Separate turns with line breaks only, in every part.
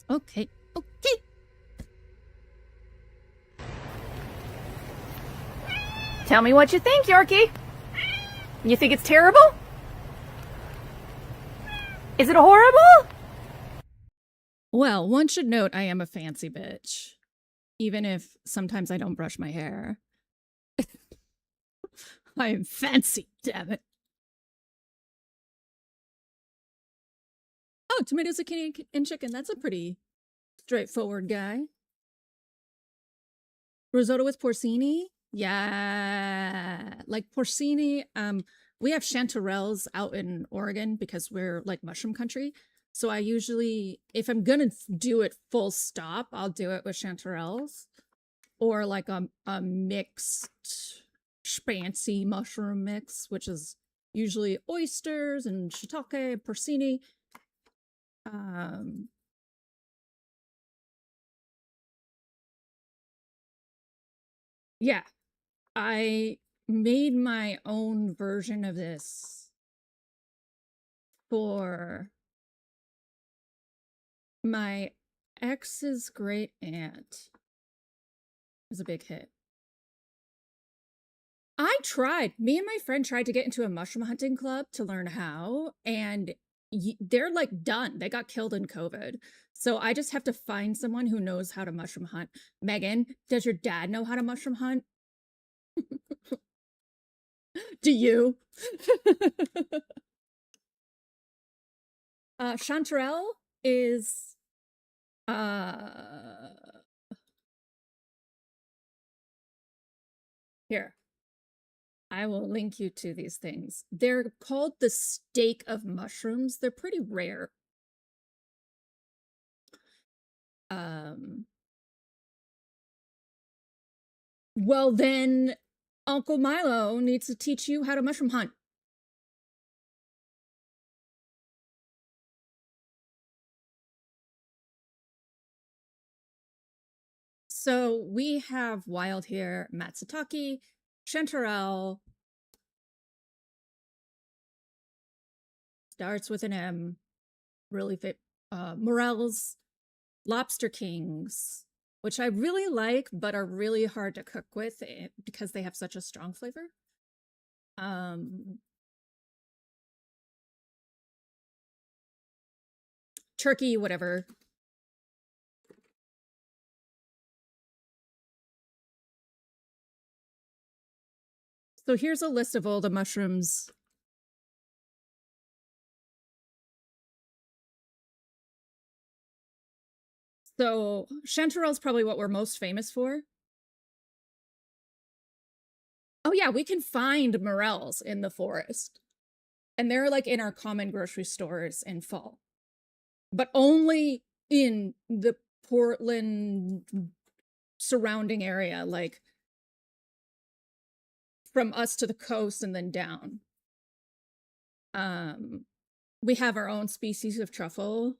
Okay. Okay.
Tell me what you think, Yorkie. You think it's terrible? Is it horrible?
Well, one should note I am a fancy bitch. Even if sometimes I don't brush my hair. I am fancy, damn it. Oh, tomatoes, zucchini, and chicken. That's a pretty straightforward guy. Risotto with porcini? Yeah. Like porcini, we have chanterelles out in Oregon because we're like mushroom country. So I usually, if I'm gonna do it full stop, I'll do it with chanterelles. Or like a mixed fancy mushroom mix, which is usually oysters and shiitake, porcini. Yeah, I made my own version of this for my ex's great aunt. It was a big hit. I tried. Me and my friend tried to get into a mushroom hunting club to learn how, and they're like done. They got killed in COVID. So I just have to find someone who knows how to mushroom hunt. Megan, does your dad know how to mushroom hunt? Do you? Chanterelle is here. I will link you to these things. They're called the steak of mushrooms. They're pretty rare. Well, then Uncle Milo needs to teach you how to mushroom hunt. So we have wild here, matsutake, chanterelle, starts with an M, really fit, morels, lobster kings, which I really like, but are really hard to cook with because they have such a strong flavor. Turkey, whatever. So here's a list of all the mushrooms. So chanterelle is probably what we're most famous for. Oh yeah, we can find morels in the forest. And they're like in our common grocery stores in fall. But only in the Portland surrounding area, like from us to the coast and then down. We have our own species of truffle.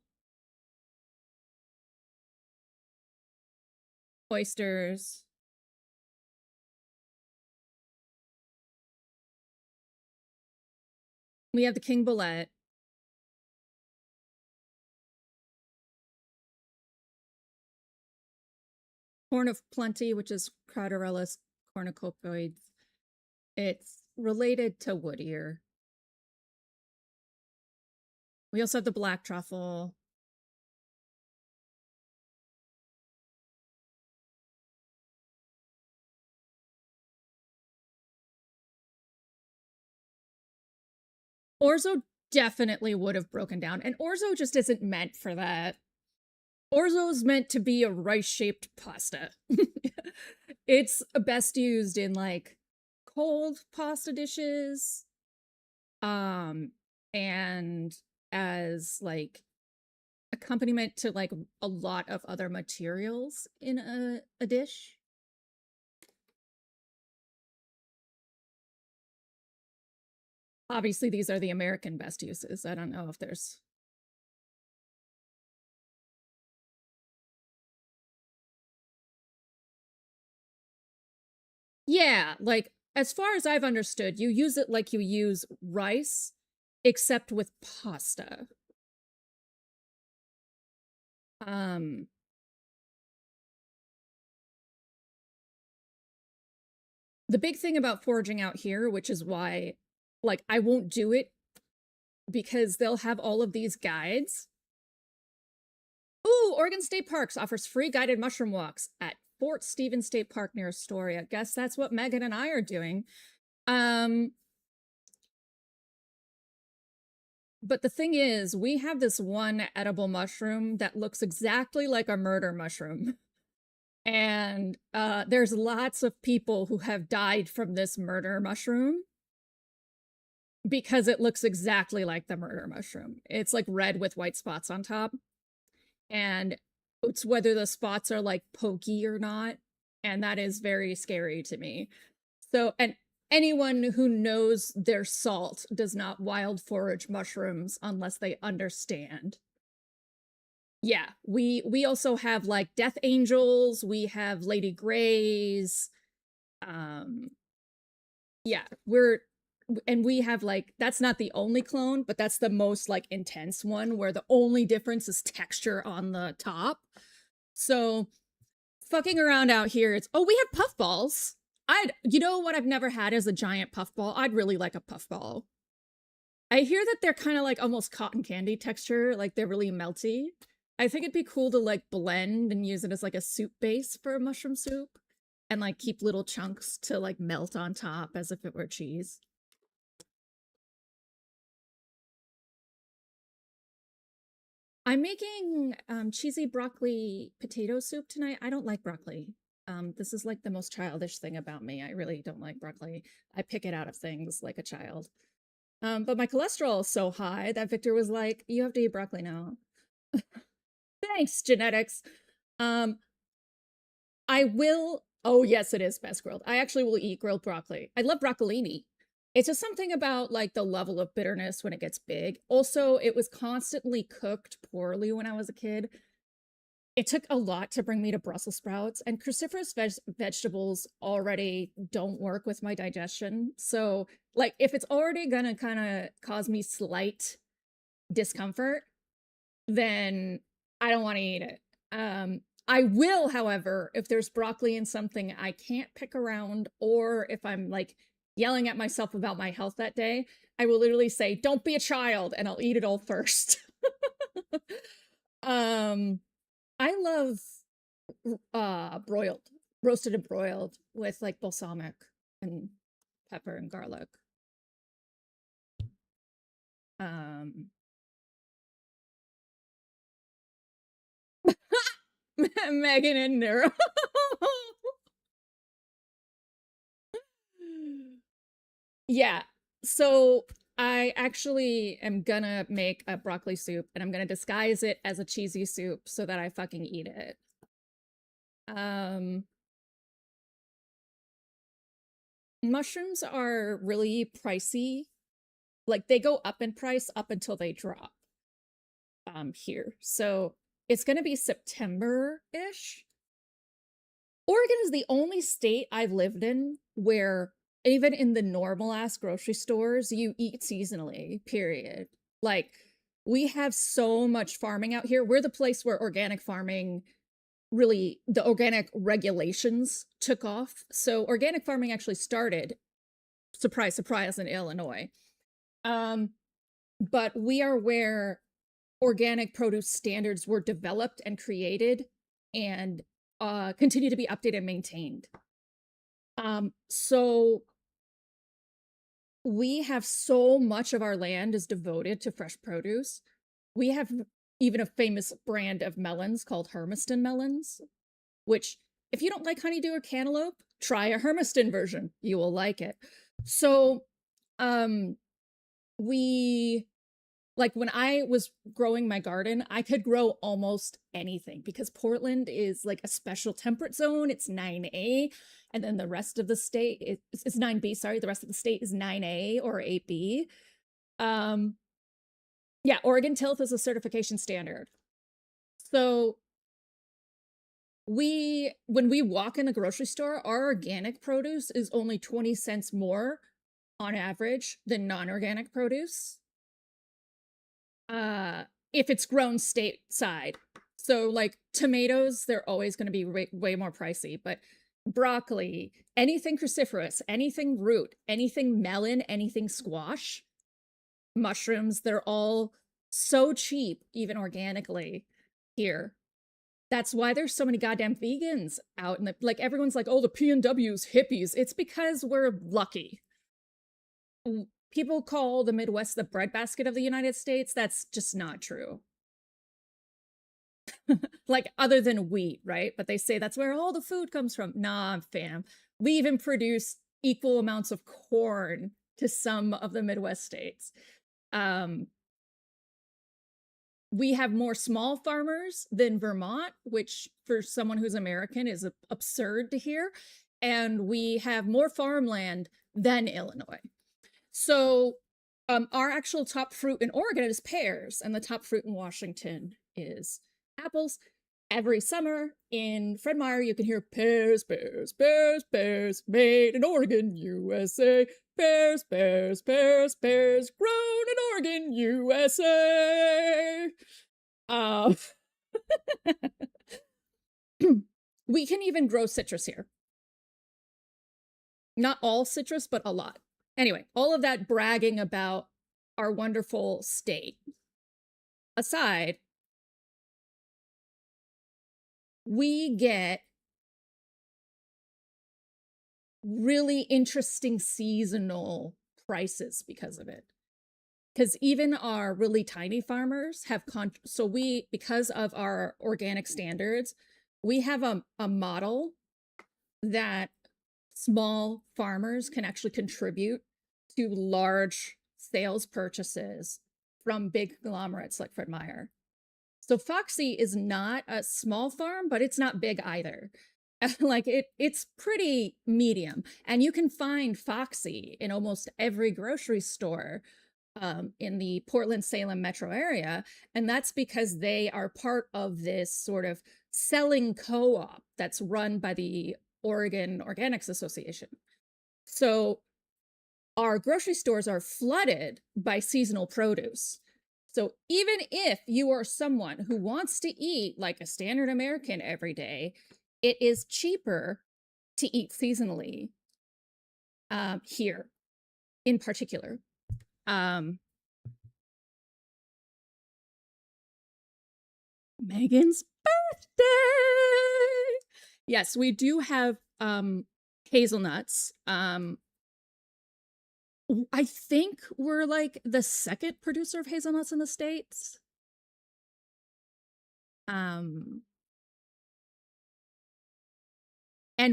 Oysters. We have the king bullet. Corn of plenty, which is Crotyrellus cornucopoides. It's related to wood ear. We also have the black truffle. Orzo definitely would have broken down, and orzo just isn't meant for that. Orzo is meant to be a rice-shaped pasta. It's best used in like cold pasta dishes, and as like accompaniment to like a lot of other materials in a dish. Obviously, these are the American best uses. I don't know if there's... Yeah, like, as far as I've understood, you use it like you use rice, except with pasta. Um, the big thing about foraging out here, which is why, like, I won't do it because they'll have all of these guides. Ooh, Oregon State Parks offers free guided mushroom walks at Fort Stevens State Park near Astoria. Guess that's what Megan and I are doing. But the thing is, we have this one edible mushroom that looks exactly like a murder mushroom. And there's lots of people who have died from this murder mushroom because it looks exactly like the murder mushroom. It's like red with white spots on top. And it's whether the spots are like pokey or not. And that is very scary to me. So, and anyone who knows their salt does not wild forage mushrooms unless they understand. Yeah, we also have like death angels, we have lady grays. Yeah, we have like, that's not the only clone, but that's the most like intense one where the only difference is texture on the top. So fucking around out here, it's, oh, we have puffballs. You know what I've never had is a giant puffball. I'd really like a puffball. I hear that they're kind of like almost cotton candy texture, like they're really melty. I think it'd be cool to like blend and use it as like a soup base for a mushroom soup and like keep little chunks to like melt on top as if it were cheese. I'm making cheesy broccoli potato soup tonight. I don't like broccoli. This is like the most childish thing about me. I really don't like broccoli. I pick it out of things like a child. But my cholesterol is so high that Victor was like, you have to eat broccoli now. Thanks, genetics. I will, oh yes, it is best grilled. I actually will eat grilled broccoli. I love broccolini. It's just something about like the level of bitterness when it gets big. Also, it was constantly cooked poorly when I was a kid. It took a lot to bring me to Brussels sprouts, and cruciferous vegetables already don't work with my digestion. So, like, if it's already gonna kind of cause me slight discomfort, then I don't want to eat it. I will, however, if there's broccoli in something I can't pick around, or if I'm like yelling at myself about my health that day, I will literally say, don't be a child, and I'll eat it all first. I love roasted and broiled with like balsamic and pepper and garlic. Megan and Nero. Yeah, so I actually am gonna make a broccoli soup and I'm gonna disguise it as a cheesy soup so that I fucking eat it. Mushrooms are really pricey. Like they go up in price up until they drop here. So it's gonna be September-ish. Oregon is the only state I've lived in where even in the normal ass grocery stores, you eat seasonally, period. Like, we have so much farming out here. We're the place where organic farming really, the organic regulations took off. So organic farming actually started, surprise, surprise, in Illinois. But we are where organic produce standards were developed and created and continue to be updated and maintained. So we have so much of our land is devoted to fresh produce. We have even a famous brand of melons called Hermiston melons, which if you don't like honeydew or cantaloupe, try a Hermiston version. You will like it. So, we, like when I was growing my garden, I could grow almost anything because Portland is like a special temperate zone. It's 9A. And then the rest of the state is 9B, sorry. The rest of the state is 9A or 8B. Yeah, Oregon Tilth is a certification standard. So when we walk in the grocery store, our organic produce is only 20 cents more on average than non-organic produce. If it's grown stateside. So like tomatoes, they're always going to be way more pricey, but broccoli, anything cruciferous, anything root, anything melon, anything squash, mushrooms, they're all so cheap, even organically here. That's why there's so many goddamn vegans out in the, like, everyone's like, oh, the PNW's hippies. It's because we're lucky. People call the Midwest the breadbasket of the United States. That's just not true. Like, other than wheat, right? But they say that's where all the food comes from. Nah, fam. We even produce equal amounts of corn to some of the Midwest states. We have more small farmers than Vermont, which for someone who's American is absurd to hear. And we have more farmland than Illinois. So our actual top fruit in Oregon is pears, and the top fruit in Washington is apples. Every summer in Fred Meyer, you can hear pears, pears, pears, pears, made in Oregon, USA. Pears, pears, pears, pears, grown in Oregon, USA. We can even grow citrus here. Not all citrus, but a lot. Anyway, all of that bragging about our wonderful state aside, we get really interesting seasonal prices because of it. Because even our really tiny farmers have so we, because of our organic standards, we have a model that small farmers can actually contribute to large sales purchases from big conglomerates like Fred Meyer. So Foxy is not a small farm, but it's not big either. Like it's pretty medium, and you can find Foxy in almost every grocery store in the Portland-Salem metro area, and that's because they are part of this sort of selling co-op that's run by the Oregon Organics Association. So our grocery stores are flooded by seasonal produce. So even if you are someone who wants to eat like a standard American every day, it is cheaper to eat seasonally here in particular. Megan's birthday. Yes, we do have hazelnuts. I think we're like the second producer of hazelnuts in the States. And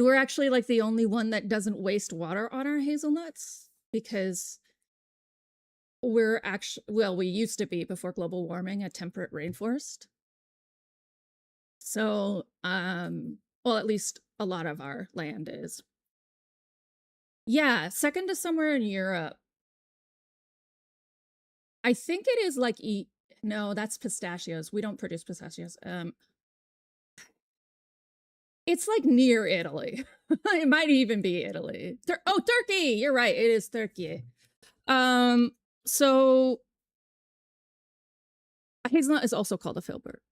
we're actually like the only one that doesn't waste water on our hazelnuts, because we're actually, well, we used to be, before global warming, a temperate rainforest. So, well, at least a lot of our land is. Yeah, second to somewhere in Europe. I think it is like, no, that's pistachios. We don't produce pistachios. It's like near Italy. It might even be Italy. Oh, Turkey! You're right, it is Turkey. So hazelnut is also called a filbert.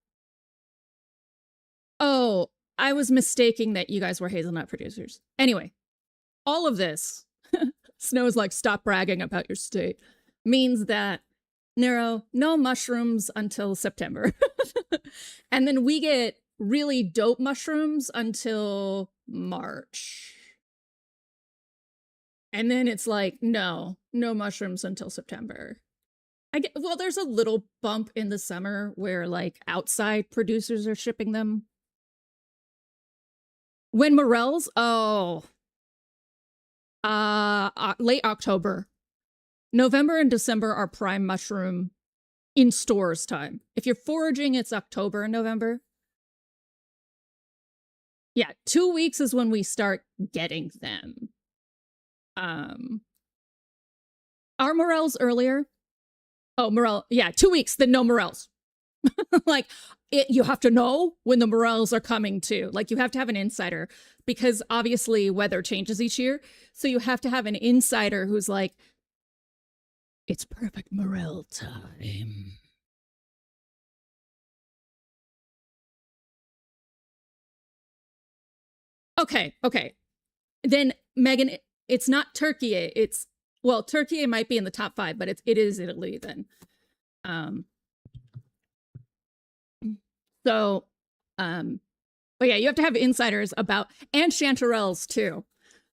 Oh, I was mistaking that you guys were hazelnut producers. Anyway, all of this, Snow's like, stop bragging about your state, means that Nero, no mushrooms until September. And then we get really dope mushrooms until March. And then it's like, no mushrooms until September. Well, there's a little bump in the summer where like outside producers are shipping them. When morels? Oh, late October. November and December are prime mushroom in stores time. If you're foraging, it's October and November. Yeah, 2 weeks is when we start getting them. Are morels earlier? Oh, morel. Yeah, 2 weeks, then no morels. Like, you have to know when the morels are coming too. Like, you have to have an insider, because obviously weather changes each year. So you have to have an insider who's like, it's perfect morel time. Okay. Then Megan, it's not Turkey. It's, well, Turkey might be in the top 5, but it is Italy then. So, but yeah, you have to have insiders about, and chanterelles too.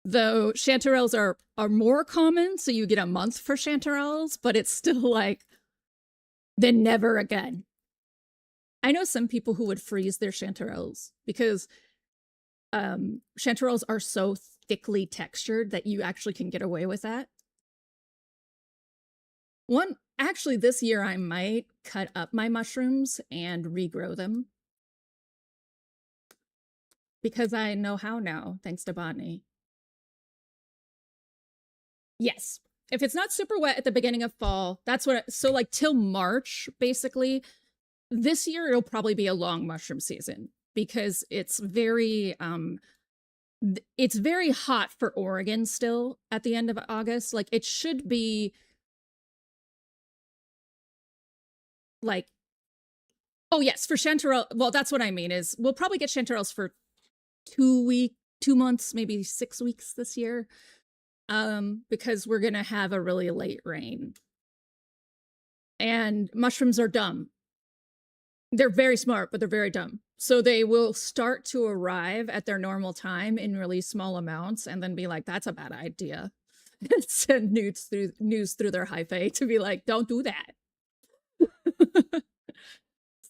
Though chanterelles are more common, so you get a month for chanterelles, but it's still like, then never again. I know some people who would freeze their chanterelles because chanterelles are so thickly textured that you actually can get away with that. Actually, this year I might cut up my mushrooms and regrow them. Because I know how now, thanks to botany. Yes. If it's not super wet at the beginning of fall, that's what, so like till March, basically, this year it'll probably be a long mushroom season because it's very hot for Oregon still at the end of August. Like it should be like, oh yes, for chanterelle. Well, that's what I mean is we'll probably get chanterelles for 2 months, maybe 6 weeks this year. Because we're gonna have a really late rain. And mushrooms are dumb. They're very smart, but they're very dumb. So they will start to arrive at their normal time in really small amounts and then be like, that's a bad idea. Send news through their hyphae to be like, don't do that.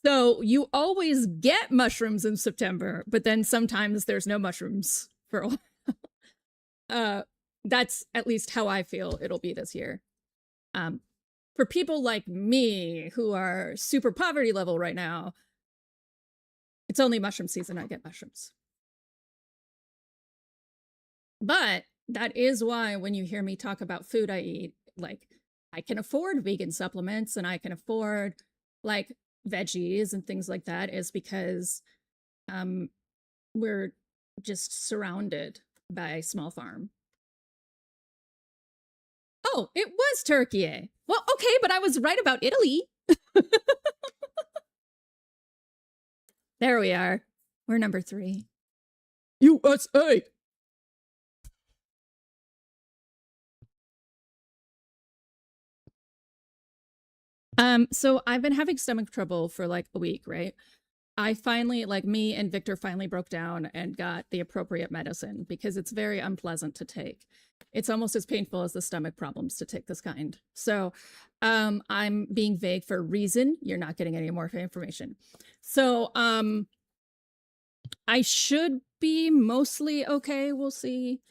So you always get mushrooms in September, but then sometimes there's no mushrooms for a while. That's at least how I feel it'll be this year. For people like me who are super poverty level right now, it's only mushroom season. I get mushrooms. But that is why when you hear me talk about food I eat, like I can afford vegan supplements and I can afford like veggies and things like that, is because we're just surrounded by small farm. Oh, it was Turkey. Well, okay, but I was right about Italy. There we are. We're number 3. USA. So I've been having stomach trouble for like a week, right? I finally, like me and Victor finally broke down and got the appropriate medicine because it's very unpleasant to take. It's almost as painful as the stomach problems to take this kind. So I'm being vague for a reason. You're not getting any more information. So I should be mostly okay. We'll see.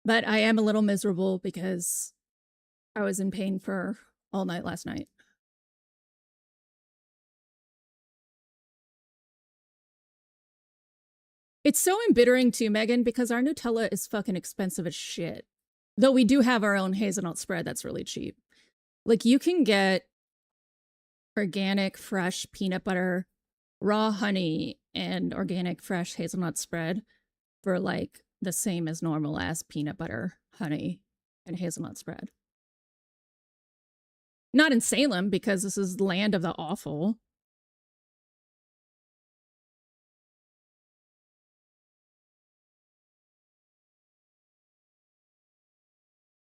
But I am a little miserable because I was in pain for all night last night. It's so embittering too, Megan, because our Nutella is fucking expensive as shit. Though we do have our own hazelnut spread that's really cheap. Like you can get organic, fresh peanut butter, raw honey, and organic, fresh hazelnut spread for like the same as normal as peanut butter, honey, and hazelnut spread. Not in Salem because this is the land of the awful.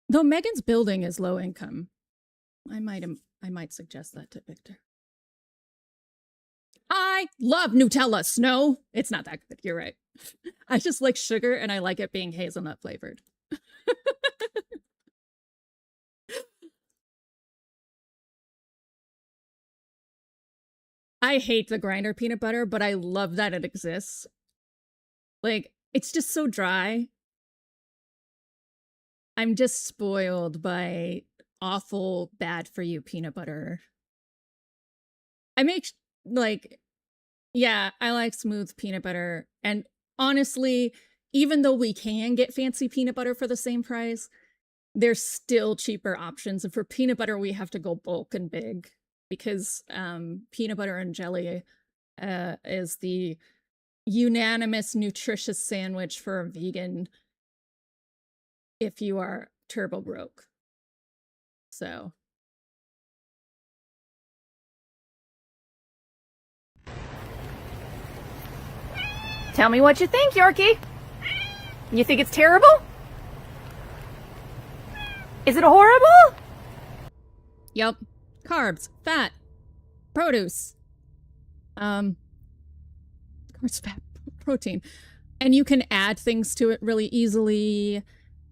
Though Megan's building is low income. I might suggest that to Victor. I love Nutella, Snow. It's not that good, you're right. I just like sugar and I like it being hazelnut flavored. I hate the grinder peanut butter, but I love that it exists. Like, it's just so dry. I'm just spoiled by awful, bad for you peanut butter. I make, like, yeah, I like smooth peanut butter. And honestly, even though we can get fancy peanut butter for the same price, there's still cheaper options. And for peanut butter, we have to go bulk and big because peanut butter and jelly is the unanimous nutritious sandwich for a vegan if you are turbo broke. So.
Tell me what you think, Yorkie. You think it's terrible? Is it horrible?
Yep. Carbs, fat, produce. Carbs, fat, protein. And you can add things to it really easily.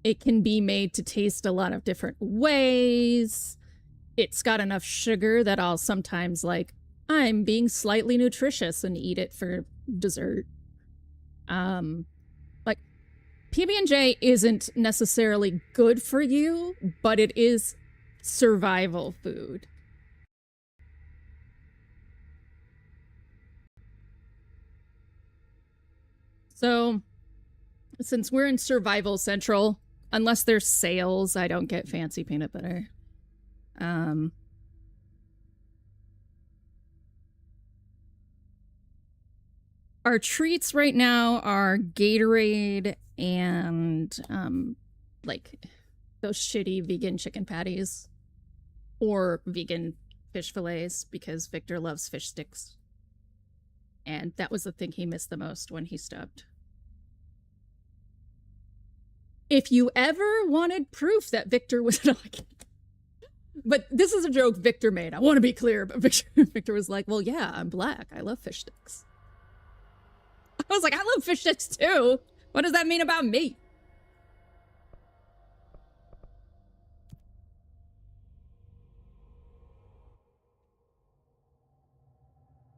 It can be made to taste a lot of different ways. It's got enough sugar that I'll sometimes I'm being slightly nutritious and eat it for dessert. PB&J isn't necessarily good for you, but it is survival food. So, since we're in Survival Central, unless there's sales, I don't get fancy peanut butter. Our treats right now are Gatorade and those shitty vegan chicken patties or vegan fish fillets because Victor loves fish sticks. And that was the thing he missed the most when he stopped. If you ever wanted proof that Victor was not... But this is a joke Victor made. I want to be clear, but Victor was like, well, yeah, I'm black. I love fish sticks. I was like, I love fish sticks too. What does that mean about me?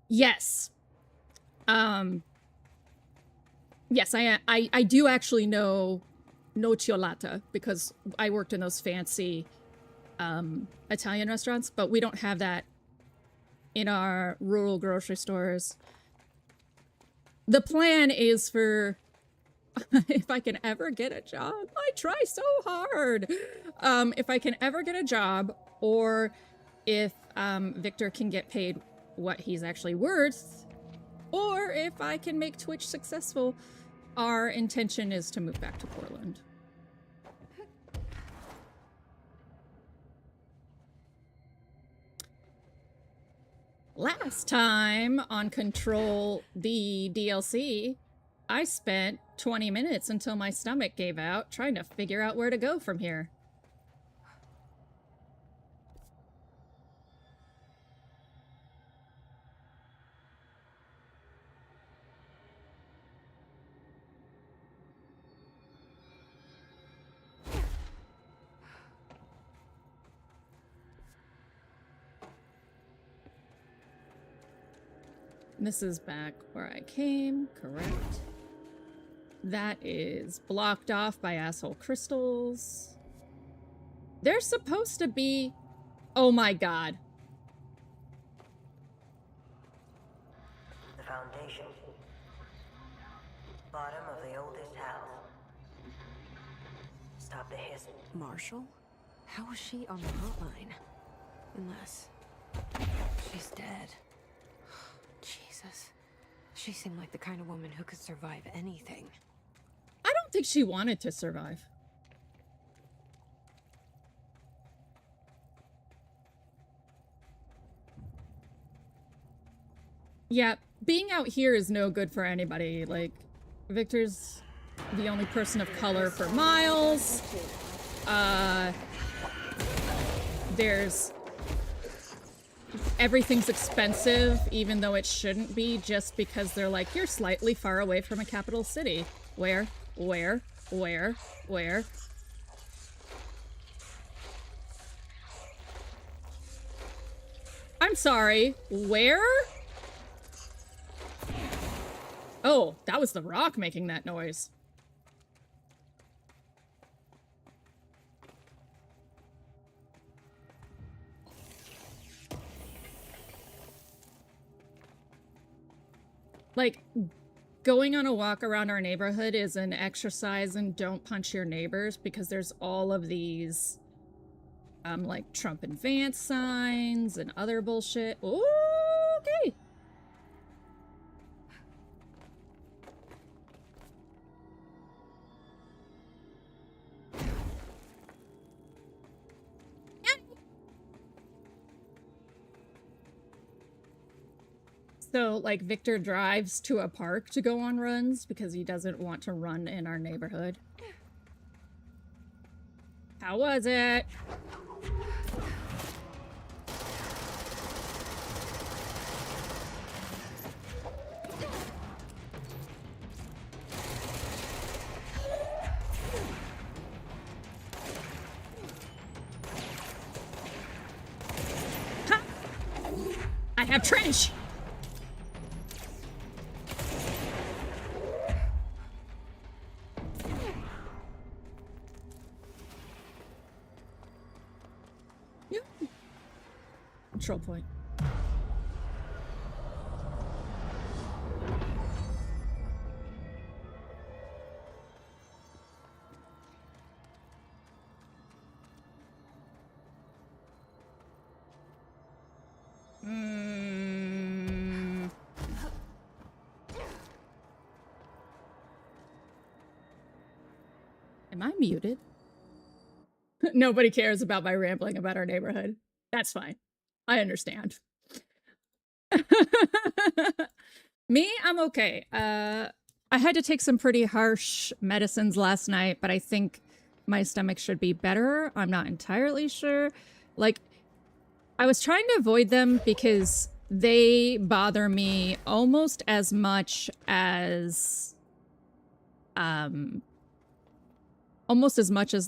Yes. Yes, I do actually know nocciolata because I worked in those fancy Italian restaurants, but we don't have that in our rural grocery stores. The plan is for, if I can ever get a job, I try so hard. If I can ever get a job, or if Victor can get paid what he's actually worth, or if I can make Twitch successful, our intention is to move back to Portland. Last time on Control the DLC, I spent 20 minutes until my stomach gave out trying to figure out where to go from here. This is back where I came, correct. That is blocked off by asshole crystals. They're supposed to be... Oh my god.
The foundation. Bottom of the oldest house. Stop the hiss.
Marshall? How is she on the hotline? Unless she's dead. Jesus. She seemed like the kind of woman who could survive anything.
I don't think she wanted to survive. Yeah, being out here is no good for anybody. Like, Victor's the only person of color for miles. Everything's expensive, even though it shouldn't be, just because they're like, you're slightly far away from a capital city. Where? I'm sorry, where? Oh, that was the rock making that noise. Like, going on a walk around our neighborhood is an exercise in don't punch your neighbors, because there's all of these, like, Trump and Vance signs and other bullshit. Ooh, okay. So, like, Victor drives to a park to go on runs because he doesn't want to run in our neighborhood. How was it? Ha! I have trench! Control point. Am I muted? Nobody cares about my rambling about our neighborhood. That's fine. I understand. Me, I'm okay. I had to take some pretty harsh medicines last night, but I think my stomach should be better. I'm not entirely sure. Like, I was trying to avoid them because they bother me almost as much as,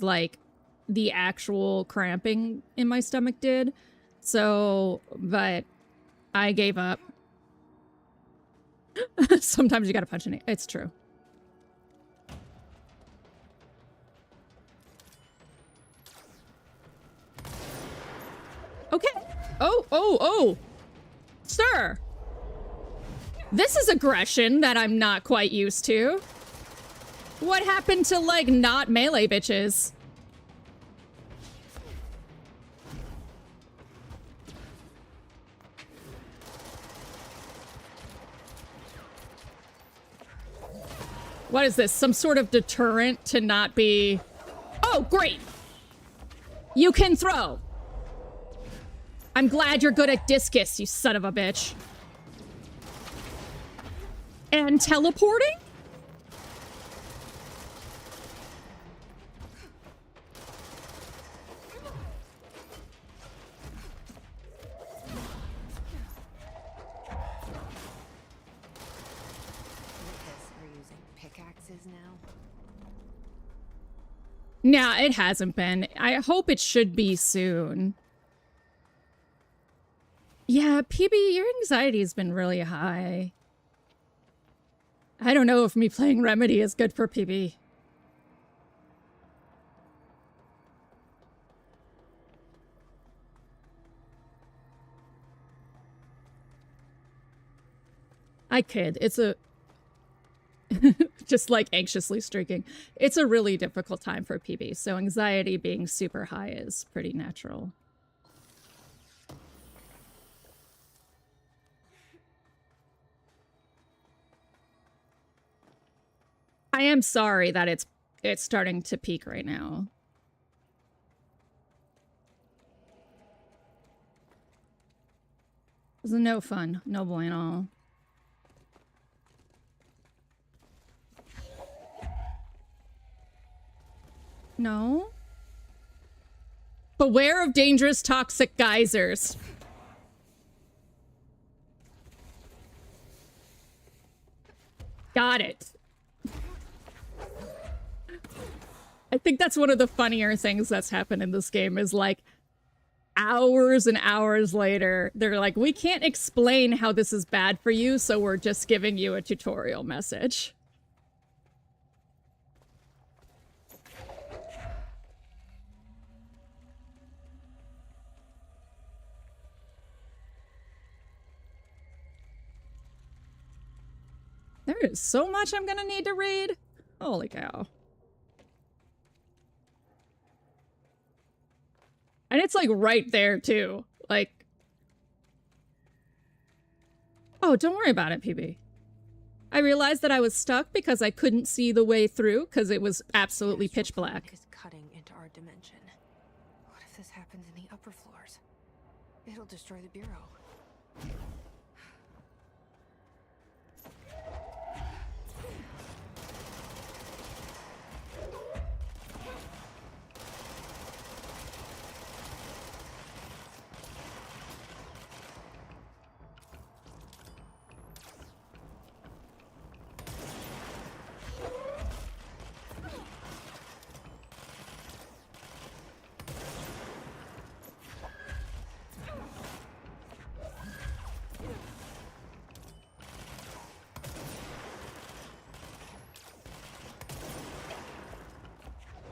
like, the actual cramping in my stomach did. So, but I gave up. Sometimes you gotta punch in it. It's true. Okay. Oh. Sir. This is aggression that I'm not quite used to. What happened to, like, not melee bitches? What is this? Some sort of deterrent to not be... Oh, great! You can throw! I'm glad you're good at discus, you son of a bitch. And teleporting? Nah, it hasn't been. I hope it should be soon. Yeah, PB, your anxiety has been really high. I don't know if me playing Remedy is good for PB. I kid. It's a... just like anxiously streaking. It's a really difficult time for PB, so anxiety being super high is pretty natural. I am sorry that it's starting to peak right now. It was no fun. No bueno. No. Beware of dangerous toxic geysers. Got it. I think that's one of the funnier things that's happened in this game is like hours and hours later, they're like, we can't explain how this is bad for you, so we're just giving you a tutorial message. There is so much I'm gonna need to read. Holy cow. And it's like right there too. Like, oh, don't worry about it, PB. I realized that I was stuck because I couldn't see the way through because it was absolutely pitch black.
Is cutting into our dimension. What if this happens in the upper floors? It'll destroy the bureau.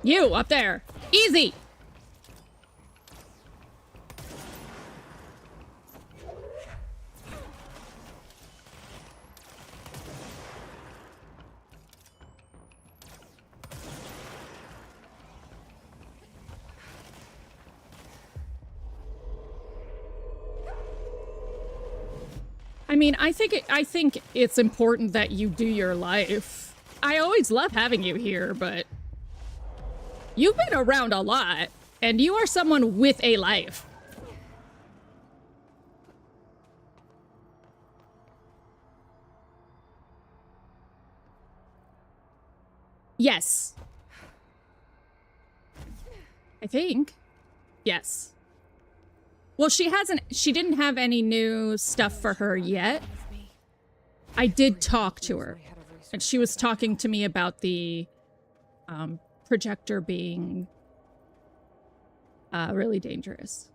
You up there. Easy. I mean, I think it's important that you do your life. I always love having you here, but you've been around a lot, and you are someone with a life. Yes. I think. Yes. Well, she didn't have any new stuff for her yet. I did talk to her, and she was talking to me about the projector being really dangerous.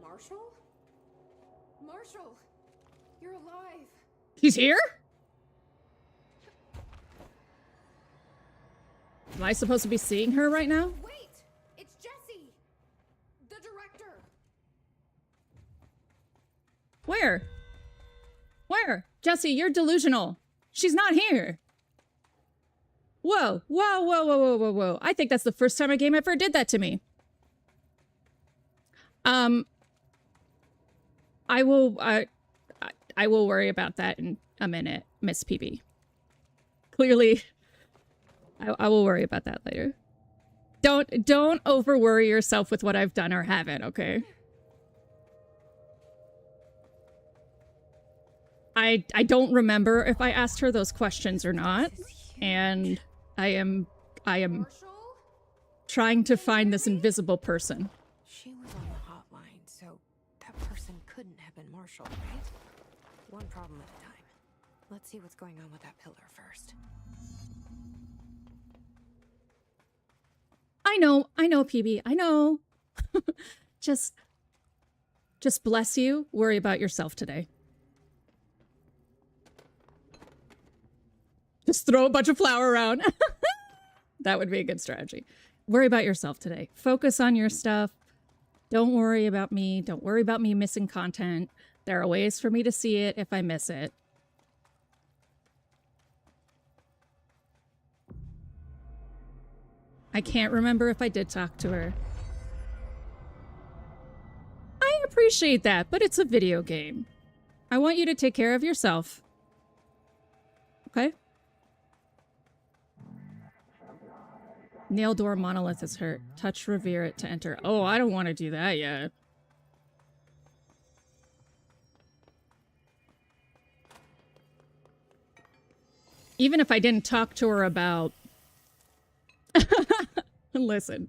Marshall? Marshall! You're alive!
He's here? Am I supposed to be seeing her right now?
Wait! It's Jesse! The director!
Where? Where? Jesse, you're delusional. She's not here. Whoa, whoa, whoa, whoa, whoa, whoa, whoa. I think that's the first time a game ever did that to me. I will worry about that in a minute, Miss PB. Clearly, I will worry about that later. Don't over worry yourself with what I've done or haven't, okay? I don't remember if I asked her those questions or not, and I am
Marshall?
trying to find this invisible person.
She was on the hotline, so that person couldn't have been Marshall, right? One problem at a time. Let's see what's going on with that pillar first.
I know, PB, I know. Just bless you. Worry about yourself today. Just throw a bunch of flour around. That would be a good strategy. Worry about yourself today. Focus on your stuff. Don't worry about me. Don't worry about me missing content. There are ways for me to see it if I miss it. I can't remember if I did talk to her. I appreciate that, but it's a video game. I want you to take care of yourself. Okay? Nail door monolith is hurt. Touch revere it to enter. Oh, I don't want to do that yet. Even if I didn't talk to her about... Listen.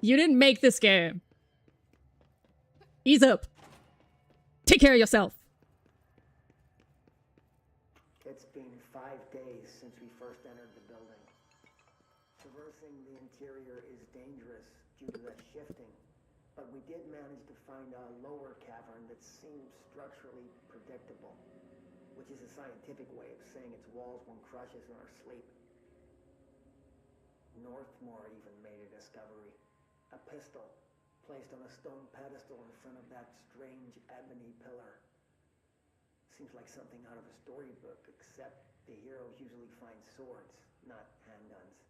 You didn't make this game. Ease up. Take care of yourself.
It's been 5 days since we first entered the building. Traversing the interior is dangerous due to the shifting, but we did manage to find a lower cavern that seems structurally predictable, which is a scientific way of saying its walls won't crush us in our sleep. Northmore even made a discovery. A pistol placed on a stone pedestal in front of that strange ebony pillar. Seems like something out of a storybook, except the heroes usually find swords, not handguns.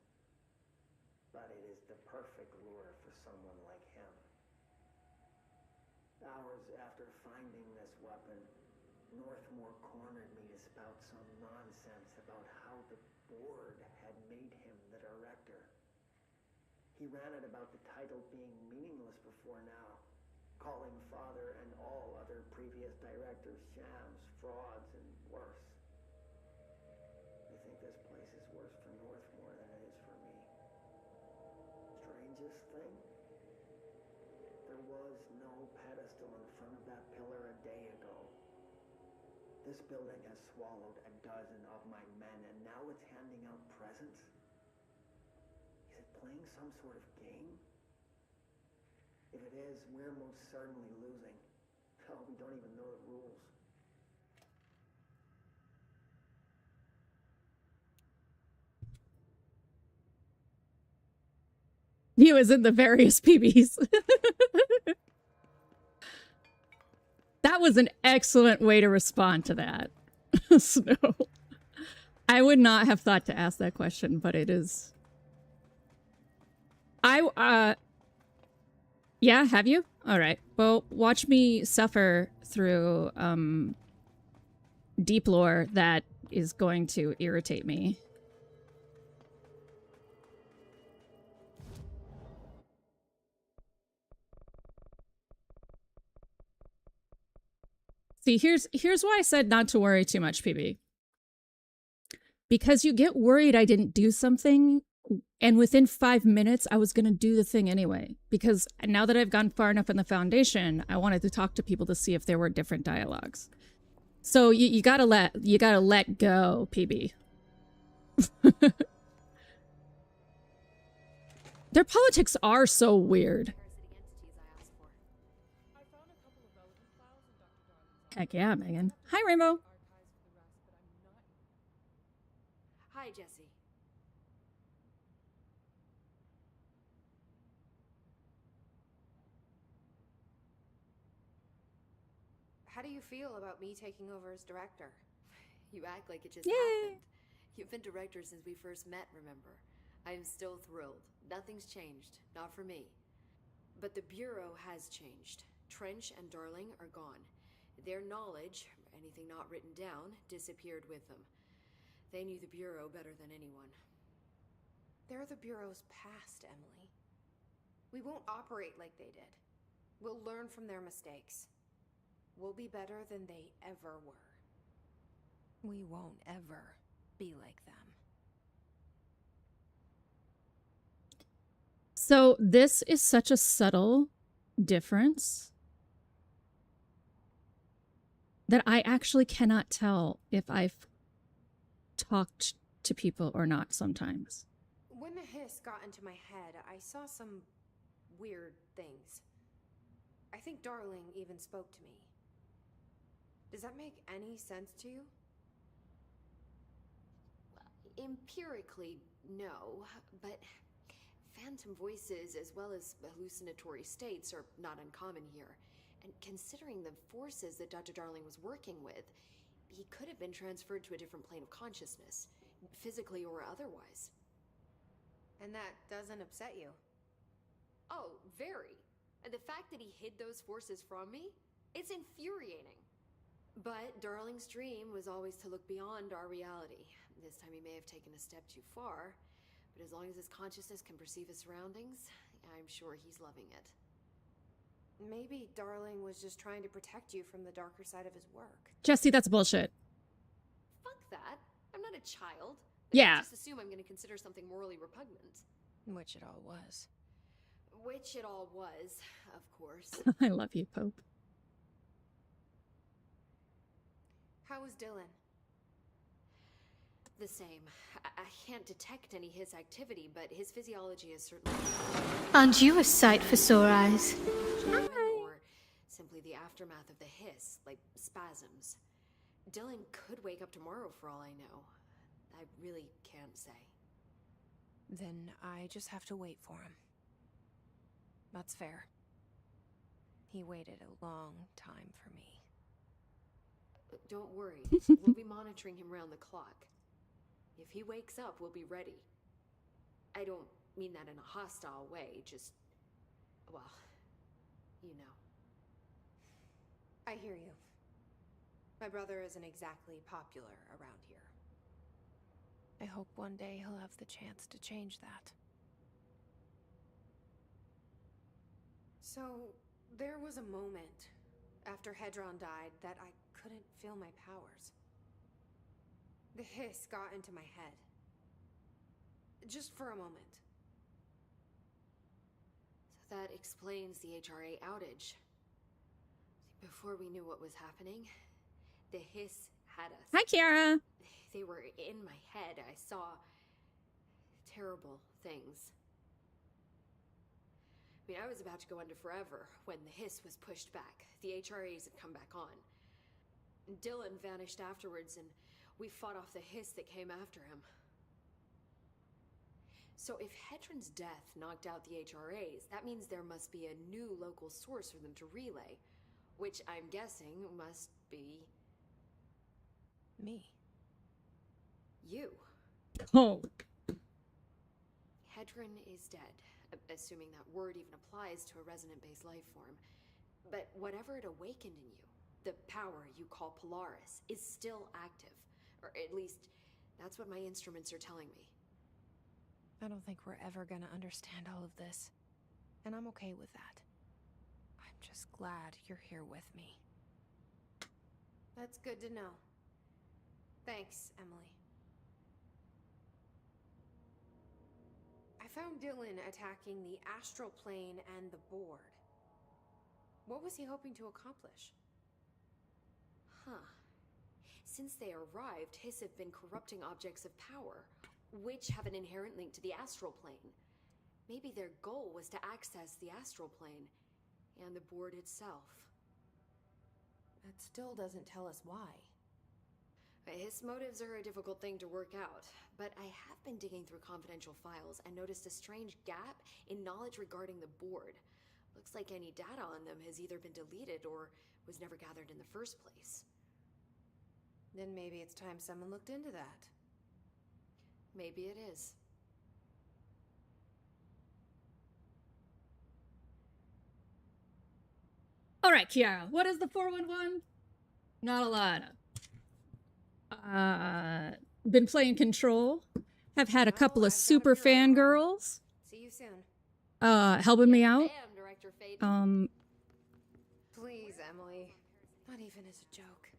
But it is the perfect lure for someone like him. Hours after finding this weapon, Northmore cornered me to spout some nonsense about how the board had made him the director. He ranted about the title being meaningless before now, calling Father and all other previous directors shams, frauds, and worse. I think this place is worse for Northmore than it is for me. Strangest thing? There was no pedestal in front of that pillar a day ago. This building has swallowed a dozen of my men, and now it's handing out presents? Is it playing some sort of game? If it is, we're most certainly losing. Hell, we don't even know the rules.
He was in the various PBs. That was an excellent way to respond to that. Snow. I would not have thought to ask that question, but it is. Yeah, have you? All right. Well, watch me suffer through deep lore that is going to irritate me. See, here's why I said not to worry too much, PB. Because you get worried I didn't do something, and within 5 minutes, I was going to do the thing anyway. Because now that I've gone far enough in the foundation, I wanted to talk to people to see if there were different dialogues. So you gotta let go, PB. Their politics are so weird. Heck yeah, Megan. Hi, Rainbow.
Hi, Jesse. How do you feel about me taking over as director?
You act like it just
Yay.
happened. You've been director since we first met, remember? I am still thrilled. Nothing's changed. Not for me. But the Bureau has changed. Trench and Darling are gone. Their knowledge, anything not written down, disappeared with them. They knew the Bureau better than anyone.
They're the Bureau's past, Emily. We won't operate like they did. We'll learn from their mistakes. We'll be better than they ever were. We won't ever be like them.
So this is such a subtle difference that I actually cannot tell if I've talked to people or not sometimes.
When the hiss got into my head, I saw some weird things. I think Darling even spoke to me. Does that make any sense to you?
Empirically, no, but phantom voices as well as hallucinatory states are not uncommon here. And considering the forces that Dr. Darling was working with, he could have been transferred to a different plane of consciousness, physically or otherwise.
And that doesn't upset you?
Oh, very. And the fact that he hid those forces from me, it's infuriating. But Darling's dream was always to look beyond our reality. This time he may have taken a step too far, but as long as his consciousness can perceive his surroundings, I'm sure he's loving it.
Maybe Darling was just trying to protect you from the darker side of his work.
Jesse, that's bullshit.
Fuck that. I'm not a child.
Yeah.
Just assume I'm going to consider something morally repugnant.
Which it all was.
Which it all was, of course.
I love you, Pope.
How was Dylan?
The same. I can't detect any his activity, but his physiology is certainly...
Aren't you a sight for sore eyes?
Or simply the aftermath of the hiss, like spasms. Dylan could wake up tomorrow for all I know. I really can't say.
Then I just have to wait for him. That's fair. He waited a long time for me.
Don't worry. We'll be monitoring him round the clock. If he wakes up, we'll be ready. I don't mean that in a hostile way, just... well, you know.
I hear you. My brother isn't exactly popular around here. I hope one day he'll have the chance to change that. So, there was a moment after Hedron died that I couldn't feel my powers. The hiss got into my head. Just for a moment.
So that explains the HRA outage. Before we knew what was happening, the hiss had us.
Hi, Kiara.
They were in my head. I saw terrible things. I mean, I was about to go under forever when the hiss was pushed back. The HRAs had come back on. Dylan vanished afterwards, and we fought off the hiss that came after him. So if Hedron's death knocked out the HRAs, that means there must be a new local source for them to relay, which I'm guessing must be
Me.
you.
Oh.
Hedron is dead, assuming that word even applies to a resonant-based life form. But whatever it awakened in you, the power you call Polaris, is still active. Or at least, that's what my instruments are telling me.
I don't think we're ever gonna understand all of this. And I'm okay with that. I'm just glad you're here with me.
That's good to know. Thanks, Emily.
I found Dylan attacking the astral plane and the board. What was he hoping to accomplish?
Huh. Since they arrived, Hiss have been corrupting objects of power, which have an inherent link to the astral plane. Maybe their goal was to access the astral plane and the board itself.
That still doesn't tell us why.
His motives are a difficult thing to work out, but I have been digging through confidential files and noticed a strange gap in knowledge regarding the board. Looks like any data on them has either been deleted or was never gathered in the first place.
Then maybe it's time someone looked into that.
Maybe it is.
All right, Kiara, what is the 411? Not a lot. Been playing Control. Have had a couple of super fangirls
See you soon.
helping me out.
Bam, Director Fade.
Please, Emily. Not even as a joke.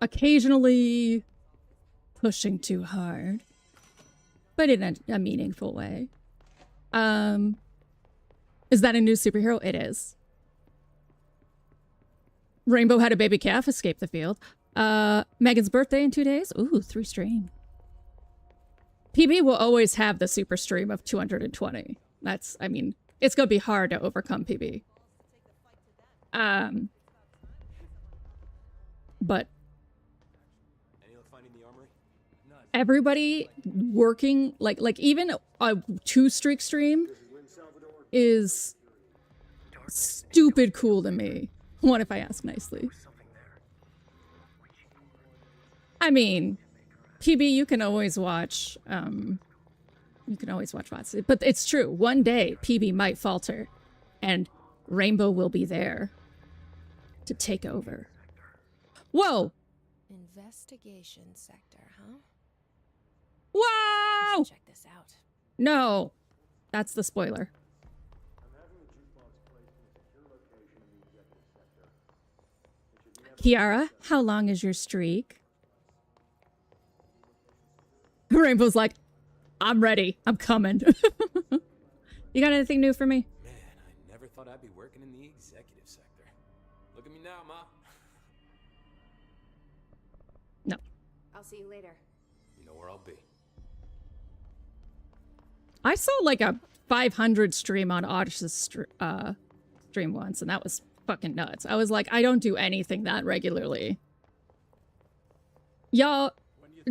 Occasionally pushing too hard, but in a meaningful way. Is that a new superhero? It is. Rainbow had a baby calf escape the field. Megan's birthday in 2 days. Ooh, 3 stream. PB will always have the super stream of 220. That's, I mean, it's gonna be hard to overcome PB. But everybody working, like even a 2-streak stream is stupid cool to me. What if I ask nicely? I mean, PB, you can always watch Watts. But it's true. One day, PB might falter, and Rainbow will be there to take over. Whoa!
Investigation sector, huh?
Whoa!
Check this out.
No, that's the spoiler. Kiara, how long is your streak? Rainbow's like, I'm ready. I'm coming. You got anything new for me?
Man, I never thought I'd be working in the executive sector. Look at me now, Ma.
No.
I'll see you later.
You know where I'll be.
I saw like a 500 stream on Odyssey's stream once, and that was fucking nuts. I was like, I don't do anything that regularly. Y'all,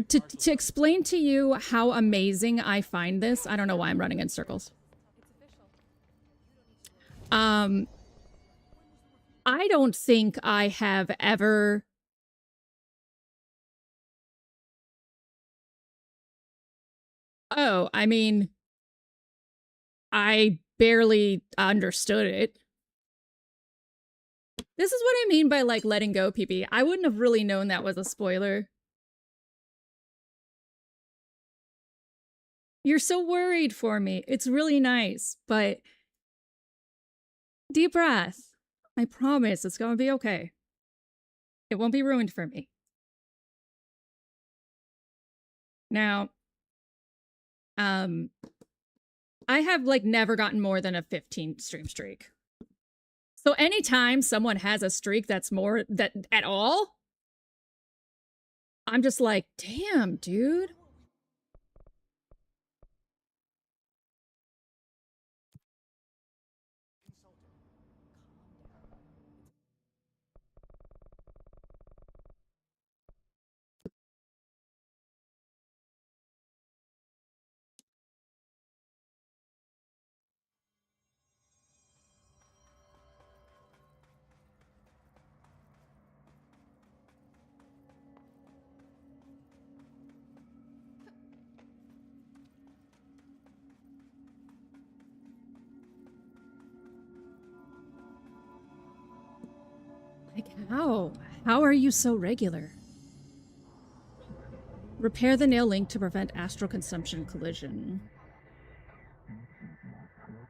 to explain to you how amazing I find this, I don't know why I'm running in circles. I don't think I have ever... Oh, I mean, I barely understood it. This is what I mean by, like, letting go, PP. I wouldn't have really known that was a spoiler. You're so worried for me. It's really nice, but... Deep breath. I promise it's gonna be okay. It won't be ruined for me. Now, I have, like, never gotten more than a 15 stream streak. So anytime someone has a streak that's more that at all, I'm just like, damn, dude. How? How are you so regular? Repair the nail link to prevent astral consumption collision.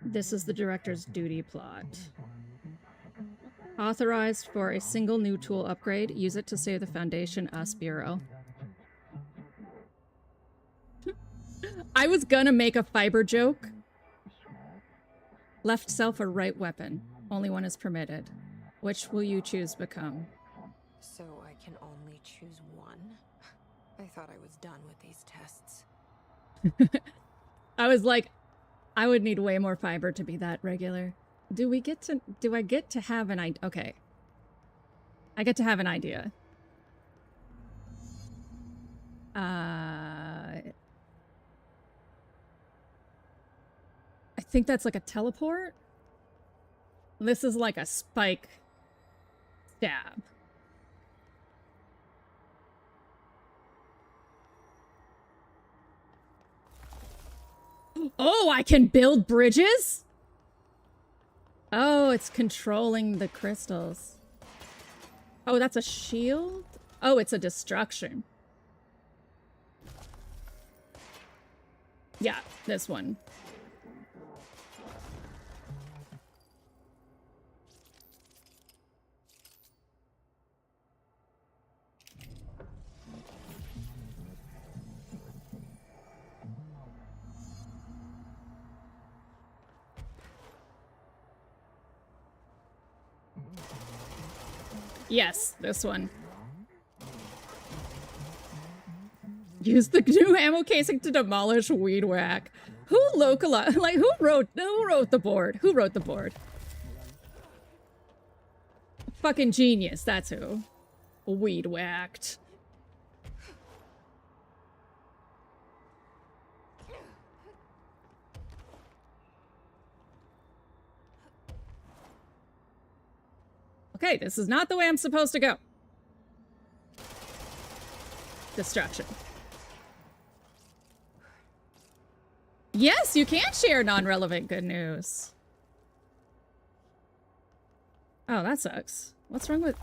This is the director's duty plot. Authorized for a single new tool upgrade. Use it to save the Foundation US Bureau. I was gonna make a fiber joke. Left self or right weapon. Only one is permitted. Which will you choose become?
So I can only choose one? I thought I was done with these tests.
I was like, I would need way more fiber to be that regular. Do I get to have an idea? Okay. I get to have an idea. I think that's like a teleport. This is like a spike stab. Oh, I can build bridges? Oh, it's controlling the crystals. Oh, that's a shield? Oh, it's a destruction. Yeah, this one. Yes, this one. Use the new ammo casing to demolish Weed Whack. Who localized? Like, who wrote the board? Who wrote the board? Fucking genius. That's who. Weed Whacked. Okay, this is not the way I'm supposed to go. Destruction. Yes, you can share non-relevant good news. Oh, that sucks. What's wrong with...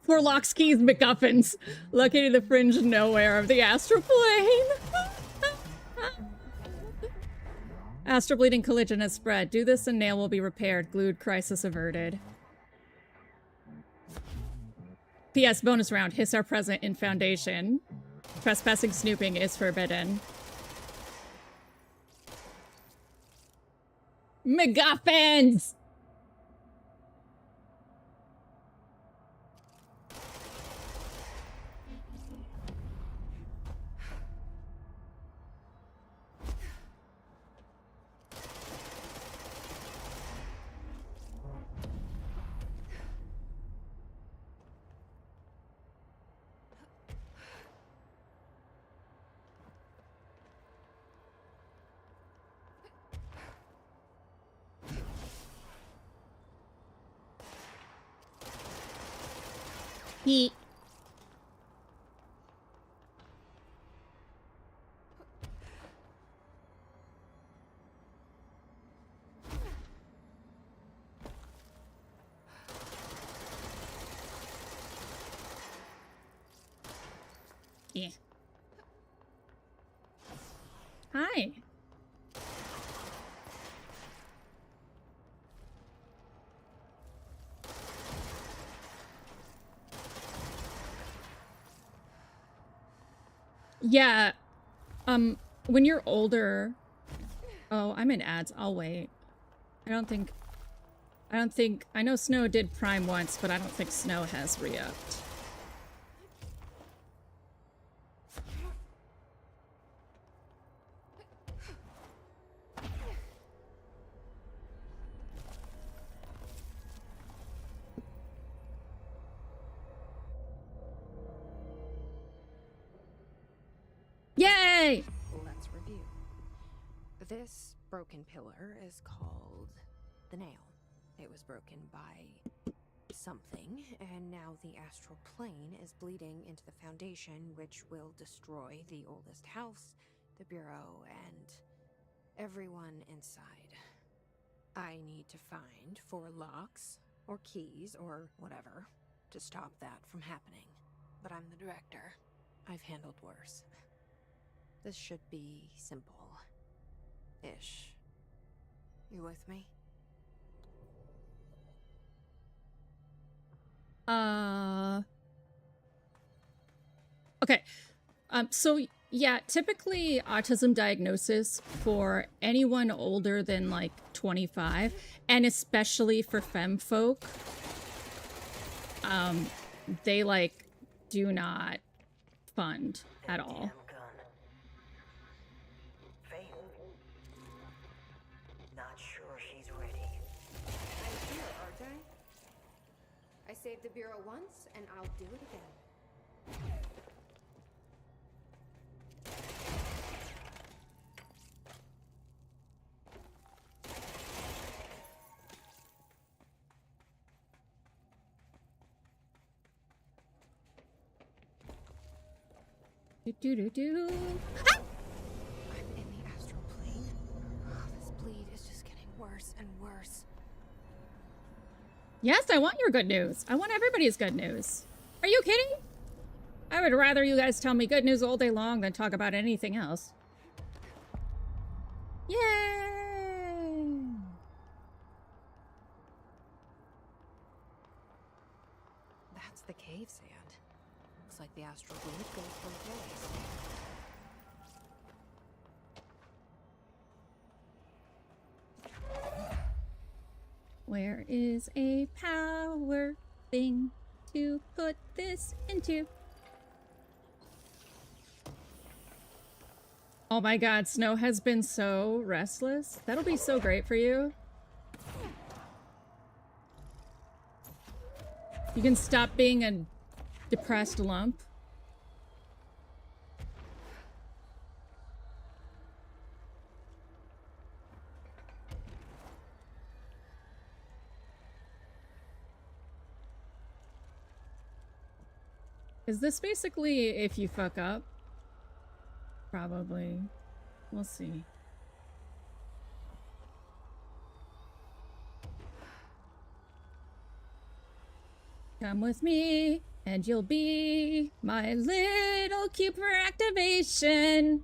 Forlock's keys MacGuffins, located the fringe nowhere of the astral plane. Astral bleeding collision has spread. Do this and nail will be repaired. Glued crisis averted. P.S. bonus round. Hiss are present in Foundation. Trespassing snooping is forbidden. MacGuffins! He... Yeah. Hi. Yeah. When you're older... Oh, I'm in ads. I'll wait. I know Snow did Prime once, but I don't think Snow has re-upped.
This broken pillar is called the Nail. It was broken by something, and now the astral plane is bleeding into the foundation, which will destroy the oldest house, the bureau, and everyone inside. I need to find 4 locks, or keys, or whatever, to stop that from happening. But I'm the director. I've handled worse. This should be simple-ish. You with me?
Okay. So yeah, typically autism diagnosis for anyone older than like 25, and especially for femme folk, they like do not fund at all.
Faith. Not sure she's ready.
I'm here, aren't I? I saved the bureau once, and I'll do it again.
Do.
I'm in the astral plane. Oh, this bleed is just getting worse and worse.
Yes, I want your good news. I want everybody's good news. Are you kidding? I would rather you guys tell me good news all day long than talk about anything else. Yay!
That's the cave sand. Looks like the astral bleed goes both ways.
Where is a power thing to put this into? Oh my god, Snow has been so restless. That'll be so great for you. You can stop being a depressed lump. Is this basically if you fuck up? Probably. We'll see. Come with me, and you'll be my little cube for activation.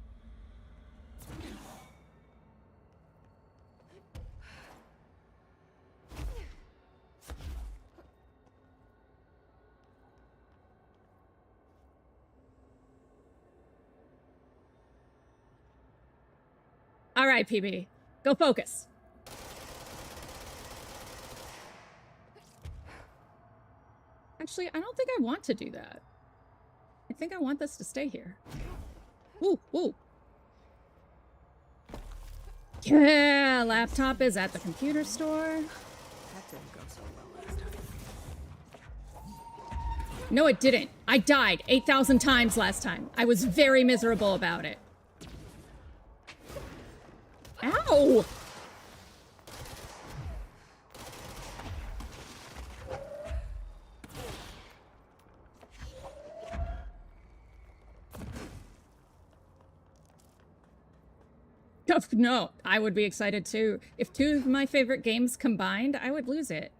All right, PB, go focus. Actually, I don't think I want to do that. I think I want this to stay here. Ooh, ooh. Yeah, laptop is at the computer store.
That didn't go so well last time.
No, it didn't. I died 8,000 times last time. I was very miserable about it. Ow! No, I would be excited too. If 2 of my favorite games combined, I would lose it.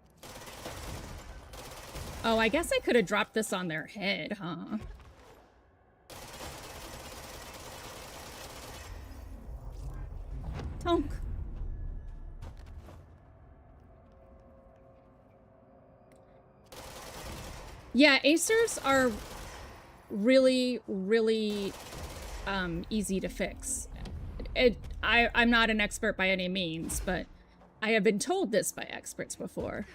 Oh, I guess I could have dropped this on their head, huh? Tonk. Yeah, Acers are really, really easy to fix. I'm not an expert by any means, but I have been told this by experts before.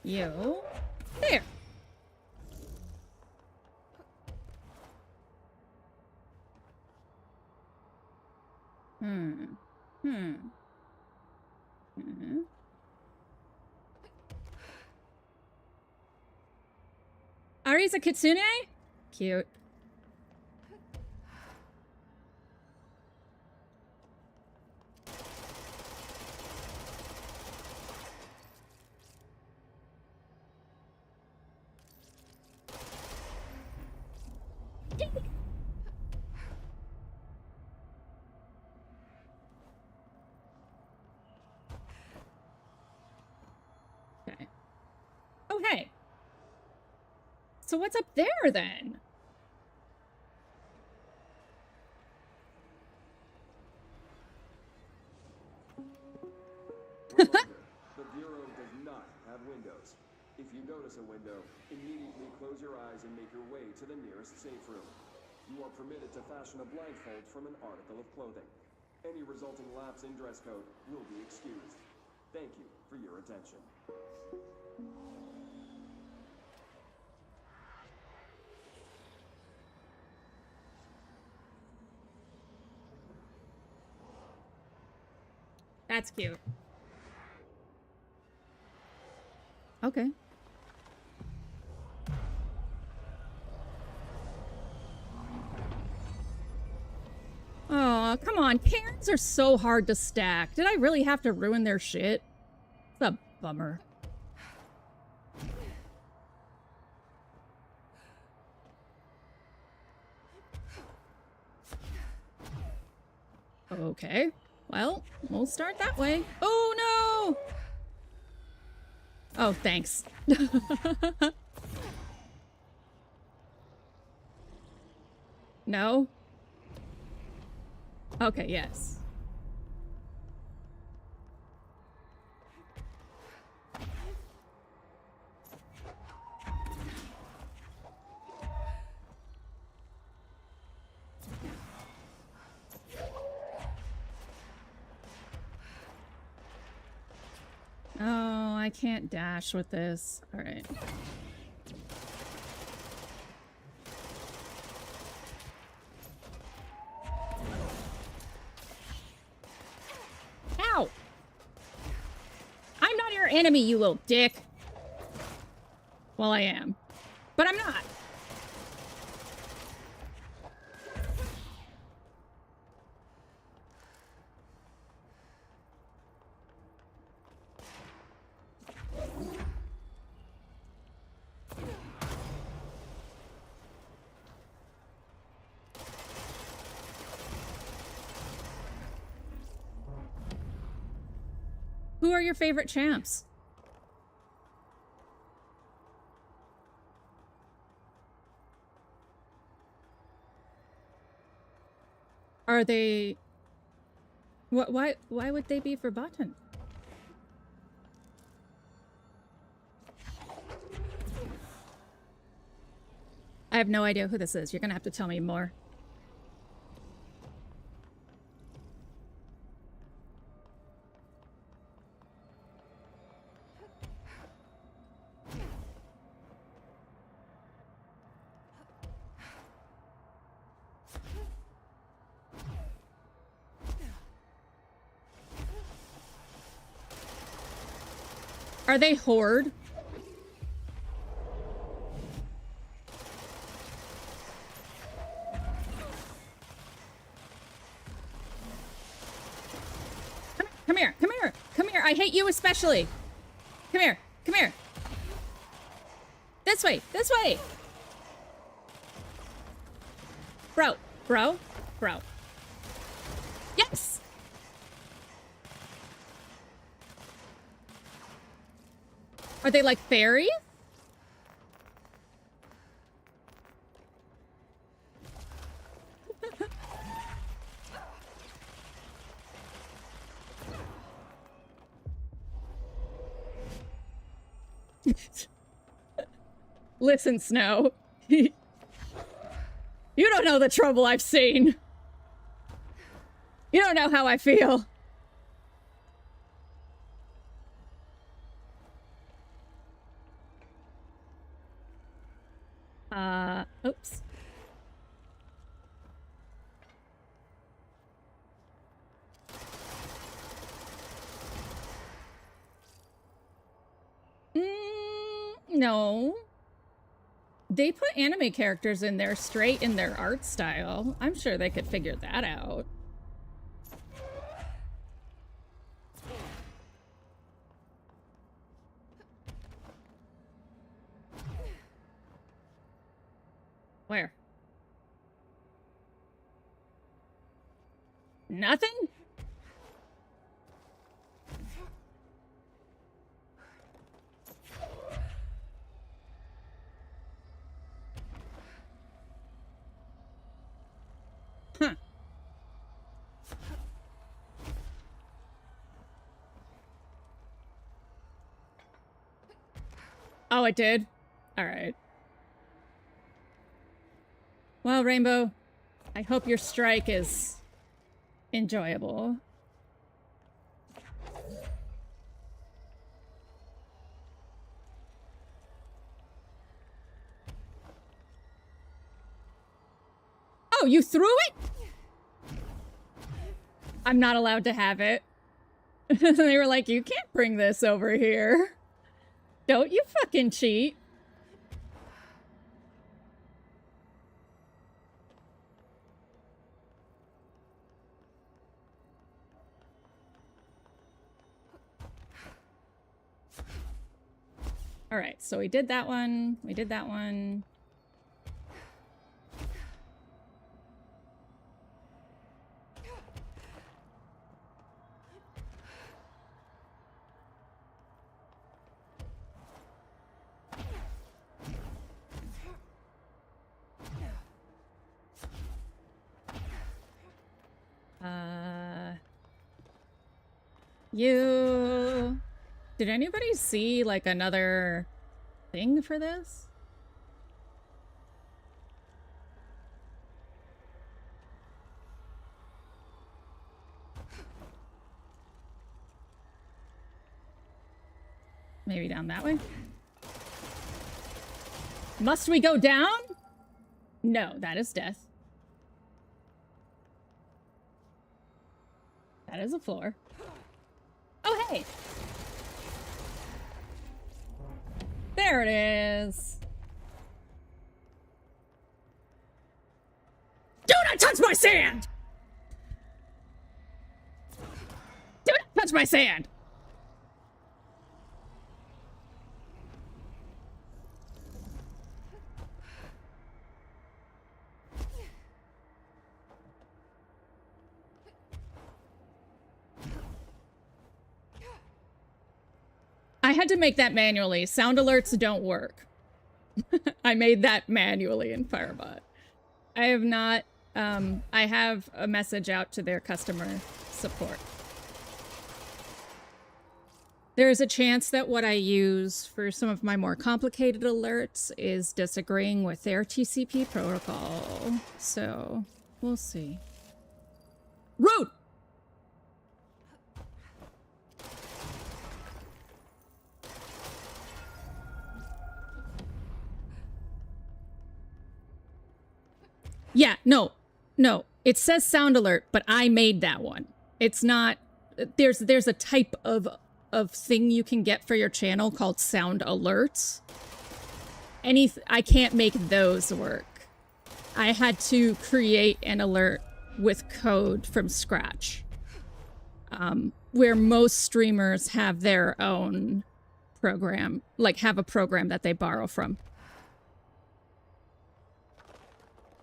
Yo. There. Yori's a kitsune? Cute. Okay. Oh, hey. So what's up there then?
The Bureau does not have windows. If you notice a window, immediately close your eyes and make your way to the nearest safe room. You are permitted to fashion a blindfold from an article of clothing. Any resulting lapse in dress code will be excused. Thank you for your attention.
That's cute. Okay. Oh, come on. Karens are so hard to stack. Did I really have to ruin their shit? It's a bummer. Okay. Well, we'll start that way. Oh, no! Oh, thanks. No? Okay, yes. Oh, I can't dash with this. All right. Ow! I'm not your enemy, you little dick. Well, I am. But I'm not. Who are your favorite champs? Are they... Why would they be forgotten? I have no idea who this is. You're gonna have to tell me more. Are they Horde? Come here, come here, come here. I hate you especially. Come here, come here. This way, this way. Bro, bro, bro. Yes! Are they like fairies? Listen, Snow. You don't know the trouble I've seen. You don't know how I feel. Oops. No. They put anime characters in there straight in their art style. I'm sure they could figure that out. Where? Nothing? Huh. Oh, it did? All right. Well, Rainbow, I hope your strike is enjoyable. Oh, you threw it? I'm not allowed to have it. They were like, you can't bring this over here. Don't you fucking cheat. All right, so we did that one. We did that one. You... Did anybody see, like, another thing for this? Maybe down that way? Must we go down? No, that is death. That is a floor. Oh, hey! There it is! Do not touch my sand! Do not touch my sand! I had to make that manually. Sound alerts don't work. I made that manually in Firebot. I have not, I have a message out to their customer support. There's a chance that what I use for some of my more complicated alerts is disagreeing with their TCP protocol. So, we'll see. Rude! Yeah, no. It says sound alert, but I made that one. It's not... There's a type of thing you can get for your channel called sound alerts. I can't make those work. I had to create an alert with code from scratch. Where most streamers have their own program, like have a program that they borrow from.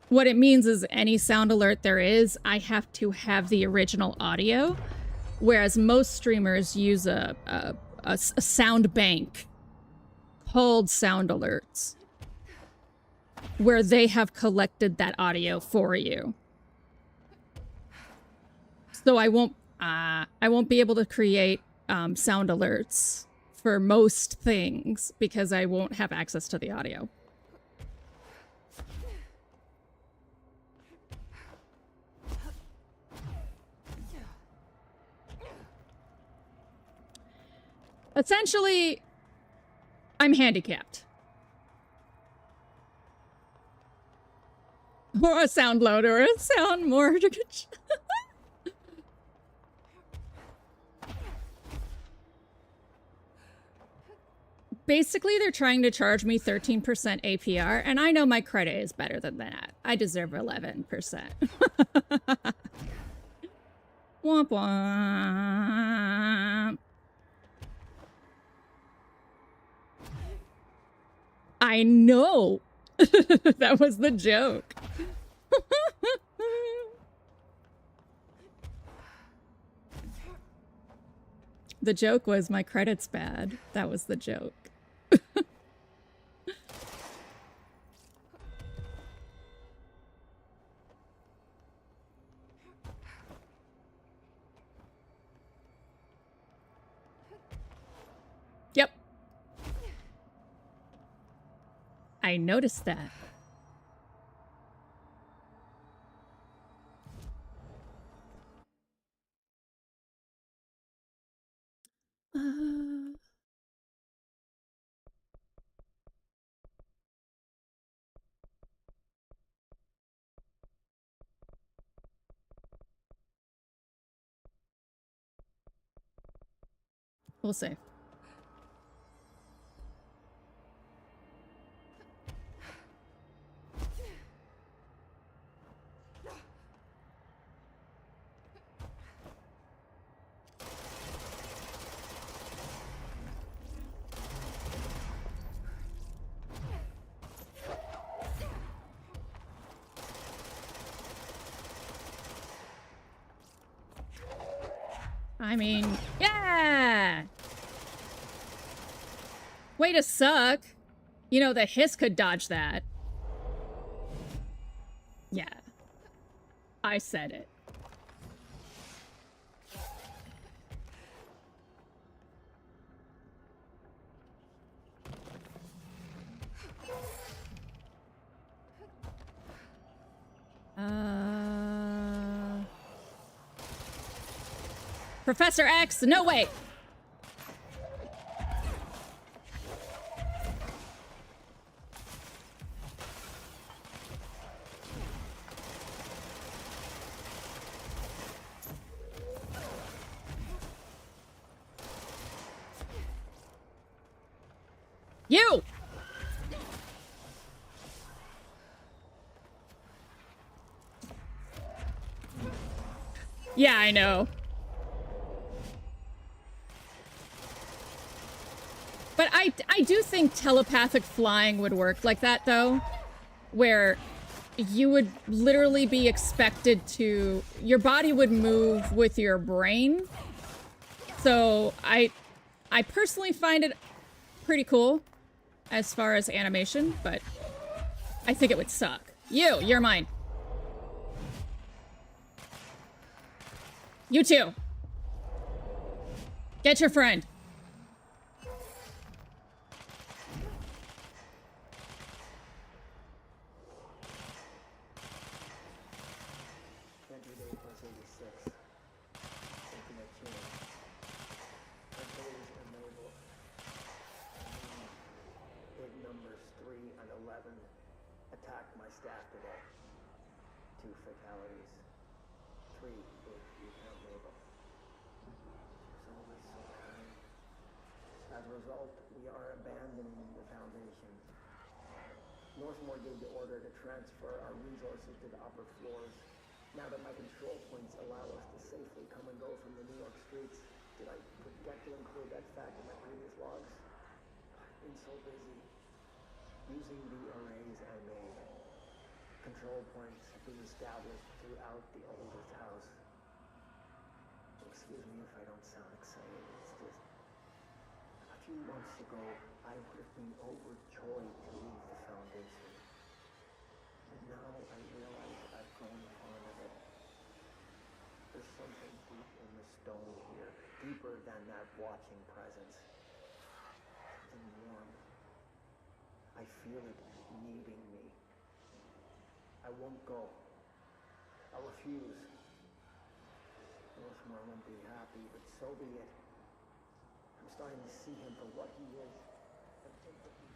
What it means is any sound alert there is, I have to have the original audio, whereas most streamers use a sound bank called sound alerts, where they have collected that audio for you. So I won't be able to create sound alerts for most things because I won't have access to the audio. Essentially, I'm handicapped. Or a sound load or a sound mortgage. Basically, they're trying to charge me 13% APR, and I know my credit is better than that. I deserve 11%. Womp womp. I know. That was the joke. The joke was my credit's bad. That was the joke. Yep. I noticed that. We'll see. I mean, yeah! Way to suck. You know, the hiss could dodge that. Yeah. I said it. Professor X, no way. You! Yeah, I know. But I do think telepathic flying would work like that, though. Where you would literally be expected to... Your body would move with your brain. So I personally find it pretty cool as far as animation, but I think it would suck. You're mine. You too. Get your friend.
Northmore gave the order to transfer our resources to the upper floors. Now that my control points allow us to safely come and go from the New York streets, did I forget to include that fact in my previous logs? I've been so busy using the arrays I made. Control points have been established throughout the oldest house. Excuse me if I don't sound excited, it's just... A few months ago, I would have been overjoyed to leave the Foundation. But now I realize I've grown fond of it. There's something deep in the stone here, deeper than that watching presence. Something warm. I feel it needing me. I won't go. I'll refuse. Northmore won't be happy, but so be it. I'm starting to see him for what he is. And think that he's,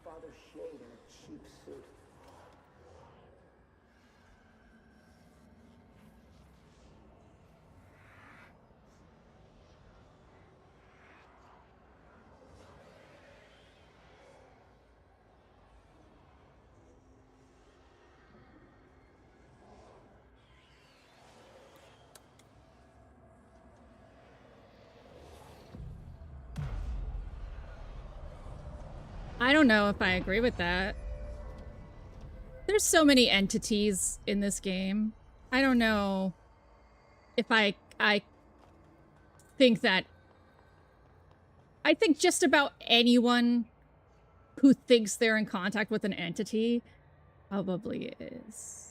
Father Shade in a cheap suit.
I don't know if I agree with that. There's so many entities in this game. I don't know if I think that... I think just about anyone who thinks they're in contact with an entity probably is.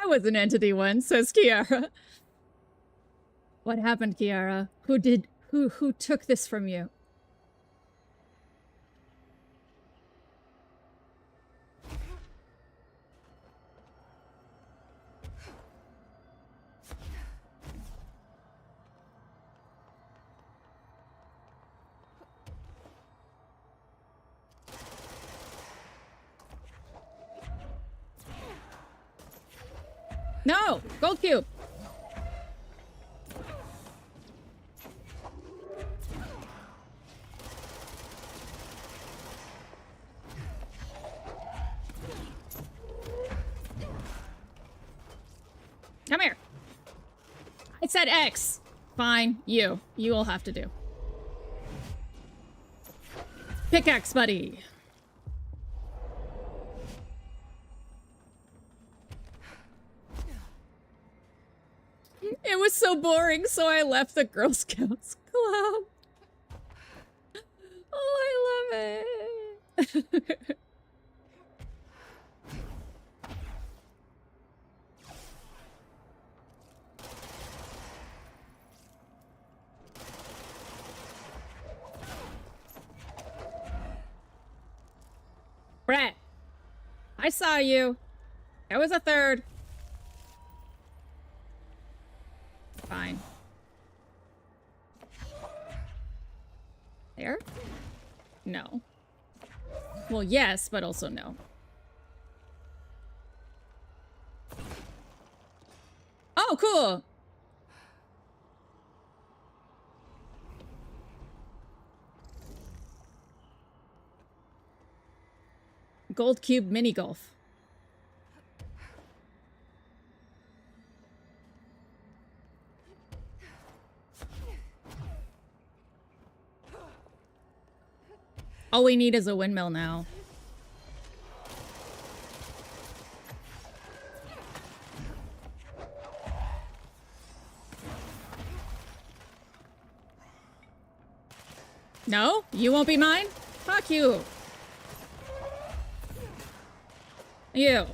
I was an entity once, says Kiara. What happened, Kiara? Who took this from you? No! Gold cube! Come here. I said X. Fine. You will have to do. Pickaxe, buddy. It was so boring, so I left the Girl Scouts Club. Oh, I love it. Brett, I saw you. There was a third. Fine. There? No. Well, yes, but also no. Oh, cool! Gold Cube Mini Golf. All we need is a windmill now. No? You won't be mine? Fuck you. You.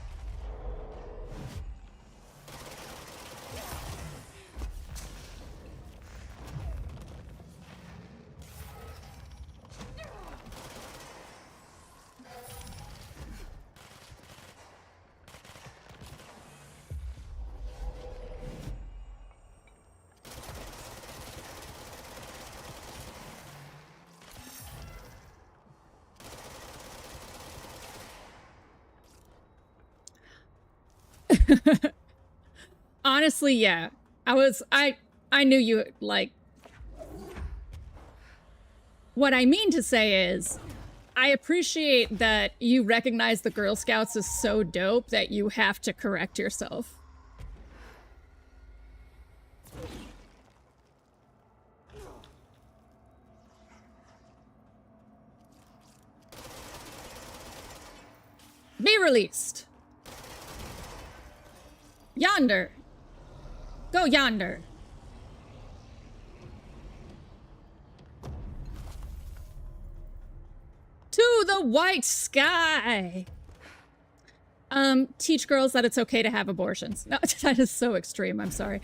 Honestly, yeah. I knew you, like... What I mean to say is, I appreciate that you recognize the Girl Scouts as so dope that you have to correct yourself. Be released. Yonder. Go yonder. To the white sky. Teach girls that it's okay to have abortions. No, that is so extreme. I'm sorry.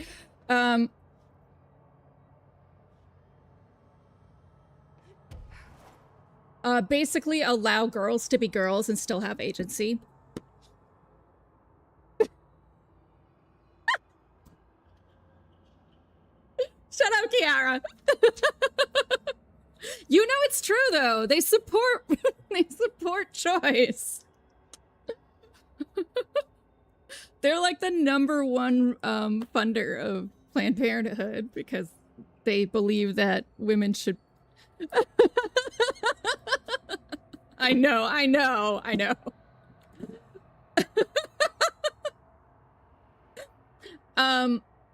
Basically allow girls to be girls and still have agency. Shut up, Kiara. You know it's true though. They support choice. They're like the #1 funder of Planned Parenthood because they believe that women should... I know, I know, I know.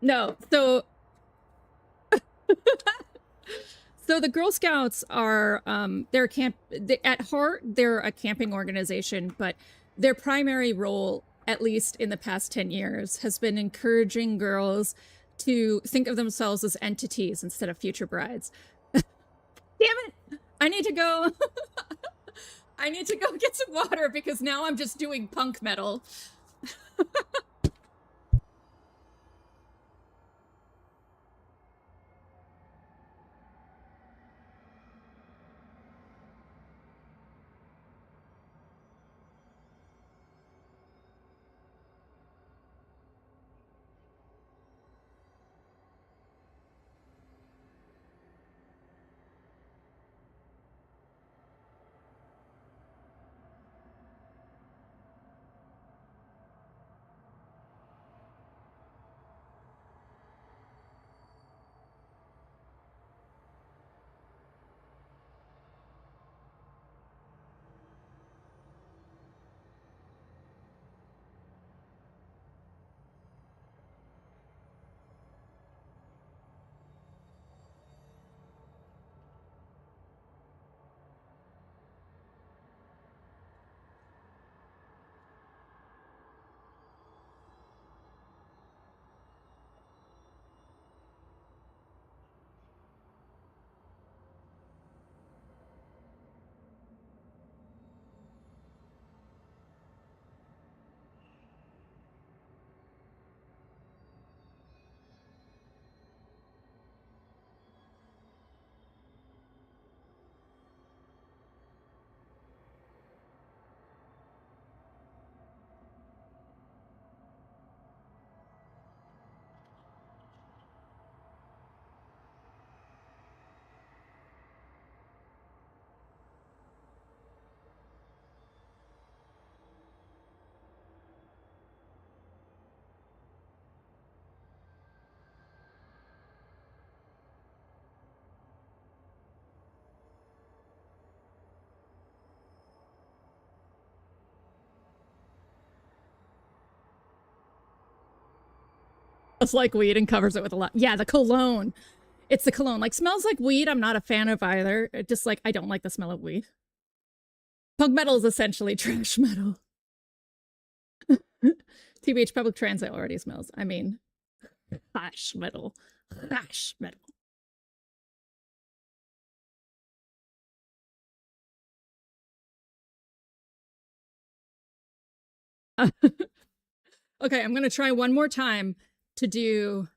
No, so... So the Girl Scouts are, they're at heart, they're a camping organization, but their primary role, at least in the past 10 years, has been encouraging girls to think of themselves as entities instead of future brides. Damn it! I need to go. I need to go get some water because now I'm just doing punk metal. It's like weed and covers it with a lot. Yeah, the cologne. It's the cologne. Like, smells like weed, I'm not a fan of either. It just, like, I don't like the smell of weed. Punk metal is essentially trash metal. TBH, public transit already smells. I mean, trash metal. Trash metal. Okay, I'm gonna try one more time to do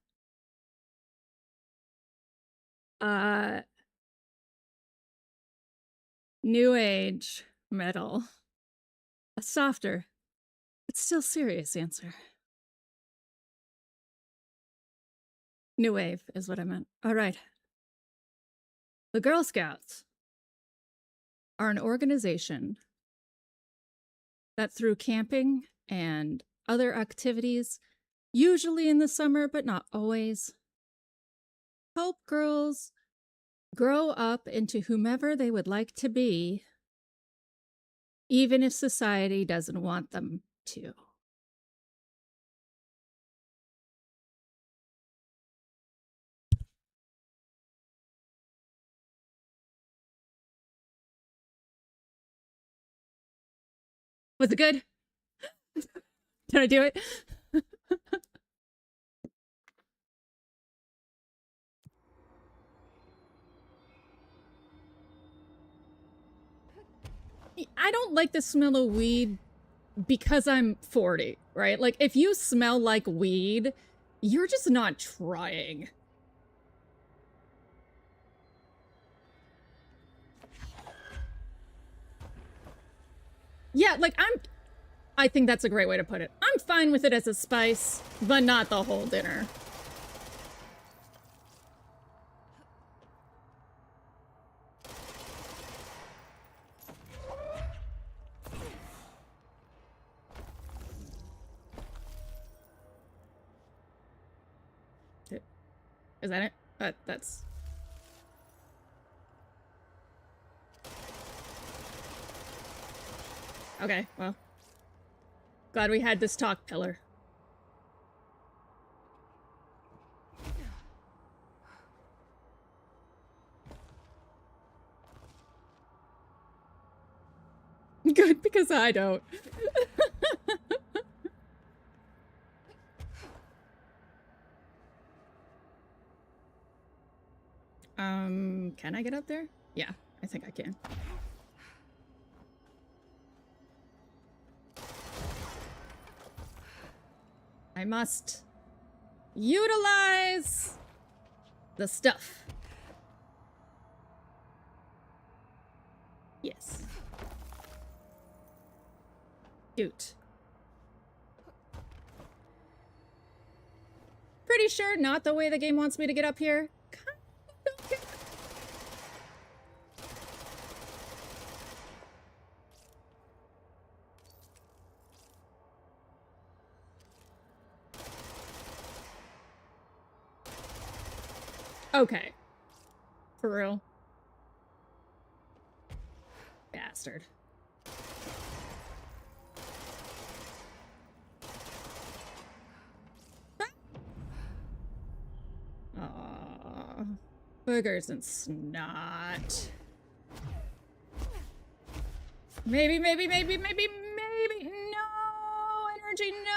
new age metal. A softer, but still serious answer. New wave is what I meant. All right. The Girl Scouts are an organization that through camping and other activities, usually in the summer, but not always, help girls grow up into whomever they would like to be, even if society doesn't want them to. Was it good? Did I do it? I don't like the smell of weed because I'm 40, right? Like, if you smell like weed, you're just not trying. Yeah, like, I think that's a great way to put it. I'm fine with it as a spice, but not the whole dinner. Is that it? But that's... Okay, well. Glad we had this talk, Pillar. Good, because I don't. Can I get up there? Yeah, I think I can. I must utilize the stuff. Yes. Cute. Pretty sure not the way the game wants me to get up here. Okay. For real. Bastard. Aww. Boogers and snot. Maybe. No! Energy, no!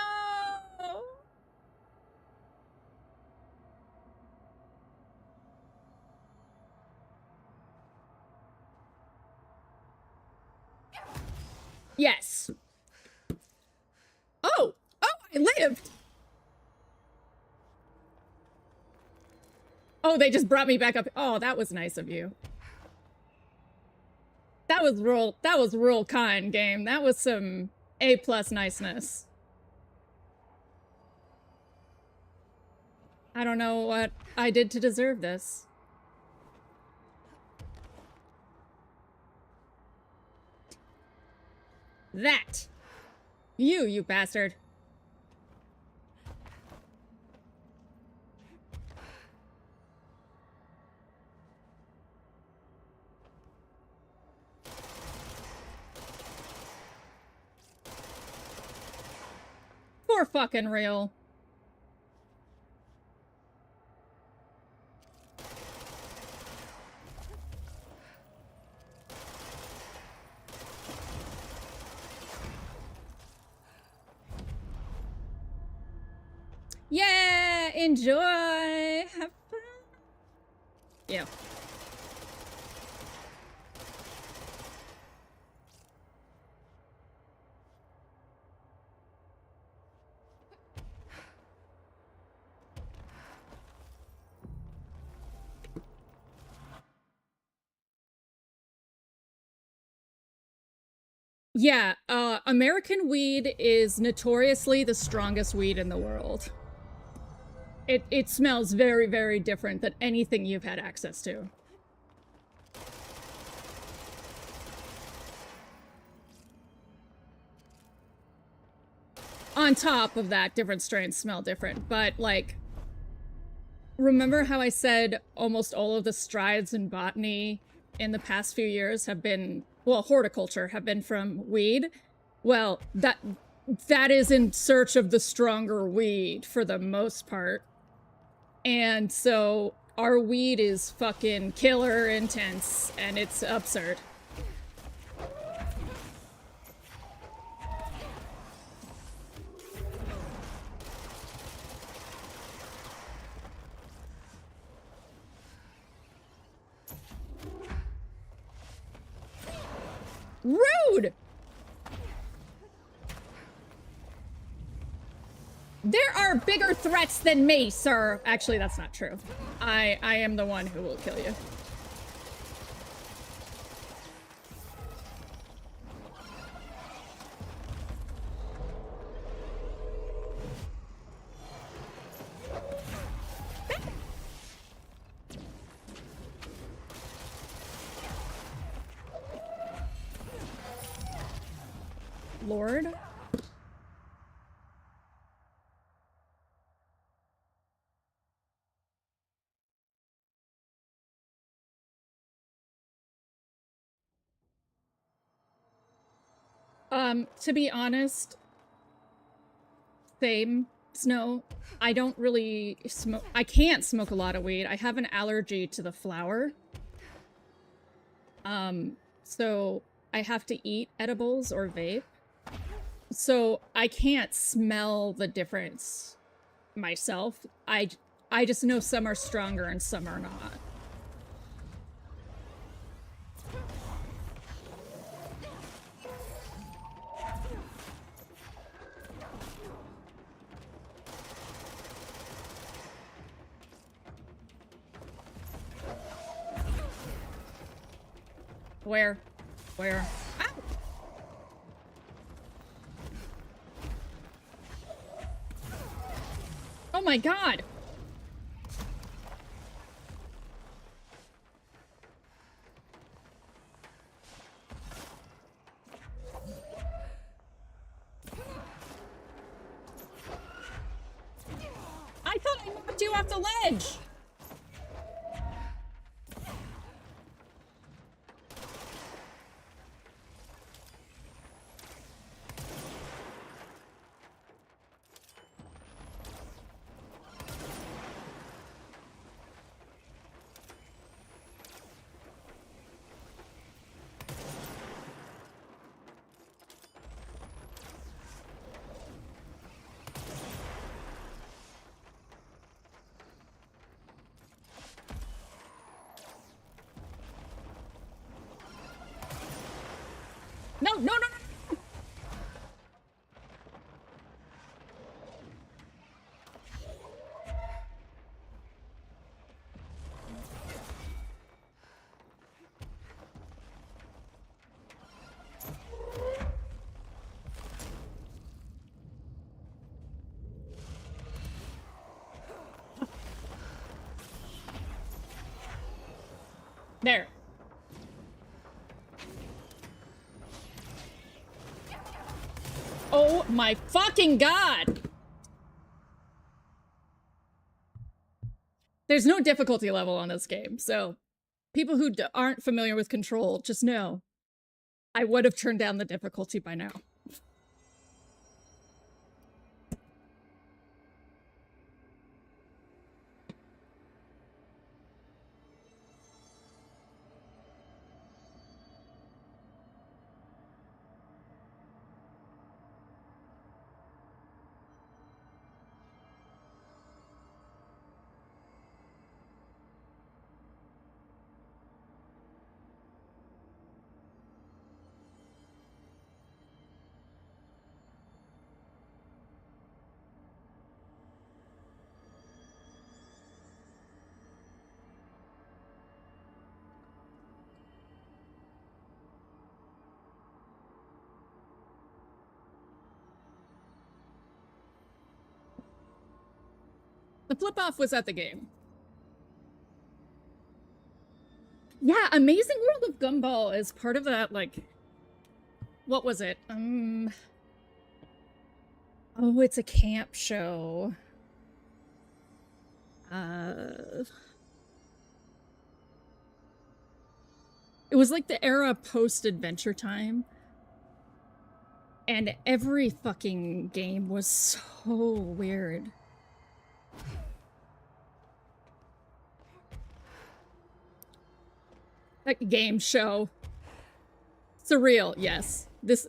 Yes. Oh, I lived. Oh, they just brought me back up. Oh, that was nice of you. That was real kind, game. That was some A+ niceness. I don't know what I did to deserve this. That! You bastard. For fucking real. Yeah, enjoy. Have fun. Yeah. Yeah, American weed is notoriously the strongest weed in the world. It smells very, very different than anything you've had access to. On top of that, different strains smell different, but like, remember how I said almost all of the strides in botany in the past few years have been, well, horticulture, have been from weed? Well, that is in search of the stronger weed for the most part. And so our weed is fucking killer intense, and it's absurd. Rude! There are bigger threats than me, sir. Actually, that's not true. I am the one who will kill you. Lord? To be honest, same, Snow. I don't really smoke. I can't smoke a lot of weed. I have an allergy to the flower. So I have to eat edibles or vape. So I can't smell the difference myself. I just know some are stronger and some are not. Where? Where? Ow! Oh my god! I thought I knocked you off the ledge! No, no, no, no! There. Oh my fucking god! There's no difficulty level on this game, so people who aren't familiar with Control, just know I would have turned down the difficulty by now. The flip-off was at the game. Yeah, Amazing World of Gumball is part of that, like... What was it? Oh, it's a camp show. It was like the era post-Adventure Time. And every fucking game was so weird. That game show. Surreal, yes.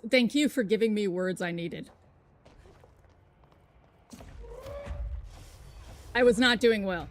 Thank you for giving me words I needed. I was not doing well.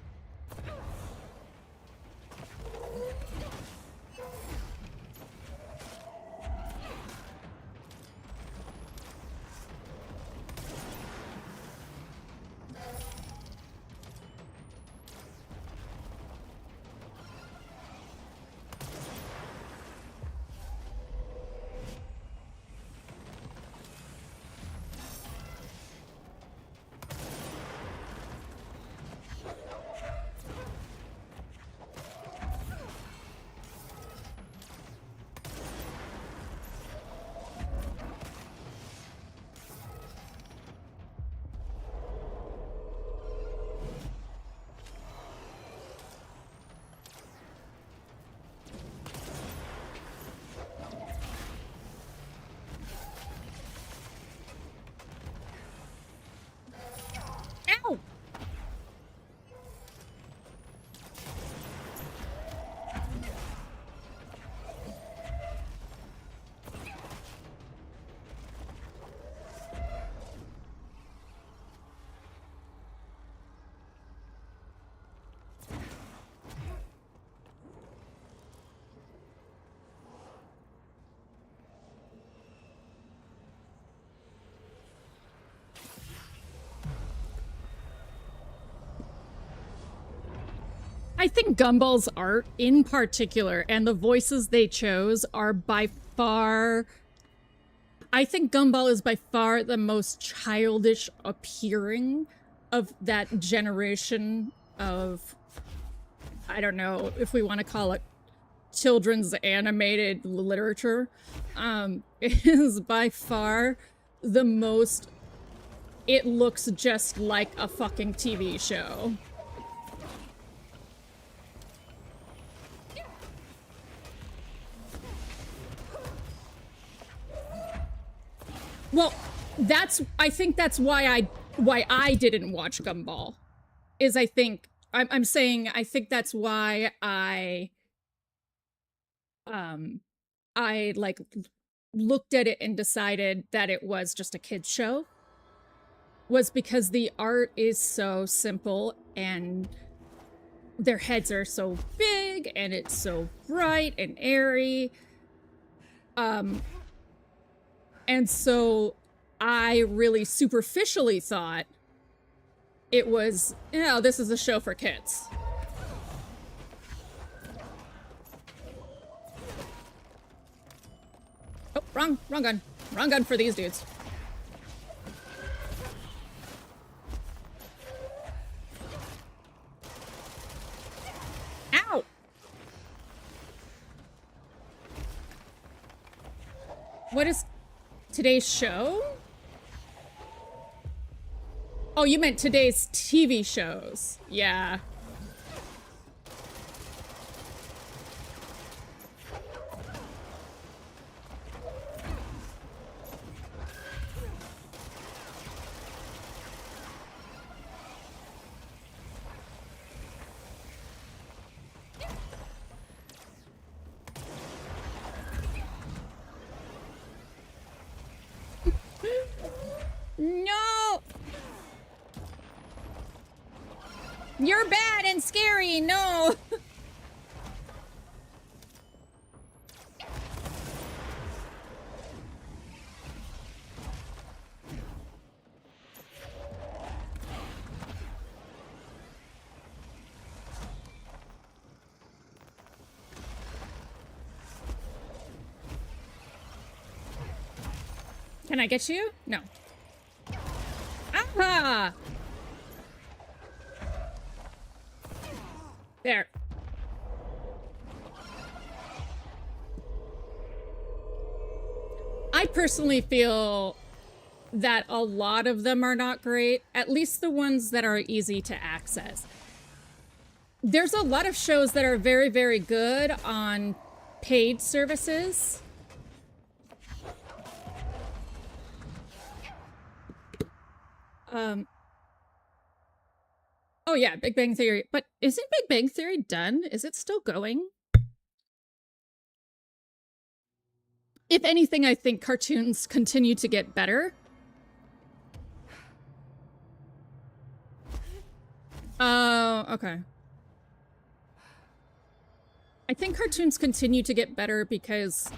I think Gumball's art in particular and the voices they chose are by far... I think Gumball is by far the most childish appearing of that generation of, I don't know if we want to call it children's animated literature. It is by far the most, it looks just like a fucking TV show. Well, I think that's why I didn't watch Gumball. Is I'm saying I think that's why I like looked at it and decided that it was just a kid's show, was because the art is so simple and their heads are so big and it's so bright and airy. And so I really superficially thought it was, you know, this is a show for kids. Oh, wrong gun. Wrong gun for these dudes. Ow! What is today's show? Oh, you meant today's TV shows. Yeah. No! You're bad and scary, no! Can I get you? No. Aha! There. I personally feel that a lot of them are not great, at least the ones that are easy to access. There's a lot of shows that are very, very good on paid services. Oh yeah, Big Bang Theory. But isn't Big Bang Theory done? Is it still going? If anything, I think cartoons continue to get better. Oh, okay. I think cartoons continue to get better because,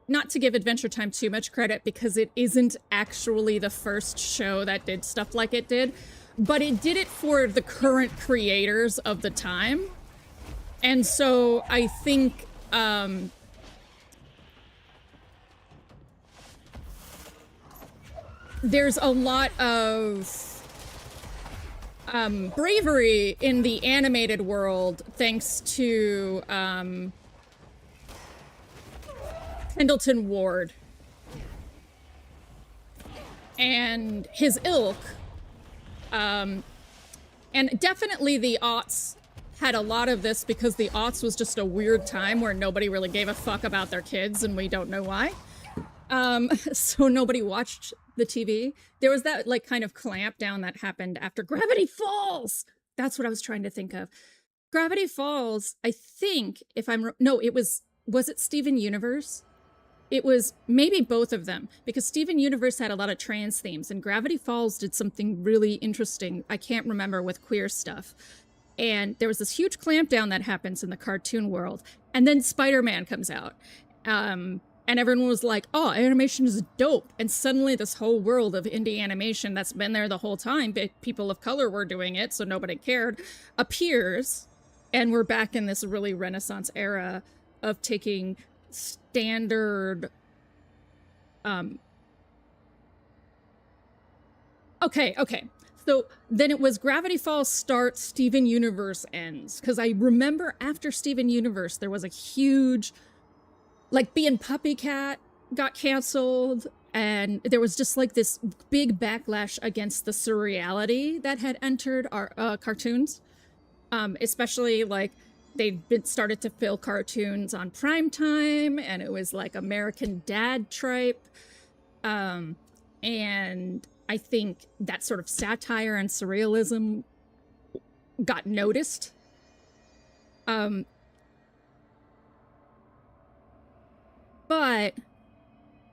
not to give Adventure Time too much credit, because it isn't actually the first show that did stuff like it did, but it did it for the current creators of the time. And so I think, there's a lot of bravery in the animated world thanks to Pendleton Ward and his ilk. And definitely the aughts had a lot of this because the aughts was just a weird time where nobody really gave a fuck about their kids and we don't know why. So nobody watched the TV. There was that like kind of clamp down that happened after Gravity Falls. That's what I was trying to think of. Gravity Falls, I think, if I'm, no, it was it Steven Universe? It was maybe both of them, because Steven Universe had a lot of trans themes and Gravity Falls did something really interesting. I can't remember, with queer stuff. And there was this huge clampdown that happens in the cartoon world. And then Spider-Man comes out. And everyone was like, oh, animation is dope. And suddenly this whole world of indie animation that's been there the whole time, but people of color were doing it, so nobody cared, appears. And we're back in this really Renaissance era of taking standard okay. So then it was Gravity Falls starts, Steven Universe ends. Because I remember after Steven Universe, there was a huge, like, Bee and Puppy Cat got canceled. And there was just like this big backlash against the surreality that had entered our cartoons. Especially like they'd been started to fill cartoons on primetime, and it was like American Dad tripe. And I think that sort of satire and surrealism got noticed. But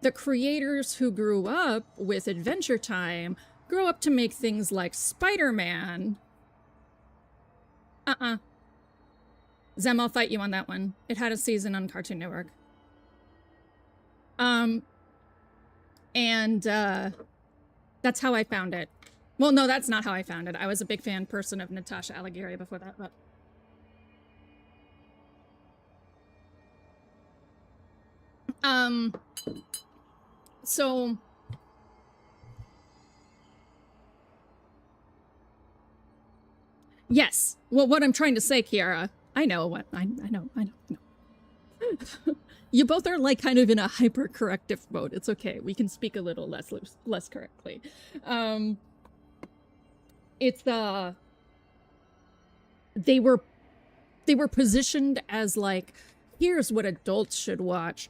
the creators who grew up with Adventure Time grew up to make things like Spider-Man. Zem, I'll fight you on that one. It had a season on Cartoon Network. That's how I found it. Well, no, that's not how I found it. I was a big person of Natasha Alighieri before that, but... So... Yes. Well, what I'm trying to say, Kiara, I know. You both are like kind of in a hyper-corrective mode. It's okay. We can speak a little less correctly. It's they were positioned as like, here's what adults should watch.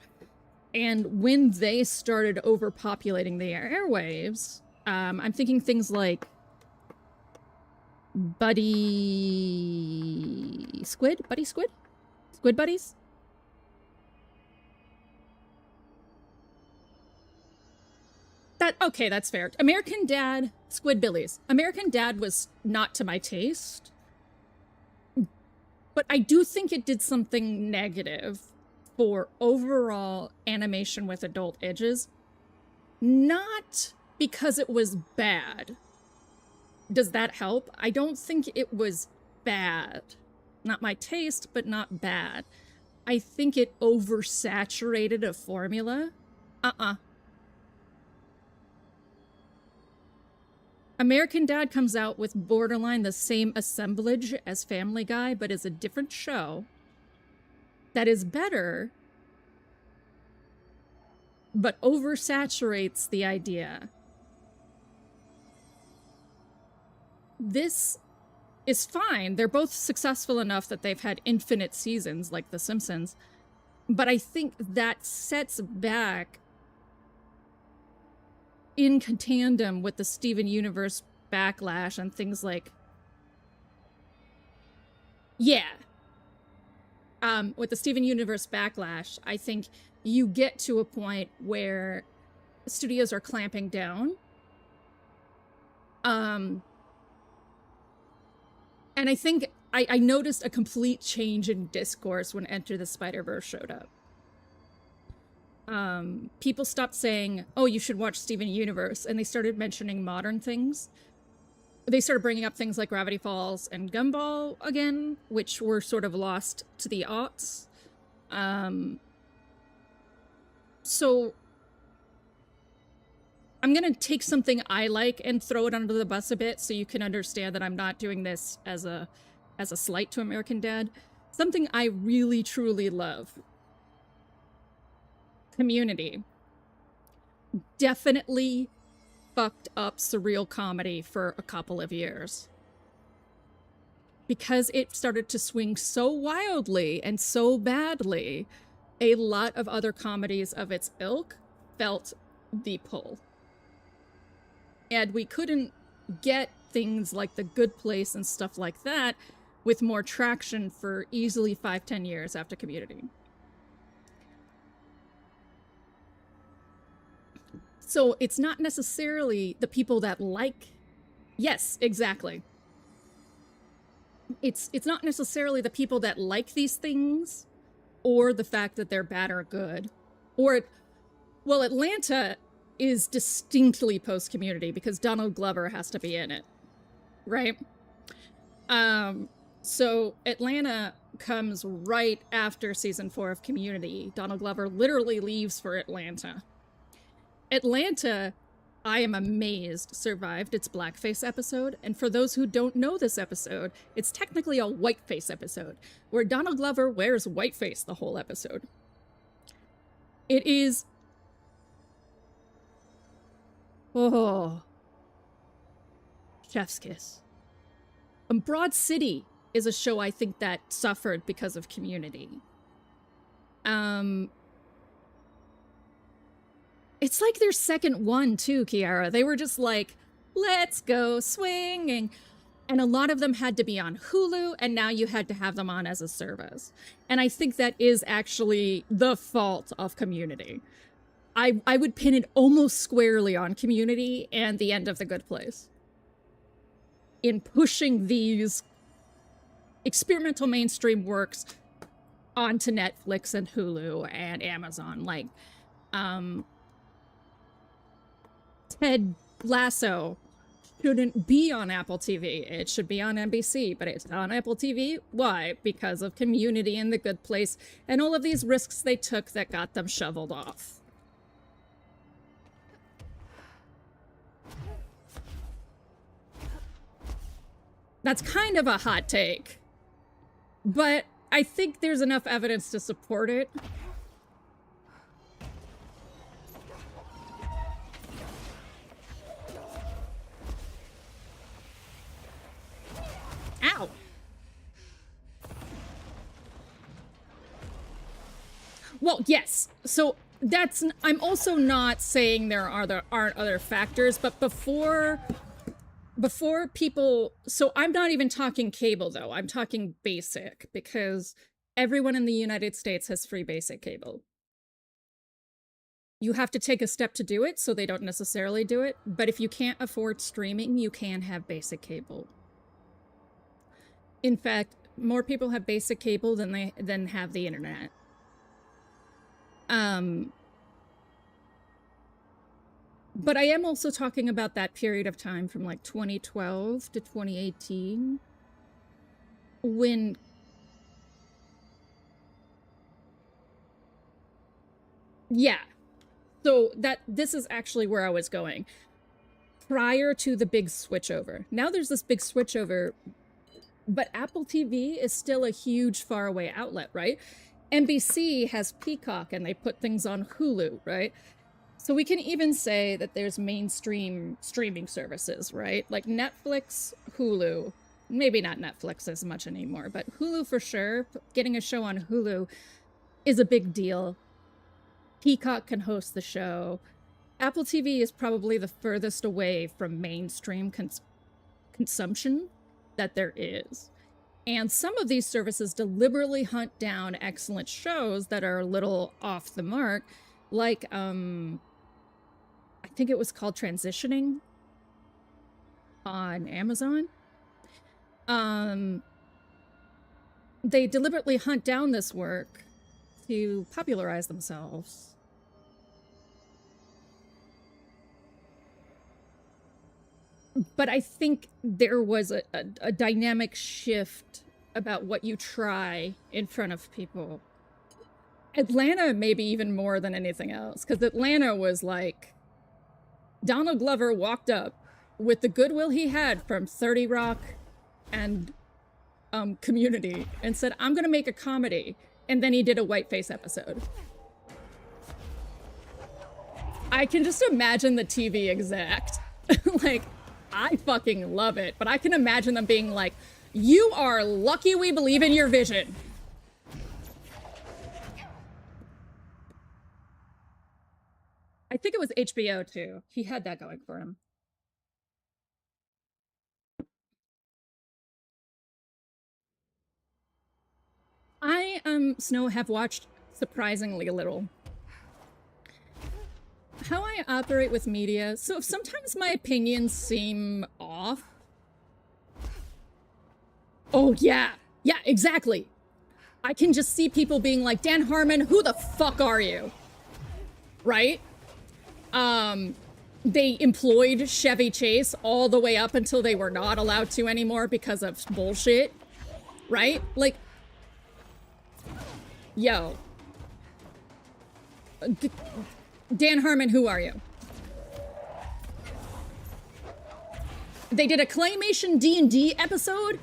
And when they started overpopulating the airwaves, I'm thinking things like Buddy Squid? Squid Buddies? Okay, that's fair. American Dad, Squidbillies. American Dad was not to my taste. But I do think it did something negative for overall animation with adult edges. Not because it was bad. Does that help? I don't think it was bad. Not my taste, but not bad. I think it oversaturated a formula. American Dad comes out with borderline the same assemblage as Family Guy, but is a different show that is better, but oversaturates the idea. This is fine. They're both successful enough that they've had infinite seasons, like The Simpsons. But I think that sets back in tandem with the Steven Universe backlash and things like... Yeah. With the Steven Universe backlash, I think you get to a point where studios are clamping down. And I think I noticed a complete change in discourse when Enter the Spider-Verse showed up. People stopped saying, oh, you should watch Steven Universe, and they started mentioning modern things. They started bringing up things like Gravity Falls and Gumball again, which were sort of lost to the aughts. So I'm gonna take something I like and throw it under the bus a bit so you can understand that I'm not doing this as a slight to American Dad. Something I really, truly love. Community. Definitely fucked up surreal comedy for a couple of years. Because it started to swing so wildly and so badly, a lot of other comedies of its ilk felt the pull. And we couldn't get things like The Good Place and stuff like that with more traction for easily 5-10 years after Community. So it's not necessarily the people that like... Yes, exactly. It's not necessarily the people that like these things or the fact that they're bad or good. Or, well, Atlanta is distinctly post-Community because Donald Glover has to be in it, right? So Atlanta comes right after season 4 of Community. Donald Glover literally leaves for Atlanta. Atlanta, I am amazed, survived its blackface episode. And for those who don't know this episode, it's technically a whiteface episode, where Donald Glover wears whiteface the whole episode. It is... oh... chef's kiss. Broad City is a show I think that suffered because of Community. It's like their second one too, Kiara. They were just like, let's go swinging. And a lot of them had to be on Hulu, and now you had to have them on as a service. And I think that is actually the fault of Community. I would pin it almost squarely on Community and the end of The Good Place in pushing these experimental mainstream works onto Netflix and Hulu and Amazon. Like, Ted Lasso shouldn't be on Apple TV. It should be on NBC, but it's on Apple TV. Why? Because of Community and The Good Place and all of these risks they took that got them shoveled off. That's kind of a hot take, but I think there's enough evidence to support it. Ow! Well, yes. So that's... I'm also not saying aren't other factors, but before people... So I'm not even talking cable, though. I'm talking basic, because everyone in the United States has free basic cable. You have to take a step to do it, so they don't necessarily do it. But if you can't afford streaming, you can have basic cable. In fact, more people have basic cable than have the internet. But I am also talking about that period of time from like 2012 to 2018 when yeah. So this is actually where I was going. Prior to the big switchover. Now there's this big switchover, but Apple TV is still a huge faraway outlet, right? NBC has Peacock and they put things on Hulu, right? So we can even say that there's mainstream streaming services, right? Like Netflix, Hulu, maybe not Netflix as much anymore, but Hulu for sure. Getting a show on Hulu is a big deal. Peacock can host the show. Apple TV is probably the furthest away from mainstream consumption that there is. And some of these services deliberately hunt down excellent shows that are a little off the mark, like, I think it was called Transitioning on Amazon. They deliberately hunt down this work to popularize themselves. But I think there was a dynamic shift about what you try in front of people. Atlanta, maybe even more than anything else, because Atlanta was like, Donald Glover walked up with the goodwill he had from 30 Rock and Community and said, I'm gonna make a comedy. And then he did a whiteface episode. I can just imagine the TV exec. Like, I fucking love it, but I can imagine them being like, you are lucky we believe in your vision. I think it was HBO too. He had that going for him. I, Snow, have watched surprisingly little. How I operate with media, so sometimes my opinions seem off. Oh yeah, exactly. I can just see people being like, Dan Harmon, who the fuck are you? Right? They employed Chevy Chase all the way up until they were not allowed to anymore because of bullshit. right? Like, yo. Dan Harmon, who are you? They did a claymation D&D episode?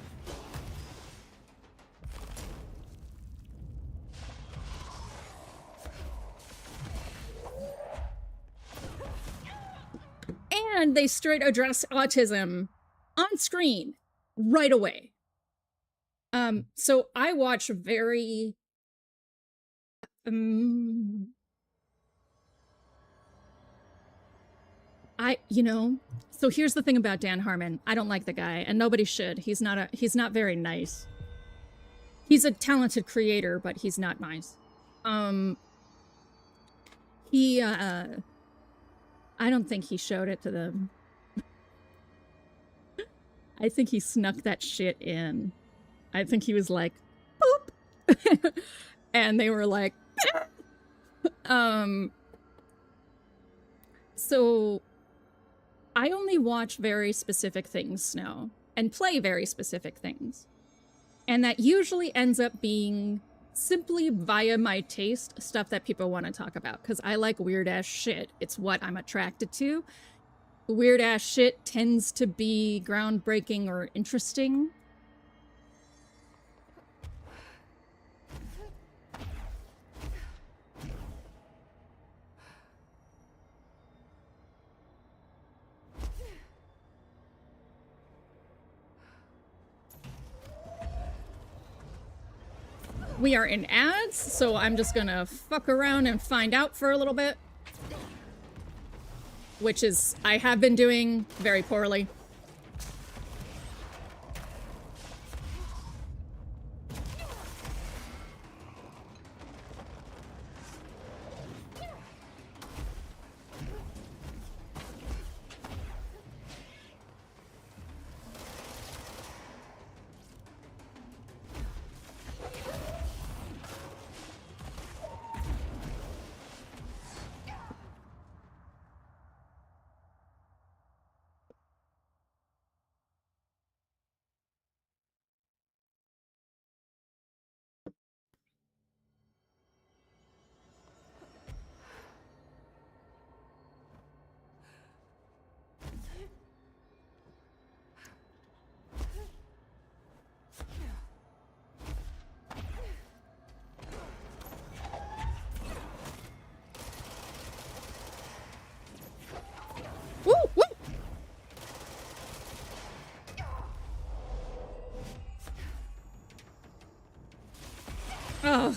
And they straight address autism on screen right away. So I watch very so here's the thing about Dan Harmon. I don't like the guy, and nobody should. He's not very nice. He's a talented creator, but he's not nice. I don't think he showed it to them. I think he snuck that shit in. I think he was like, boop. And they were like, so I only watch very specific things now and play very specific things. And that usually ends up being simply via my taste, stuff that people want to talk about, because I like weird ass shit. It's what I'm attracted to. Weird ass shit tends to be groundbreaking or interesting. We are in ads, so I'm just gonna fuck around and find out for a little bit. Which is, I have been doing very poorly. Ugh.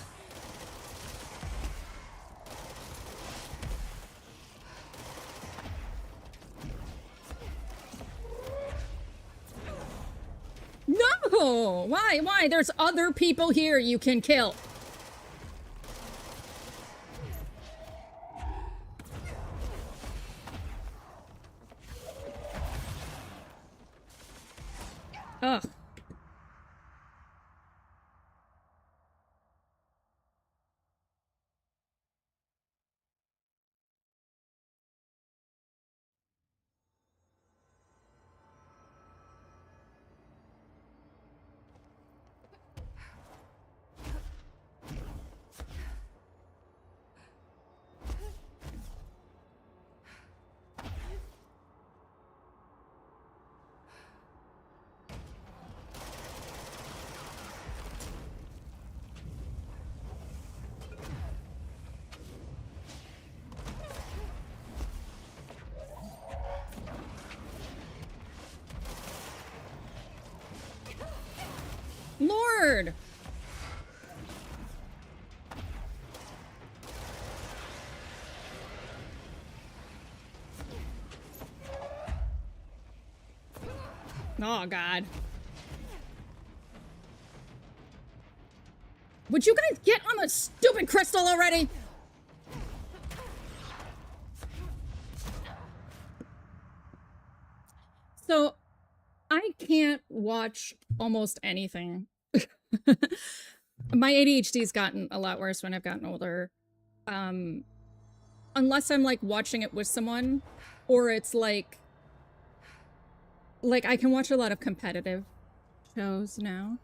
No! Why? Why? There's other people here you can kill. Ugh. Lord! Oh, God. Would you guys get on the stupid crystal already? So, I can't watch almost anything. My ADHD's gotten a lot worse when I've gotten older. Unless I'm, like, watching it with someone, or it's, like, I can watch a lot of competitive shows now.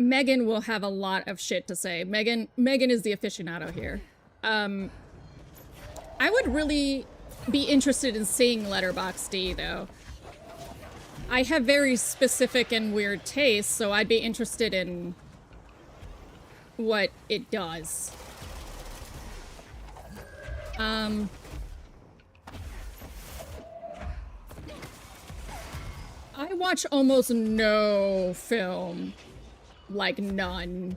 Megan will have a lot of shit to say. Megan is the aficionado here. I would really be interested in seeing Letterboxd though. I have very specific and weird tastes, so I'd be interested in what it does. I watch almost no film. Like none.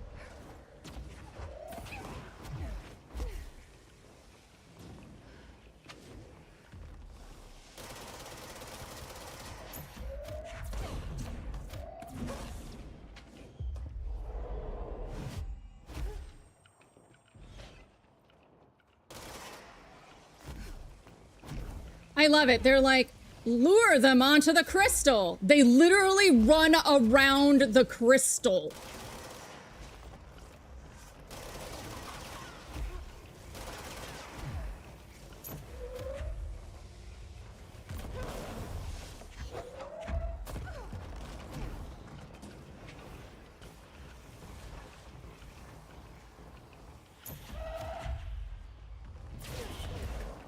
I love it. They're like, lure them onto the crystal. They literally run around the crystal.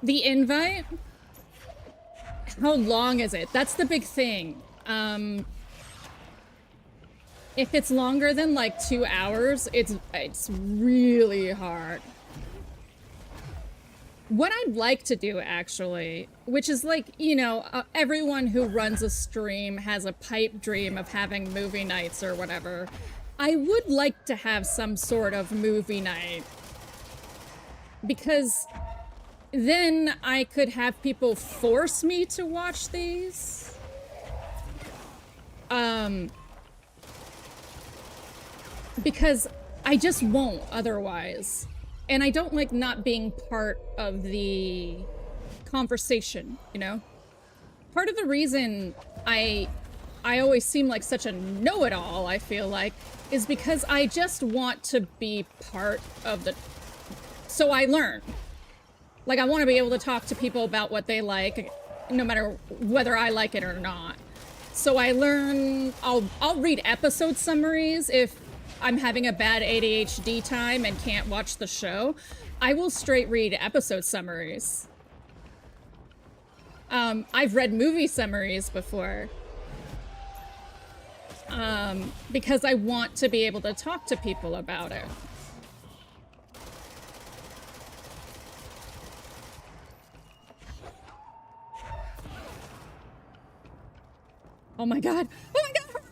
The invite? How long is it? That's the big thing. If it's longer than like 2 hours, it's really hard. What I'd like to do actually, which is like, you know, everyone who runs a stream has a pipe dream of having movie nights or whatever. I would like to have some sort of movie night. Because then I could have people force me to watch these. Because I just won't otherwise. And I don't like not being part of the conversation, you know? Part of the reason I always seem like such a know-it-all, I feel like, is because I just want to be part of the... So I learn. Like, I want to be able to talk to people about what they like, no matter whether I like it or not. So I learn... I'll read episode summaries if I'm having a bad ADHD time and can't watch the show. I will straight read episode summaries. I've read movie summaries before. Because I want to be able to talk to people about it. Oh my god! Oh my god!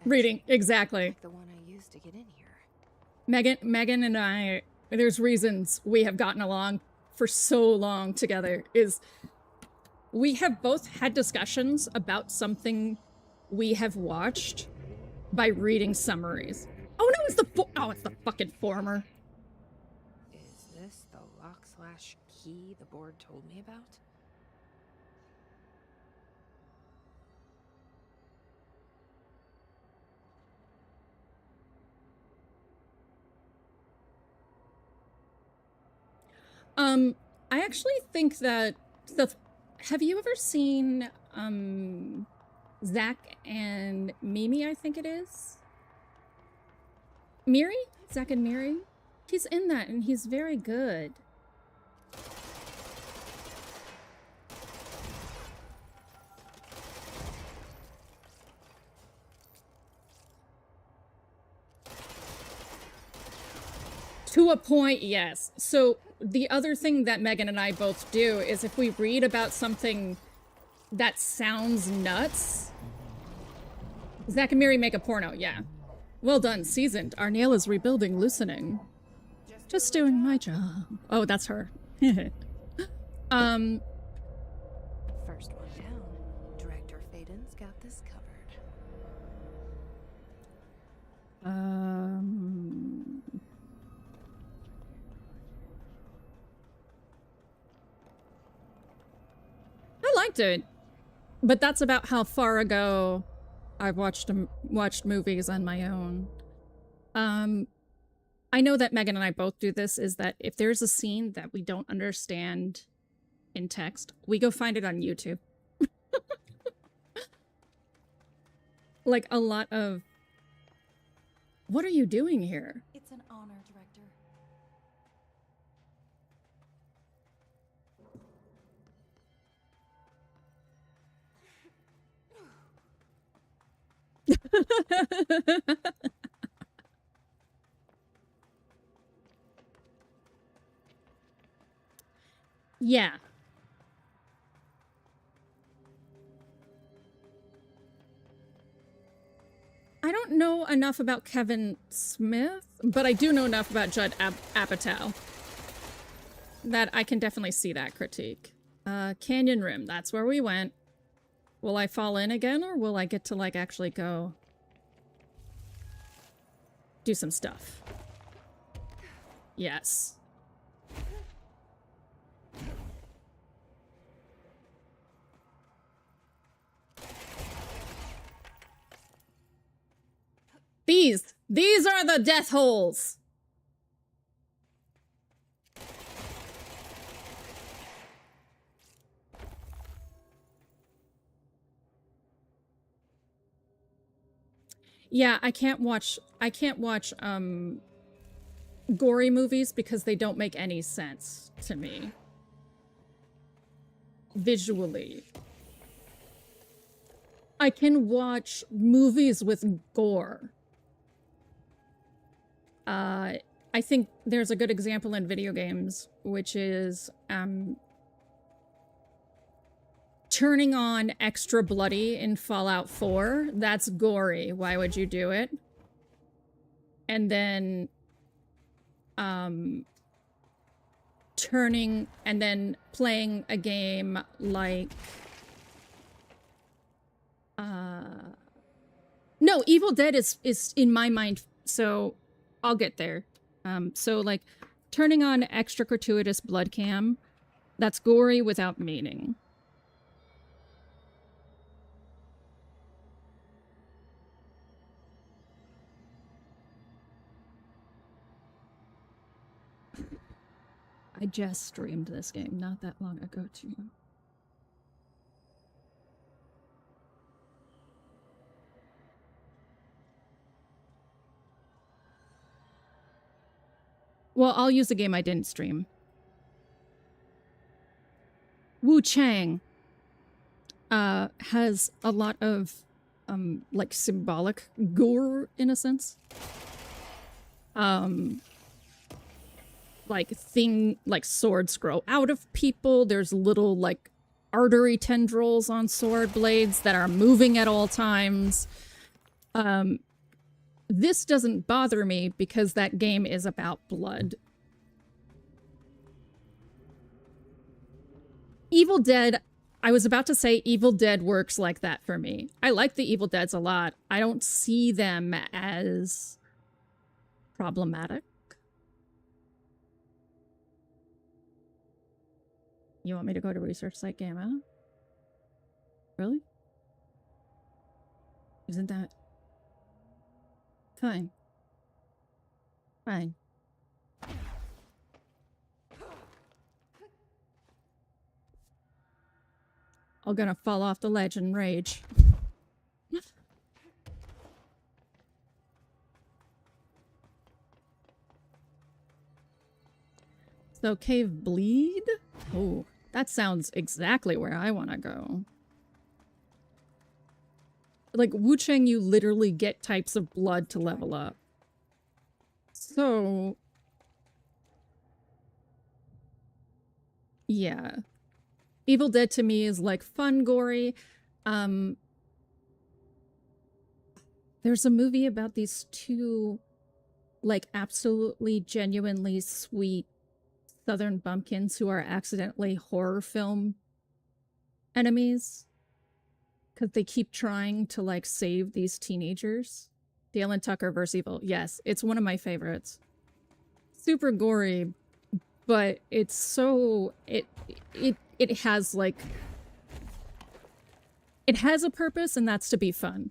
Reading, exactly.
Like the one I used to get in here.
Megan and I, there's reasons we have gotten along for so long together, is we have both had discussions about something we have watched by reading summaries. Oh no, it's the fucking former.
Is this the lock/key the board told me about?
I actually think that have you ever seen Zach and Mimi, I think it is? Miri? Zach and Miri? He's in that and he's very good. To a point, yes. So the other thing that Megan and I both do is if we read about something that sounds nuts... Zach and Miri make a porno, yeah. Well done, seasoned. Our nail is rebuilding, loosening. Just doing my job. Oh, that's her.
First one down. Director Faden's got this covered.
I liked it. But that's about how far ago I've watched movies on my own. I know that Megan and I both do this, is that if there's a scene that we don't understand in text, we go find it on YouTube. Like a lot of, what are you doing here?
It's an honor, Director.
Yeah. I don't know enough about Kevin Smith, but I do know enough about Judd Apatow that I can definitely see that critique. Canyon Rim, that's where we went. Will I fall in again, or will I get to, like, actually go do some stuff? Yes. These are the death holes. Yeah, I can't watch gory movies because they don't make any sense to me visually. I can watch movies with gore. I think there's a good example in video games, which is turning on extra bloody in Fallout 4. That's gory. Why would you do it? And then playing a game like no, Evil Dead is in my mind, so I'll get there. So like turning on extra gratuitous blood cam, that's gory without meaning. I just streamed this game not that long ago too. Well, I'll use a game I didn't stream. Wu Chang has a lot of like symbolic gore in a sense. Like swords grow out of people. There's little like artery tendrils on sword blades that are moving at all times. This doesn't bother me because that game is about blood. Evil Dead, I was about to say Evil Dead works like that for me. I like the Evil Deads a lot. I don't see them as problematic. You want me to go to Research Site Gamma? Really? Isn't that... Fine. Fine. I'm gonna fall off the ledge and rage. So, Cave Bleed? Oh, that sounds exactly where I want to go. Like, Wu Chang, you literally get types of blood to level up. So... yeah. Evil Dead to me is, like, fun, gory. There's a movie about these two, like, absolutely, genuinely sweet Southern bumpkins who are accidentally horror film enemies. Because they keep trying to, like, save these teenagers. Dale and Tucker vs. Evil. Yes, it's one of my favorites. Super gory, but it's so... It has, like... It has a purpose, and that's to be fun.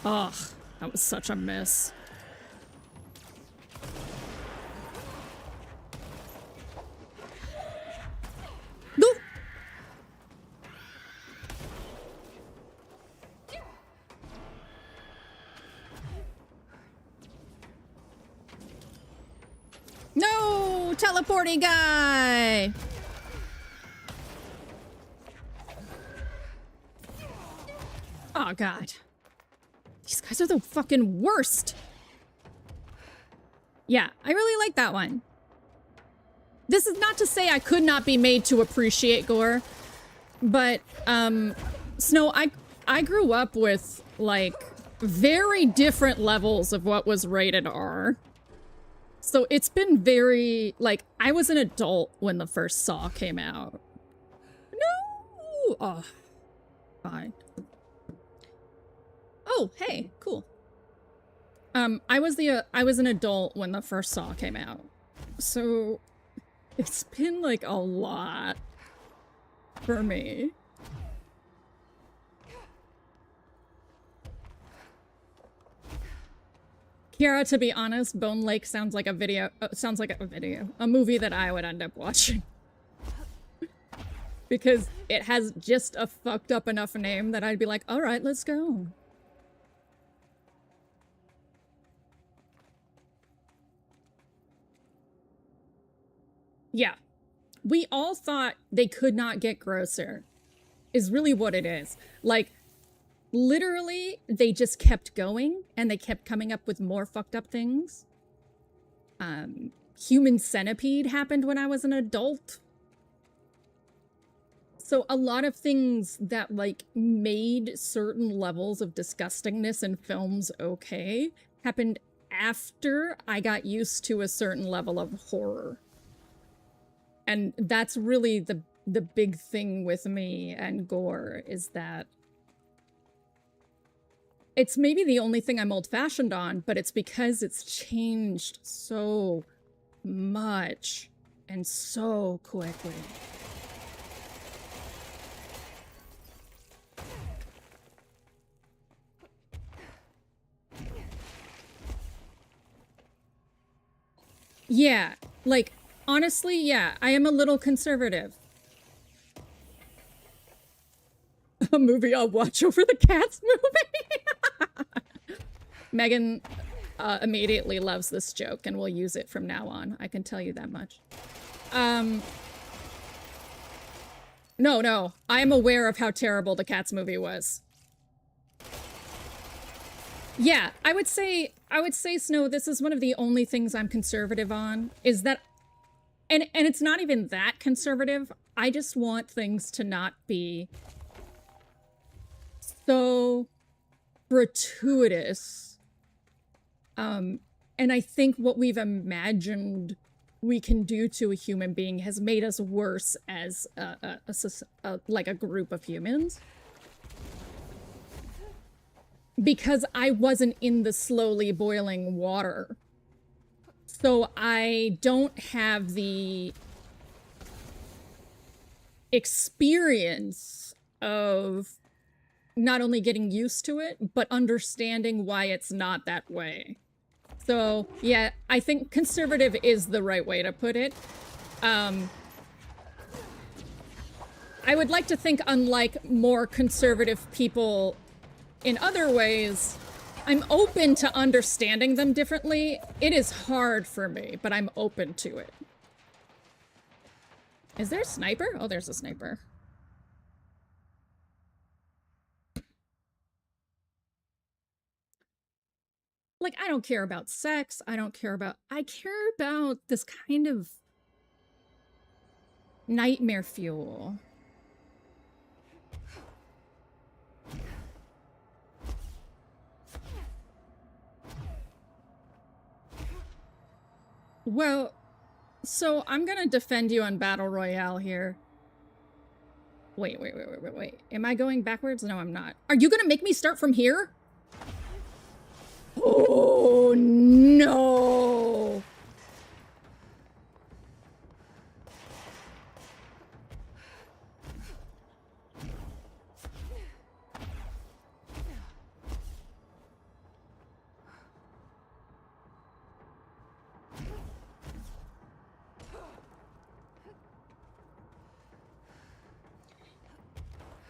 Ugh, that was such a miss. No! No! Teleporting guy! Oh, God. These guys are the fucking worst. Yeah, I really like that one. This is not to say I could not be made to appreciate gore, but, Snow, I grew up with, like, very different levels of what was rated R. So it's been very, like, I was an adult when the first Saw came out. No! Oh, fine. Oh, hey, cool. I was an adult when the first Saw came out. So it's been like a lot for me. Kiara, to be honest, Bone Lake sounds like a movie that I would end up watching. Because it has just a fucked up enough name that I'd be like, all right, let's go. Yeah. We all thought they could not get grosser, is really what it is. Like, literally, they just kept going, and they kept coming up with more fucked up things. Human Centipede happened when I was an adult. So a lot of things that, like, made certain levels of disgustingness in films okay happened after I got used to a certain level of horror. And that's really the big thing with me and gore, is that it's maybe the only thing I'm old-fashioned on, but it's because it's changed so much and so quickly. Yeah, like, honestly, yeah, I am a little conservative. A movie I'll watch over the Cats movie. Megan immediately loves this joke and will use it from now on. I can tell you that much. No, I am aware of how terrible the Cats movie was. Yeah, I would say, Snow, this is one of the only things I'm conservative on, is that, and it's not even that conservative, I just want things to not be so gratuitous. And I think what we've imagined we can do to a human being has made us worse as like a group of humans. Because I wasn't in the slowly boiling water. So I don't have the experience of not only getting used to it, but understanding why it's not that way. So, yeah, I think conservative is the right way to put it. I would like to think, unlike more conservative people in other ways, I'm open to understanding them differently. It is hard for me, but I'm open to it. Is there a sniper? Oh, there's a sniper. Like, I don't care about sex. I care about this kind of nightmare fuel. Well, so I'm gonna defend you on Battle Royale here. Wait. Am I going backwards? No, I'm not. Are you gonna make me start from here? Oh, no.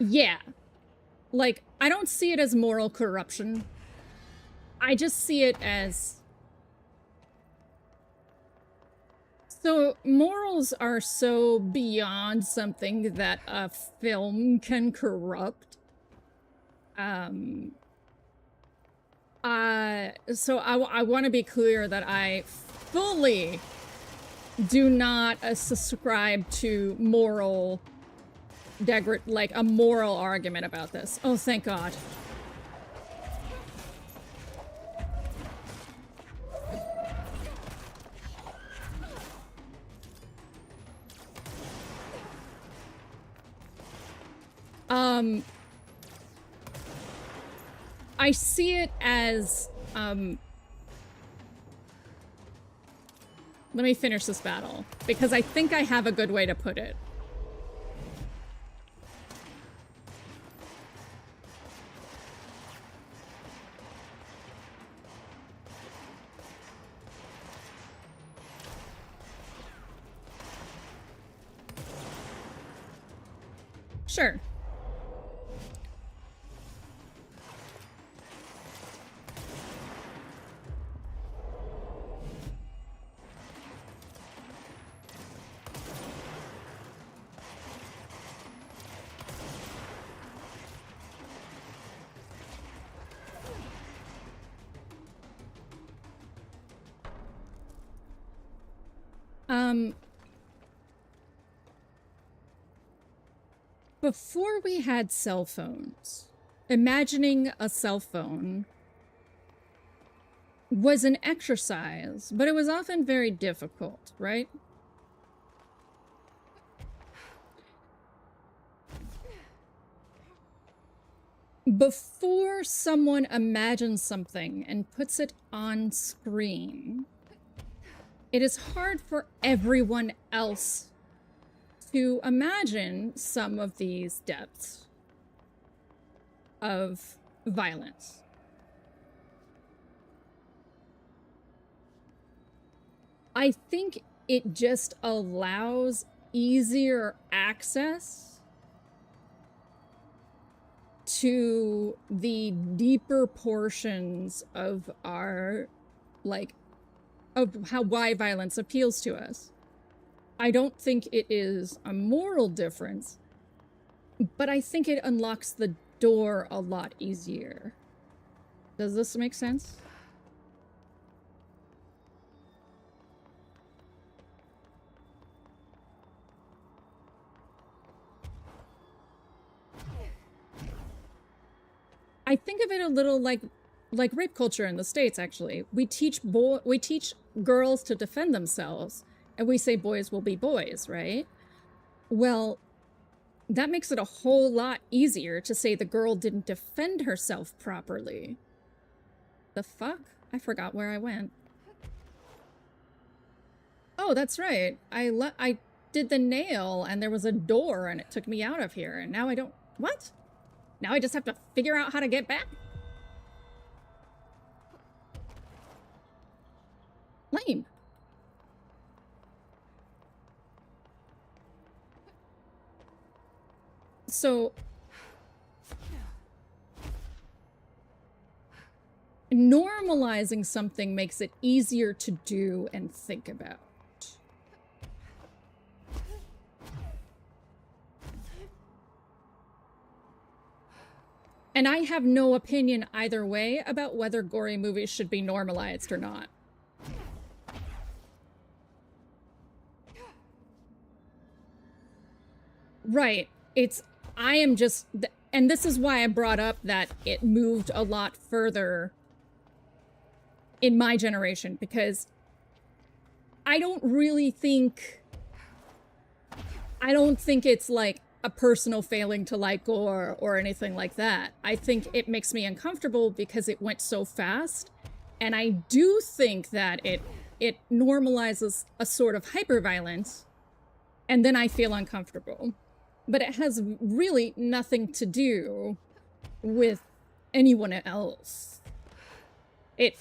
Yeah. Like, I don't see it as moral corruption. I just see it as... So, morals are so beyond something that a film can corrupt. So I want to be clear that I fully do not subscribe to moral... like, a moral argument about this. Oh, thank God. I see it as, let me finish this battle, because I think I have a good way to put it. Sure. Before we had cell phones, imagining a cell phone was an exercise, but it was often very difficult, right? Before someone imagines something and puts it on screen, it is hard for everyone else to imagine some of these depths of violence. I think it just allows easier access to the deeper portions of our, like, of why violence appeals to us. I don't think it is a moral difference, but I think it unlocks the door a lot easier. Does this make sense? I think of it a little like rape culture in the States, actually. We teach girls to defend themselves, and we say boys will be boys, right? Well, that makes it a whole lot easier to say the girl didn't defend herself properly. The fuck? I forgot where I went. Oh, that's right. I did the nail, and there was a door, and it took me out of here, and now I don't... What? Now I just have to figure out how to get back? Lame. So, normalizing something makes it easier to do and think about. And I have no opinion either way about whether gory movies should be normalized or not. Right. I am just, and this is why I brought up that it moved a lot further in my generation, because I don't think it's like a personal failing to like gore or anything like that. I think it makes me uncomfortable because it went so fast, and I do think that it normalizes a sort of hyperviolence, and then I feel uncomfortable. But it has really nothing to do with anyone else.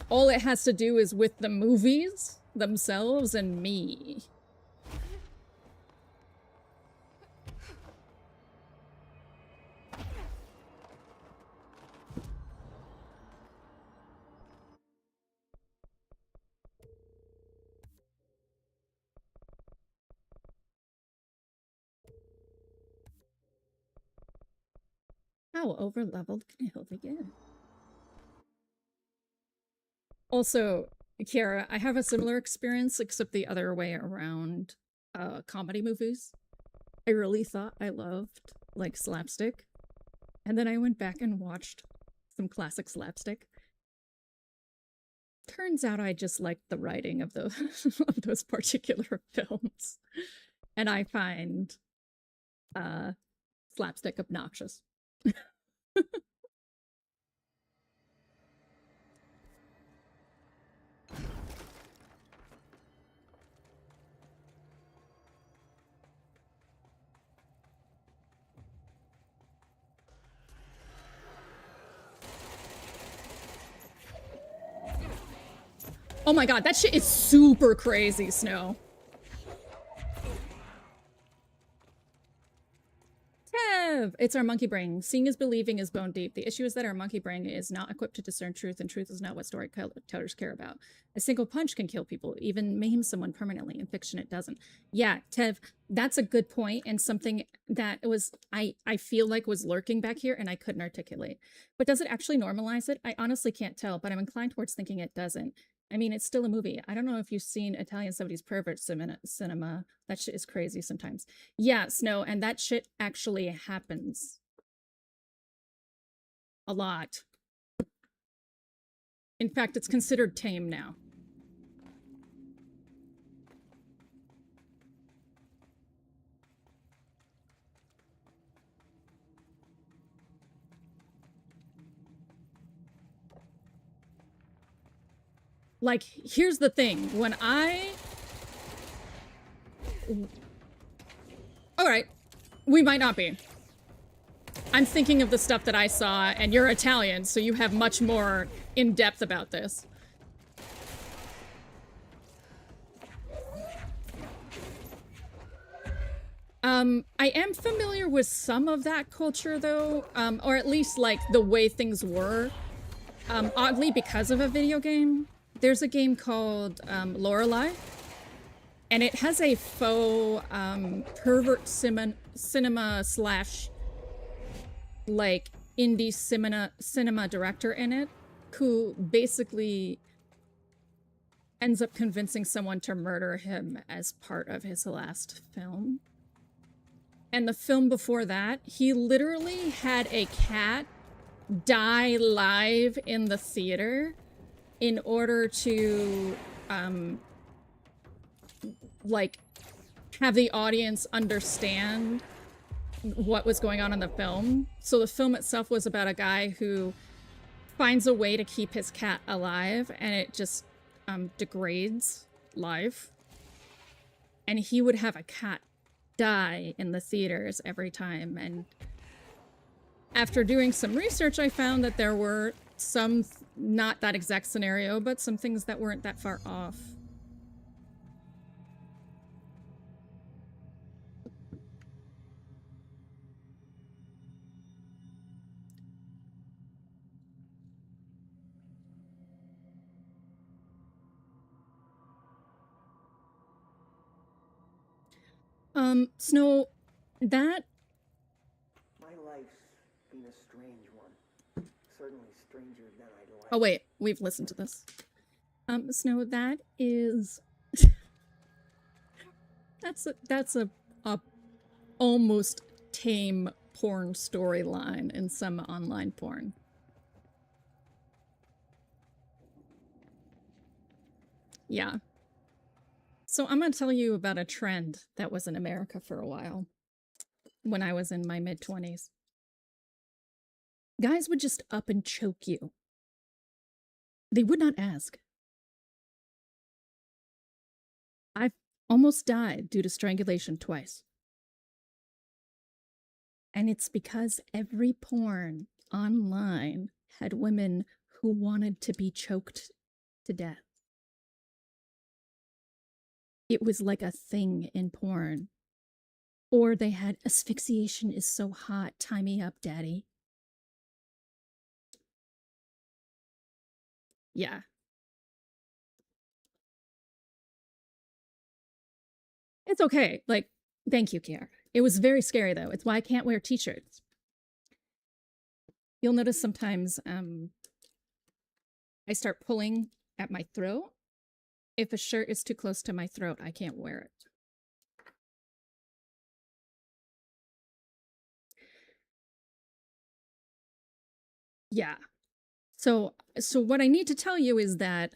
All it has to do is with the movies themselves and me. Wow, over leveled. Can I help again? Also, Kiara, I have a similar experience, except the other way around. Comedy movies. I really thought I loved like slapstick, and then I went back and watched some classic slapstick. Turns out I just liked the writing of those of those particular films, and I find slapstick obnoxious. Oh my god, that shit is super crazy, Snow. Tev! It's our monkey brain. Seeing is believing is bone deep. The issue is that our monkey brain is not equipped to discern truth, and truth is not what storytellers care about. A single punch can kill people, even maim someone permanently. In fiction, it doesn't. Yeah, Tev, that's a good point, and something that was I feel like was lurking back here, and I couldn't articulate. But does it actually normalize it? I honestly can't tell, but I'm inclined towards thinking it doesn't. I mean, it's still a movie. I don't know if you've seen Italian 70s pervert cinema. That shit is crazy sometimes. Yeah, Snow, and that shit actually happens. A lot. In fact, it's considered tame now. Like, here's the thing. When Alright. We might not be. I'm thinking of the stuff that I saw, and you're Italian, so you have much more in-depth about this. I am familiar with some of that culture, though, or at least, like, the way things were. Oddly, because of a video game. There's a game called Lorelei, and it has a faux pervert cinema slash like indie cinema director in it, who basically ends up convincing someone to murder him as part of his last film. And the film before that, he literally had a cat die live in the theater in order to, like, have the audience understand what was going on in the film. So the film itself was about a guy who finds a way to keep his cat alive, and it just degrades live. And he would have a cat die in the theaters every time. And after doing some research, I found that there were some, not that exact scenario, but some things that weren't that far off. Snow, that...
My life's been a strange one. Certainly stranger than I'd like.
Oh wait, we've listened to this. Snow, that is... that's a almost tame porn storyline in some online porn. Yeah. So I'm going to tell you about a trend that was in America for a while when I was in my mid-20s. Guys would just up and choke you. They would not ask. I've almost died due to strangulation twice. And it's because every porn online had women who wanted to be choked to death. It was like a thing in porn. Or they had asphyxiation is so hot, tie me up, daddy. Yeah. It's okay. Like, thank you, Kiara. It was very scary, though. It's why I can't wear t-shirts. You'll notice sometimes I start pulling at my throat. If a shirt is too close to my throat, I can't wear it. Yeah. So what I need to tell you is that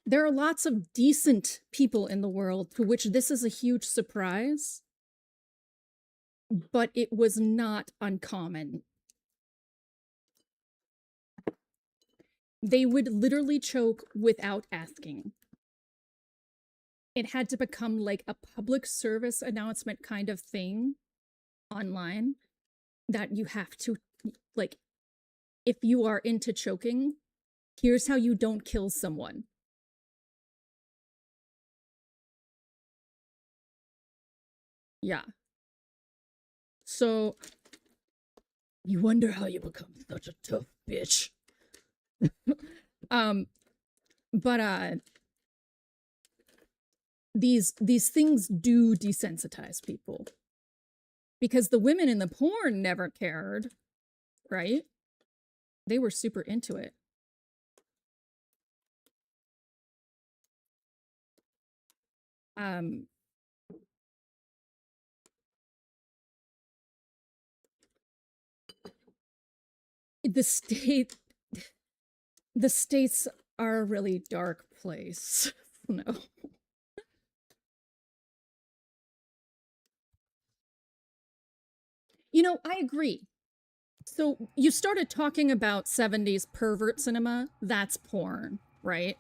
there are lots of decent people in the world to which this is a huge surprise, but it was not uncommon. They would literally choke without asking. It had to become like a public service announcement kind of thing online that you have to, like, if you are into choking, here's how you don't kill someone. Yeah. So, you wonder how you become such a tough bitch. But these things do desensitize people. Because the women in the porn never cared, right? They were super into it. The States are a really dark place. No. You know, I agree. So you started talking about 70s pervert cinema. That's porn, right?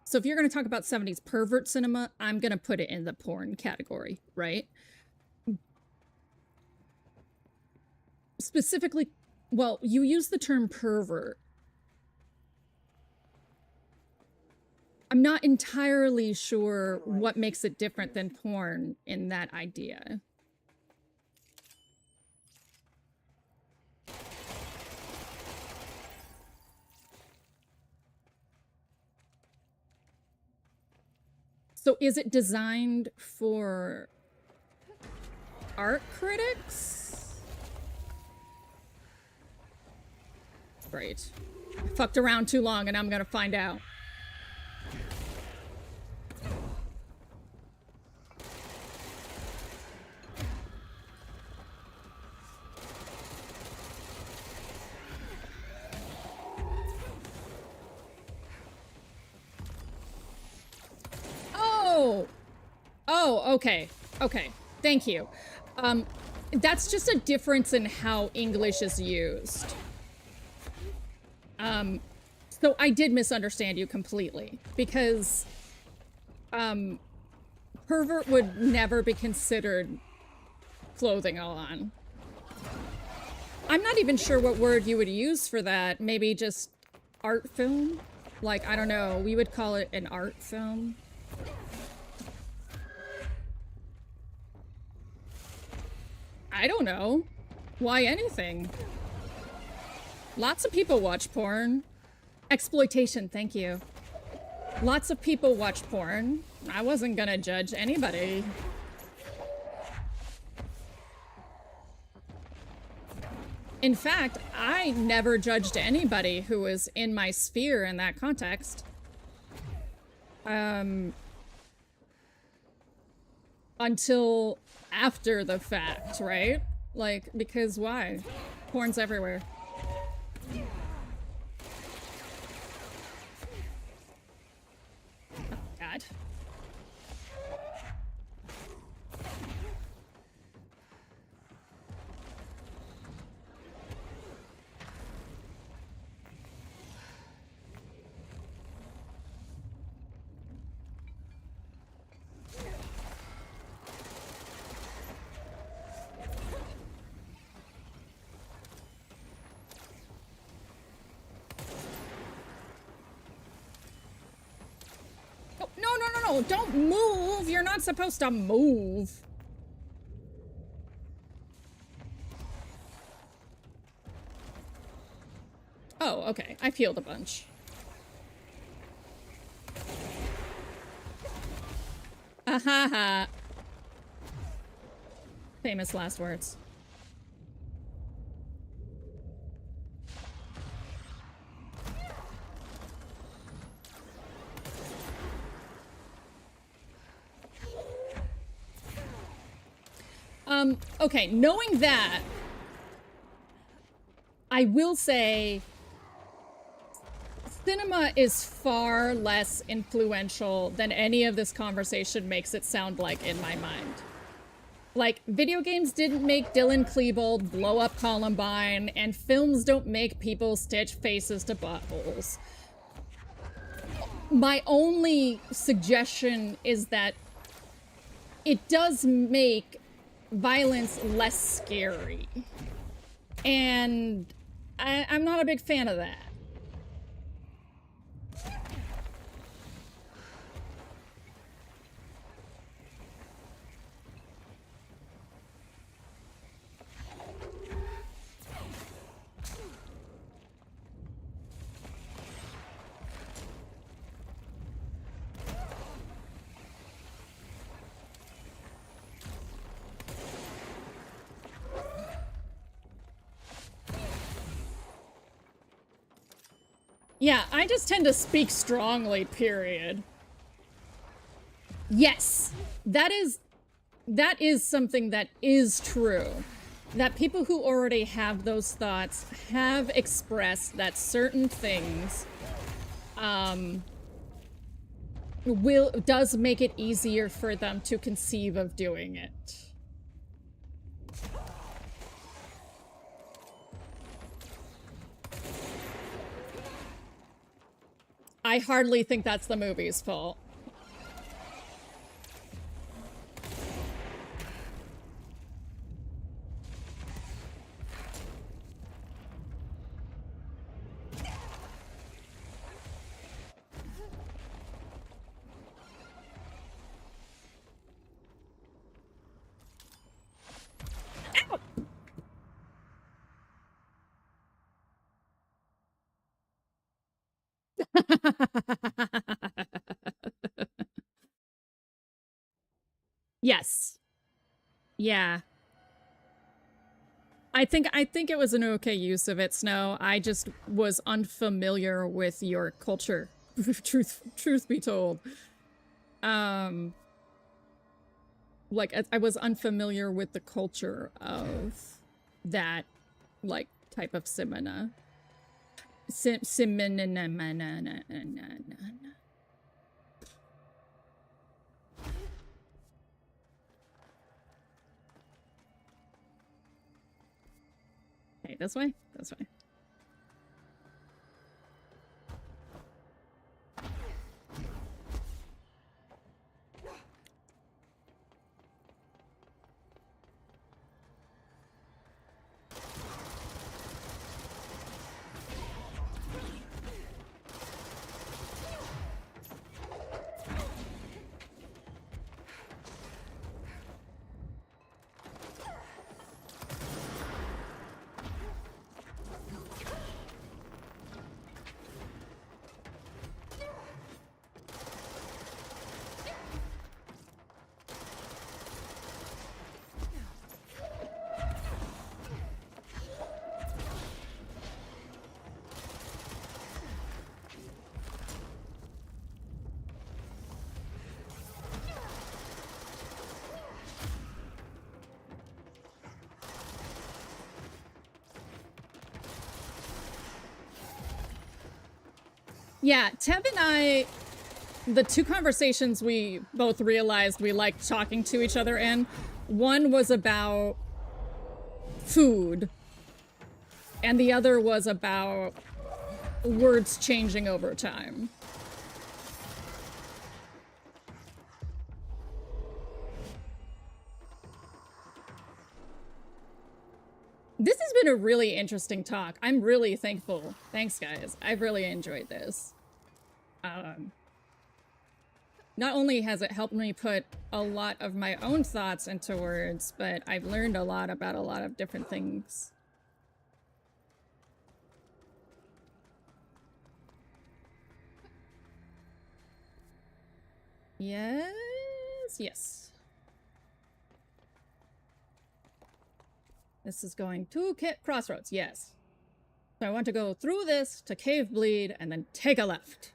So if you're going to talk about 70s pervert cinema, I'm going to put it in the porn category, right? Specifically, well, you use the term pervert. I'm not entirely sure what makes it different than porn in that idea. So is it designed for art critics? Right. I fucked around too long and I'm gonna find out. Oh, okay. Okay. Thank you. That's just a difference in how English is used. So I did misunderstand you completely because pervert would never be considered clothing on. I'm not even sure what word you would use for that. Maybe just art film? Like, I don't know. We would call it an art film. I don't know. Why anything? Lots of people watch porn. Exploitation, thank you. Lots of people watch porn. I wasn't gonna judge anybody. In fact, I never judged anybody who was in my sphere in that context. Until after the fact, right? Like, because why? Porn's everywhere. Oh, God. No, don't move! You're not supposed to move! Oh, okay. I've healed a bunch. Ahaha. Famous last words. Okay, knowing that, I will say cinema is far less influential than any of this conversation makes it sound like in my mind. Like, video games didn't make Dylan Klebold blow up Columbine, and films don't make people stitch faces to buttholes. My only suggestion is that it does make violence less scary. And I'm not a big fan of that. Yeah, I just tend to speak strongly, period. Yes, that is something that is true. That people who already have those thoughts have expressed that certain things does make it easier for them to conceive of doing it. I hardly think that's the movie's fault. Yes. Yeah. I think it was an okay use of it, Snow. I just was unfamiliar with your culture. truth be told. Like I was unfamiliar with the culture of that like type of simina. Okay, this way? This way. Yeah, Tev and I, the two conversations we both realized we liked talking to each other in, one was about food, and the other was about words changing over time. This has been a really interesting talk. I'm really thankful. Thanks, guys. I've really enjoyed this. Not only has it helped me put a lot of my own thoughts into words, but I've learned a lot about a lot of different things. Yes, yes. This is going to Crossroads, yes. So I want to go through this to Cave Bleed and then take a left.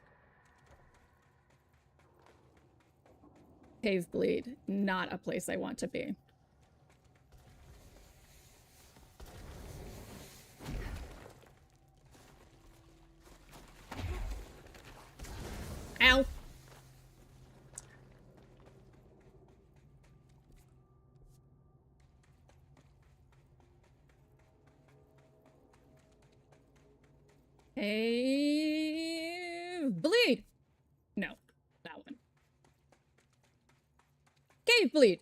Cave Bleed, not a place I want to be. Cave bleed. No, that one. Cave bleed.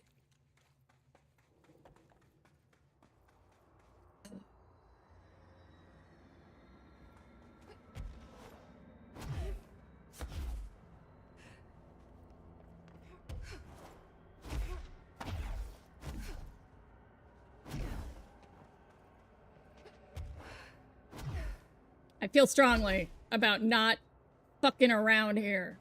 I feel strongly about not fucking around here.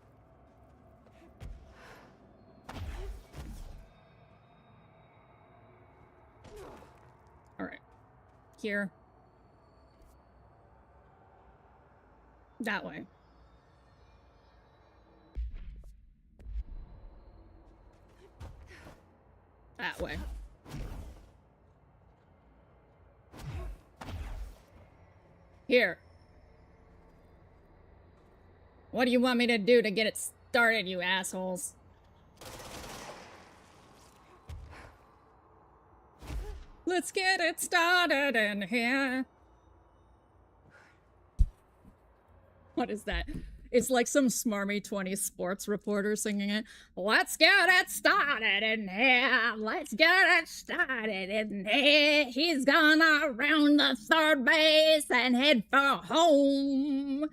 All right. Here. That way. That way. Here. What do you want me to do to get it started, you assholes? Let's get it started in here. What is that? It's like some smarmy 20s sports reporter singing it. Let's get it started in here. Let's get it started in here. He's gonna round the third base and head for home.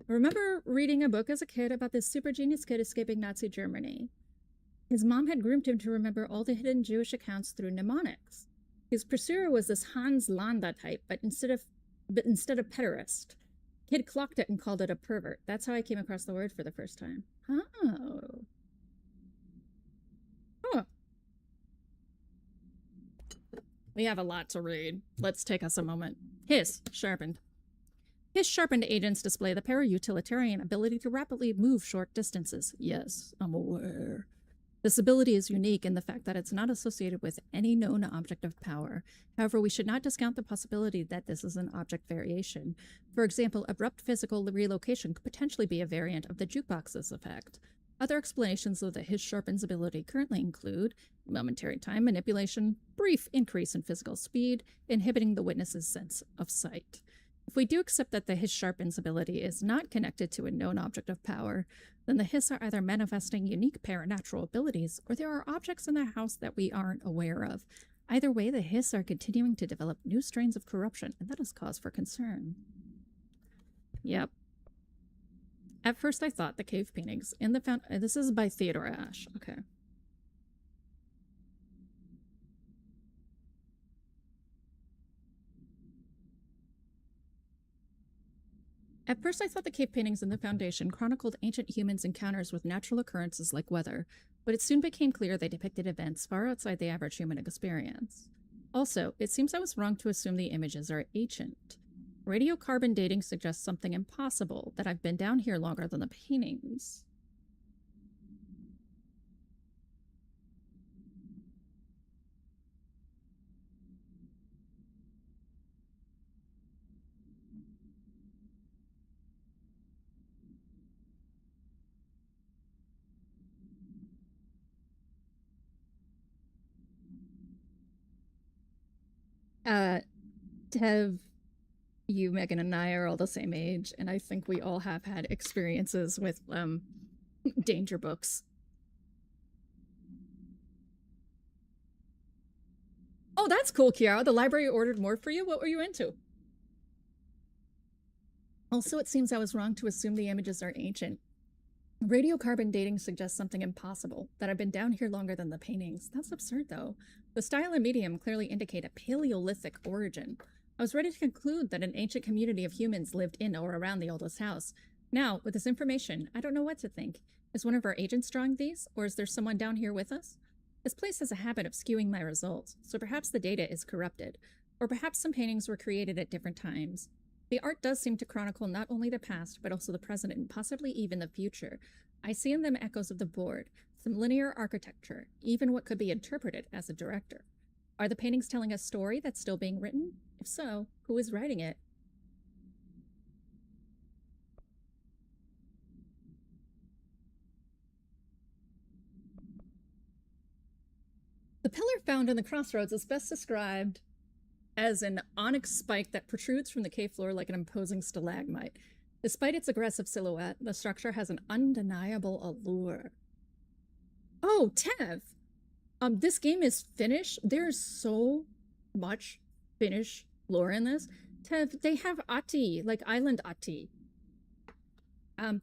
I remember reading a book as a kid about this super genius kid escaping Nazi Germany. His mom had groomed him to remember all the hidden Jewish accounts through mnemonics. His pursuer was this Hans Landa type, but instead of pederast. Kid clocked it and called it a pervert. That's how I came across the word for the first time. Oh. Huh. We have a lot to read. Let's take us a moment. His sharpened. His sharpened agents display the para-utilitarian ability to rapidly move short distances. Yes, I'm aware. This ability is unique in the fact that it's not associated with any known object of power. However, we should not discount the possibility that this is an object variation. For example, abrupt physical relocation could potentially be a variant of the jukebox's effect. Other explanations of the His Sharpen's ability currently include momentary time manipulation, brief increase in physical speed, inhibiting the witness's sense of sight. If we do accept that the His Sharpen's ability is not connected to a known object of power, then the Hiss are either manifesting unique paranatural abilities, or there are objects in the house that we aren't aware of. Either way, the Hiss are continuing to develop new strains of corruption, and that is cause for concern. Yep. At first I thought the cave paintings in the this is by Theodore Ashe. Okay. At first I thought the cave paintings in the Foundation chronicled ancient humans' encounters with natural occurrences like weather, but it soon became clear they depicted events far outside the average human experience. Also, it seems I was wrong to assume the images are ancient. Radiocarbon dating suggests something impossible, that I've been down here longer than the paintings. Tev, you, Megan, and I are all the same age, and I think we all have had experiences with, danger books. Oh, that's cool, Kiara. The library ordered more for you? What were you into? Also, it seems I was wrong to assume the images are ancient. Radiocarbon dating suggests something impossible, that I've been down here longer than the paintings. That's absurd, though. The style and medium clearly indicate a Paleolithic origin. I was ready to conclude that an ancient community of humans lived in or around the oldest house. Now, with this information, I don't know what to think. Is one of our agents drawing these, or is there someone down here with us? This place has a habit of skewing my results, so perhaps the data is corrupted. Or perhaps some paintings were created at different times. The art does seem to chronicle not only the past, but also the present and possibly even the future. I see in them echoes of the board, some linear architecture, even what could be interpreted as a director. Are the paintings telling a story that's still being written? If so, who is writing it? The pillar found in the crossroads is best described as an onyx spike that protrudes from the cave floor like an imposing stalagmite. Despite its aggressive silhouette, the structure has an undeniable allure. Oh, Tev! This game is Finnish. There's so much Finnish lore in this. Tev, they have Ahti, like Island Ahti.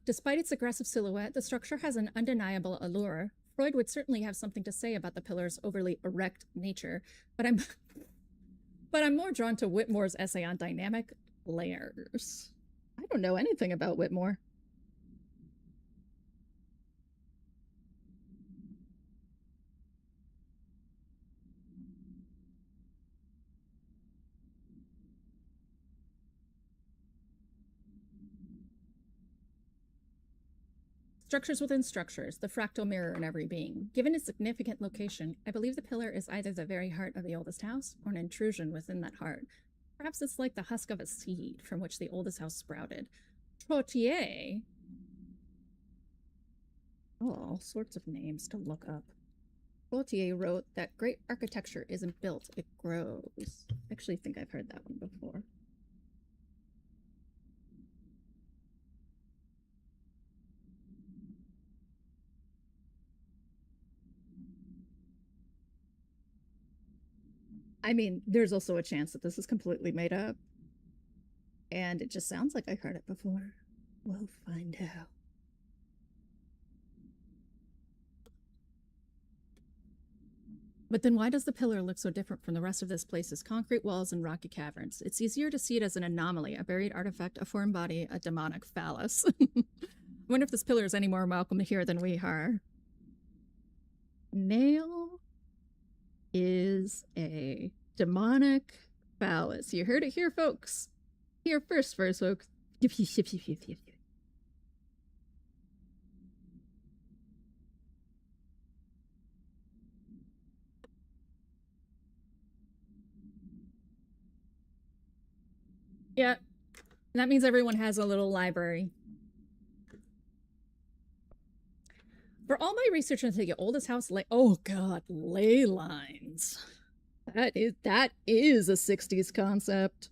Despite its aggressive silhouette, the structure has an undeniable allure. Freud would certainly have something to say about the pillar's overly erect nature, but I'm more drawn to Whitmore's essay on dynamic layers. I don't know anything about Whitmore. Structures within structures, the fractal mirror in every being. Given its significant location, I believe the pillar is either the very heart of the oldest house or an intrusion within that heart. Perhaps it's like the husk of a seed from which the oldest house sprouted. Trottier. Oh, all sorts of names to look up. Trottier wrote that great architecture isn't built, it grows. I actually think I've heard that one before. I mean, there's also a chance that this is completely made up. And it just sounds like I heard it before. We'll find out. But then why does the pillar look so different from the rest of this place's concrete walls and rocky caverns? It's easier to see it as an anomaly, a buried artifact, a foreign body, a demonic phallus. I wonder if this pillar is any more welcome here than we are. Nail is a demonic phallus. You heard it here, folks. Here first, folks. Yeah, that means everyone has a little library. For all my research into the oldest house oh god, ley lines. That is a 60s concept.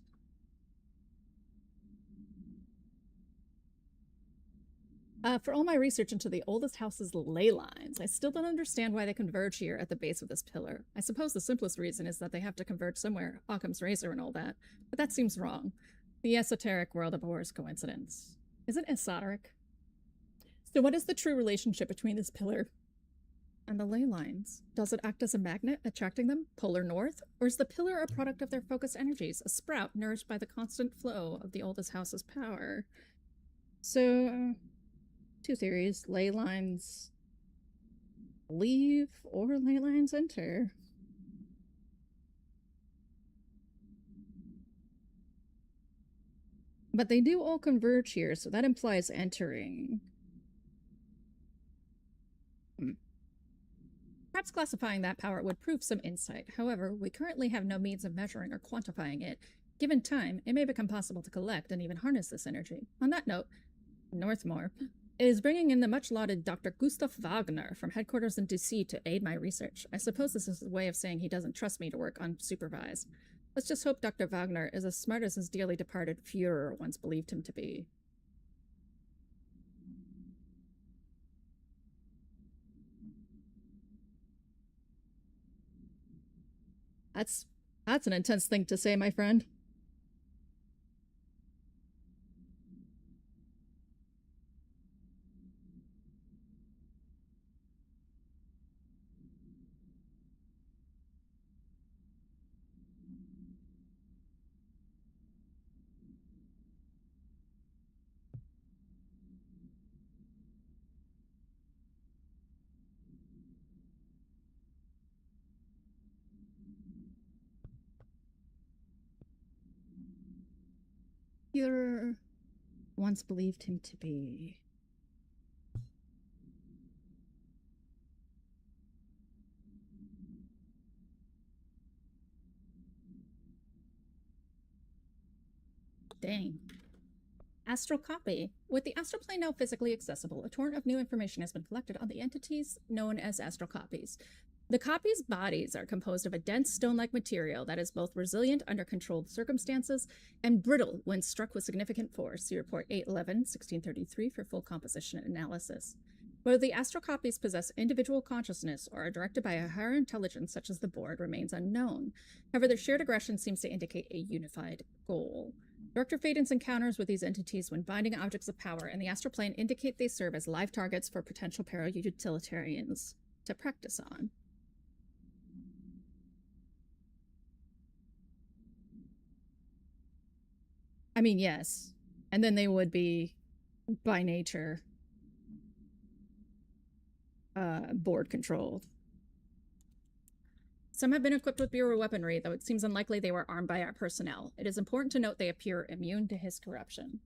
For all my research into the oldest house's ley lines, I still don't understand why they converge here at the base of this pillar. I suppose the simplest reason is that they have to converge somewhere, Occam's razor and all that, but that seems wrong. The esoteric world abhors coincidence. Is it esoteric? So what is the true relationship between this pillar and the ley lines? Does it act as a magnet, attracting them, polar north? Or is the pillar a product of their focused energies, a sprout nourished by the constant flow of the oldest house's power? So, two theories. Ley lines leave or ley lines enter. But they do all converge here, so that implies entering. Perhaps classifying that power would prove some insight. However, we currently have no means of measuring or quantifying it. Given time, it may become possible to collect and even harness this energy. On that note, Northmore is bringing in the much-lauded Dr. Gustav Wagner from headquarters in DC to aid my research. I suppose this is a way of saying he doesn't trust me to work unsupervised. Let's just hope Dr. Wagner is as smart as his dearly departed Führer once believed him to be. That's an intense thing to say, my friend. Führer once believed him to be. Dang. Astral copy. With the astral plane now physically accessible, a torrent of new information has been collected on the entities known as astral copies. The copies' bodies are composed of a dense stone-like material that is both resilient under controlled circumstances and brittle when struck with significant force. See Report 811-1633 for full composition analysis. Whether the astral copies possess individual consciousness or are directed by a higher intelligence such as the board remains unknown. However, their shared aggression seems to indicate a unified goal. Dr. Faden's encounters with these entities when binding objects of power in the astral plane indicate they serve as live targets for potential para-utilitarians to practice on. I mean, yes. And then they would be, by nature, board controlled. Some have been equipped with Bureau weaponry, though it seems unlikely they were armed by our personnel. It is important to note they appear immune to his corruption.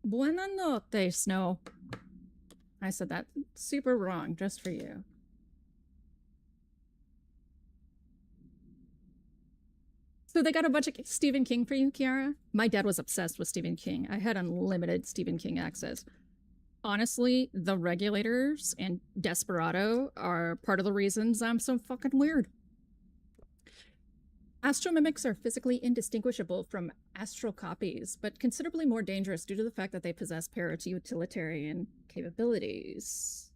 Buena notte, Snow. I said that super wrong, just for you. So they got a bunch of Stephen King for you, Kiara? My dad was obsessed with Stephen King. I had unlimited Stephen King access. Honestly, The Regulators and Desperado are part of the reasons I'm so fucking weird. Astral mimics are physically indistinguishable from astral copies, but considerably more dangerous due to the fact that they possess para-utilitarian capabilities.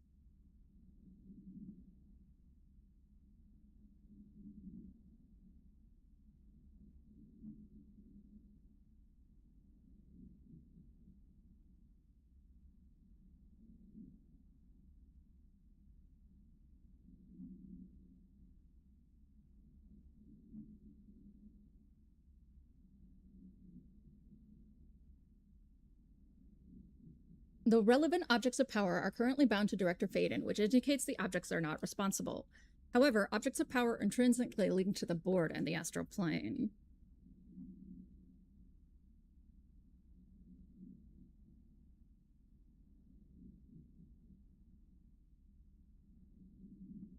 The relevant objects of power are currently bound to Director Faden, which indicates the objects are not responsible. However, objects of power are intrinsically linked to the board and the astral plane.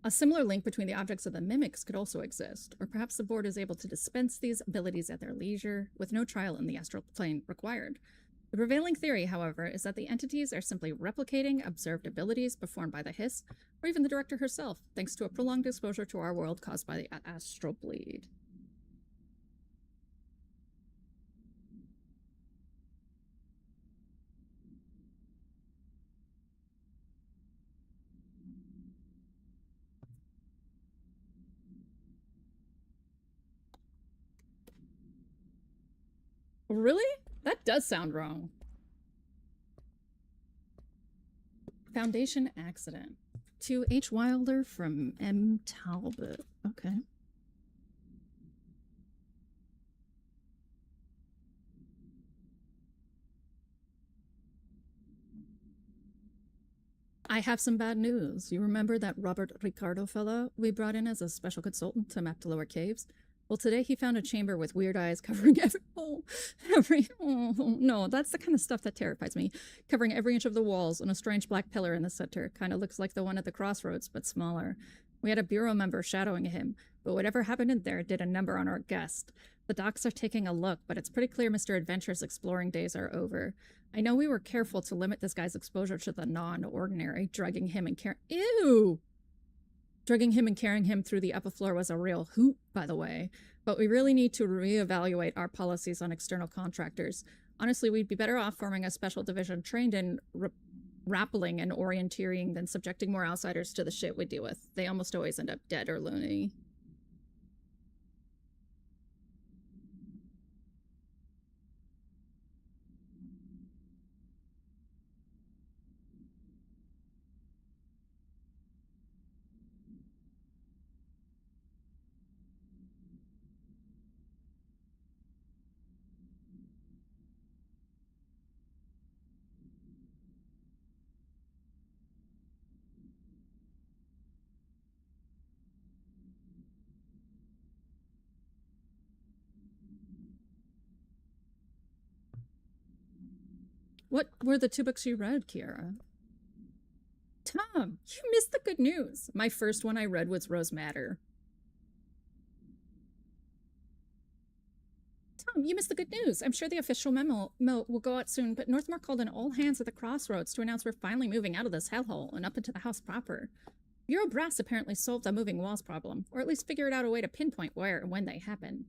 A similar link between the objects of the mimics could also exist, or perhaps the board is able to dispense these abilities at their leisure, with no trial in the astral plane required. The prevailing theory, however, is that the entities are simply replicating observed abilities performed by the Hiss, or even the director herself, thanks to a prolonged exposure to our world caused by the astral bleed. Really? That does sound wrong. Foundation accident. To H. Wilder from M. Talbot. Okay. I have some bad news. You remember that Robert Ricardo fellow we brought in as a special consultant to map the lower caves? Well, today he found a chamber with weird eyes covering oh, no, that's the kind of stuff that terrifies me. Covering every inch of the walls and a strange black pillar in the center. Kind of looks like the one at the crossroads, but smaller. We had a bureau member shadowing him, but whatever happened in there did a number on our guest. The docs are taking a look, but it's pretty clear Mr. Adventure's exploring days are over. I know we were careful to limit this guy's exposure to the non-ordinary, drugging him and Drugging him and carrying him through the upper floor was a real hoot, by the way. But we really need to reevaluate our policies on external contractors. Honestly, we'd be better off forming a special division trained in rappelling and orienteering than subjecting more outsiders to the shit we deal with. They almost always end up dead or loony. What were the 2 books you read, Kiara? Tom, you missed the good news. My first one I read was Rose Madder. Tom, you missed the good news. I'm sure the official memo will go out soon, but Northmore called in all hands at the crossroads to announce we're finally moving out of this hellhole and up into the house proper. Bureau brass apparently solved the moving walls problem, or at least figured out a way to pinpoint where and when they happen.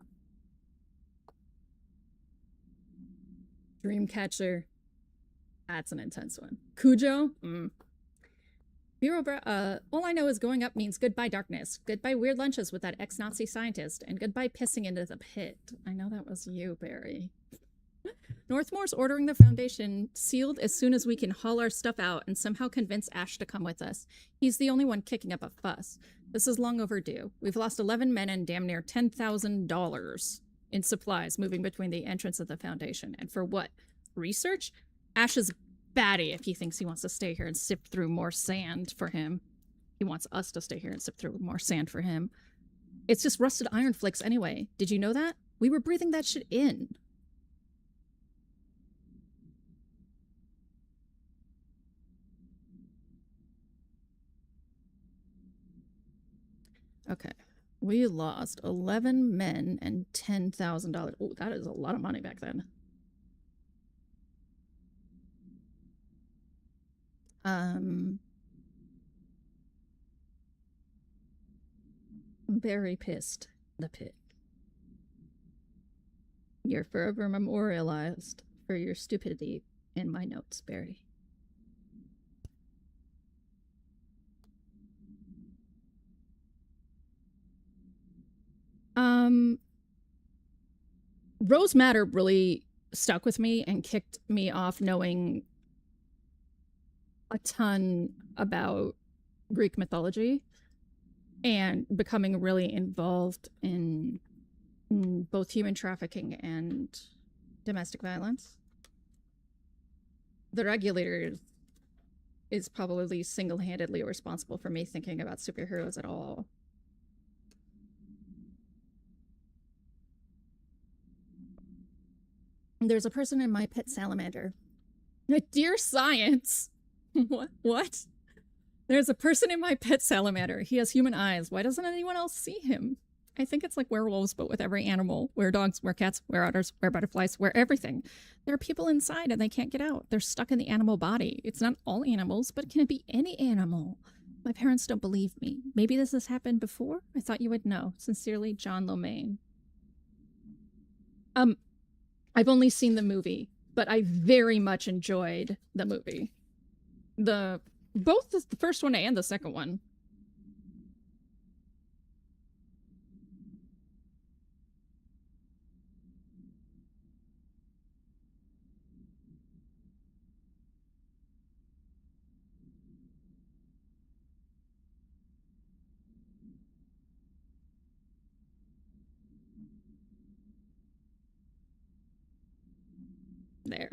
Dreamcatcher. That's an intense one. Cujo? Bureau all I know is going up means goodbye darkness, goodbye weird lunches with that ex-Nazi scientist, and goodbye pissing into the pit. I know that was you, Barry. Northmore's ordering the Foundation sealed as soon as we can haul our stuff out and somehow convince Ash to come with us. He's the only one kicking up a fuss. This is long overdue. We've lost 11 men and damn near $10,000 in supplies moving between the entrance of the Foundation. And for what? Research? Ash is batty if he thinks he wants to stay here and sift through more sand for him. He wants us to stay here and sift through more sand for him. It's just rusted iron flakes anyway. Did you know that? We were breathing that shit in. Okay. We lost 11 men and $10,000. Oh, that is a lot of money back then. Very pissed. The pit. You're forever memorialized for your stupidity in my notes, Barry. Rose Matter really stuck with me and kicked me off knowing a ton about Greek mythology and becoming really involved in both human trafficking and domestic violence. The Regulator is probably single-handedly responsible for me thinking about superheroes at all. There's a person in my pet salamander. Dear science! What? There's a person in my pet salamander. He has human eyes. Why doesn't anyone else see him? I think it's like werewolves, but with every animal. Were-dogs, were-cats, were-otters, were-butterflies, were-everything. There are people inside and they can't get out. They're stuck in the animal body. It's not all animals, but can it be any animal? My parents don't believe me. Maybe this has happened before? I thought you would know. Sincerely, John Lomaine. I've only seen the movie, but I very much enjoyed the movie. Both the first one and the second one. There.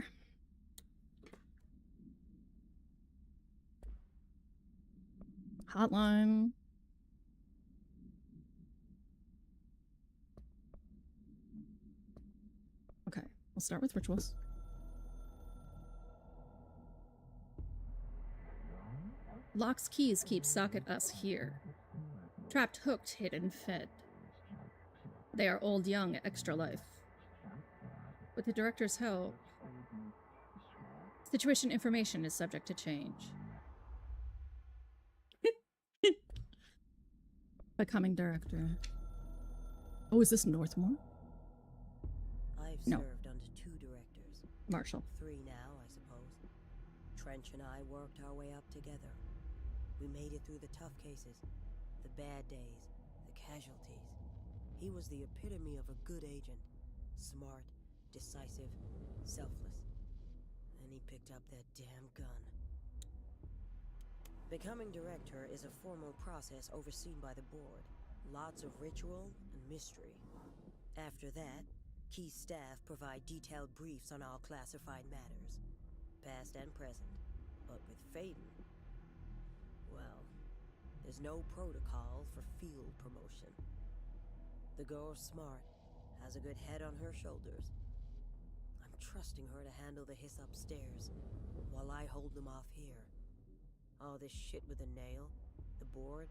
Hotline. Okay, we'll start with rituals. Lock's keys keep socket us here. Trapped, hooked, hidden, fed. They are old, young, extra life. With the director's help, situation information is subject to change. Becoming director. Oh, is this Northmore?
I've
No.
served under 2 directors.
Marshall.
3 now, I suppose. Trench and I worked our way up together. We made it through the tough cases, the bad days, the casualties. He was the epitome of a good agent. Smart, decisive, selfless. And he picked up that damn gun. Becoming director is a formal process overseen by the board. Lots of ritual and mystery. After that, key staff provide detailed briefs on all classified matters, past and present. But with Faden, well, there's no protocol for field promotion. The girl's smart, has a good head on her shoulders. I'm trusting her to handle the hiss upstairs, while I hold them off here. All this shit with the nail, the board,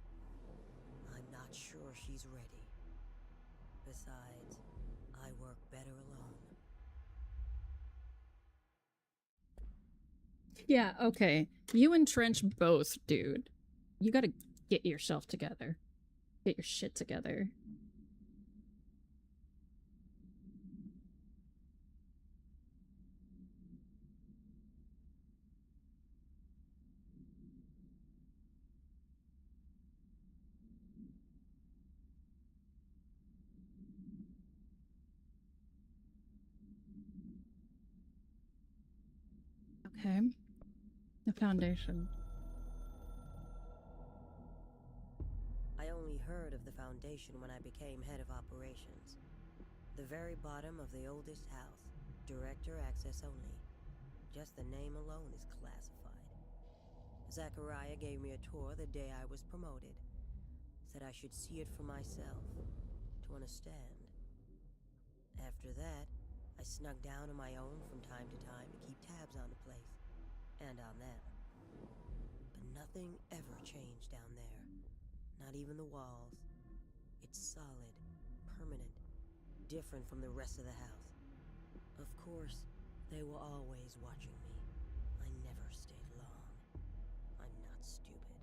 I'm not sure she's ready. Besides, I work better alone.
Yeah, okay. You and Trench both, dude. You gotta Get yourself together. Get your shit together. Okay. The Foundation.
I only heard of the Foundation when I became head of operations. The very bottom of the oldest house. Director access only. Just the name alone is classified. Zachariah gave me a tour the day I was promoted. Said I should see it for myself, to understand. After that, I snuck down on my own from time to time to keep tabs on the place, and on them. But nothing ever changed down there. Not even the walls. It's solid, permanent, different from the rest of the house. Of course, they were always watching me. I never stayed long. I'm not stupid.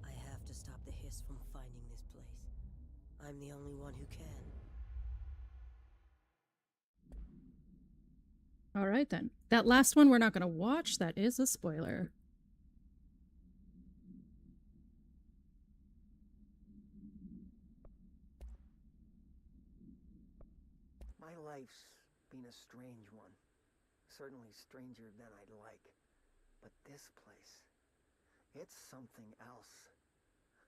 I have to stop the hiss from finding this place. I'm the only one who can.
All right, then. That last one we're not going to watch. That is a spoiler.
My life's been a strange one. Certainly stranger than I'd like. But this place, it's something else.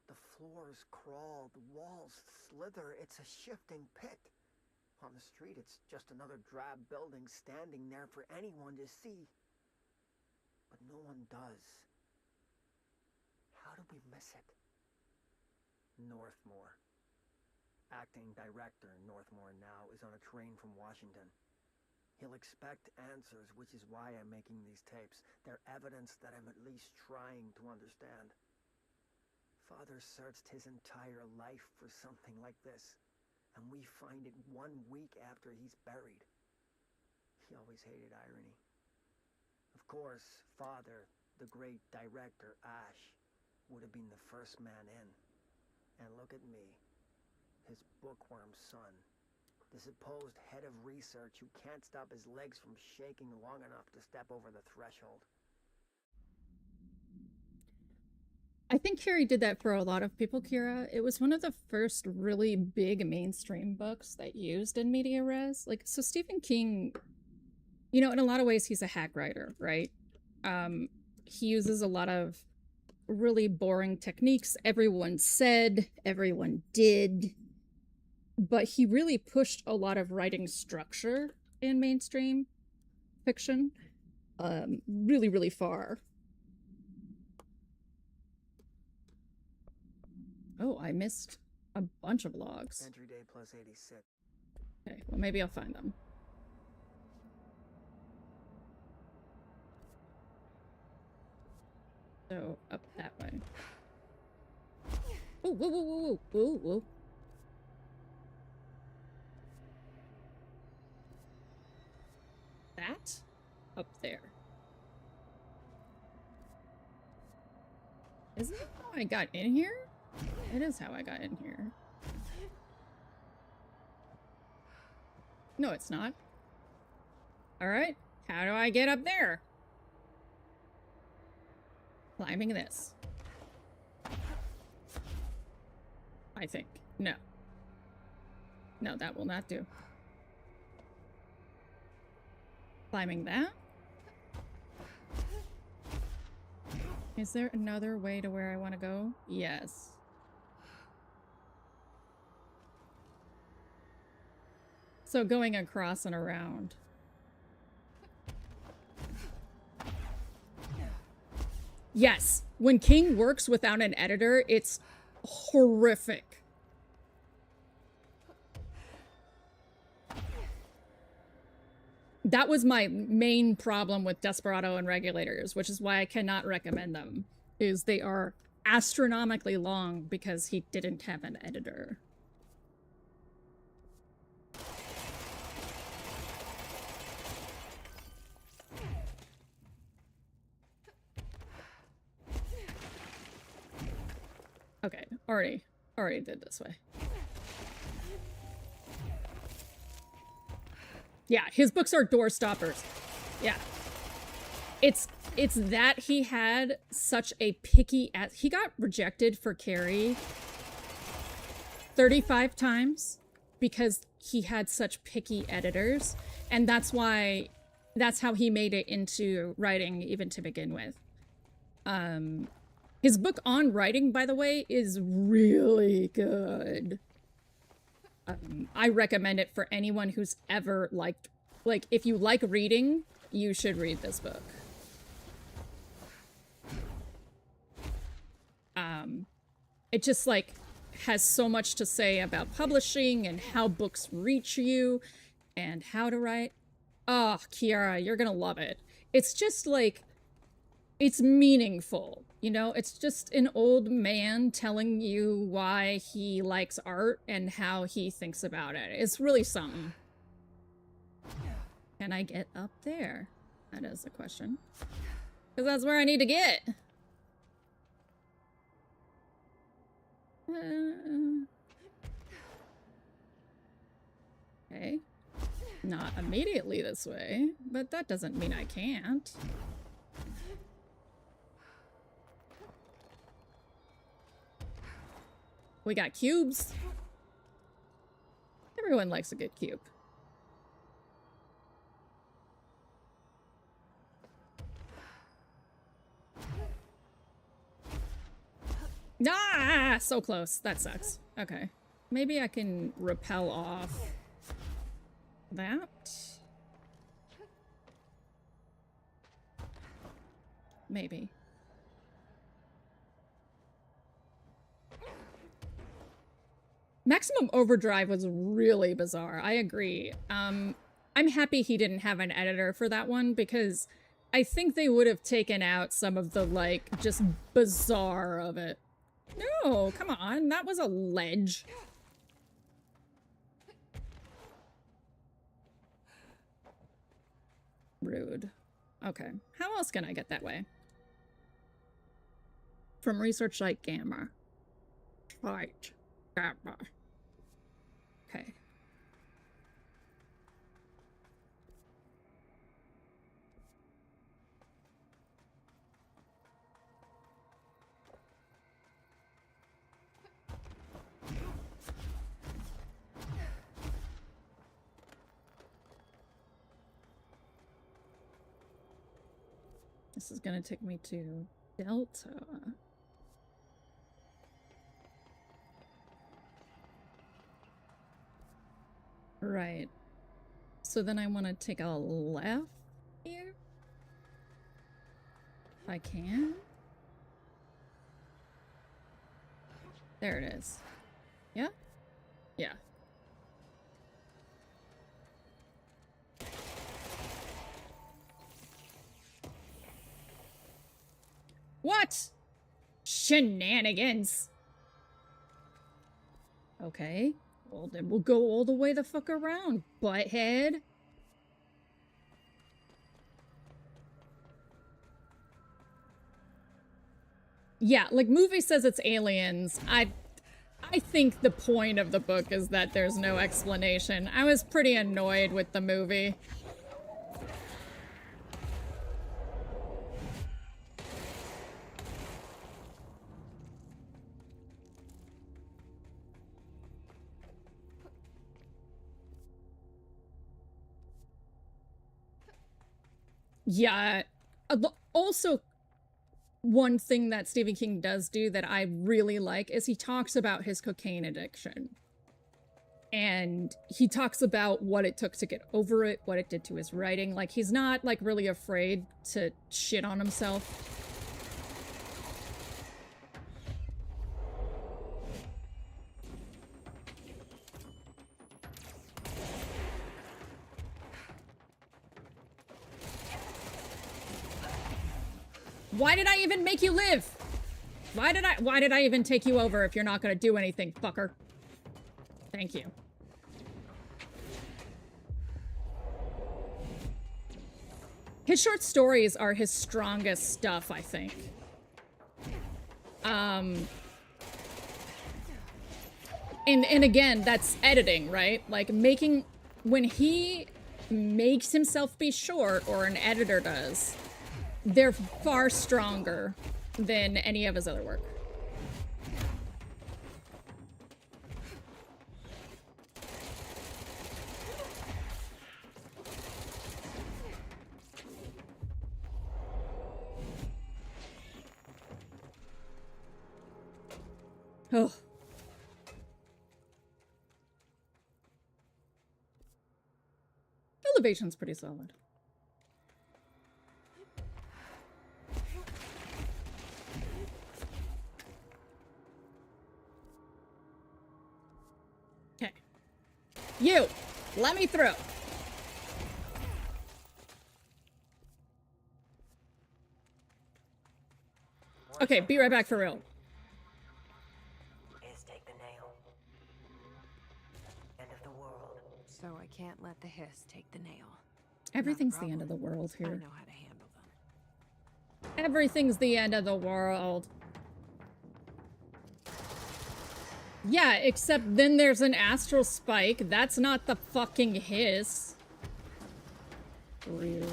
The floors crawl, the walls slither. It's a shifting pit. On the street, it's just another drab building standing there for anyone to see. But no one does. How do we miss it? Northmore. Acting director Northmore now is on a train from Washington. He'll expect answers, which is why I'm making these tapes. They're evidence that I'm at least trying to understand. Father searched his entire life for something like this. And we find it 1 week after he's buried. He always hated irony. Of course, Father, the great director, Ash, would have been the first man in. And look at me, his bookworm son, the supposed head of research who can't stop his legs from shaking long enough to step over the threshold.
I think Carrie did that for a lot of people, Kira. It was one of the first really big mainstream books that used in media res. Like, so Stephen King, you know, in a lot of ways, he's a hack writer, right? He uses a lot of really boring techniques. Everyone said, everyone did. But he really pushed a lot of writing structure in mainstream fiction really, really far. Oh, I missed a bunch of logs.
Entry day plus 86.
Okay, well, maybe I'll find them. So, up that way. Oh, whoa, whoa, whoa, whoa, whoa, whoa. That? Up there. Isn't that how I got in here? It is how I got in here. No, it's not. Alright, how do I get up there? Climbing this. I think. No. No, that will not do. Climbing that? Is there another way to where I want to go? Yes. So going across and around. Yes, when King works without an editor, it's horrific. That was my main problem with Desperado and Regulators, which is why I cannot recommend them, is they are astronomically long because he didn't have an editor. already did this way. Yeah, his books are door stoppers. Yeah. It's that he had such a picky ass. He got rejected for Carrie 35 times because he had such picky editors, and that's how he made it into writing even to begin with. His book on writing, by the way, is really good. I recommend it for anyone who's ever liked, like, if you like reading, you should read this book. It just, like, has so much to say about publishing and how books reach you and how to write. Oh, Kiara, you're gonna love it. It's just, like, it's meaningful, you know? It's just an old man telling you why he likes art and how he thinks about it. It's really something. Can I get up there? That is the question. Because that's where I need to get. Okay. Not immediately this way, but that doesn't mean I can't. We got cubes. Everyone likes a good cube. Ah, so close. That sucks. Okay. Maybe I can repel off that. Maybe. Maximum Overdrive was really bizarre. I agree. I'm happy he didn't have an editor for that one because I think they would have taken out some of the, like, just bizarre of it. No, come on. That was a ledge. Rude. Okay. How else can I get that way? From Research Light Gamma. Right. Gamma. Okay. This is gonna take me to Delta. Right. So then I want to take a left here. If I can. There it is. Yeah? Yeah. What? Shenanigans. Okay. Well, then we'll go all the way the fuck around, butthead. Yeah, like, movie says it's aliens. I think the point of the book is that there's no explanation. I was pretty annoyed with the movie. Yeah. Also, one thing that Stephen King does do that I really like is he talks about his cocaine addiction. And he talks about what it took to get over it, what it did to his writing. Like, he's not, like, really afraid to shit on himself. Why did I even make you live? Why did I even take you over if you're not gonna do anything, fucker? Thank you. His short stories are his strongest stuff, I think. And again, that's editing, right? Like making, when he makes himself be short, or an editor does, they're far stronger than any of his other work. Oh. Elevation's pretty solid. Okay. You! Let me through! Okay, be right back for real.
Take the nail. End of the world.
So I can't let the hiss take the nail.
Everything's the end of the world
I
here.
know how to handle them.
Everything's the end of the world. Yeah, except then there's an astral spike. That's not the fucking hiss. Rude.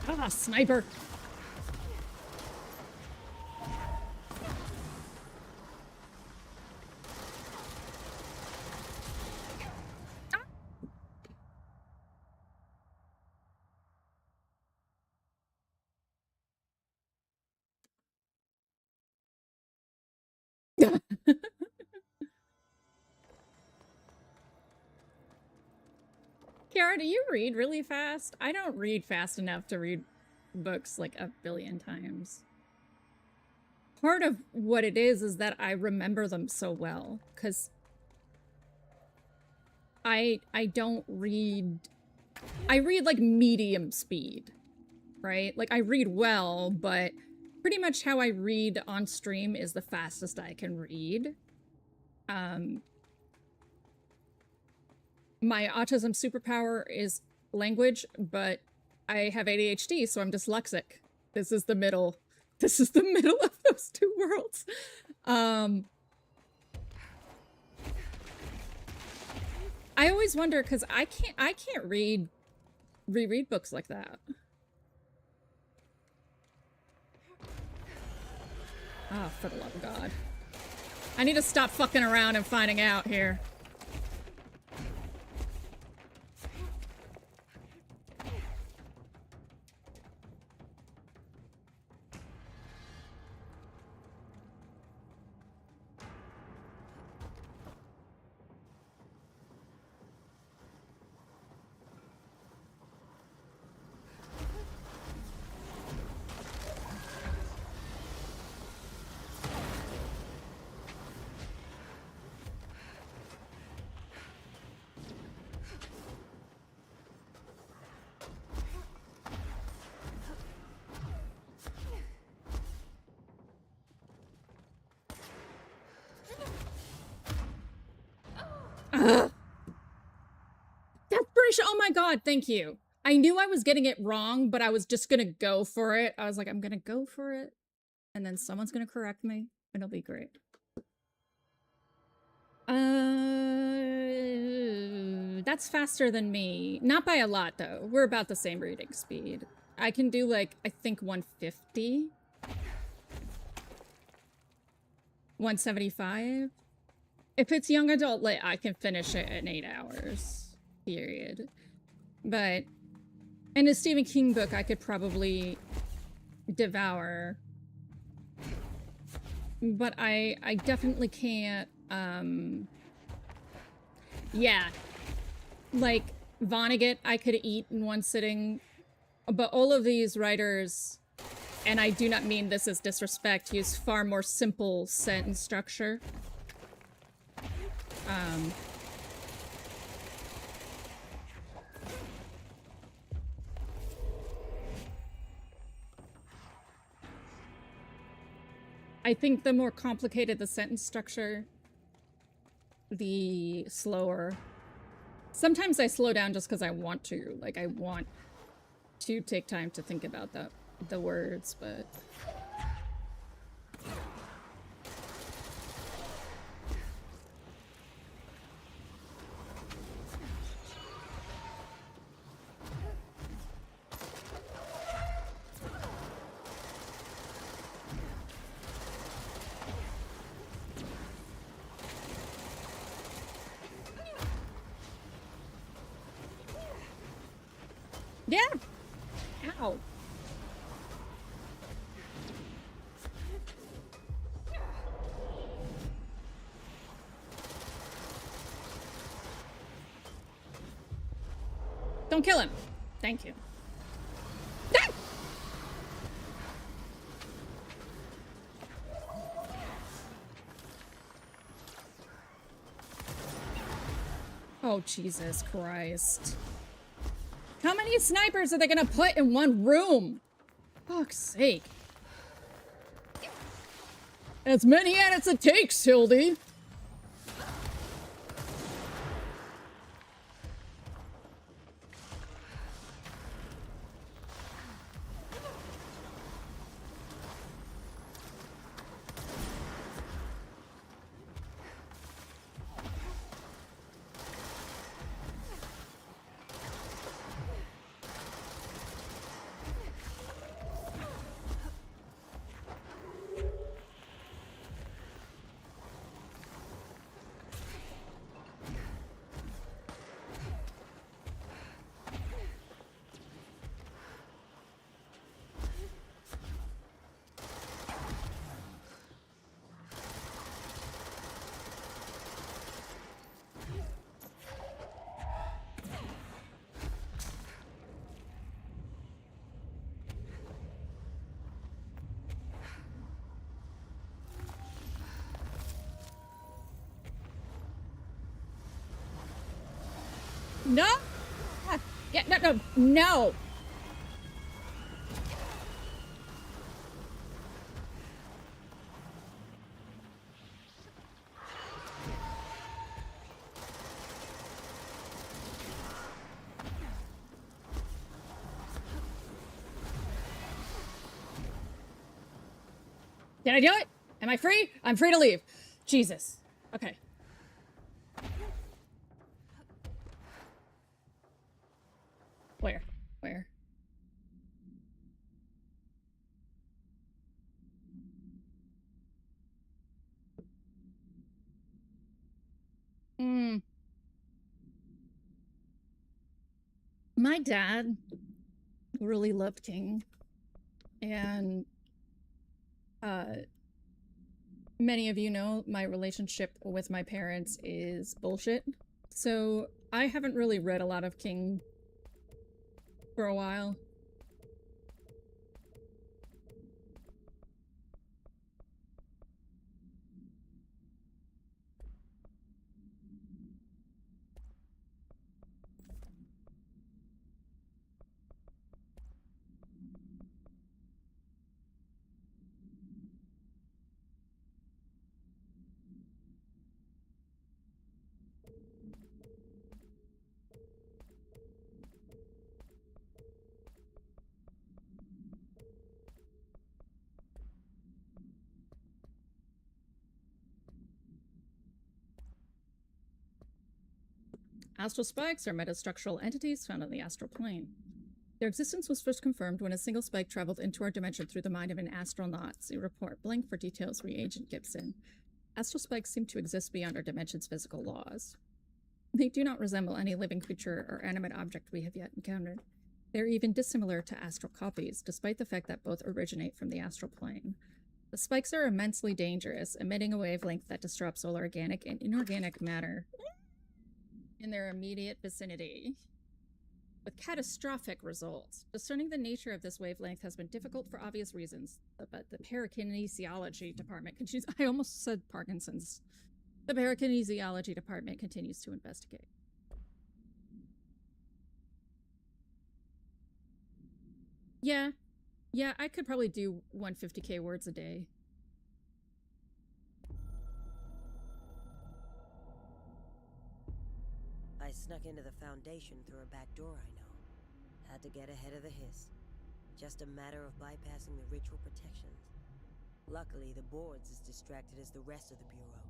Ah, sniper. Kiara, do you read really fast? I don't read fast enough to read books like a billion times. Part of what it is that I remember them so well, because I don't read... I read like medium speed, right? Like I read well, but pretty much how I read on stream is the fastest I can read. My autism superpower is language, but I have ADHD, so I'm dyslexic. This is the middle. This is the middle of those two worlds. I always wonder, because I can't reread books like that. Oh, for the love of God. I need to stop fucking around and finding out here. Desperation! Oh my God, thank you. I knew I was getting it wrong, but I was just gonna go for it. I was like, I'm gonna go for it, and then someone's gonna correct me. It'll be great. That's faster than me. Not by a lot, though. We're about the same reading speed. I can do, like, I think 150? 175? If it's young adult lit, I can finish it in 8 hours. Period. But in a Stephen King book, I could probably devour. But I definitely can't, yeah. Like, Vonnegut, I could eat in one sitting. But all of these writers, and I do not mean this as disrespect, use far more simple sentence structure. I think the more complicated the sentence structure, the slower. Sometimes I slow down just because I want to. Like, I want to take time to think about the words, but... Yeah! Ow. Don't kill him. Thank you. Ah! Oh, Jesus Christ. How many snipers are they gonna put in one room? Fuck's sake. As many as it takes, Hildy. No! Ah, yeah, no! Did I do it? Am I free? I'm free to leave. Jesus. Okay. Where? My dad really loved King. And, many of you know my relationship with my parents is bullshit. So I haven't really read a lot of King for a while. Astral spikes are metastructural entities found on the astral plane. Their existence was first confirmed when a single spike traveled into our dimension through the mind of an astronaut. See report. Blank for details, Reagent Gibson. Astral spikes seem to exist beyond our dimension's physical laws. They do not resemble any living creature or animate object we have yet encountered. They are even dissimilar to astral copies, despite the fact that both originate from the astral plane. The spikes are immensely dangerous, emitting a wavelength that disrupts all organic and inorganic matter in their immediate vicinity, with catastrophic results. Discerning the nature of this wavelength has been difficult for obvious reasons, but the parakinesiology department continues— I almost said Parkinson's. The parakinesiology department continues to investigate. Yeah, I could probably do 150k words a day.
I snuck into the Foundation through a back door I know. Had to get ahead of the hiss. Just a matter of bypassing the ritual protections. Luckily, the board's as distracted as the rest of the Bureau.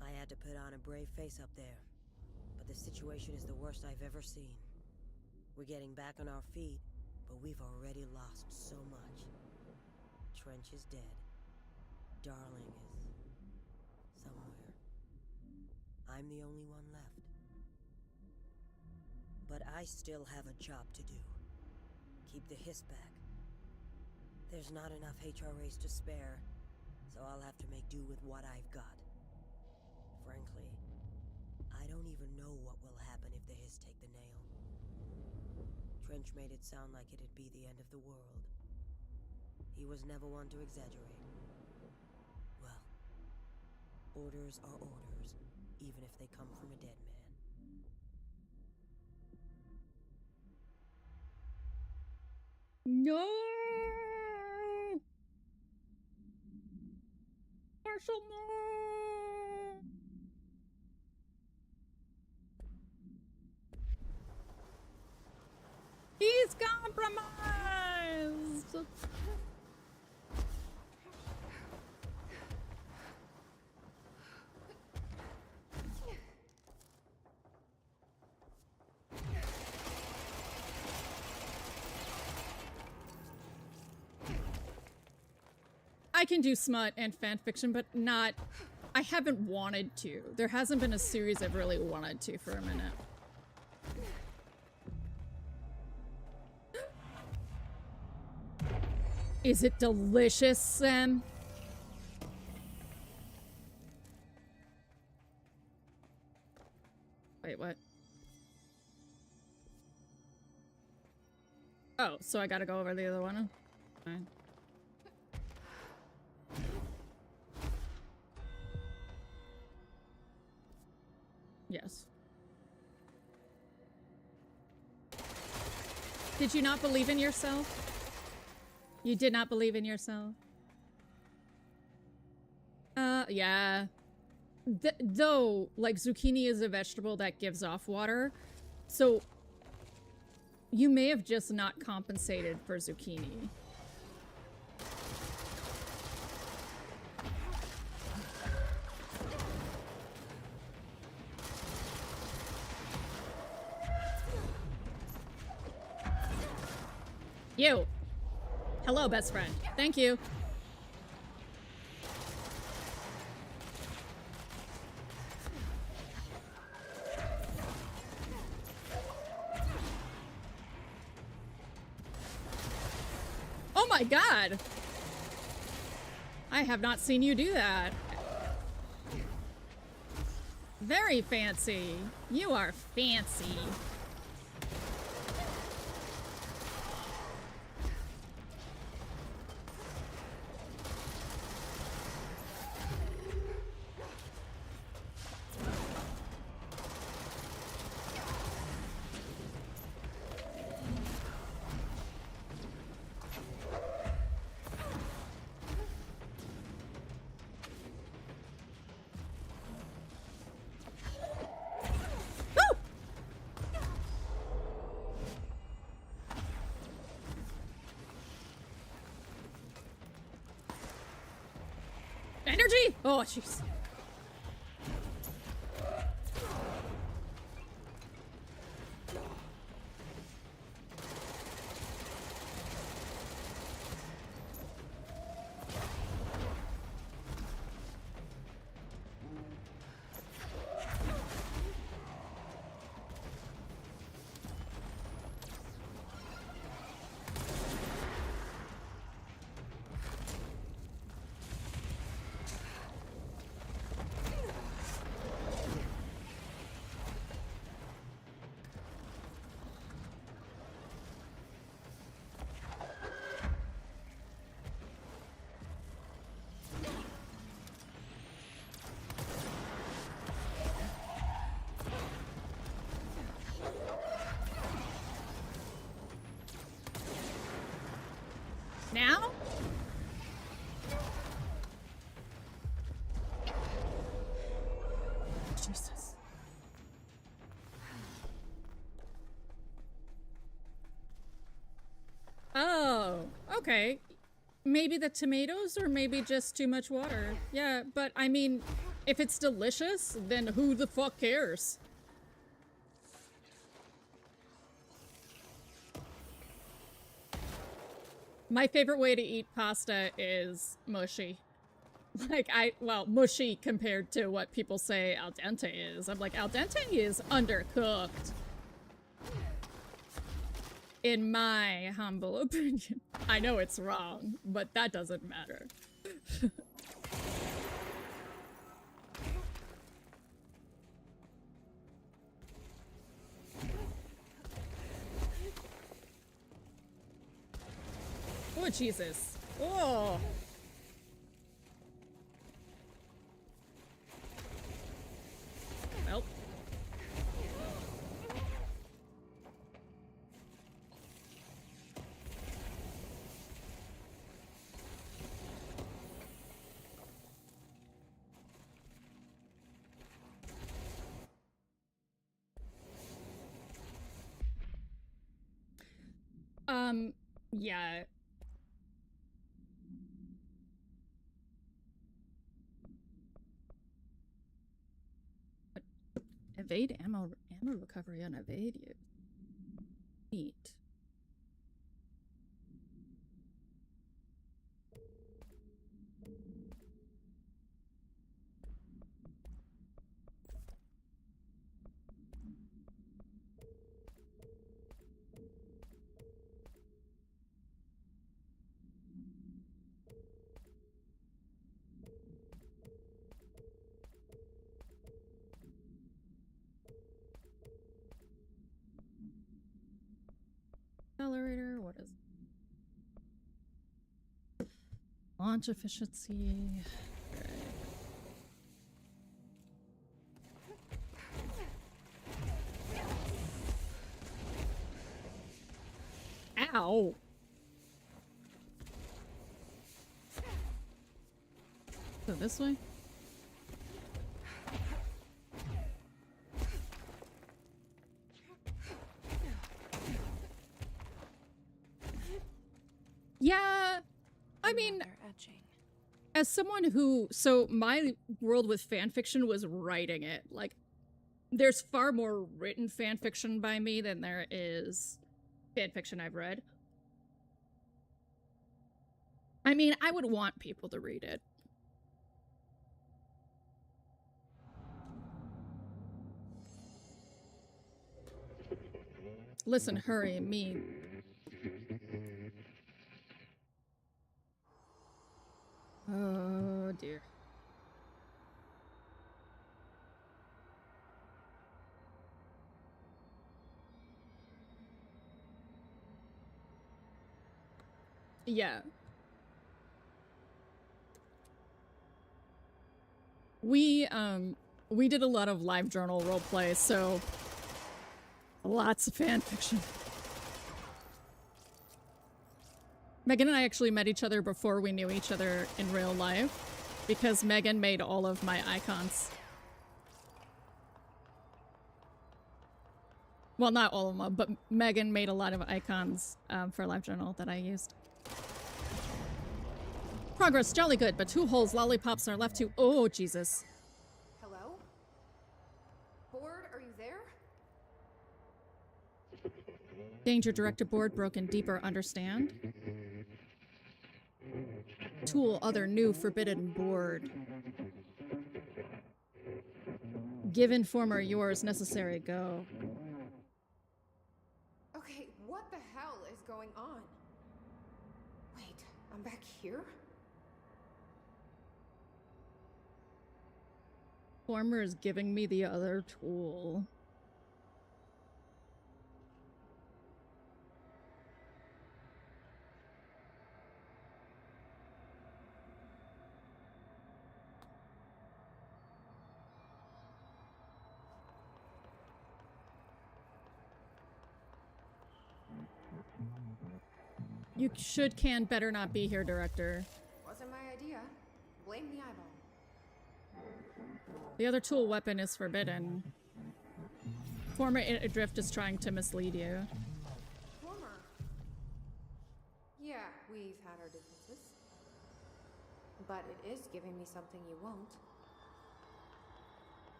I had to put on a brave face up there, but the situation is the worst I've ever seen. We're getting back on our feet, but we've already lost so much. Trench is dead. Darling is somewhere. I'm the only one left. But I still have a job to do. Keep the hiss back. There's not enough HRAs to spare, so I'll have to make do with what I've got. Frankly, I don't even know what will happen if the hiss take the nail. Trench made it sound like it'd be the end of the world. He was never one to exaggerate. Well, orders are orders, even if they come from a dead man.
No! Marshall, no! He's compromised! I can do smut and fanfiction, but not— I haven't wanted to. There hasn't been a series I've really wanted to for a minute. Is it delicious, Sam? Wait, what? Oh, so I gotta go over the other one? Fine. Yes. Did you not believe in yourself? You did not believe in yourself? Yeah. Though, like, zucchini is a vegetable that gives off water, so you may have just not compensated for zucchini. You. Hello, best friend. Thank you. Oh my god! I have not seen you do that. Very fancy. You are fancy. Energy? Oh, jeez. Jesus. Oh, okay. Maybe the tomatoes or maybe just too much water. Yeah, but I mean, if it's delicious, then who the fuck cares? My favorite way to eat pasta is mushy. Like, well, mushy compared to what people say al dente is. I'm like, al dente is undercooked. In my humble opinion. I know it's wrong, but that doesn't matter. Oh, Jesus. Oh. Well. Yeah. Evade ammo recovery on evade use. Neat. Accelerator, what is it? Launch efficiency. Right. Ow. So this way? Yeah, I mean, as someone who, so my world with fanfiction was writing it. Like, there's far more written fanfiction by me than there is fanfiction I've read. I mean, I would want people to read it. Listen, hurry, me. Oh, dear. Yeah. We did a lot of live journal roleplay, so lots of fanfiction. Megan and I actually met each other before we knew each other in real life, because Megan made all of my icons. Well, not all of them, but Megan made a lot of icons for LiveJournal that I used. Progress, jolly good, but 2 holes, lollipops are left to— oh, Jesus.
Hello? Board, are you there?
Danger, directed board, broken, deeper, understand? Tool, other, new, forbidden, board. Give informer, yours, necessary, go.
Okay, what the hell is going on? Wait, I'm back here?
Informer is giving me the other tool. You should can better not be here, director.
Wasn't my idea. Blame the eyeball.
The other tool weapon is forbidden. Former Adrift is trying to mislead you.
Former. Yeah, we've had our differences. But it is giving me something you won't.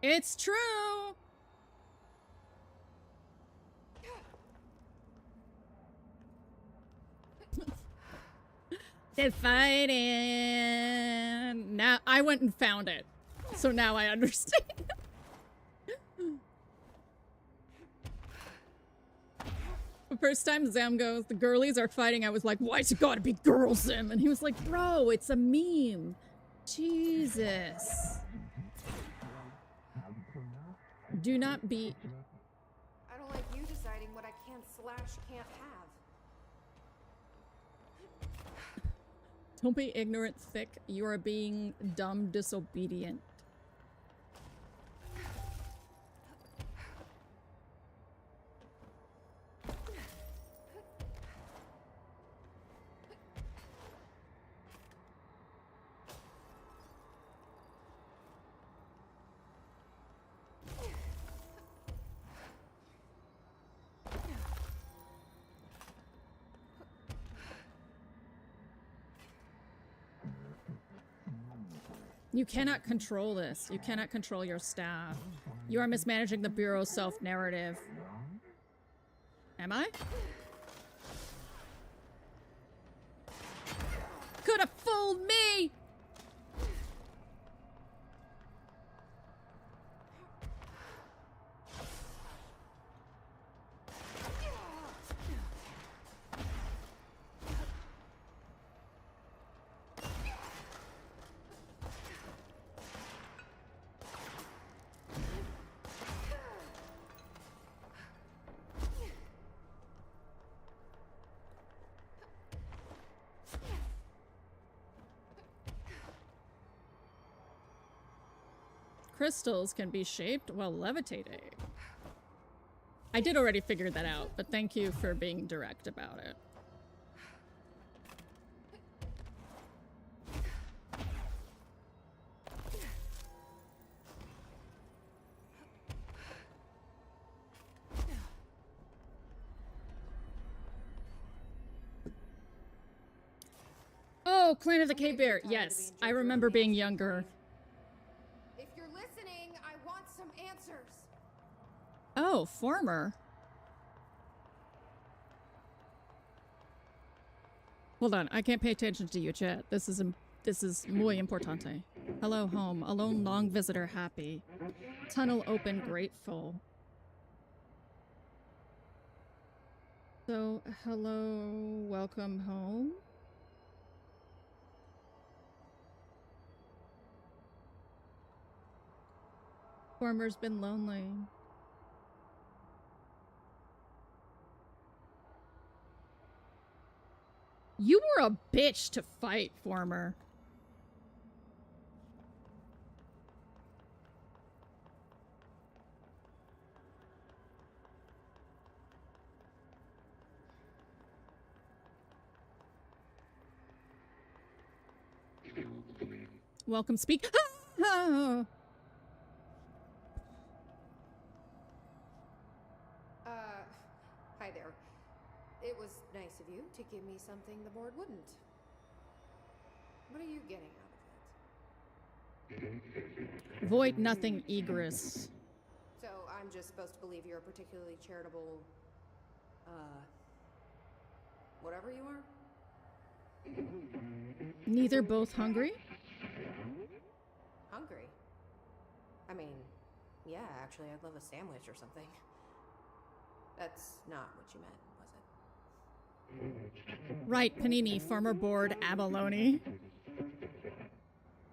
It's true! They're fighting. Now I went and found it. So now I understand. The first time Zam goes, the girlies are fighting, I was like, why's it gotta be girls, Zim? And he was like, bro, it's a meme. Jesus. Do not be...
I don't like you deciding what I can't have.
Don't be ignorant, thick. You are being dumb, disobedient. You cannot control this. You cannot control your staff. You are mismanaging the Bureau's self-narrative. Am I? Could have fooled me! Crystals can be shaped while levitating. I did already figure that out, but thank you for being direct about it. Oh, Clan of the Cave Bear. Yes, I remember being younger.
If you're listening, I want some answers.
Oh, former. Hold on, I can't pay attention to you, chat. This is muy importante. Hello, home. Alone, long visitor, happy. Tunnel open, grateful. So, hello, welcome home. Former's been lonely. You were a bitch to fight, Former. Welcome, speak.
Hi there. It was nice of you to give me something the board wouldn't. What are you getting out of it?
Void nothing, egress.
So I'm just supposed to believe you're a particularly charitable, whatever you are?
Neither both hungry?
Hungry? I mean, yeah, actually, I'd love a sandwich or something. That's not what you meant, was it?
Right, Panini, former board, abalone.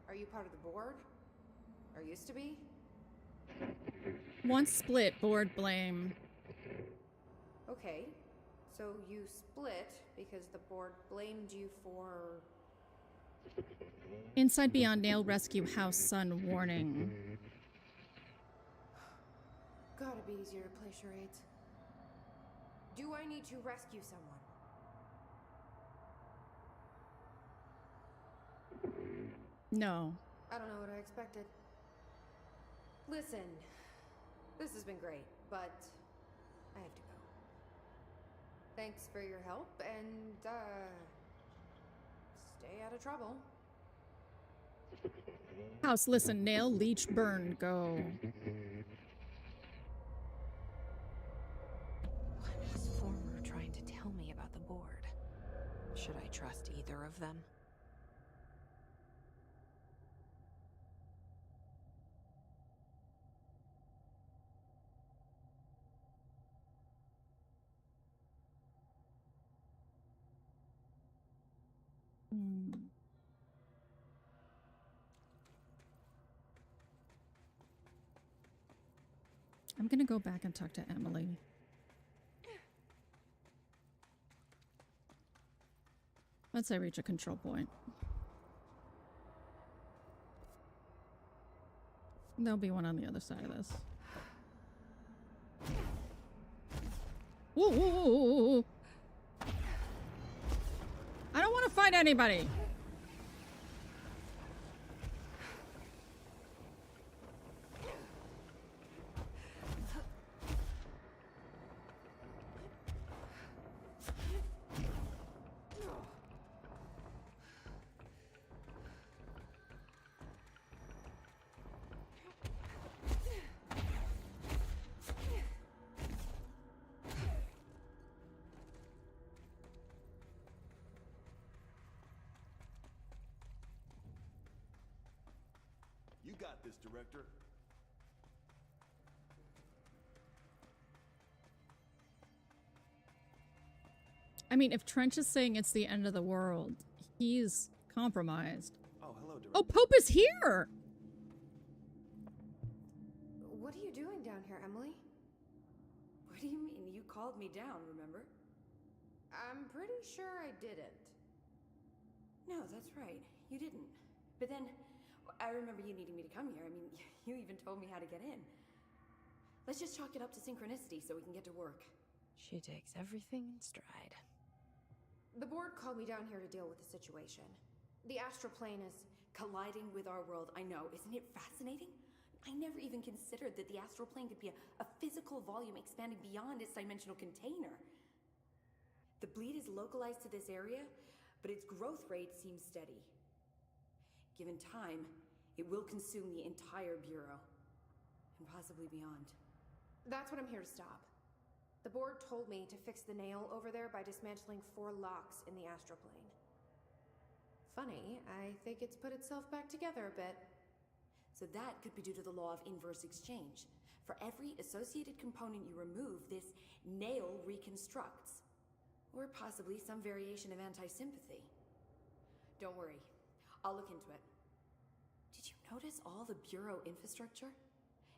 Are you part of the board? Or used to be?
Once split, board blame.
Okay, so you split because the board blamed you for...
Inside Beyond Nail Rescue House Sun warning.
Gotta be easier to play charades. Do I need to rescue someone?
No.
I don't know what I expected. Listen, this has been great, but I have to go. Thanks for your help, and, stay out of trouble.
House, listen, nail, leech, burn, go.
What was Former trying to tell me about the board? Should I trust either of them?
I'm gonna go back and talk to Emily. Once I reach a control point. There'll be one on the other side of this. Whoa, whoa, whoa, whoa, whoa. I don't want to fight anybody.
You got this, Director.
I mean, if Trench is saying it's the end of the world, he's compromised.
Oh, hello, Director.
Oh, Pope is here!
What are you doing down here, Emily?
What do you mean? You called me down, remember?
I'm pretty sure I didn't.
No, that's right. You didn't. But then, I remember you needing me to come here. I mean, you even told me how to get in. Let's just chalk it up to synchronicity so we can get to work.
She takes everything in stride. The board called me down here to deal with the situation. The astral plane is
Colliding with our world, I know. Isn't it fascinating? I never even considered that the astral plane could be a physical volume expanding beyond its dimensional container. The bleed is localized to this area, but its growth rate seems steady. Given time, it will consume the entire Bureau, and possibly beyond.
That's what I'm here to stop. The board told me to fix the nail over there by dismantling 4 locks in the astral plane. Funny, I think it's put itself back together a bit.
So that could be due to the law of inverse exchange. For every associated component you remove, this nail reconstructs. Or possibly some variation of anti-sympathy. Don't worry, I'll look into it. Did you notice all the Bureau infrastructure?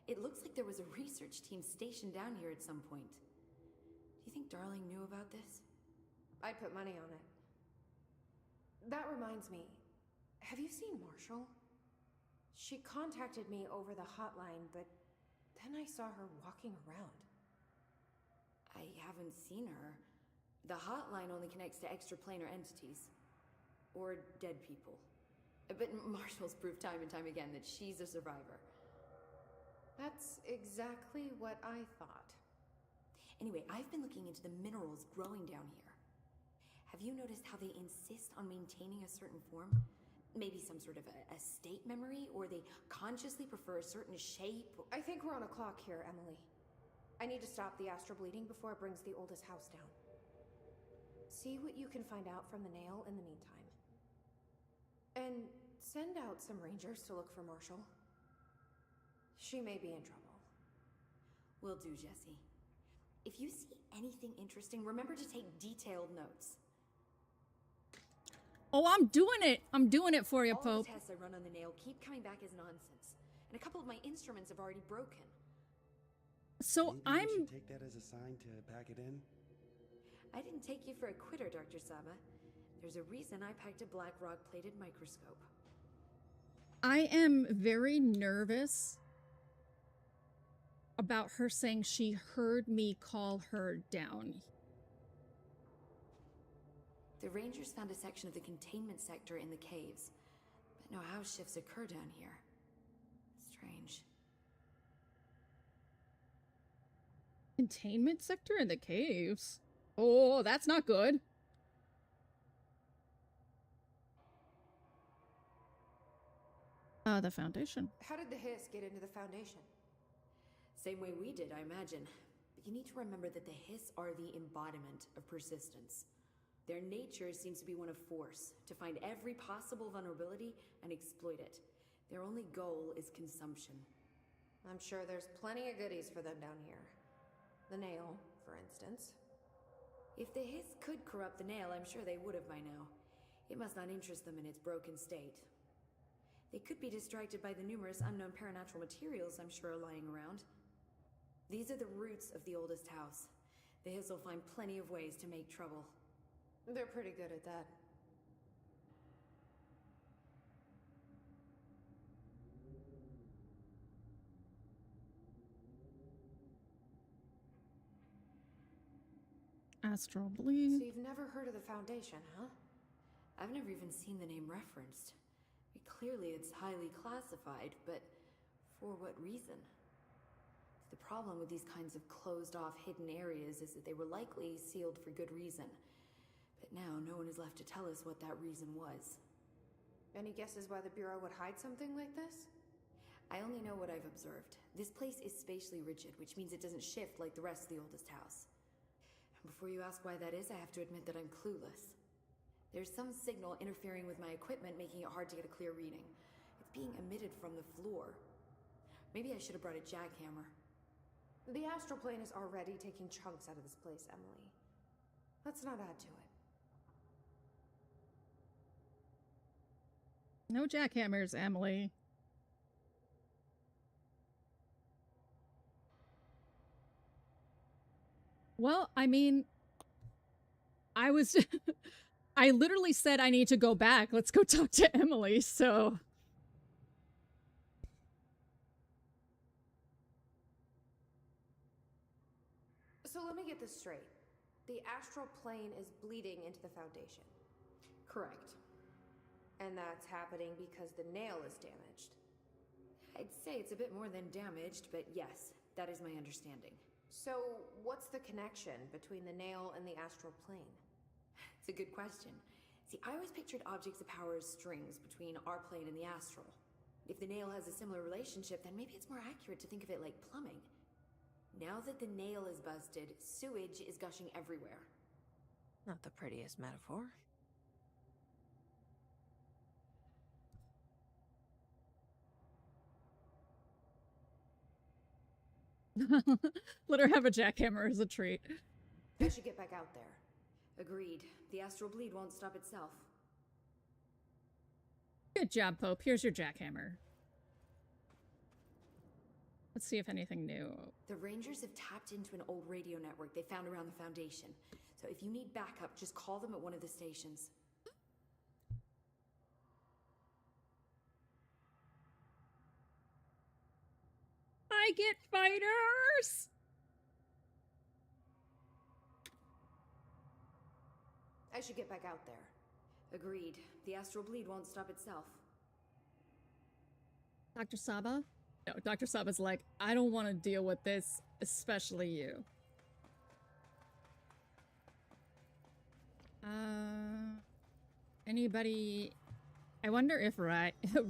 It looks like there was a research team stationed down here at some point. Do you think Darling knew about this?
I'd put money on it. That reminds me, have you seen Marshall? She contacted me over the hotline, but then I saw her walking around.
I haven't seen her. The hotline only connects to extraplanar entities. Or dead people. But Marshall's proved time and time again that she's a survivor.
That's exactly what I thought.
Anyway, I've been looking into the minerals growing down here. Have you noticed how they insist on maintaining a certain form? Maybe some sort of a state memory, or they consciously prefer a certain shape?
I think we're on a clock here, Emily. I need to stop the astral bleeding before it brings the oldest house down. See what you can find out from the nail in the meantime. And send out some rangers to look for Marshall. She may be in trouble.
Will do, Jesse. If you see anything interesting, remember to take detailed notes.
Oh, I'm doing it. I'm doing it for you,
All
Pope.
the tests I run on the nail keep coming back as nonsense. And a couple of my instruments have already broken.
So
Maybe we should take that as a sign to pack it in.
I didn't take you for a quitter, Dr. Saba. There's a reason I packed a black rock-plated microscope.
I am very nervous about her saying she heard me call her down.
The Rangers found a section of the containment sector in the caves, but No house shifts occur down here. Strange.
Containment sector in the caves. Oh, that's not good. The foundation.
How did the hiss get into the foundation?
Same way we did, I imagine. But you need to remember that the Hiss are the embodiment of persistence. Their nature seems to be one of force, to find every possible vulnerability and exploit it. Their only goal is consumption.
I'm sure there's plenty of goodies for them down here. The nail, for instance.
If the Hiss could corrupt the nail, I'm sure they would have by now. It must not interest them in its broken state. They could be distracted by the numerous unknown paranatural materials I'm sure are lying around. These are the roots of the oldest house. The Hiss will find plenty of ways to make trouble.
They're pretty good at that.
Astral bleed.
So you've never heard of the Foundation, huh?
I've never even seen the name referenced. Clearly it's highly classified, but for what reason? The problem with these kinds of closed-off hidden areas is that they were likely sealed for good reason. But now no one is left to tell us what that reason was.
Any guesses why the Bureau would hide something like this?
I only know what I've observed. This place is spatially rigid, which means it doesn't shift like the rest of the oldest house. And before you ask why that is, I have to admit that I'm clueless. There's some signal interfering with my equipment, making it hard to get a clear reading. It's being emitted from the floor. Maybe I should have brought a jackhammer.
The astral plane is already taking chunks out of this place, Emily. Let's not add to it.
No jackhammers, Emily. Well, I mean, I was... I literally said I need to go back. Let's go talk to Emily, so...
So let me get this straight. The astral plane is bleeding into the Foundation.
Correct.
And that's happening because the nail is damaged.
I'd say it's a bit more than damaged, but yes, that is my understanding.
So what's the connection between the nail and the astral plane?
It's a good question. See, I always pictured objects of power as strings between our plane and the astral. If the nail has a similar relationship, then maybe it's more accurate to think of it like plumbing. Now that the nail is busted, sewage is gushing everywhere.
Not the prettiest metaphor.
Let her have a jackhammer as a treat.
I should get back out there.
Agreed. The astral bleed won't stop itself.
Good job, Pope. Here's your jackhammer. Let's see if anything new.
The Rangers have tapped into an old radio network they found around the Foundation. So if you need backup, just call them at one of the stations.
I get fighters!
I should get back out there.
Agreed. The astral bleed won't stop itself.
Dr. Saba? No, Dr. Saba's like, I don't want to deal with this, especially you. Anybody... I wonder if Raya? If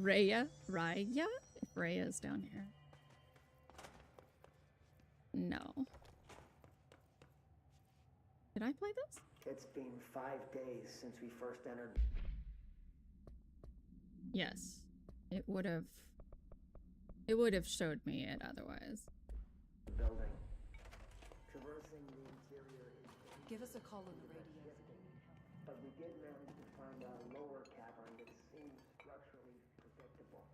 Raya's down here. No. Did I play this?
It's been 5 days since we first entered.
Yes. It would have showed me it otherwise.
The building. Traversing the interior is...
Give us a call on the radio.
But we did manage to find a lower cavern that seems structurally predictable,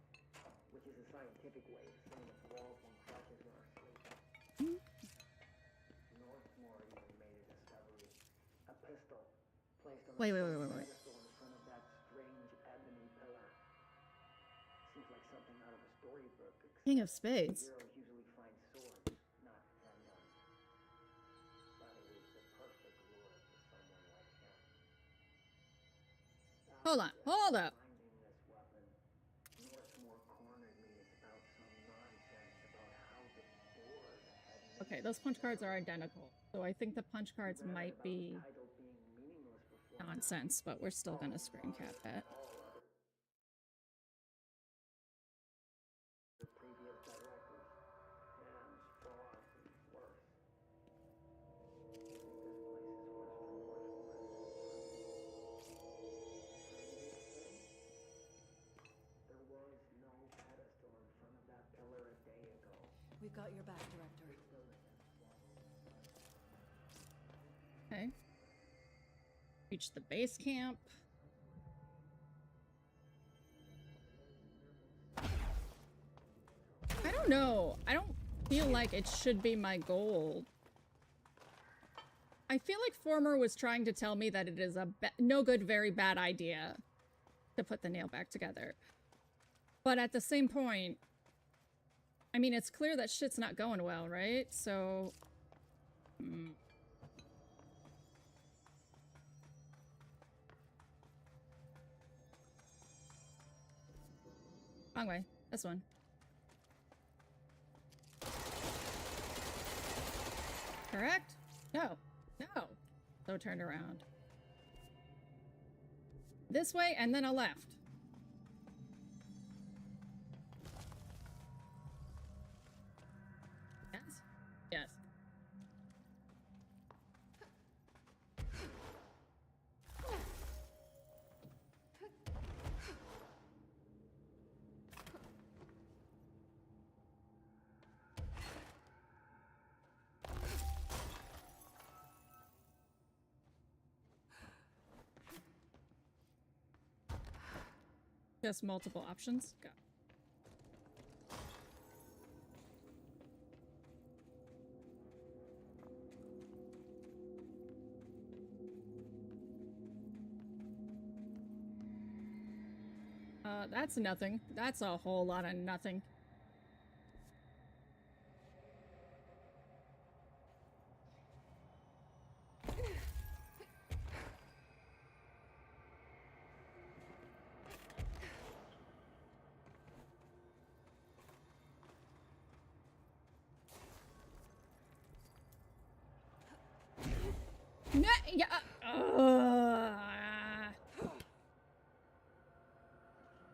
which is a scientific way of saying it walls and crashes in our sleep. Northmore even made a discovery. A pistol placed on
Wait.
pedestal in front of that strange ebony pillar. Seems like something out of a storybook.
King of Spades.
Heroes usually find swords, not handguns. But it is the perfect lure for someone like him.
Hold up.
Finding this weapon
Okay, those punch cards are identical. So I think the punch cards might be nonsense, but we're still gonna screen cap that.
We've got your back, Director.
Okay. Reach the base camp. I don't know. I don't feel like it should be my goal. I feel like Former was trying to tell me that it is a no good, very bad idea to put the nail back together. But at the same point, I mean, it's clear that shit's not going well, right? So... Wrong way. This one. Correct? No. No. So turn around. This way and then a left. Yes? Yes. Just multiple options. Go. That's nothing. That's a whole lot of nothing. No, yeah.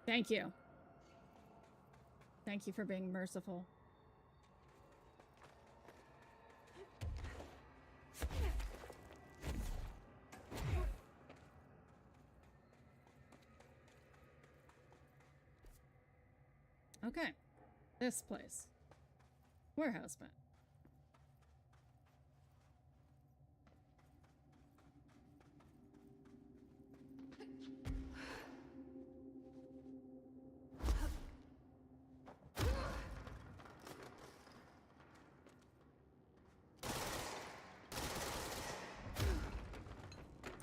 Thank you. Thank you for being merciful. Okay. This place. Warehouse bin.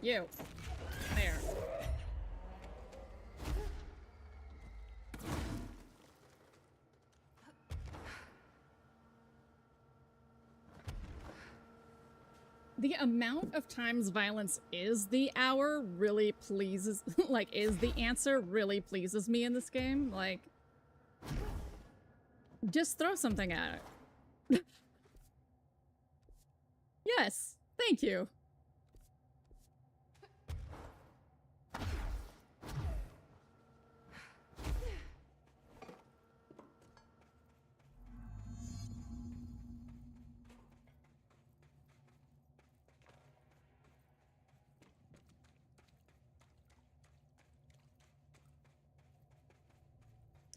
You. There. The amount of times violence is the hour really pleases, like, is the answer really pleases me in this game. Like, just throw something at it. Yes, thank you.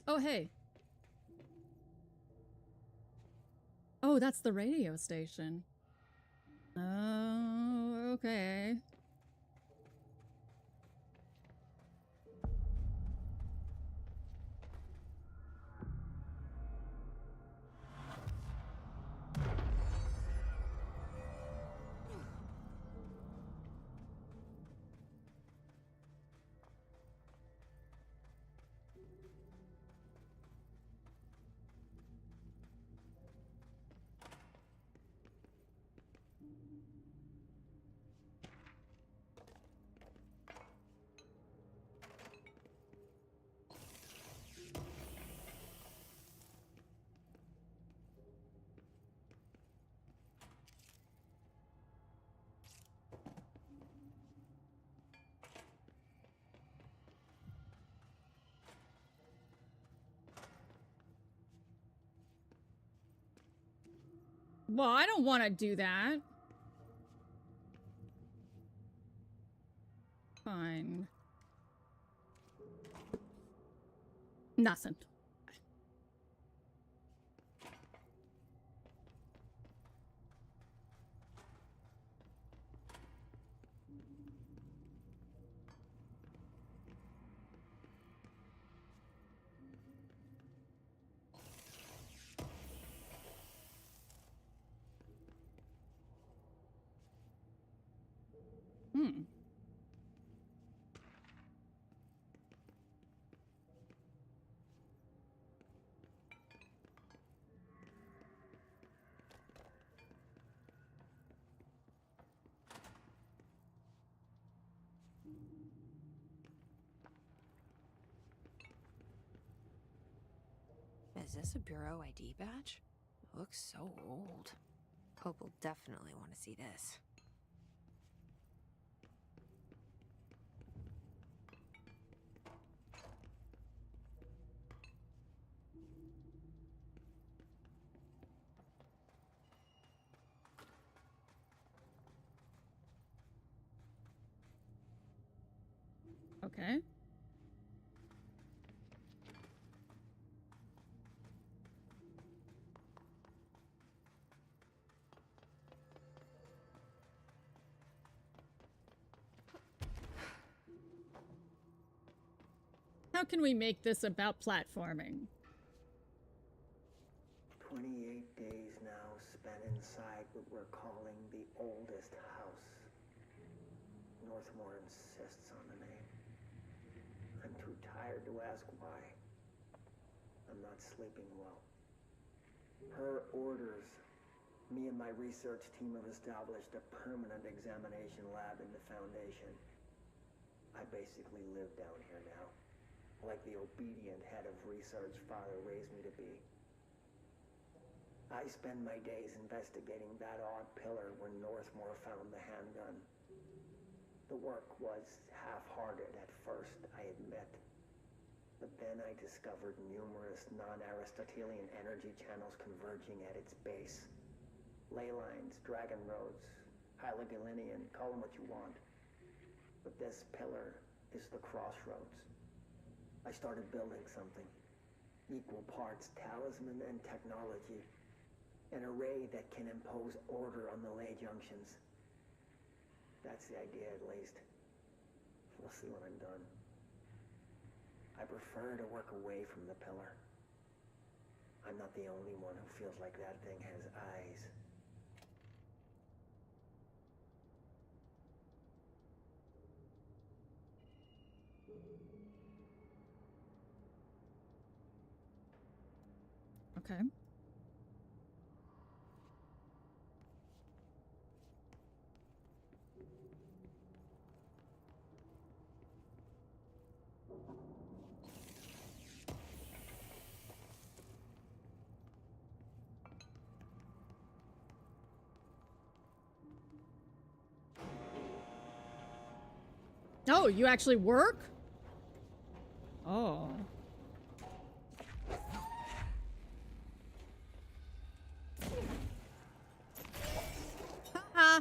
Oh, hey. Oh, that's the radio station. Oh, okay. Well, I don't want to do that. Fine. Nothing. Hmm.
Is this a Bureau ID badge? It looks so old. Hope will definitely want to see this.
Okay. How can we make this about platforming?
28 days now spent inside what we're calling the oldest house. Northmore insists on the name. I'm too tired to ask why. I'm not sleeping well. Her orders. Me and my research team have established a permanent examination lab in the Foundation. I basically live down here now. Like the obedient head of research father raised me to be. I spend my days investigating that odd pillar where Northmore found the handgun. The work was half-hearted at first, I admit. But then I discovered numerous non-Aristotelian energy channels converging at its base. Ley lines, dragon roads, Hyligalinian, call them what you want. But this pillar is the crossroads. I started building something. Equal parts talisman and technology. An array that can impose order on the ley junctions. That's the idea, at least. We'll see when I'm done. I prefer to work away from the pillar. I'm not the only one who feels like that thing has eyes.
Okay. Oh, you actually work? Oh. Haha.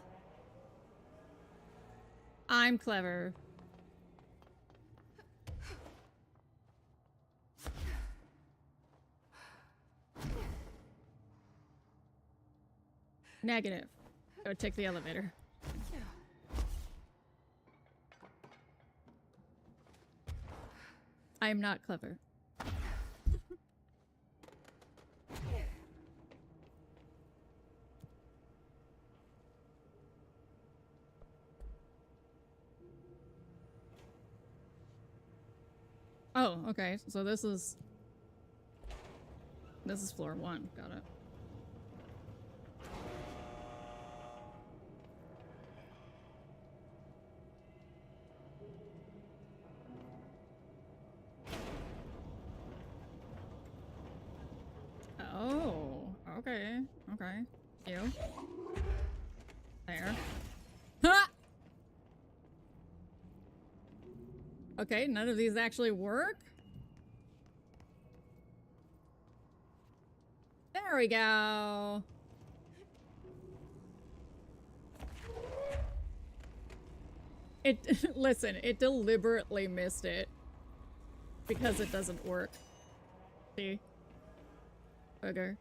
I'm clever. Negative. Go take the elevator. I am not clever. Oh, okay. So this is floor 1. Got it. Oh, okay. Okay. You. There. Ha! Okay, none of these actually work. There we go. It listen, it deliberately missed it because it doesn't work. See? Bugger.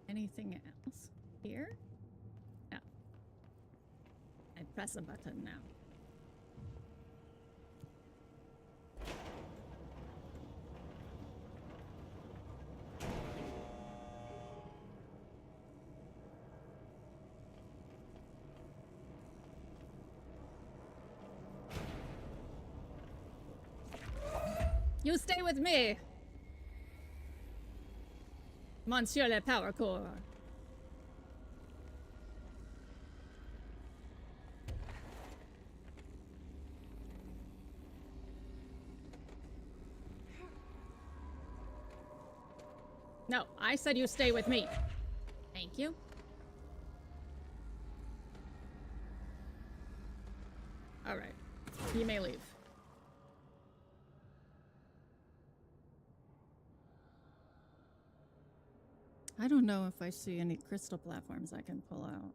Anything else here? No. I press a button now. You stay with me, Monsieur le Power Core. No, I said you stay with me. Thank you. All right, you may leave. I don't know if I see any crystal platforms I can pull out.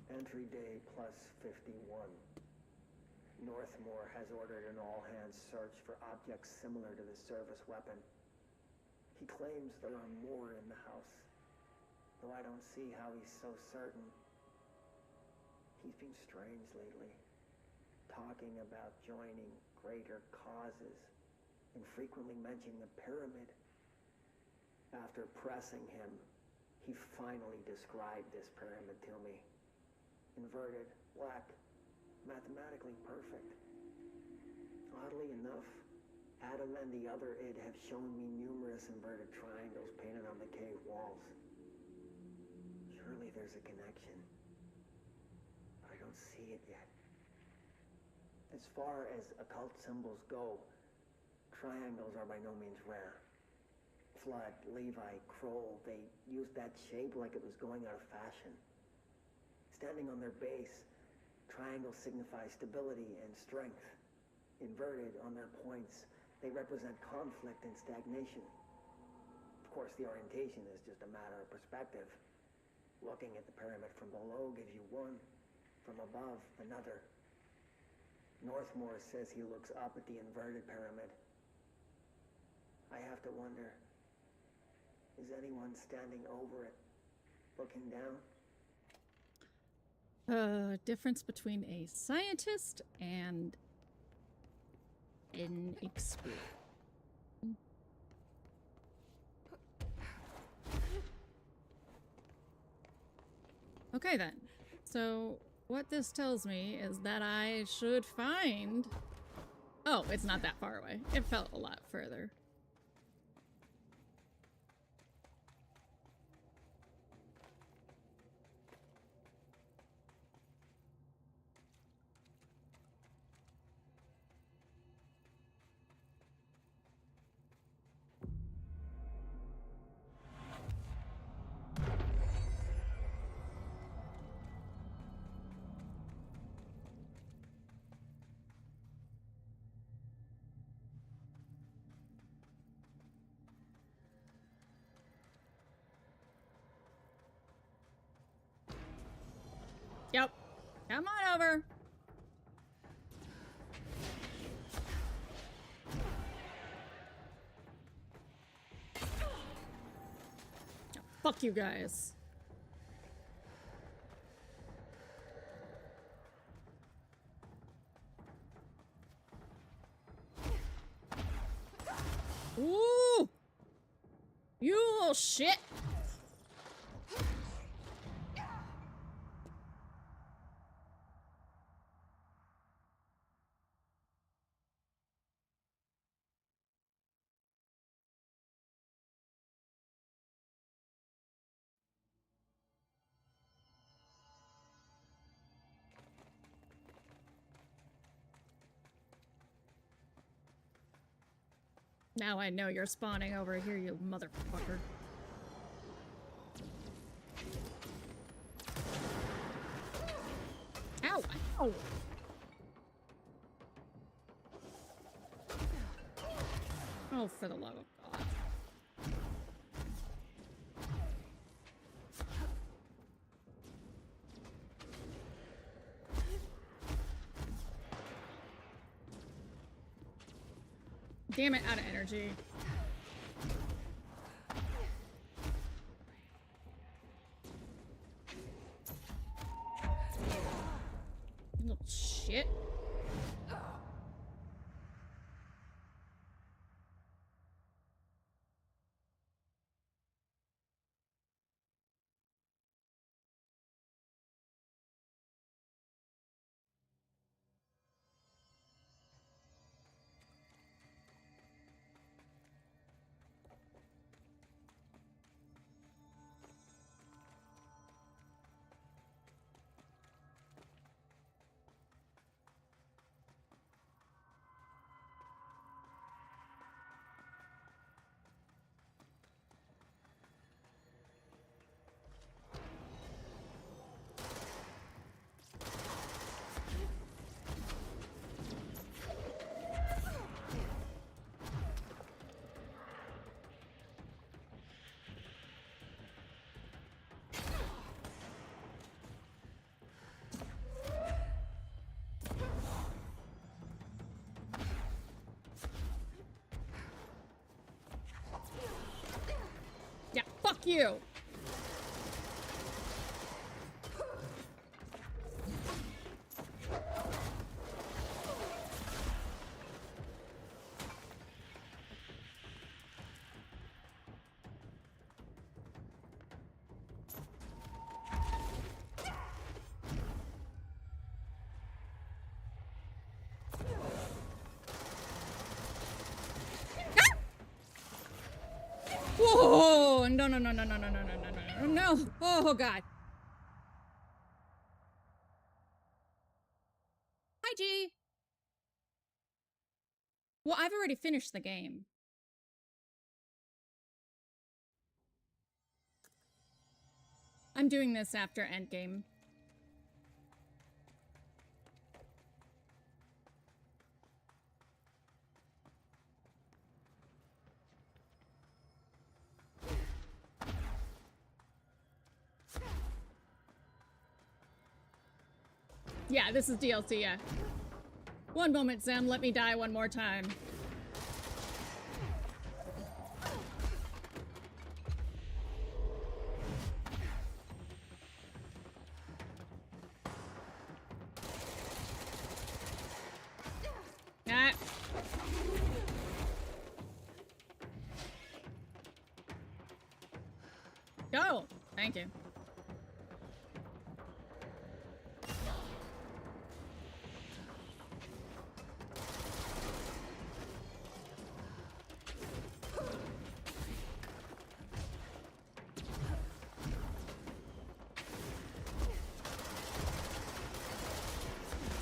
Entry day plus 51. Northmore has ordered an all-hands search for objects similar to the service weapon. He claims there are more in the house, though I don't see how he's so certain. He's been strange lately, talking about joining greater causes, and frequently mentioning the pyramid. After pressing him, he finally described this pyramid to me. Inverted, black, mathematically perfect. Oddly enough, Adam and the other id have shown me numerous inverted triangles painted on the cave walls. Surely there's a connection, but I don't see it yet. As far as occult symbols go, triangles are by no means rare. Flood, Levi, Kroll, they used that shape like it was going out of fashion. Standing on their base, triangles signify stability and strength. Inverted on their points, they represent conflict and stagnation. Of course, the orientation is just a matter of perspective. Looking at the pyramid from below gives you one, from above another. Northmore says he looks up at the inverted pyramid. I have to wonder, is anyone standing over it, looking down?
Difference between a scientist and an expert. Okay then. So what this tells me is that I should find... Oh, it's not that far away. It felt a lot further. Yep. Come on over. Oh, fuck you guys. Ooh! You little shit! Now I know you're spawning over here, you motherfucker. Ow! Ow! Oh, for the love of God. Damn it, out of energy. You little shit. Yeah, fuck you! Whoa! No, no, no, no, no, no, no, no, no, no, no! Oh, God. Hi, G! Well, I've already finished the game. I'm doing this after endgame. Yeah, this is DLC, yeah. One moment, Sam. Let me die one more time. Ah. Go! Thank you.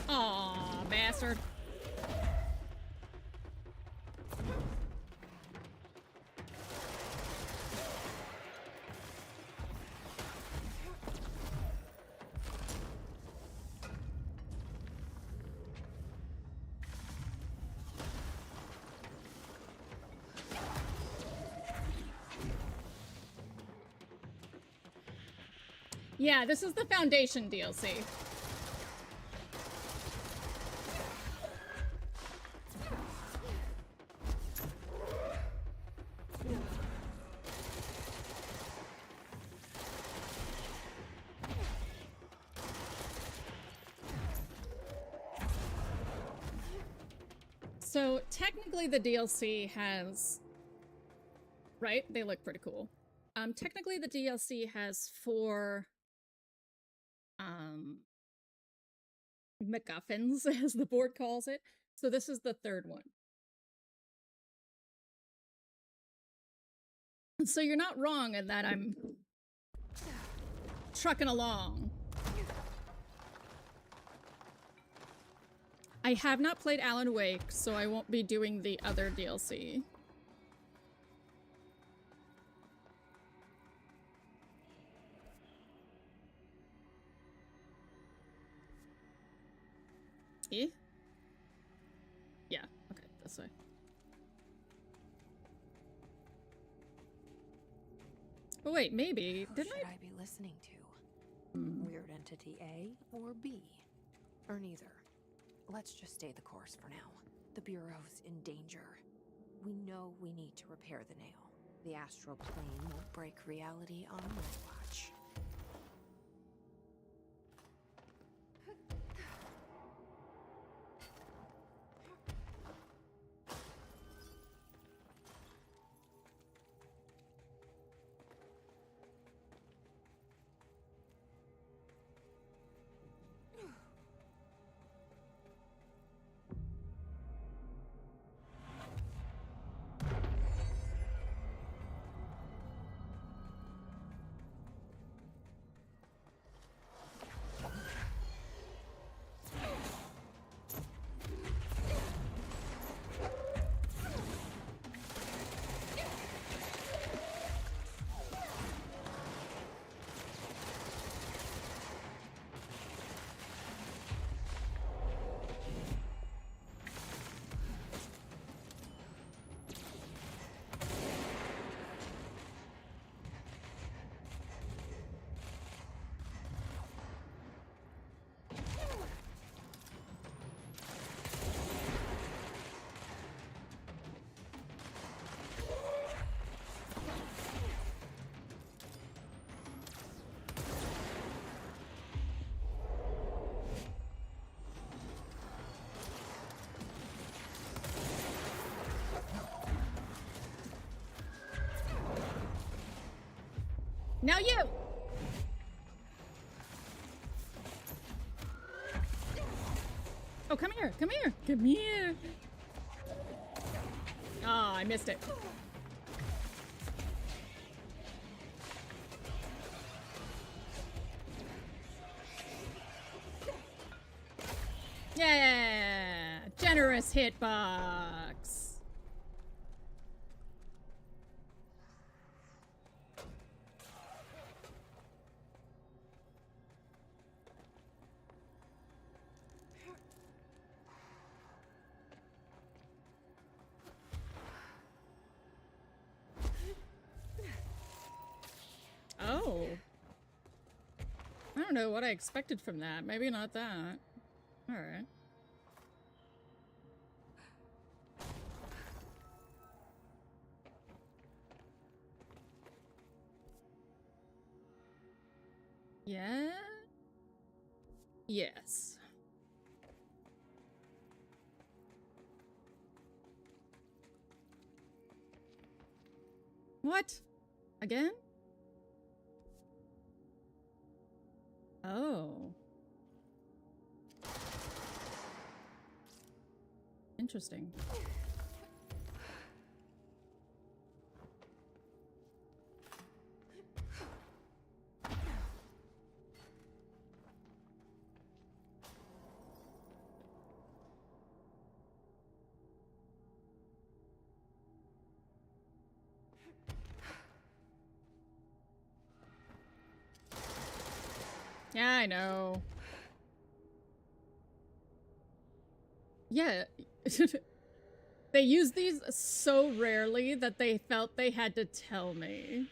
Aw, bastard. Yeah, this is the Foundation DLC. So technically the DLC has, right? They look pretty cool. Technically the DLC has 4 MacGuffins, as the board calls it. So this is the 3rd one. So you're not wrong in that I'm trucking along. I have not played Alan Wake, so I won't be doing the other DLC. Eh? Yeah, okay, this way. Oh wait, maybe.
Who
Didn't
should
I?
I be listening to?
Hmm.
Weird entity A or B? Or neither? Let's just stay the course for now. The Bureau's in danger. We know we need to repair the nail. The astral plane will break reality on my watch.
Now you! Oh, come here, come here, come here! Ah, I missed it. Yeah! Generous hitbox! Oh. I don't know what I expected from that. Maybe not that. Alright. Yeah? Yes. What? Again? Oh. Interesting. Yeah, I know. Yeah. They use these so rarely that they felt they had to tell me.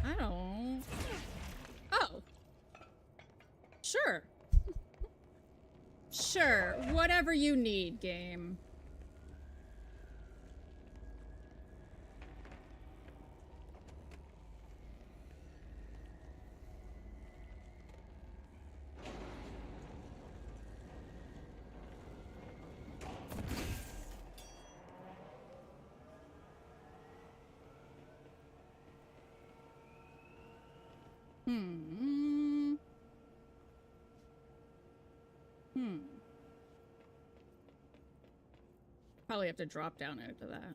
I don't... Oh. Sure. Sure. Whatever you need, game. Hmm. Hmm. Probably have to drop down after that.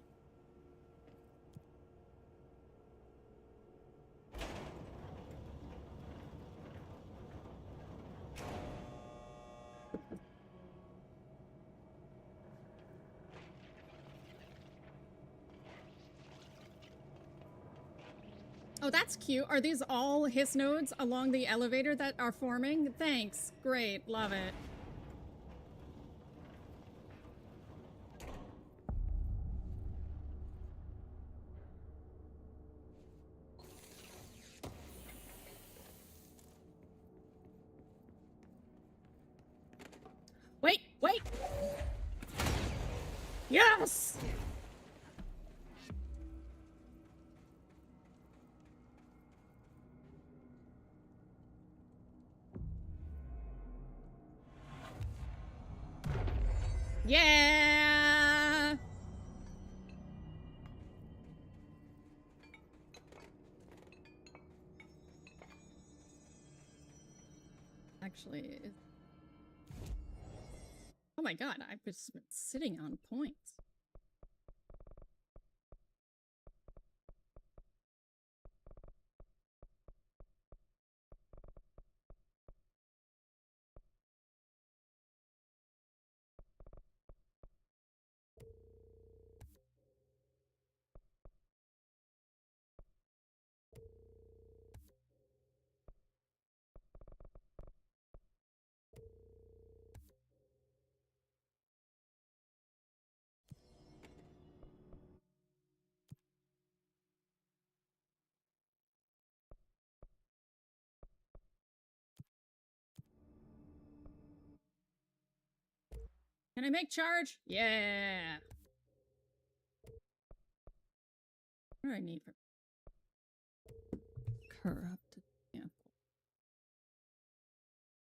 Oh, that's cute. Are these all his nodes along the elevator that are forming? Thanks. Great. Love it. Wait, wait! Yes! Yeah! Actually, oh my god, I've just been sitting on points. Can I make charge? Yeah. What do I need for corrupted sample?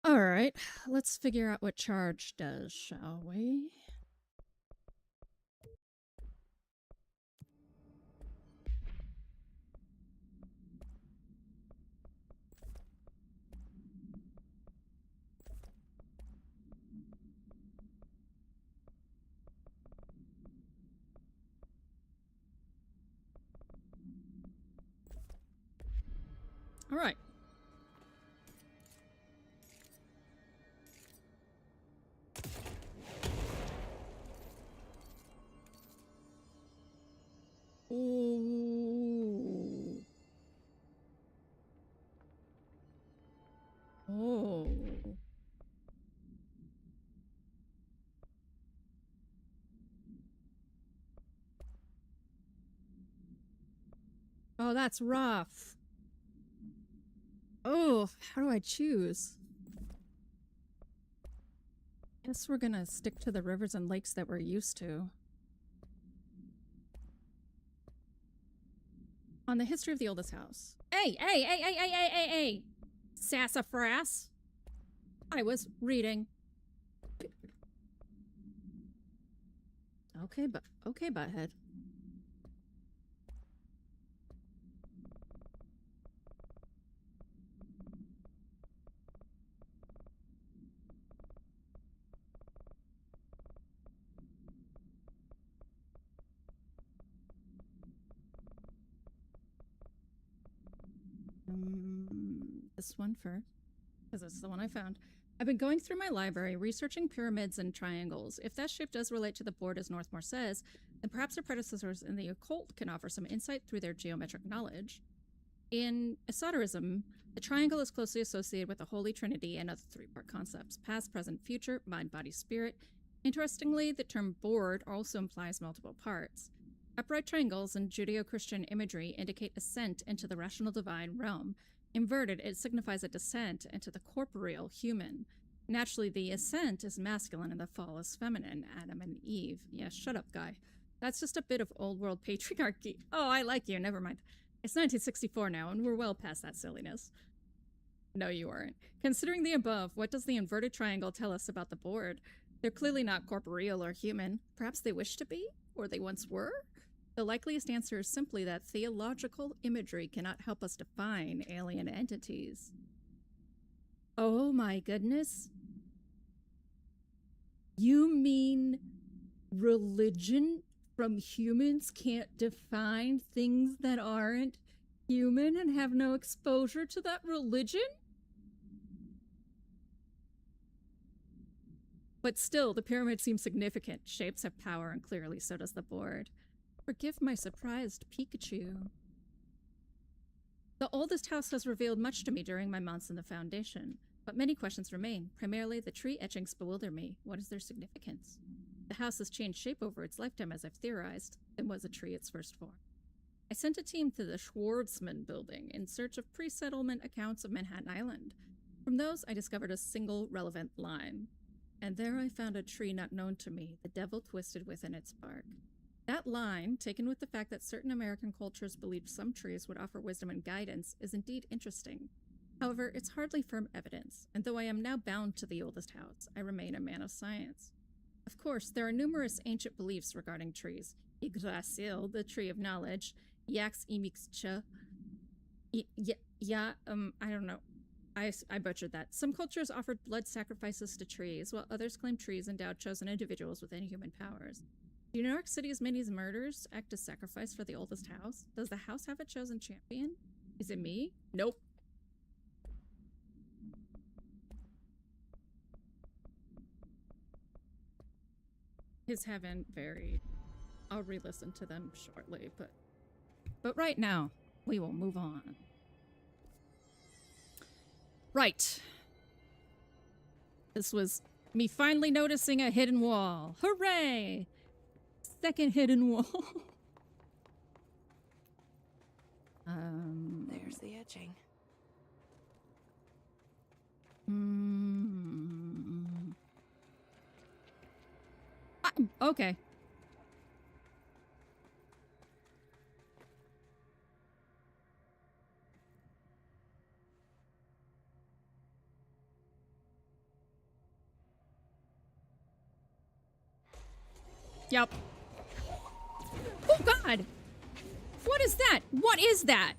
Alright, let's figure out what charge does, shall we? Alright. Ooh. Oh. Oh, that's rough. Oh, how do I choose? Guess we're gonna stick to the rivers and lakes that we're used to. On the history of the oldest house. Hey, hey, hey, hey, hey, hey, hey, hey! Sassafras! I was reading. Okay, butthead. This one first, because it's the one I found. I've been going through my library, researching pyramids and triangles. If that shape does relate to the board as Northmore says, then perhaps their predecessors in the occult can offer some insight through their geometric knowledge. In esotericism, the triangle is closely associated with the Holy Trinity and other three-part concepts: past, present, future, mind, body, spirit. Interestingly, the term board also implies multiple parts. Upright triangles in Judeo-Christian imagery indicate ascent into the rational divine realm. Inverted, it signifies a descent into the corporeal human. Naturally, the ascent is masculine and the fall is feminine, Adam and Eve. Yeah, shut up, guy. That's just a bit of old world patriarchy. Oh, I like you, never mind. It's 1964 now, and we're well past that silliness. No, you aren't. Considering the above, what does the inverted triangle tell us about the board? They're clearly not corporeal or human. Perhaps they wish to be? Or they once were? The likeliest answer is simply that theological imagery cannot help us define alien entities. Oh my goodness. You mean religion from humans can't define things that aren't human and have no exposure to that religion? But still, the pyramid seems significant. Shapes have power, and clearly so does the board. Forgive my surprised Pikachu. The oldest house has revealed much to me during my months in the Foundation, but many questions remain. Primarily, the tree etchings bewilder me. What is their significance? The house has changed shape over its lifetime, as I've theorized. It was a tree its first form. I sent a team to the Schwartzman building in search of pre-settlement accounts of Manhattan Island. From those, I discovered a single relevant line. And there I found a tree not known to me, the devil twisted within its bark. That line, taken with the fact that certain American cultures believed some trees would offer wisdom and guidance, is indeed interesting. However, it's hardly firm evidence, and though I am now bound to the oldest house, I remain a man of science. Of course, there are numerous ancient beliefs regarding trees. Yggdrasil, the tree of knowledge, Yax Imixcha, I don't know. I butchered that. Some cultures offered blood sacrifices to trees, while others claimed trees endowed chosen individuals with inhuman powers. Do New York City's many murders act as sacrifice for the oldest house? Does the house have a chosen champion? Is it me? Nope. His haven't varied. I'll re-listen to them shortly, but right now, we will move on. Right. This was me finally noticing a hidden wall. Hooray! Second hidden wall.
There's the etching.
Okay. Yep. Oh God! What is that? What is that?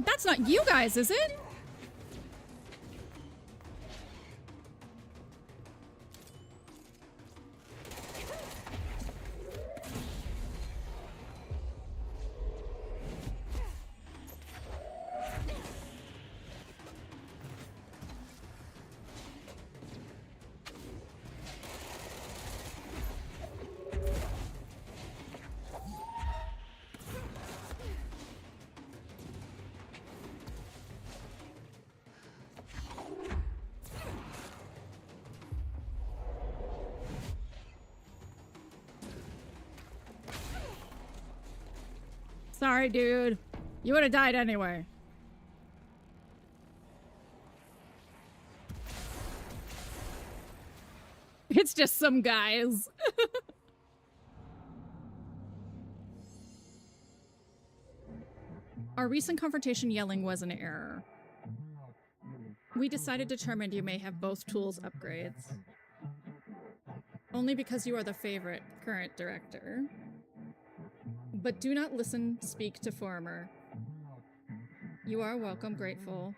That's not you guys, is it? Sorry, dude. You would have died anyway. It's just some guys. Our recent confrontation yelling was an error. We determined you may have both tools upgrades. Only because you are the favorite current director. But do not listen, speak to former. You are welcome, grateful.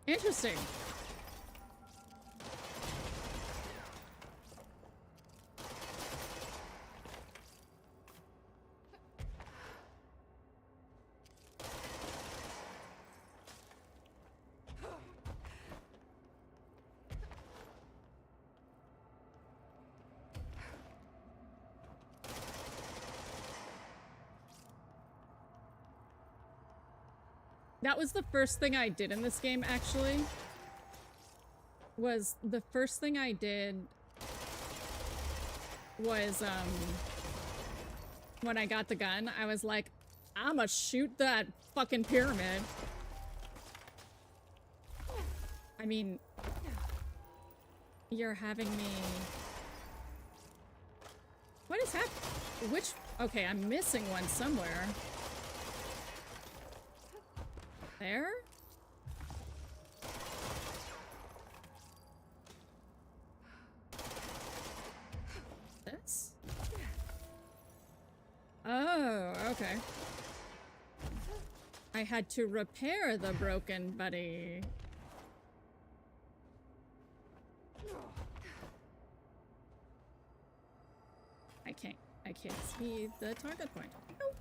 Interesting. That was the first thing I did in this game, actually. The first thing I did was, when I got the gun, I was like, I'ma shoot that fucking pyramid. I mean, you're having me... What is happening? Which... Okay, I'm missing one somewhere. There? This? Oh, okay. I had to repair the broken buddy. I can't see the target point. Nope.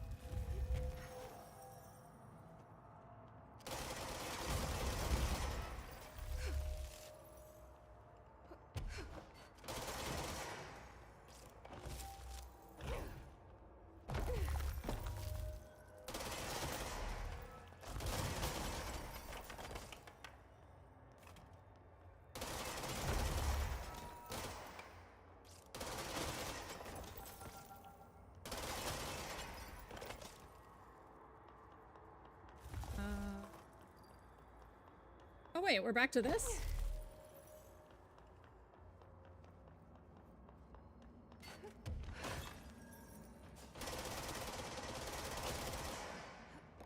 Oh wait, we're back to this?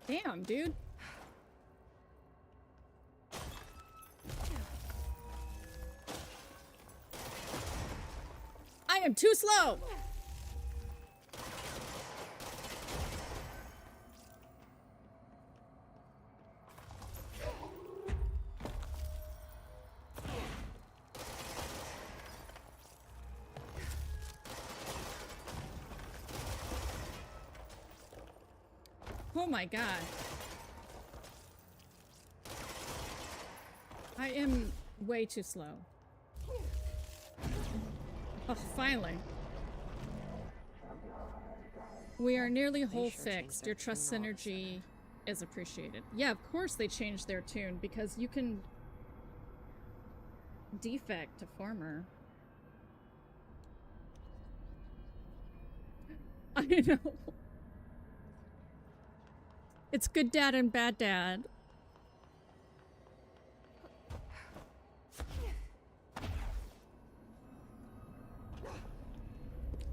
Damn, dude. I am too slow! Oh my god. I am way too slow. Oh, finally. We are nearly whole fixed. Your trust synergy is appreciated. Yeah, of course they changed their tune because you can defect to farmer. I know. It's good dad and bad dad.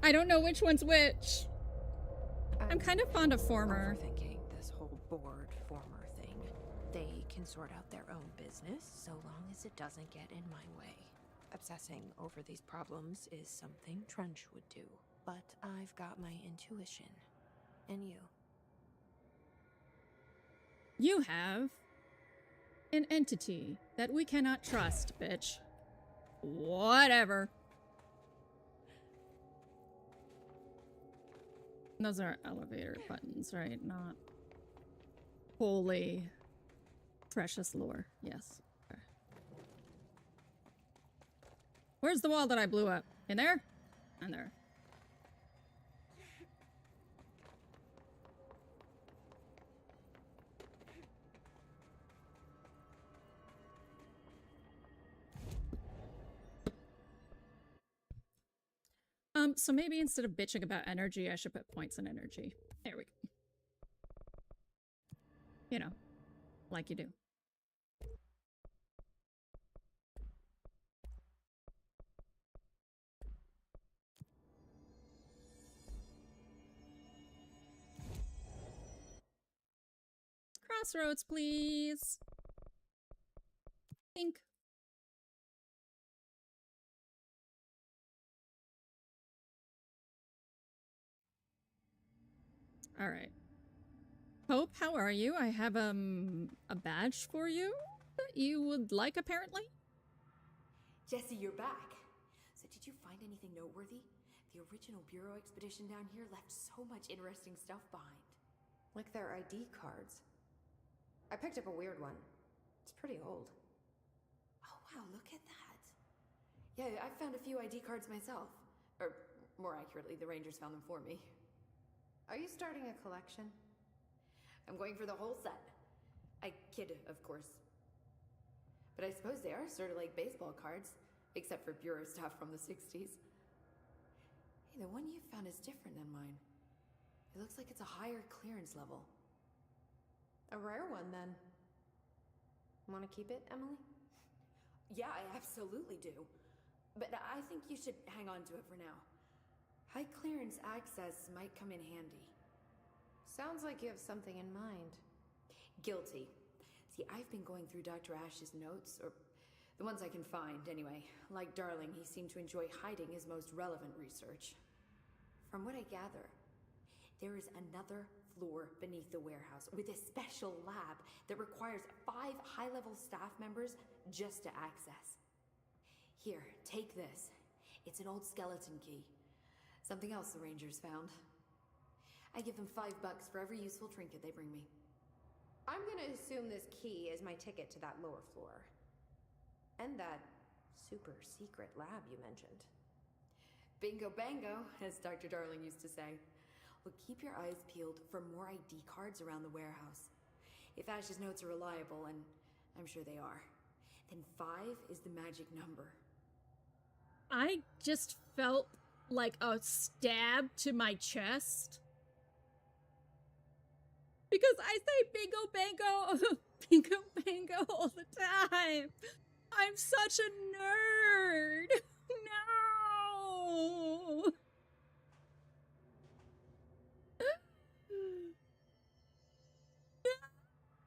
I don't know which one's which. I'm kind of fond of former.
Overthinking this whole board former thing. They can sort out their own business so long as it doesn't get in my way. Obsessing over these problems is something Trench would do, but I've got my intuition. And you?
You have an entity that we cannot trust, bitch. Whatever. Those are elevator buttons, right? Not holy precious lore. Yes. Okay. Where's the wall that I blew up? In there? In there. So maybe instead of bitching about energy, I should put points in energy. There we go. You know, like you do. Crossroads, please. Think. All right. Hope, how are you? I have a badge for you that you would like, apparently.
Jesse, you're back. So did you find anything noteworthy? The original Bureau expedition down here left so much interesting stuff behind.
Like their ID cards. I picked up a weird one. It's pretty old.
Oh wow, look at that. Yeah, I found a few ID cards myself. Or, more accurately, the Rangers found them for me.
Are you starting a collection?
I'm going for the whole set. I kid, of course. But I suppose they are sort of like baseball cards, except for Bureau stuff from the 60s. Hey, the one you found is different than mine. It looks like it's a higher clearance level.
A rare one, then. Want to keep it, Emily?
Yeah, I absolutely do. But I think you should hang on to it for now. High clearance access might come in handy.
Sounds like you have something in mind.
Guilty. See, I've been going through Dr. Ash's notes, or the ones I can find, anyway. Like Darling, he seemed to enjoy hiding his most relevant research. From what I gather, there is another floor beneath the warehouse with a special lab that requires 5 high-level staff members just to access. Here, take this. It's an old skeleton key. Something else the Rangers found. I give them $5 for every useful trinket they bring me.
I'm gonna assume this key is my ticket to that lower floor. And that super secret lab you mentioned.
Bingo bango, as Dr. Darling used to say. Well, keep your eyes peeled for more ID cards around the warehouse. If Ash's notes are reliable, and I'm sure they are, then 5 is the magic number.
I just felt like a stab to my chest. Because I say bingo bango, bingo bango all the time. I'm such a nerd. No.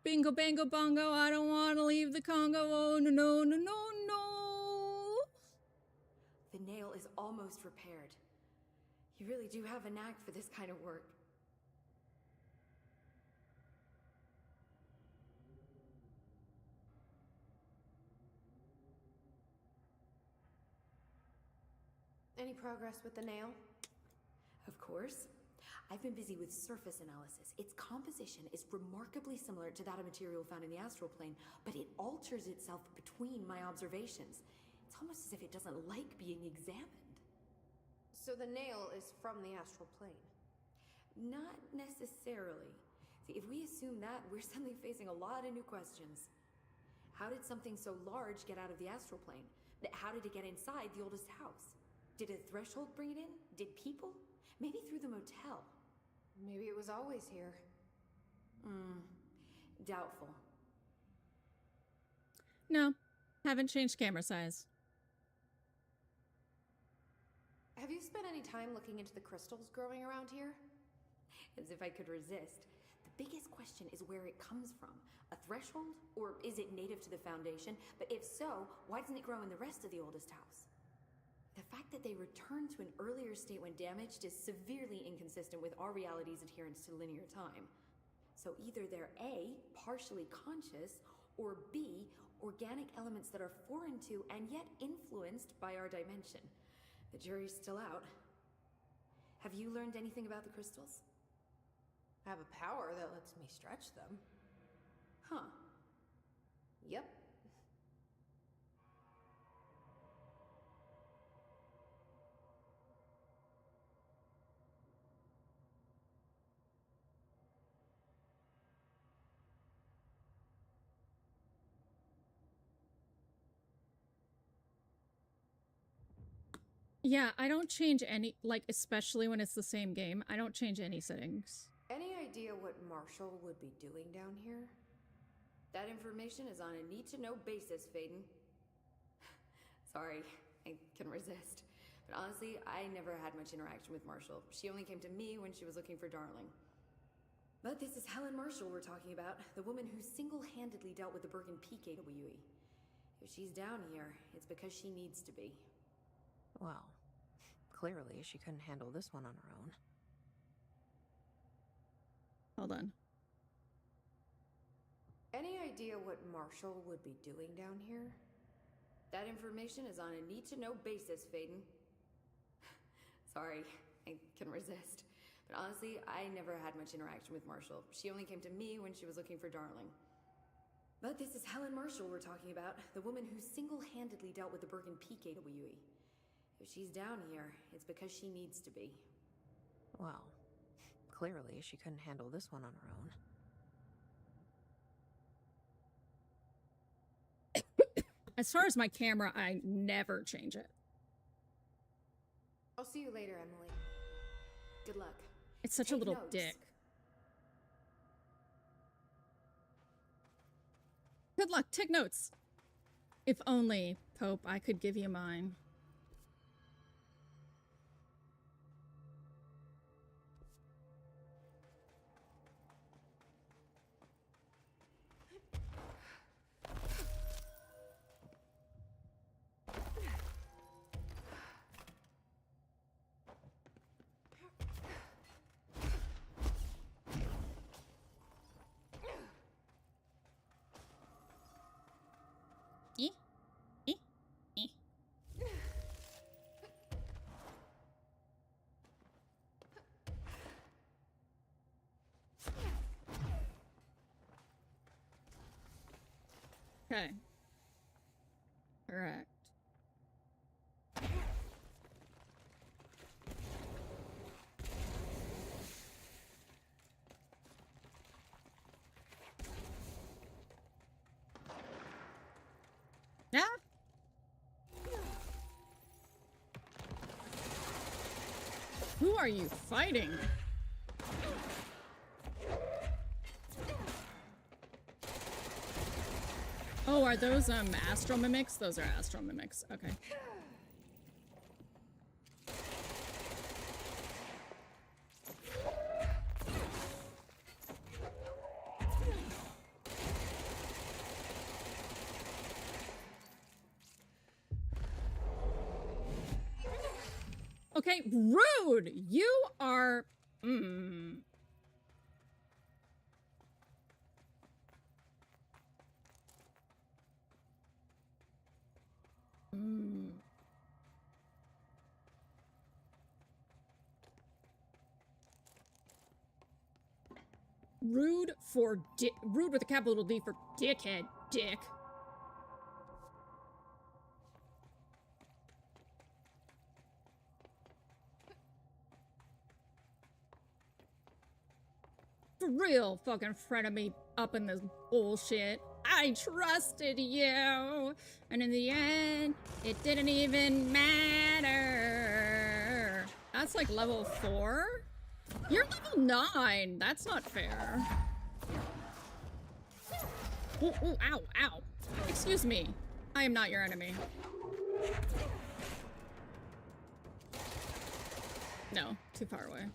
Bingo bango bongo, I don't want to leave the Congo. Oh, no, no, no, no, no.
The nail is almost repaired. You really do have a knack for this kind of work.
Any progress with the nail?
Of course. I've been busy with surface analysis. Its composition is remarkably similar to that of material found in the astral plane, but it alters itself between my observations. It's almost as if it doesn't like being examined.
So the nail is from the astral plane?
Not necessarily. See, if we assume that, we're suddenly facing a lot of new questions. How did something so large get out of the astral plane? How did it get inside the oldest house? Did a threshold bring it in? Did people? Maybe through the motel.
Maybe it was always here.
Doubtful.
No, haven't changed camera size.
Have you spent any time looking into the crystals growing around here?
As if I could resist. The biggest question is where it comes from. A threshold? Or is it native to the Foundation? But if so, why doesn't it grow in the rest of the oldest house? The fact that they returned to an earlier state when damaged is severely inconsistent with our reality's adherence to linear time. So either they're A, partially conscious, or B, organic elements that are foreign to and yet influenced by our dimension. The jury's still out. Have you learned anything about the crystals?
I have a power that lets me stretch them.
Huh.
Yep.
Yeah, I don't change any, like, especially when it's the same game, I don't change any settings.
Any idea what Marshall would be doing down here?
That information is on a need-to-know basis, Faden. Sorry, I can resist. But honestly, I never had much interaction with Marshall. She only came to me when she was looking for Darling. But this is Helen Marshall we're talking about, the woman who single-handedly dealt with the Bergen Peak AWE. If she's down here, it's because she needs to be.
Well, clearly she couldn't handle this one on her own.
Hold on.
Any idea what Marshall would be doing down here?
That information is on a need-to-know basis, Faden. Sorry, I can resist. But honestly, I never had much interaction with Marshall. She only came to me when she was looking for Darling. But this is Helen Marshall we're talking about, the woman who single-handedly dealt with the Bergen Peak AWE. If she's down here, it's because she needs to be.
Well, clearly she couldn't handle this one on her own.
As far as my camera, I never change it.
I'll see you later, Emily.
Good luck.
It's such a
Take
little
notes.
dick. Good luck, take notes. If only, Pope, I could give you mine. Okay. Correct. Yeah. Who are you fighting? Oh, are those astro mimics? Those are astro mimics. Okay. Okay, rude! You are... Rude for rude with a capital D for dickhead, dick. For real, fucking frenemy up in this bullshit. I trusted you, and in the end, it didn't even matter. That's like level 4? You're level 9. That's not fair. Ooh, ooh, ow, ow. Excuse me. I am not your enemy. No, too far away.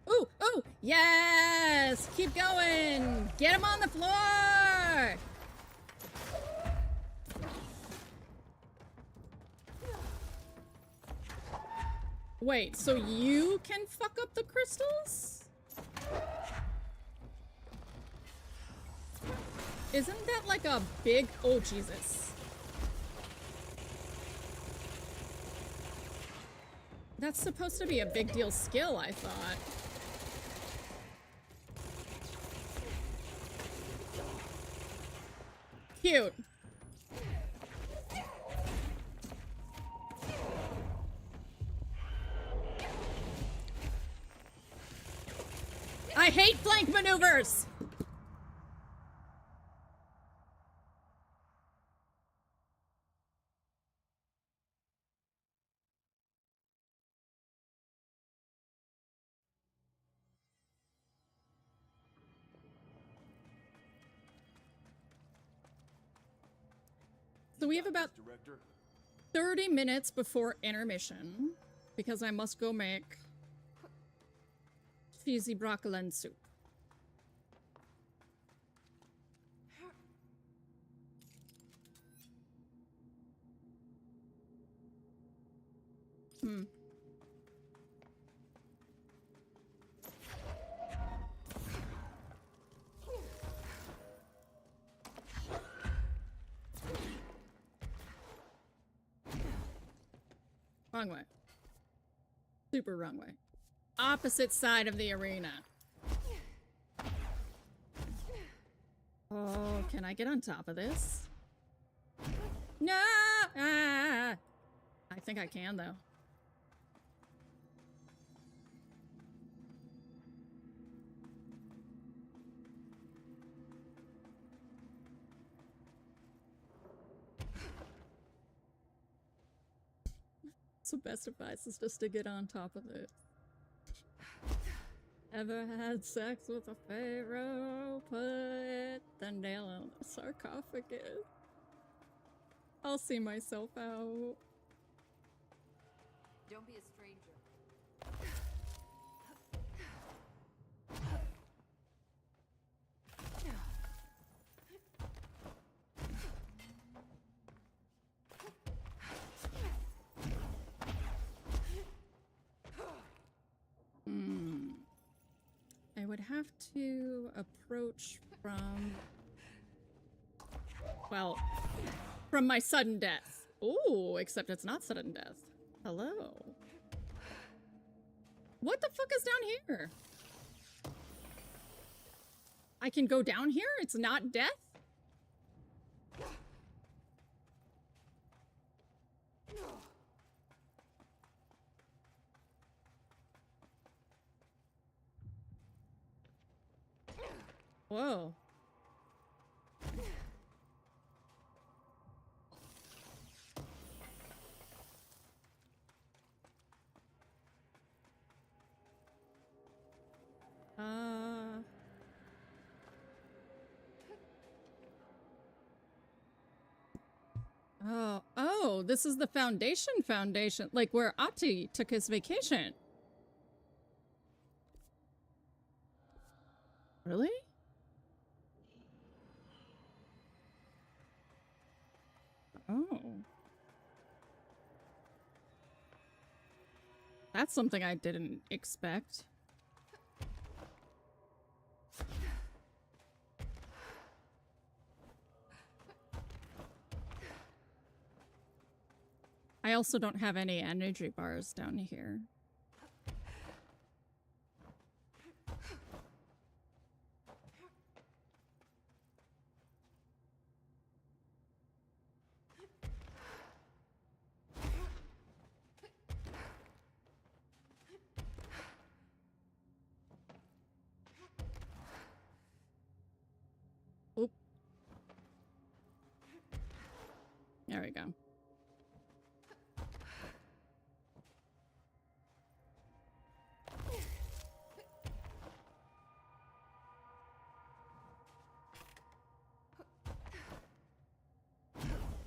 Ooh, ooh, yes! Keep going! Get him on the floor! Wait, so you can fuck up the crystals? Isn't that like a big... Oh, Jesus. That's supposed to be a big deal skill, I thought. Cute. I hate flank maneuvers! So we have about 30 minutes before intermission, because I must go make cheesy broccolin soup. Wrong way. Super wrong way. Opposite side of the arena. Oh, can I get on top of this? No! Ah! I think I can, though. So best advice is just to get on top of it. Ever had sex with a pharaoh? Put the nail on the sarcophagus. I'll see myself out.
Don't be a stranger.
would have to approach from... Well, from my sudden death. Ooh, except it's not sudden death. Hello. What the fuck is down here? I can go down here? It's not death? Whoa. Oh, this is the foundation, like where Ati took his vacation. Really? Oh. That's something I didn't expect. I also don't have any energy bars down here. Oop. There we go.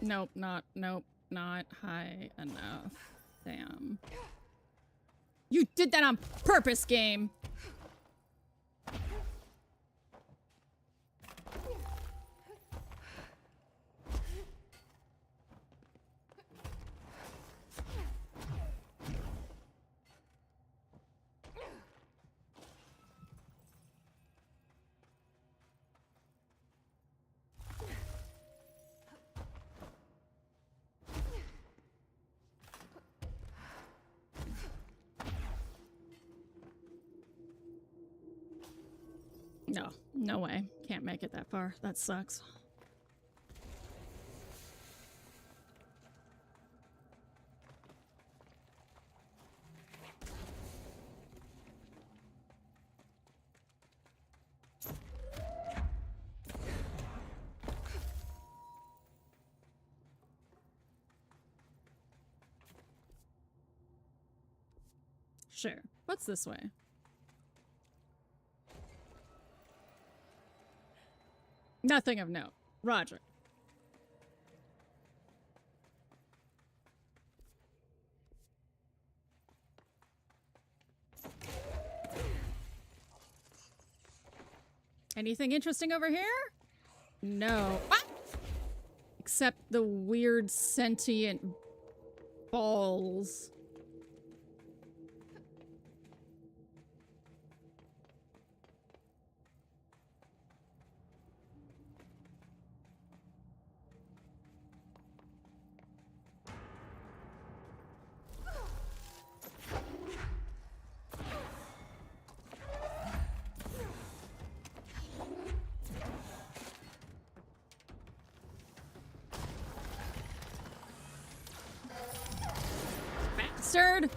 Nope, not high enough. Damn. You did that on purpose, game! No, no way. Can't make it that far. That sucks. Sure. What's this way? Nothing of note. Roger. Anything interesting over here? No. Ah! Except the weird sentient balls. Bastard!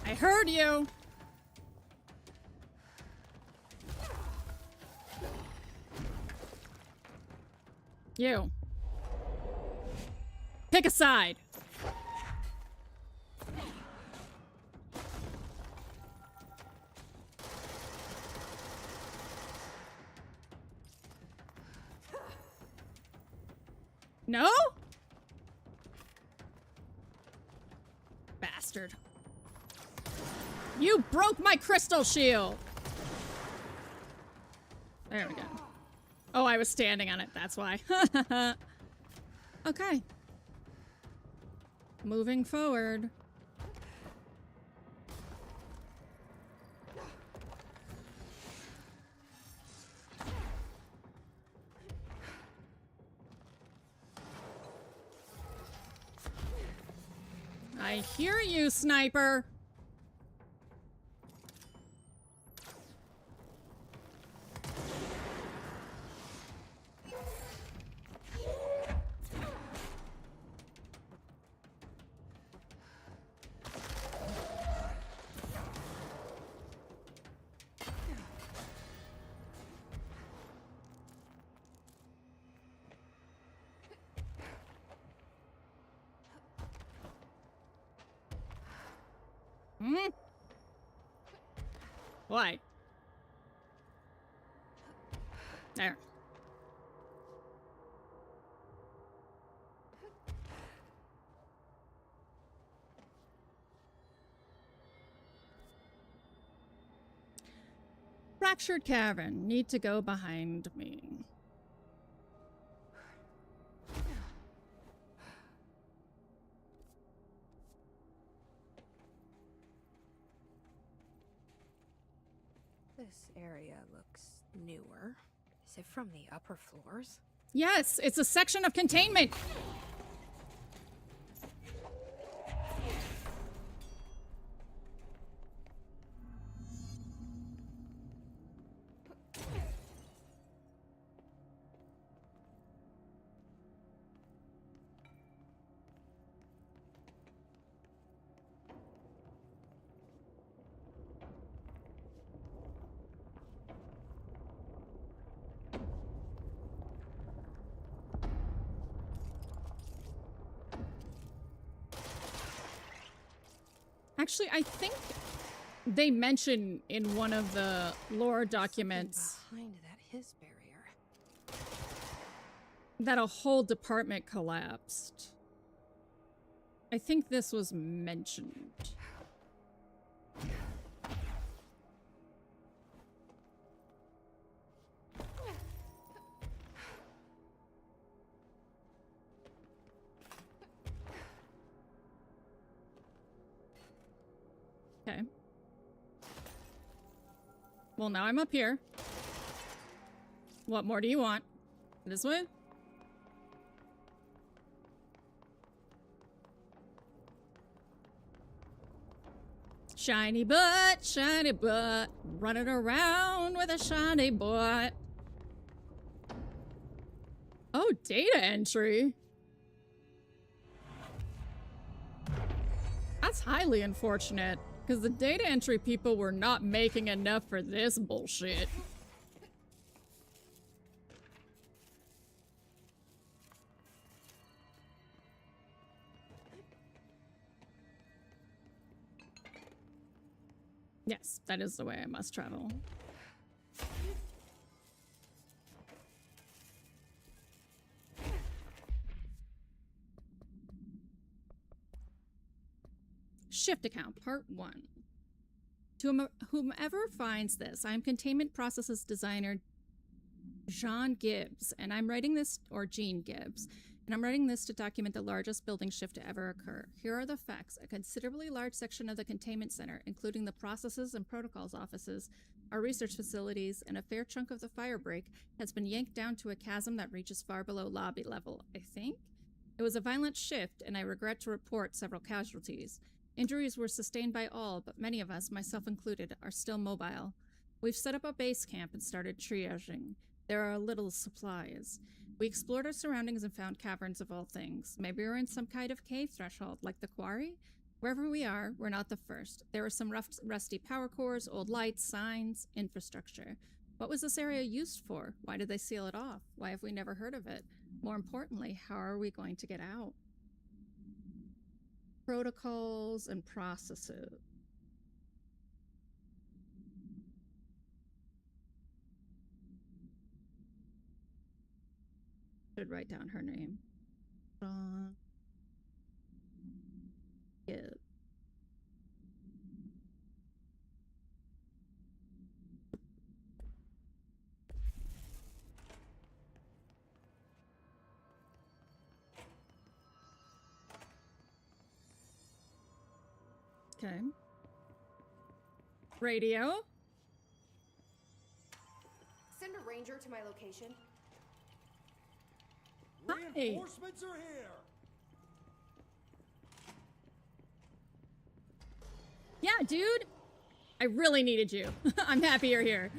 I heard you! You. Pick a side. No? Bastard. You broke my crystal shield! There we go. Oh, I was standing on it, that's why. Okay. Moving forward. I hear you, sniper. Hmm? Why? There. Fractured cavern. Need to go behind me.
This area looks newer. Is it from the upper floors?
Yes, it's a section of containment. Actually, I think they mention in one of the lore documents
Behind that his barrier.
that a whole department collapsed. I think this was mentioned. Okay. Well, now I'm up here. What more do you want? This way? Shiny butt, running around with a shiny butt. Oh, data entry. That's highly unfortunate, because the data entry people were not making enough for this bullshit. Yes, that is the way I must travel. Shift account, part 1. To whomever finds this, I am containment processes designer Jean Gibbs, and I'm writing this, or Jean Gibbs, and I'm writing this to document the largest building shift to ever occur. Here are the facts. A considerably large section of the containment center, including the processes and protocols offices, our research facilities, and a fair chunk of the fire break, has been yanked down to a chasm that reaches far below lobby level, I think? It was a violent shift, and I regret to report several casualties. Injuries were sustained by all, but many of us, myself included, are still mobile. We've set up a base camp and started triaging. There are little supplies. We explored our surroundings and found caverns of all things. Maybe we're in some kind of cave threshold, like the quarry? Wherever we are, we're not the first. There are some rusty power cores, old lights, signs, infrastructure. What was this area used for? Why did they seal it off? Why have we never heard of it? More importantly, how are we going to get out? Protocols and processes. Should write down her name. Yeah. Okay. Radio.
Send a ranger to my location.
Reinforcements are here.
Yeah, dude. I really needed you. I'm happy you're here.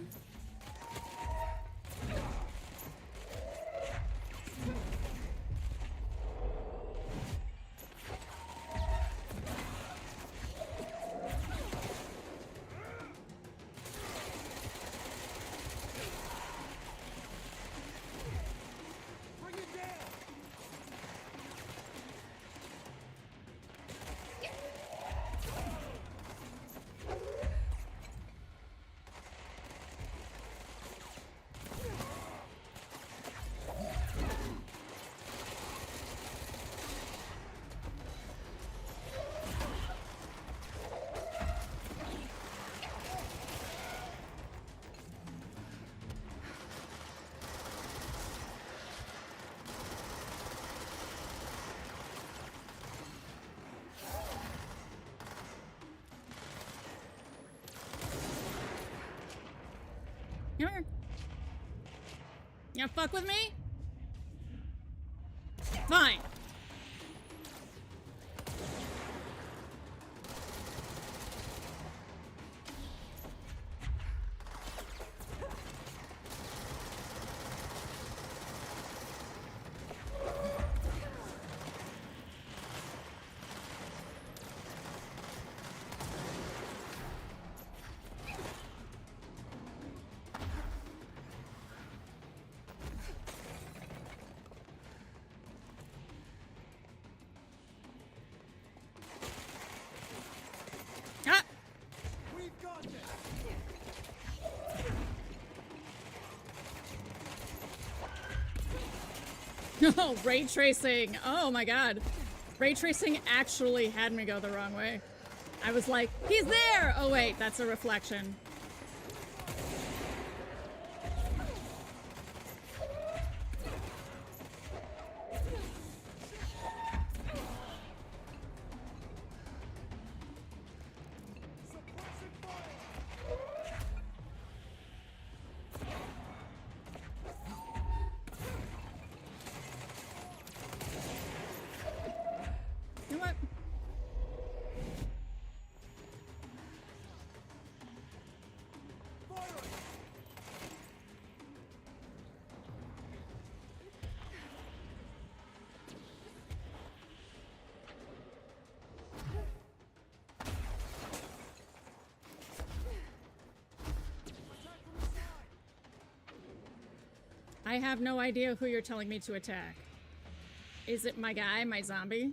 Come here. You gonna fuck with me? Fine. No, ray tracing. Oh my god. Ray tracing actually had me go the wrong way. I was like, he's there! Oh wait, that's a reflection. I have no idea who you're telling me to attack. Is it my guy, my zombie?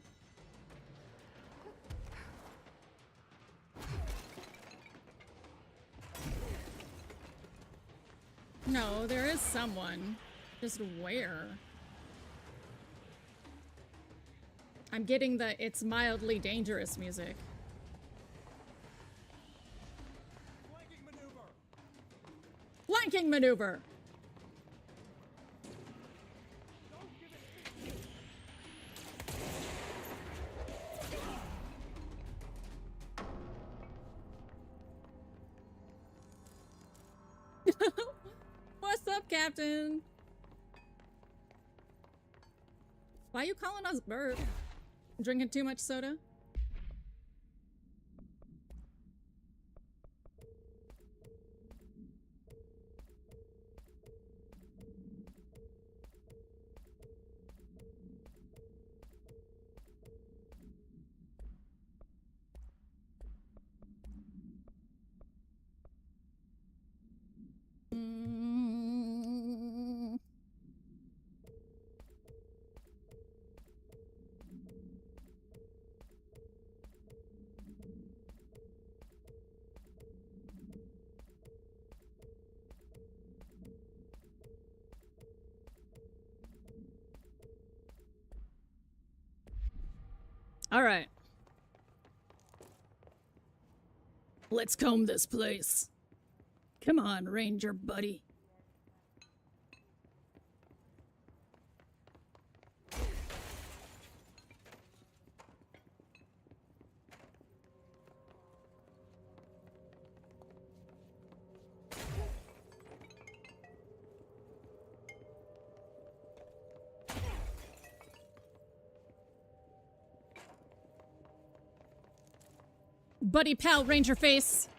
No, there is someone. Just where? I'm getting the "it's mildly dangerous" music. Flanking maneuver! What's up, Captain? Why you calling us bird? Drinking too much soda? All right. Let's comb this place. Come on, Ranger buddy. Buddy pal, Ranger face.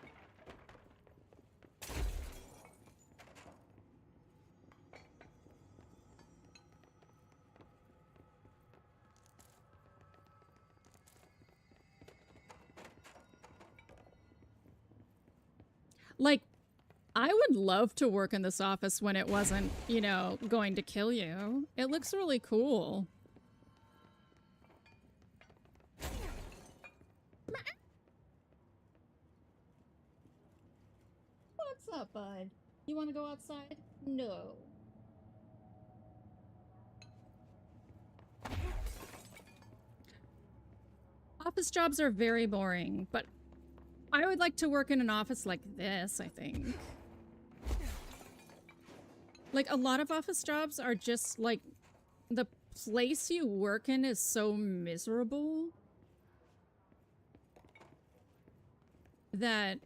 Like, I would love to work in this office when it wasn't, you know, going to kill you. It looks really cool. What's up, bud? You want to go outside? No. Office jobs are very boring, but I would like to work in an office like this, I think. Like, a lot of office jobs are just, like, the place you work in is so miserable that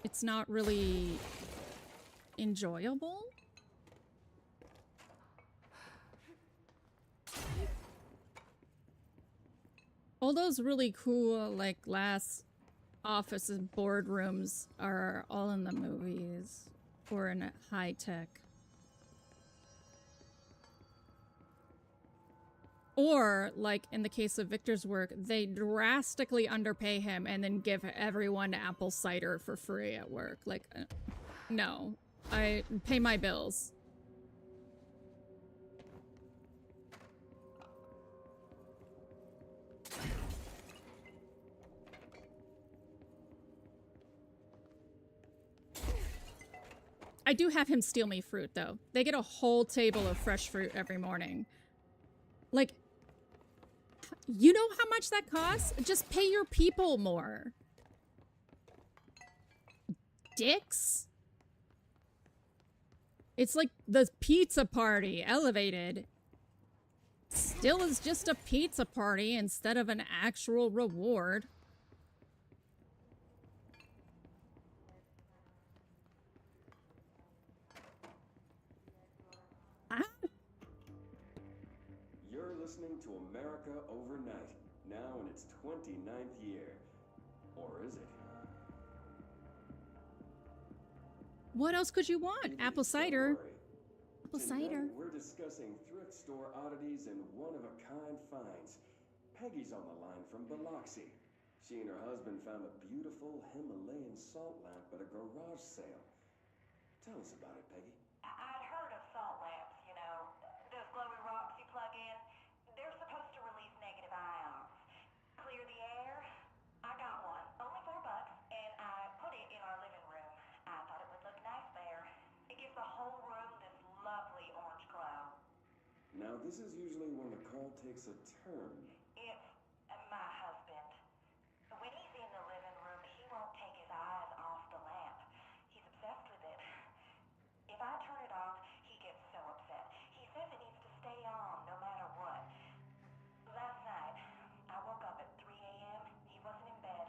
it's not really enjoyable. All those really cool, like, glass office and boardrooms are all in the movies or in high tech. Or, like in the case of Victor's work, they drastically underpay him and then give everyone apple cider for free at work. Like, no. I pay my bills. I do have him steal me fruit, though. They get a whole table of fresh fruit every morning. Like, you know how much that costs? Just pay your people more. Dicks? It's like the pizza party, elevated. Still is just a pizza party instead of an actual reward.
You're listening to America Overnight, now in its 29th year. Or is it?
What else could you want? Apple cider. Apple cider.
We're discussing thrift store oddities and one-of-a-kind finds. Peggy's on the line from Biloxi. She and her husband found a beautiful Himalayan salt lamp at a garage sale. Tell us about it, Peggy.
I'd heard of salt lamps, you know, those glowy rocks you plug in. They're supposed to release negative ions. Clear the air. I got one, only $4, and I put it in our living room. I thought it would look nice there. It gives the whole room this lovely orange glow.
Now, this is usually when the call takes a turn.
It's my husband. When he's in the living room, he won't take his eyes off the lamp. He's obsessed with it. If I turn it off, he gets so upset. He says it needs to stay on no matter what. Last night, I woke up at 3 a.m. He wasn't in bed.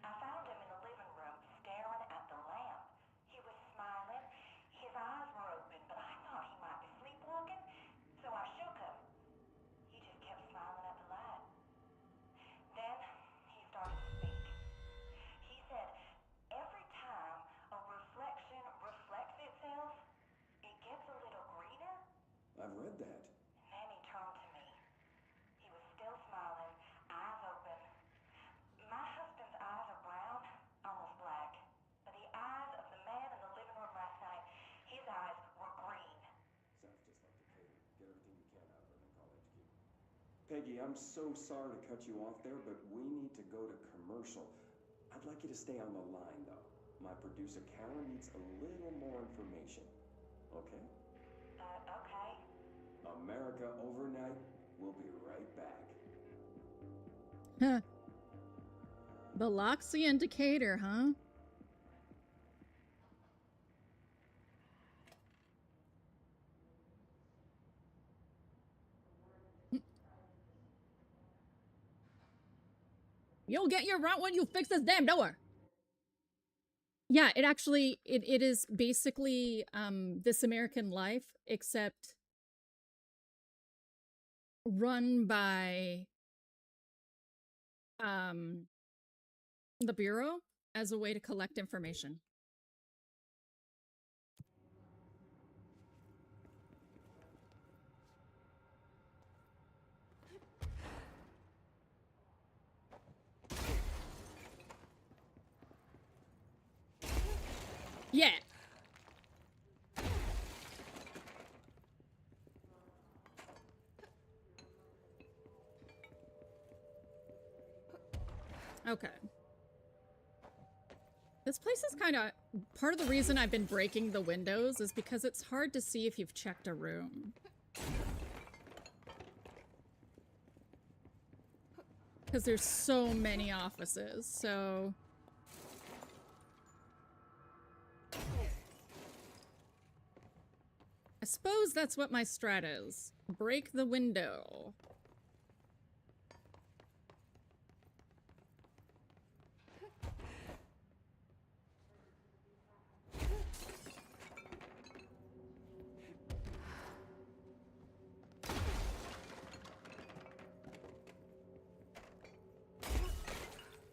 I found him in the living room staring at the lamp. He was smiling. His eyes were open, but I thought he might be sleepwalking, so I shook him. He just kept smiling at the light. Then he started to speak. He said, every time a reflection reflects itself, it gets a little greener.
I've read that.
And then he turned to me. He was still smiling, eyes open. My husband's eyes are brown, almost black. But the eyes of the man in the living room last night, his eyes were green.
Sounds just like the Get everything you can out of her and call HQ. Peggy, I'm so sorry to cut you off there, but we need to go to commercial. I'd like you to stay on the line, though. My producer, Karen, needs a little more information. Okay?
Okay.
America Overnight. We'll be right back.
Huh. The lock's the indicator, huh? You'll get your rent when you fix this damn door. Yeah, it actually it is basically This American Life, except run by the Bureau as a way to collect information. Yeah. Okay. This place is kind of... Part of the reason I've been breaking the windows is because it's hard to see if you've checked a room. Because there's so many offices, so... I suppose that's what my strat is. Break the window.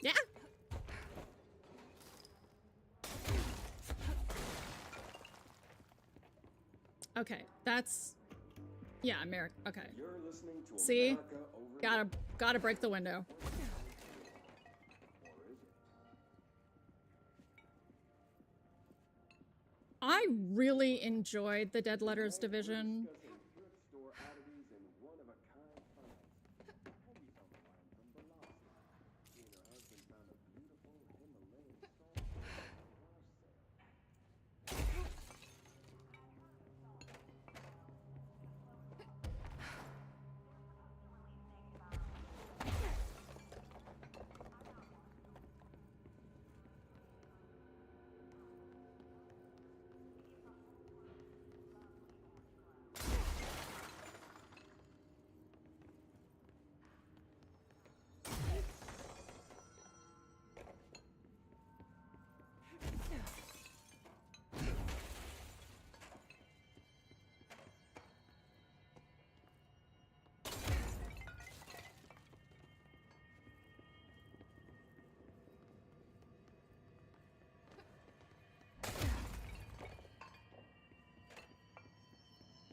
Yeah. Okay, that's... Yeah, America. Okay. See? Gotta break the window. I really enjoyed the Dead Letters division.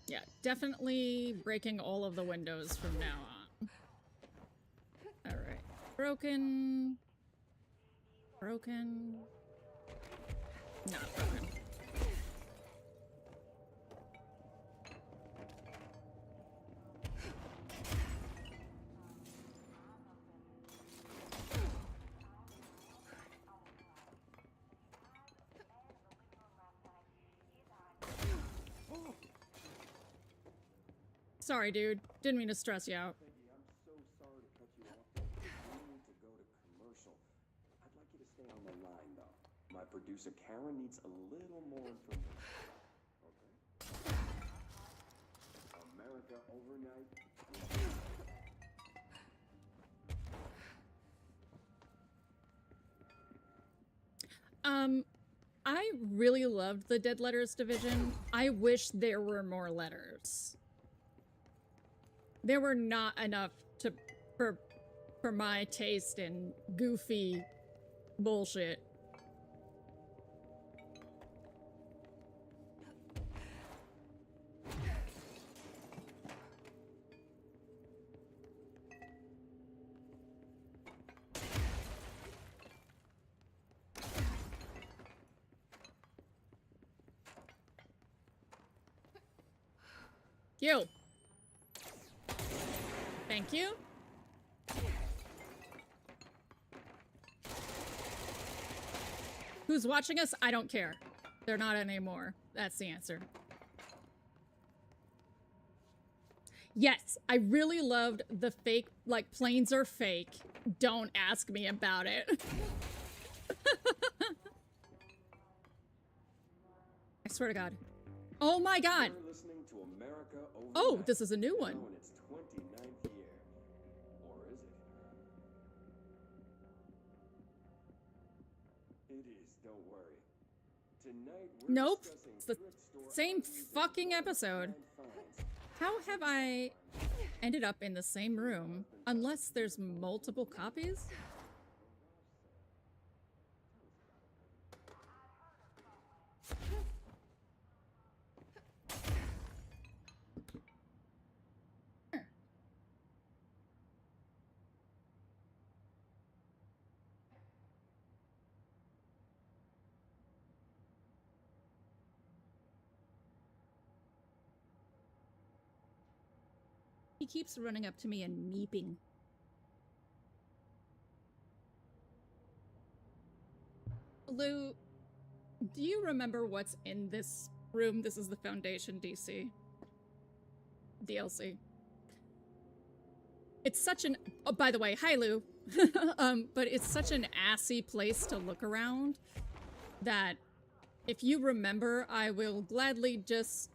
Yeah, definitely breaking all of the windows from now on. Alright. Broken. Broken. Not broken. Sorry, dude. Didn't mean to stress you out.
I'm so sorry to cut you off. I need to go to commercial. I'd like you to stay on the line, though. My producer, Karen, needs a little more information. Okay? America overnight.
I really loved the Dead Letters division. I wish there were more letters. There were not enough to for my taste in goofy bullshit. You. Thank you. Who's watching us? I don't care. They're not anymore. That's the answer. Yes, I really loved the fake, like, planes are fake. Don't ask me about it. I swear to God. Oh my God.
You're listening to America
Oh,
Overnight,
this is a new one.
now in its 29th year. Or is it? It is, don't worry. Tonight we're
Nope.
discussing
It's the
thrift store
same
items and
fucking episode.
one-of-a-kind finds.
How have I ended up in the same room unless there's multiple copies? He keeps running up to me and meeping. Lou, do you remember what's in this room? This is the Foundation DLC. It's such an... Oh, by the way, hi, Lou. But it's such an assy place to look around that if you remember, I will gladly just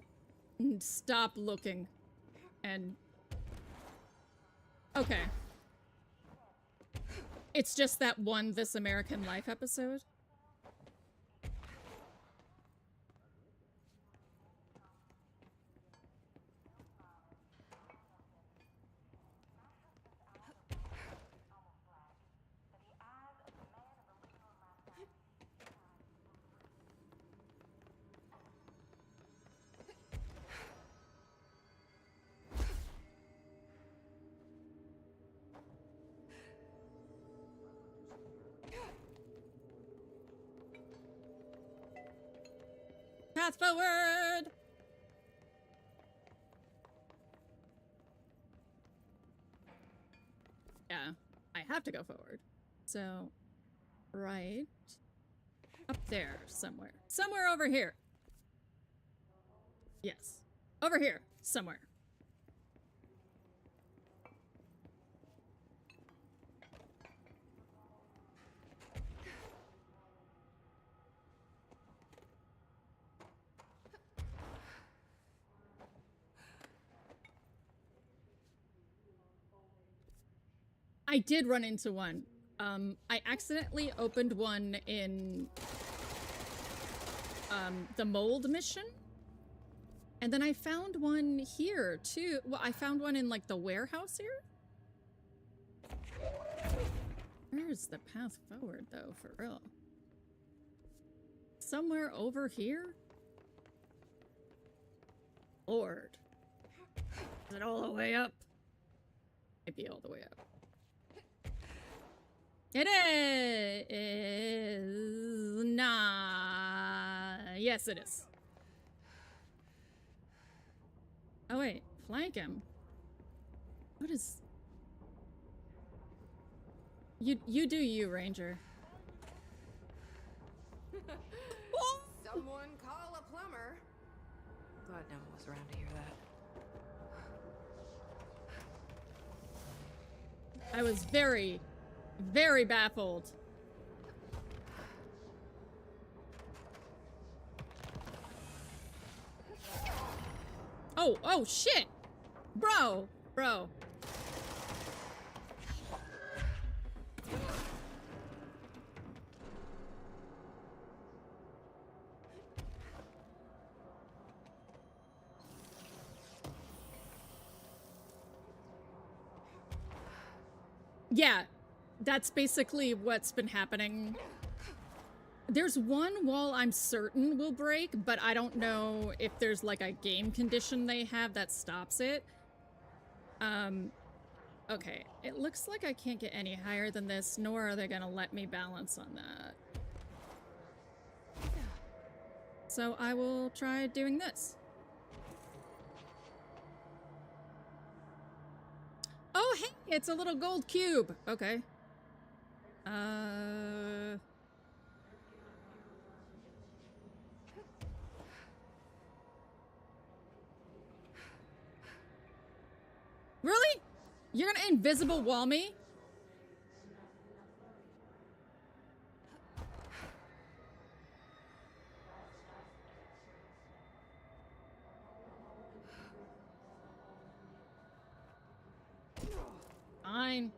stop looking and... Okay. It's just that one This American Life episode. Path forward! Yeah, I have to go forward. So, right up there somewhere. Somewhere over here. Yes. Over here, somewhere. I did run into one. I accidentally opened one in the mold mission. And then I found one here too. Well, I found one in like the warehouse here. Where's the path forward though, for real? Somewhere over here? Lord. Is it all the way up? Might be all the way up. It is not. Yes, it is. Oh wait, flank him. What is? You do you, Ranger.
Someone call a plumber. Glad no one was around to hear that.
I was very, very baffled. Oh shit! Bro! Yeah, that's basically what's been happening. There's one wall I'm certain will break, but I don't know if there's like a game condition they have that stops it. Okay, it looks like I can't get any higher than this, nor are they gonna let me balance on that. So I will try doing this. Oh, hey, it's a little gold cube. Okay. Really? You're gonna invisible wall me? fine.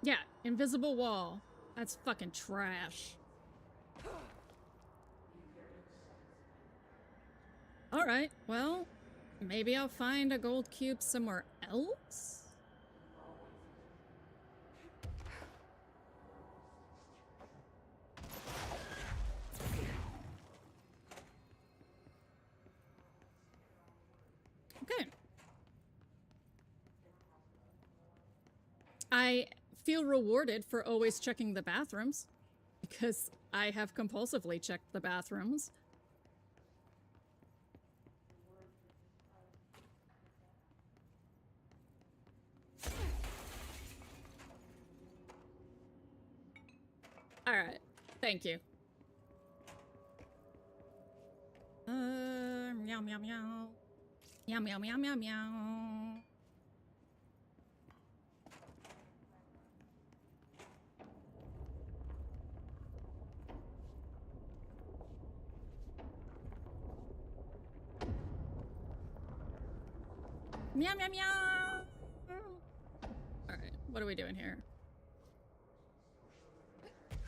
Yeah, invisible wall. That's fucking trash. Alright, well, maybe I'll find a gold cube somewhere else? Okay. I feel rewarded for always checking the bathrooms, because I have compulsively checked the bathrooms. Alright, thank you. Meow meow meow. Meow meow meow meow meow. Meow meow meow. Alright, what are we doing here?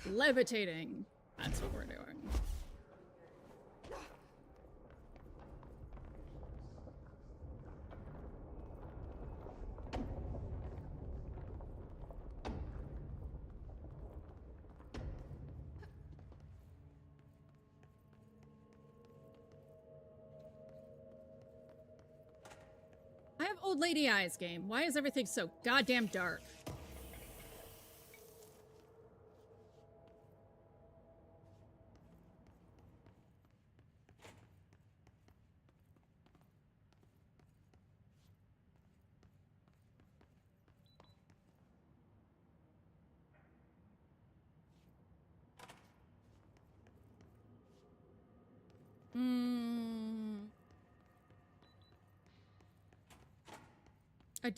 Levitating. That's what we're doing. I have old lady eyes, game. Why is everything so goddamn dark? A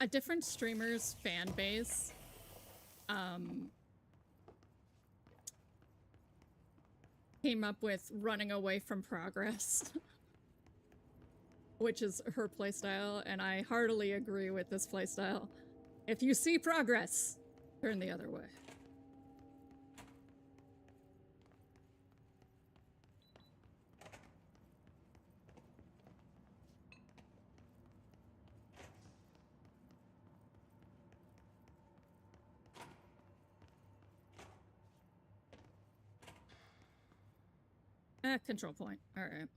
different streamer's fan base came up with running away from progress, which is her playstyle, and I heartily agree with this playstyle. If you see progress, turn the other way. Control point. All right.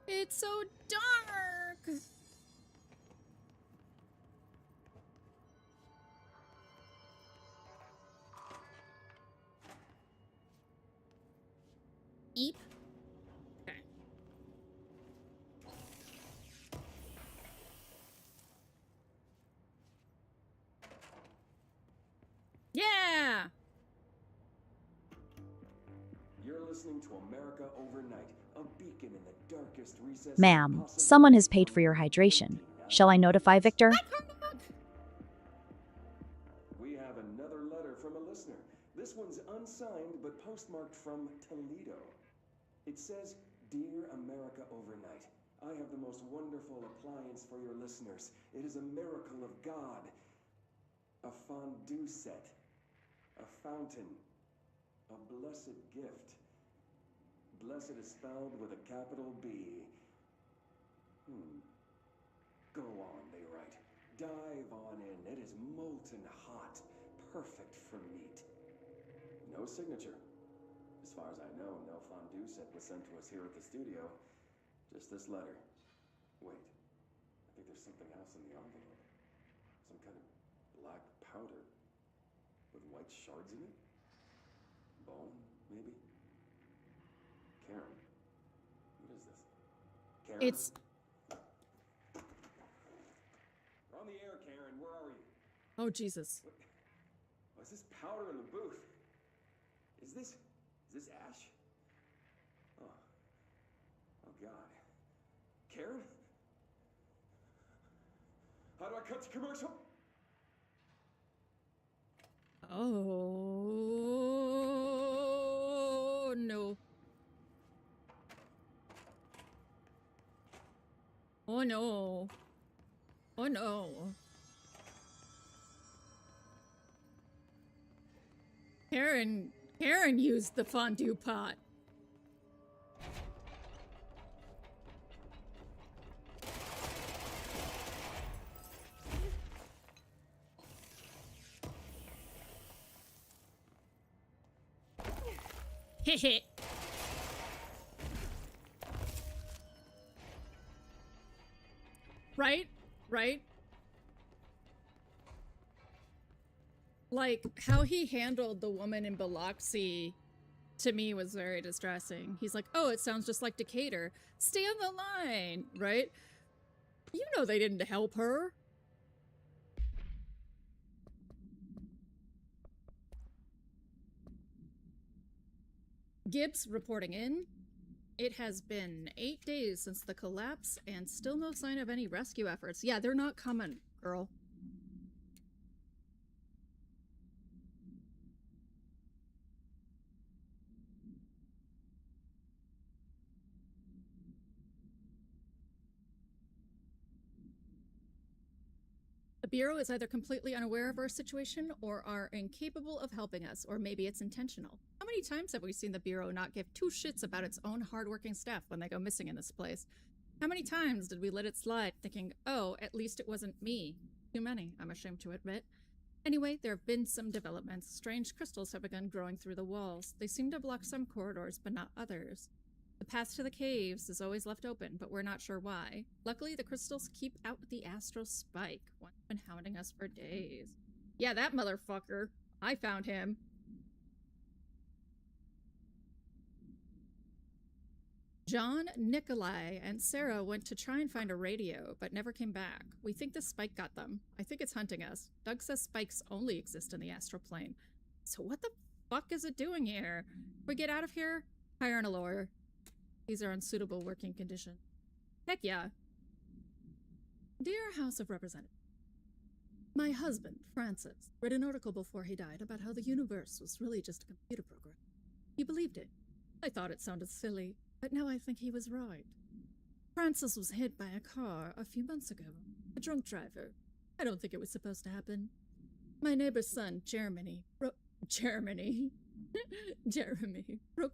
It's so dark. Eep. Okay. Yeah.
You're listening to America Overnight, a beacon in the darkest recesses.
Ma'am, someone has paid for your hydration. Shall I notify Victor?
We have another letter from a listener. This one's unsigned but postmarked from Toledo. It says, "Dear America Overnight, I have the most wonderful appliance for your listeners. It is a miracle of God. A fondue set. A fountain. A blessed gift. Blessed is spelled with a capital B. Go on, they write. Dive on in. It is molten hot. Perfect for meat." No signature. As far as I know, no fondue set was sent to us here at the studio. Just this letter. Wait. I think there's something else in the envelope. Some kind of black powder with white shards in it? Bone, maybe? Karen. What is this? Karen?
It's...
We're on the air, Karen. Where are you?
Oh, Jesus.
What? What's this powder in the booth? Is this ash? Oh. Oh, God. Karen? How do I cut to commercial?
Oh, no. Oh, no. Oh, no. Karen used the fondue pot. Heh. Right? Right? Like, how he handled the woman in Biloxi, to me, was very distressing. He's like, oh, it sounds just like Decatur. Stay on the line, right? You know they didn't help her. Gibbs reporting in. It has been 8 days since the collapse and still no sign of any rescue efforts. Yeah, they're not coming, girl. The Bureau is either completely unaware of our situation or are incapable of helping us, or maybe it's intentional. How many times have we seen the Bureau not give two shits about its own hardworking staff when they go missing in this place? How many times did we let it slide, thinking, oh, at least it wasn't me? Too many, I'm ashamed to admit. Anyway, there have been some developments. Strange crystals have begun growing through the walls. They seem to block some corridors, but not others. The path to the caves is always left open, but we're not sure why. Luckily, the crystals keep out the astral spike. One's been hounding us for days. Yeah, that motherfucker. I found him. John, Nikolai, and Sarah went to try and find a radio, but never came back. We think the spike got them. I think it's hunting us. Doug says spikes only exist in the astral plane. So what the fuck is it doing here? If we get out of here, hire a lawyer. These are unsuitable working conditions. Heck yeah. Dear House of Representatives, my husband, Francis, read an article before he died about how the universe was really just a computer program. He believed it. I thought it sounded silly, but now I think he was right. Francis was hit by a car a few months ago. A drunk driver. I don't think it was supposed to happen. My neighbor's son, Jeremy, broke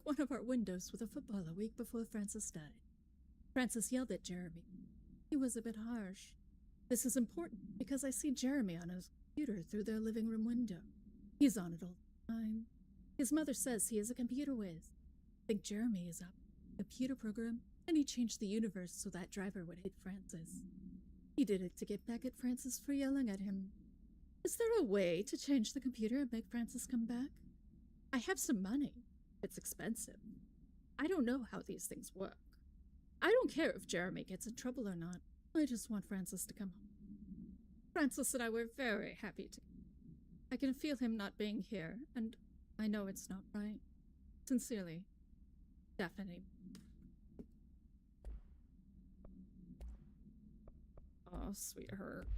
one of our windows with a football a week before Francis died. Francis yelled at Jeremy. He was a bit harsh. This is important because I see Jeremy on his computer through their living room window. He's on it all the time. His mother says he is a computer whiz. I think Jeremy is a computer program, and he changed the universe so that driver would hit Francis. He did it to get back at Francis for yelling at him. Is there a way to change the computer and make Francis come back? I have some money. It's expensive. I don't know how these things work. I don't care if Jeremy gets in trouble or not. I just want Francis to come home. Francis and I were very happy to. I can feel him not being here, and I know it's not right. Sincerely, Daphne. Oh, sweetheart.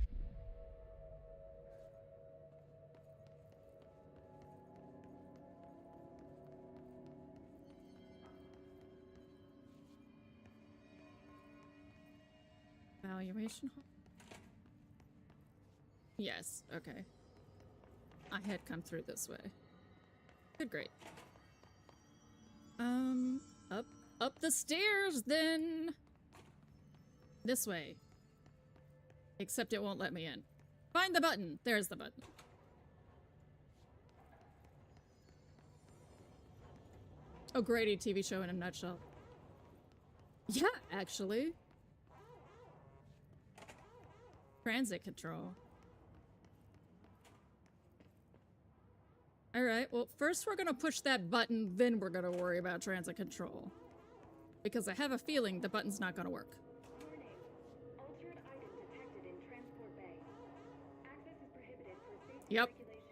Evaluation hall? Yes, okay. I had come through this way. Good, great. Up the stairs then! This way. Except it won't let me in. Find the button! There's the button. Oh, Grady TV show in a nutshell. Yeah, actually. Transit control. Alright, well, first we're gonna push that button, then we're gonna worry about transit control. Because I have a feeling the button's not gonna work.
Altered item detected in transport bay. Access is prohibited for safety
Yep.
regulation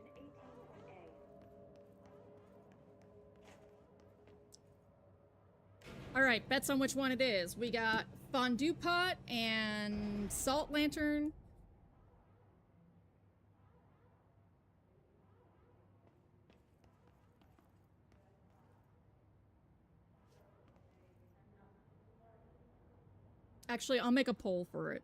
18.a.
Alright, bets on which one it is. We got fondue pot and salt lantern. Actually, I'll make a poll for it.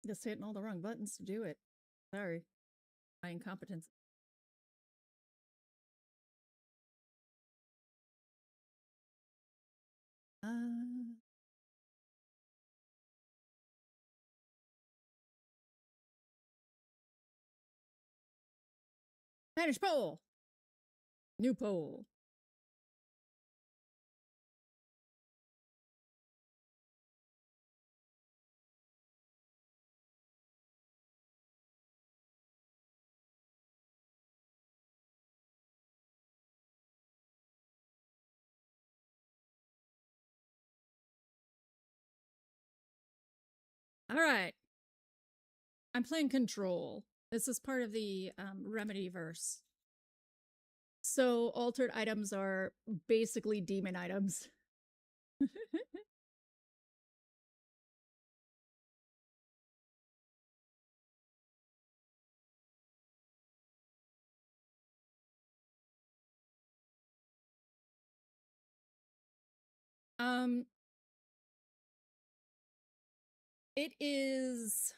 Just hitting all the wrong buttons to do it. Sorry. My incompetence. Manage poll! New poll. Alright. I'm playing Control. This is part of the remedyverse. So altered items are basically demon items. It is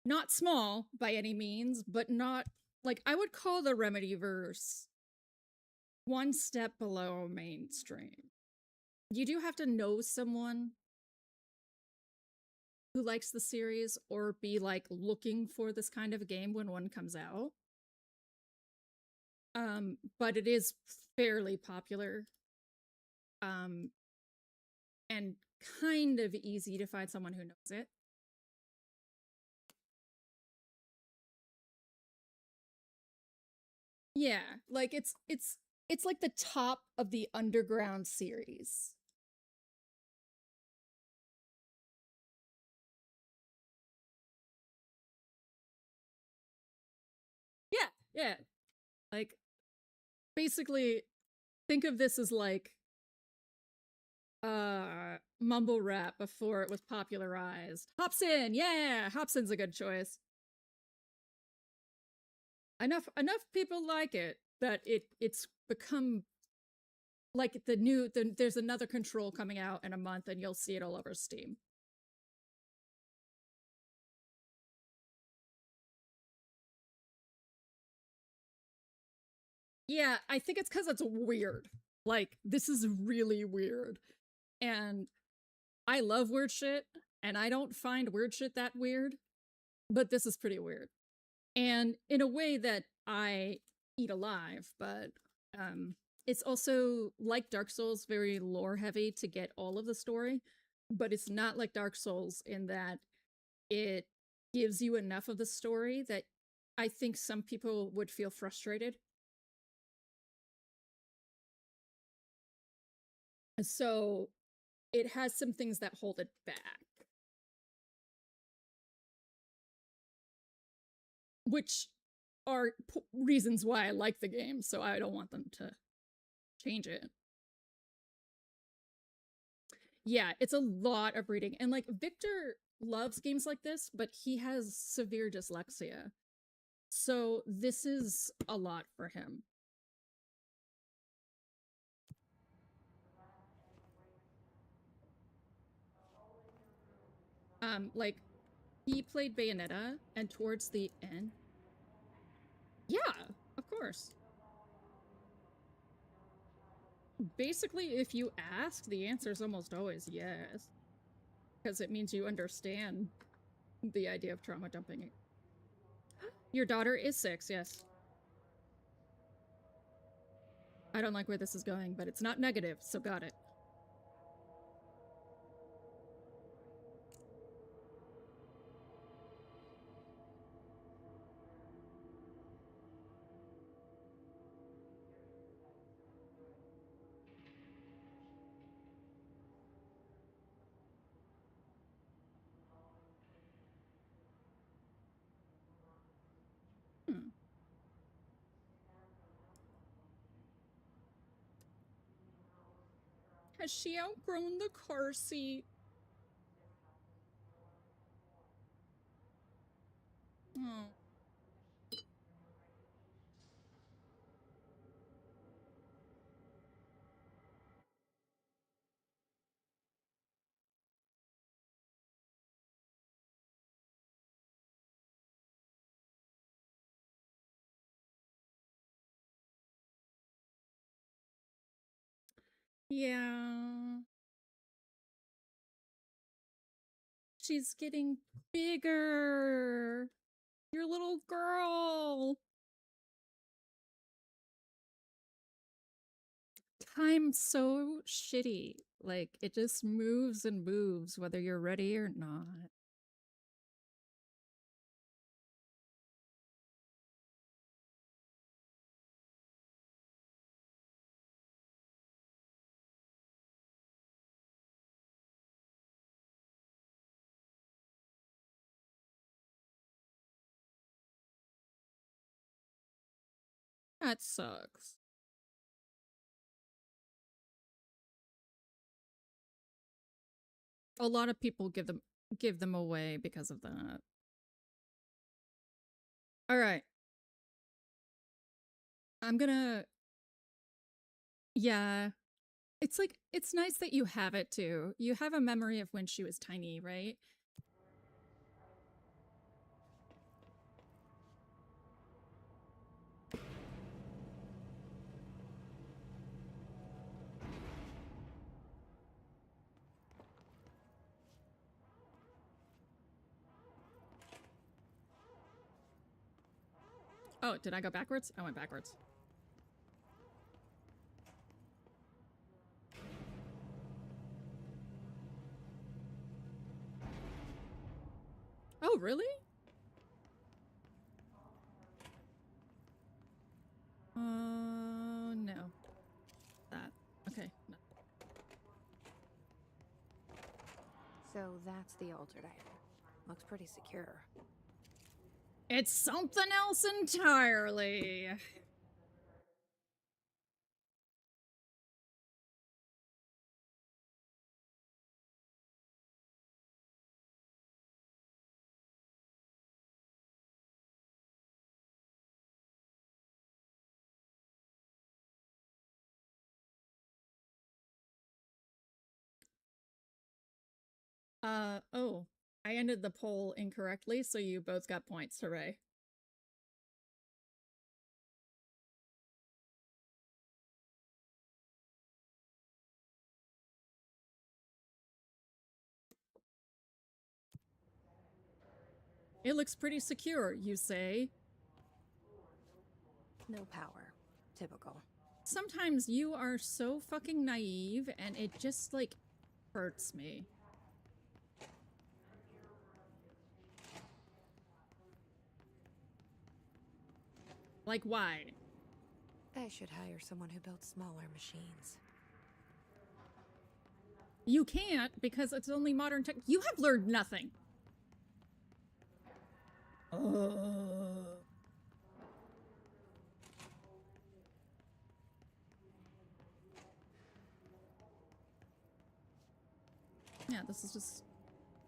not small by any means, but not like I would call the remedyverse one step below mainstream. You do have to know someone who likes the series or be like looking for this kind of game when one comes out. But it is fairly popular. And kind of easy to find someone who knows it. Yeah, like it's like the top of the underground series. Yeah. Like basically think of this as like mumble rap before it was popularized. Hobson, yeah, Hobson's a good choice. Enough people like it that it's become like there's another Control coming out in a month and you'll see it all over Steam. Yeah, I think it's because it's weird. Like, this is really weird. And I love weird shit, and I don't find weird shit that weird, but this is pretty weird. And in a way that I eat alive, but it's also, like Dark Souls, very lore heavy to get all of the story, but it's not like Dark Souls in that it gives you enough of the story that I think some people would feel frustrated. So it has some things that hold it back. Which are reasons why I like the game, so I don't want them to change it. Yeah, it's a lot of reading. And like Victor loves games like this, but he has severe dyslexia. So this is a lot for him. Like he played Bayonetta and towards the end Yeah, of course. Basically, if you ask, the answer is almost always yes. Because it means you understand the idea of trauma dumping. Your daughter is 6, yes. I don't like where this is going, but it's not negative, so got it. Has she outgrown the car seat? Oh. Yeah. She's getting bigger. Your little girl. Time's so shitty. Like, it just moves and moves whether you're ready or not. That sucks. A lot of people give them away because of that. All right. I'm gonna... Yeah. It's like, it's nice that you have it too. You have a memory of when she was tiny, right? Oh, did I go backwards? I went backwards. Oh, really? No. That. Okay. No.
So that's the altered item. Looks pretty secure.
It's something else entirely. Oh. I ended the poll incorrectly, so you both got points. Hooray. It looks pretty secure, you say.
No power. Typical.
Sometimes you are so fucking naive, and it just, like, hurts me. Like, why?
I should hire someone who builds smaller machines.
You can't, because it's only modern tech. You have learned nothing. Yeah, this is just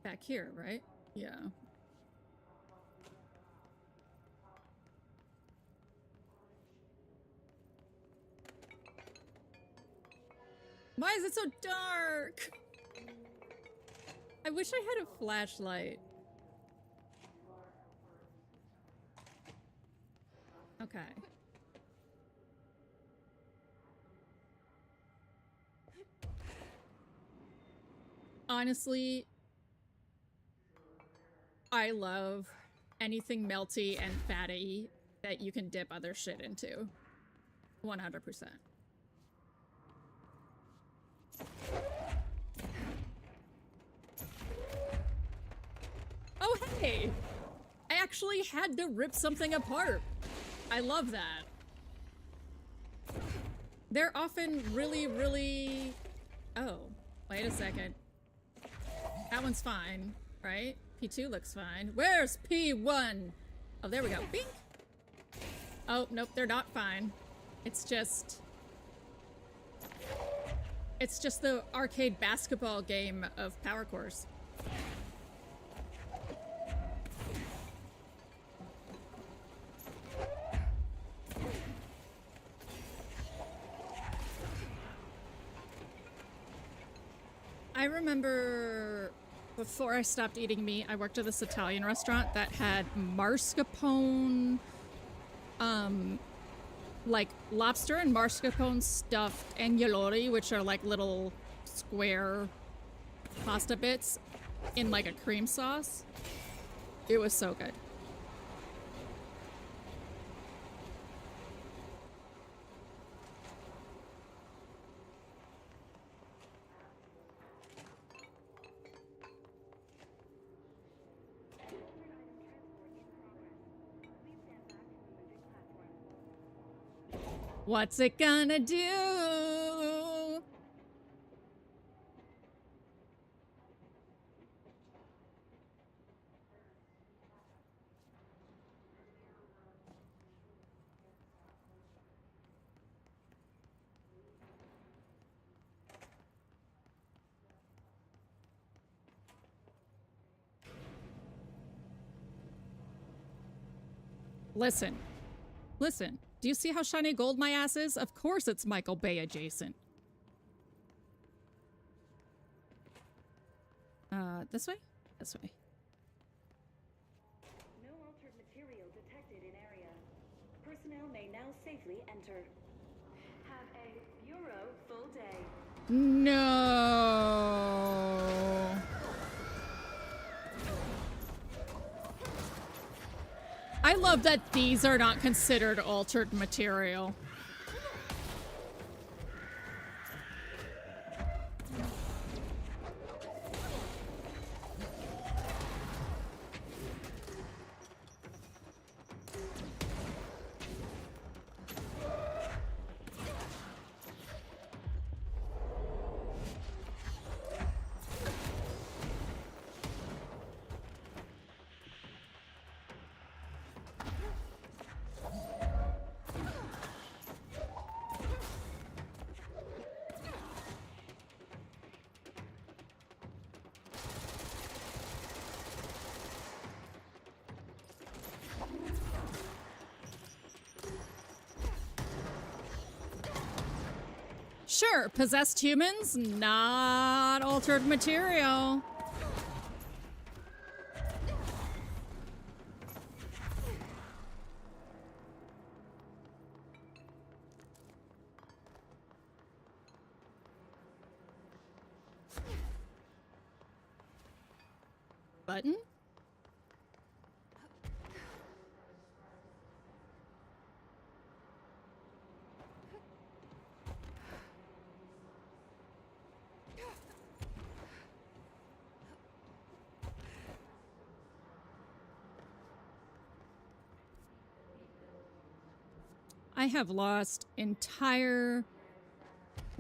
back here, right? Yeah. Why is it so dark? I wish I had a flashlight. Okay. Honestly, I love anything melty and fatty that you can dip other shit into. 100%. Oh, hey! I actually had to rip something apart. I love that. They're often really, really... Oh, wait a second. That one's fine, right? P2 looks fine. Where's P1? Oh, there we go. Bink! Oh, nope, they're not fine. It's just the arcade basketball game of Power Course. I remember before I stopped eating meat, I worked at this Italian restaurant that had mascarpone, like lobster and mascarpone stuffed agnolotti, which are like little square pasta bits in like a cream sauce. It was so good. What's it gonna do? Listen. Listen. Do you see how shiny gold my ass is? Of course it's Michael Bay adjacent. This way? This way.
No altered material detected in area. Personnel may now safely enter. Have a Bureau full day.
No. I love that these are not considered altered material. Sure, possessed humans, not altered material. Button? I have lost the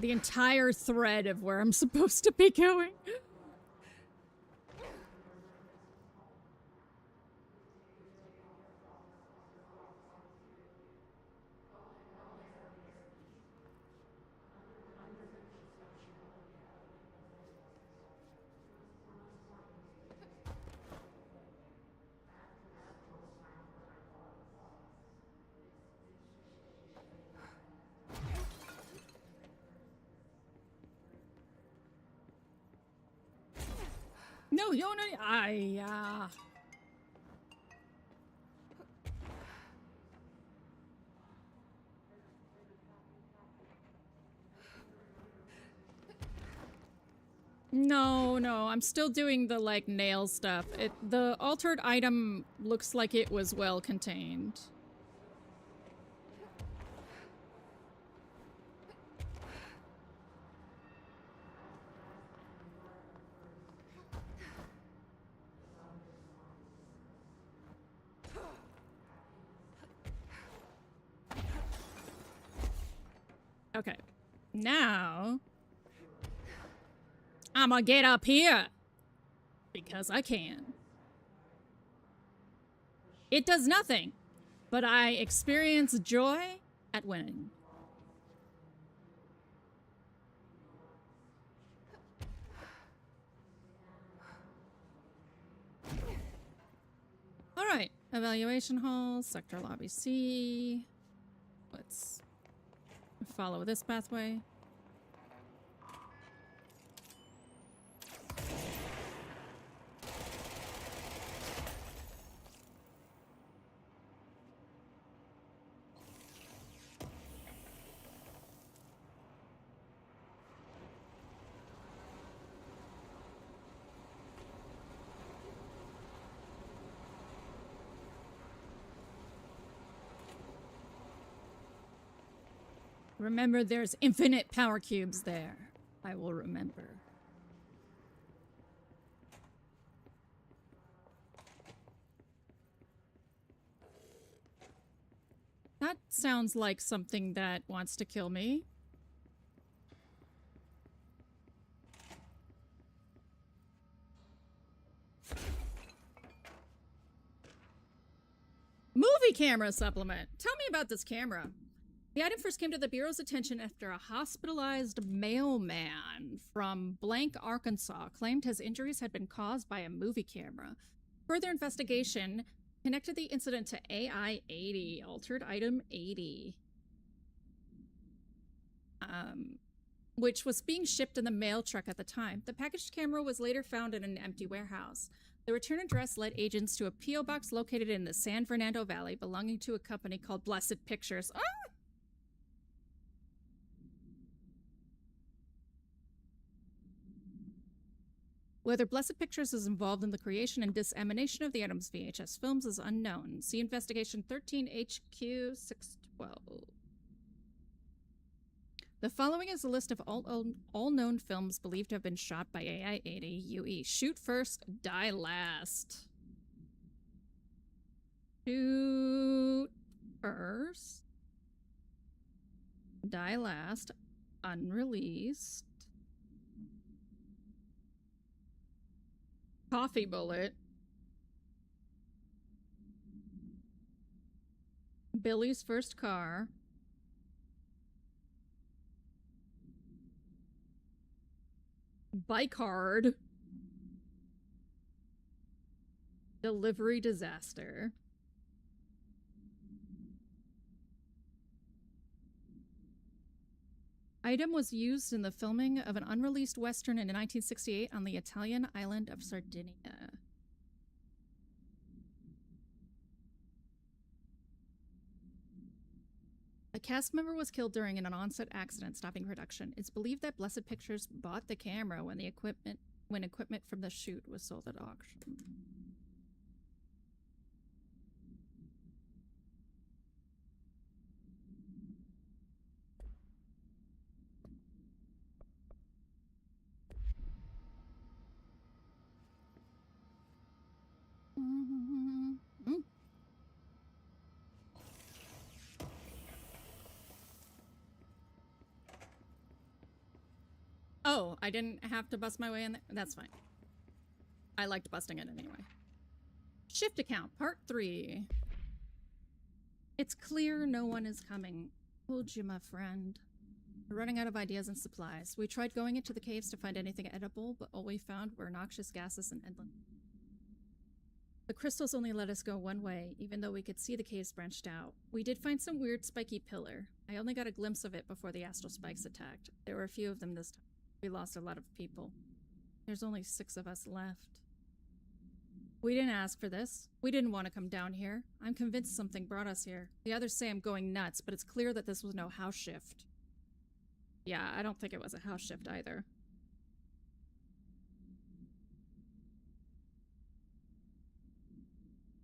entire thread of where I'm supposed to be going. No, No, no, I'm still doing the, like, nail stuff. The altered item looks like it was well contained. Okay. Now, I'ma get up here. Because I can. It does nothing, but I experience joy at winning. Alright. Evaluation hall, sector lobby C. Let's follow this pathway. Remember, there's infinite power cubes there. I will remember. That sounds like something that wants to kill me. Movie camera supplement. Tell me about this camera. The item first came to the Bureau's attention after a hospitalized mailman from Blank, Arkansas claimed his injuries had been caused by a movie camera. Further investigation connected the incident to AI-80, altered item 80, which was being shipped in the mail truck at the time. The packaged camera was later found in an empty warehouse. The return address led agents to a P.O. box located in the San Fernando Valley belonging to a company called Blessed Pictures. Ah! Whether Blessed Pictures is involved in the creation and dissemination of the item's VHS films is unknown. See Investigation 13 HQ 612. The following is a list of all known films believed to have been shot by AI-80 UE. Shoot first, die last. Shoot first, die last, unreleased. Coffee bullet. Billy's first car. Bike hard. Delivery disaster. Item was used in the filming of an unreleased Western in 1968 on the Italian island of Sardinia. A cast member was killed during an on-set accident stopping production. It's believed that Blessed Pictures bought the camera when equipment from the shoot was sold at auction. Oh, I didn't have to bust my way in there? That's fine. I liked busting it anyway. Shift account, part 3. It's clear no one is coming. Told you, my friend. We're running out of ideas and supplies. We tried going into the caves to find anything edible, but all we found were noxious gases and endless. The crystals only let us go one way, even though we could see the caves branched out. We did find some weird spiky pillar. I only got a glimpse of it before the astral spikes attacked. There were a few of them this time. We lost a lot of people. There's only 6 of us left. We didn't ask for this. We didn't want to come down here. I'm convinced something brought us here. The others say I'm going nuts, but it's clear that this was no house shift. Yeah, I don't think it was a house shift either.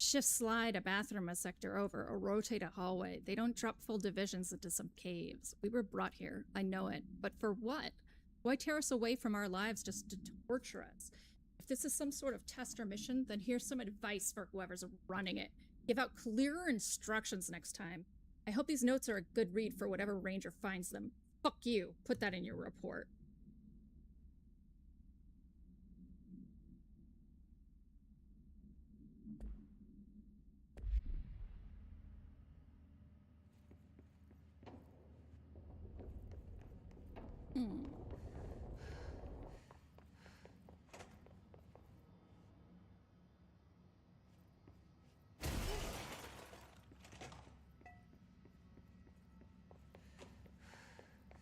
shift slide a bathroom a sector over or rotate a hallway. They don't drop full divisions into some caves. We were brought here. I know it. But for what? Why tear us away from our lives just to torture us? If this is some sort of test or mission, then here's some advice for whoever's running it. Give out clearer instructions next time. I hope these notes are a good read for whatever ranger finds them. Fuck you. Put that in your report.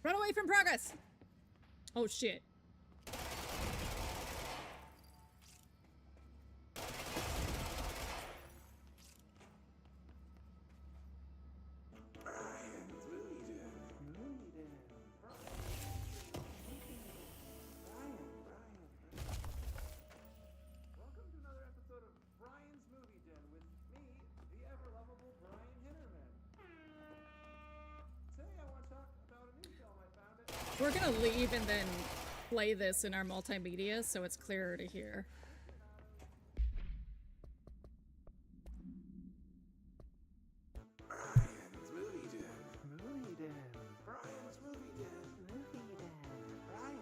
Run away from progress! Oh shit.
Welcome to another episode of Brian's Movie Den with me, the ever-lovable Brian Hinnerman. Today I want to talk about a new film I found at...
We're gonna leave and then play this in our multimedia so it's clearer to hear.
Brian's Movie Den. Movie Den. Brian's Movie Den. Movie Den. Brian.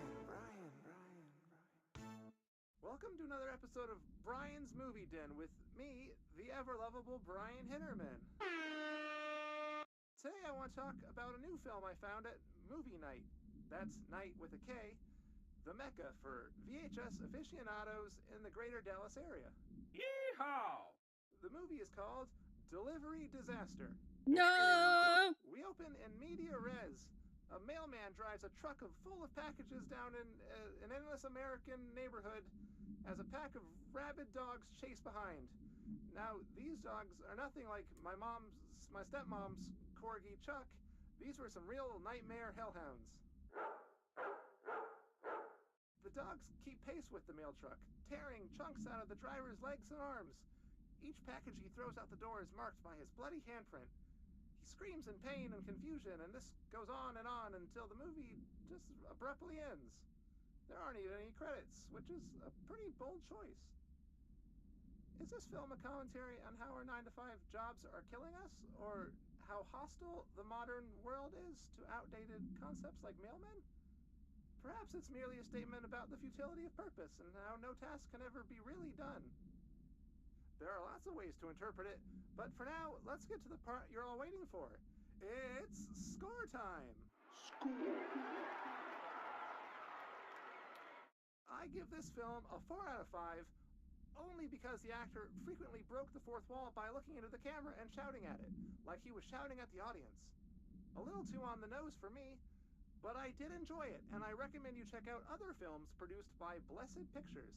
Welcome to another episode of Brian's Movie Den with me, the ever-lovable Brian Hinnerman. Today I want to talk about a new film I found at Movie Night. That's night with a K, the mecca for VHS aficionados in the greater Dallas area. Yeehaw! The movie is called Delivery Disaster.
No!
We open in media res. A mailman drives a truck full of packages down in an endless American neighborhood as a pack of rabid dogs chase behind. Now, these dogs are nothing like my stepmom's corgi Chuck. These were some real nightmare hellhounds. The dogs keep pace with the mail truck, tearing chunks out of the driver's legs and arms. Each package he throws out the door is marked by his bloody handprint. He screams in pain and confusion, and this goes on until the movie just abruptly ends. There aren't even any credits, which is a pretty bold choice. Is this film a commentary on how our 9-to-5 jobs are killing us, or how hostile the modern world is to outdated concepts like mailmen? Perhaps it's merely a statement about the futility of purpose and how no task can ever be really done. There are lots of ways to interpret it, but for now, let's get to the part you're all waiting for. It's score time! Score! I give this film a 4 out of 5, only because the actor frequently broke the fourth wall by looking into the camera and shouting at it, like he was shouting at the audience. A little too on the nose for me, but I did enjoy it, and I recommend you check out other films produced by Blessed Pictures.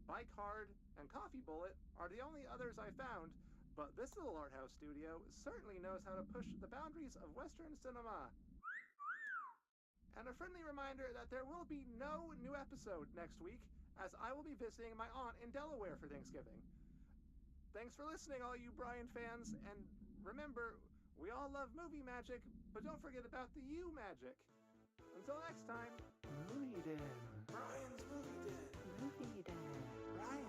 Bike Hard and Coffee Bullet are the only others I found, but this little art house studio certainly knows how to push the boundaries of Western cinema. And a friendly reminder that there will be no new episode next week, as I will be visiting my aunt in Delaware for Thanksgiving. Thanks for listening, all you Brian fans, and remember, we all love movie magic, but don't forget about the you magic. Until next time, Movie Den. Brian's Movie Den. Movie Den. Brian.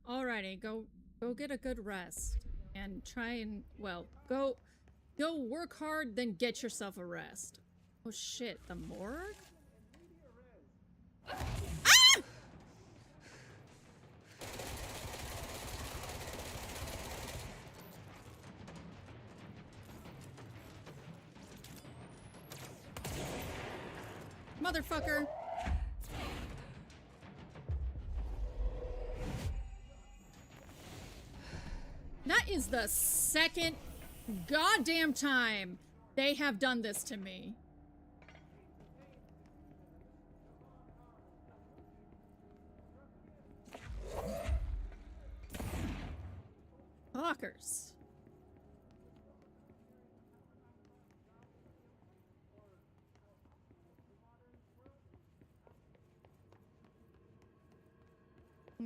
Alrighty, go get a good rest. And try and, well, go work hard, then get yourself a rest. Oh shit, the morgue? Ah! Motherfucker! That is the second goddamn time they have done this to me. Fuckers.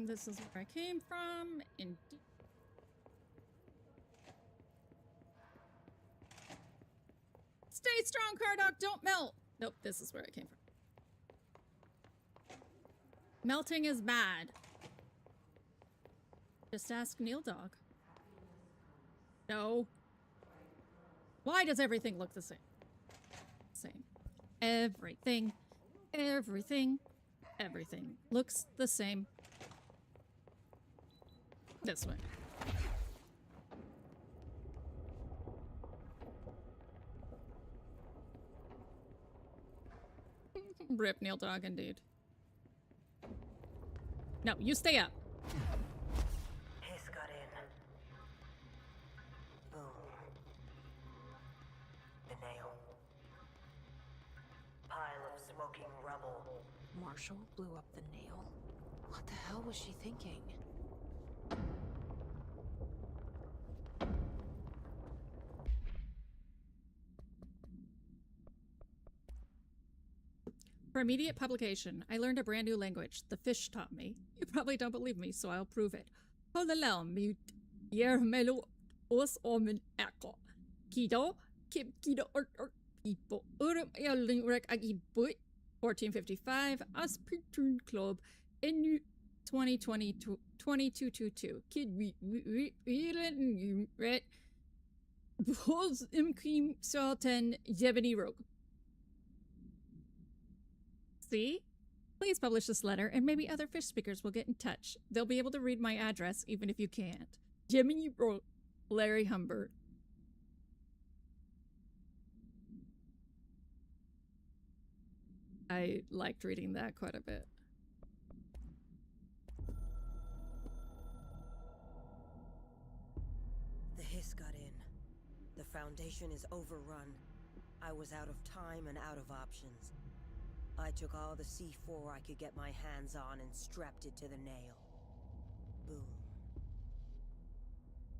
This is where I came from. Indeed. Stay strong, Cardok. Don't melt. Nope, this is where I came from. Melting is bad. Just ask Neil Dog. No. Why does everything look the same? Same. Everything looks the same. This way. Rip Neil Dog, indeed. No, you stay up.
Hiss got in. Boom. The nail. Pile of smoking rubble.
Marshall blew up the nail? What the hell was she thinking?
For immediate publication, I learned a brand new language. The fish taught me. You probably don't believe me, so I'll prove it. Yermelo os omen eko. Kido, kip kido people. Rek agibut. 1455. As Pitun Club. In 2022. Kid we red. Bos imkim salten jebeni rogue. See? Please publish this letter, and maybe other fish speakers will get in touch. They'll be able to read my address, even if you can't. Jiminy Bro, Larry Humbert. I liked reading that quite a bit.
The hiss got in. The Foundation is overrun. I was out of time and out of options. I took all the C4 I could get my hands on and strapped it to the nail. Boom.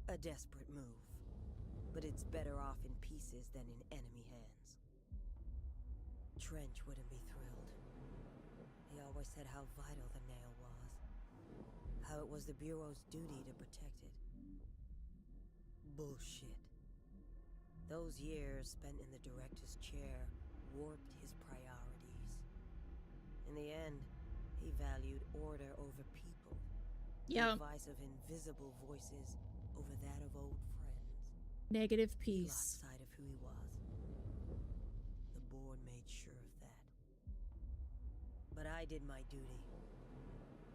A desperate move. But it's better off in pieces than in enemy hands. Trench wouldn't be thrilled. He always said how vital the nail was. How it was the Bureau's duty to protect it. Bullshit. Those years spent in the director's chair warped his priorities. In the end, he valued order over people.
Yeah.
The advice of invisible voices over that of old friends.
Negative
He
peace.
lost sight of who he was. The board made sure of that. But I did my duty.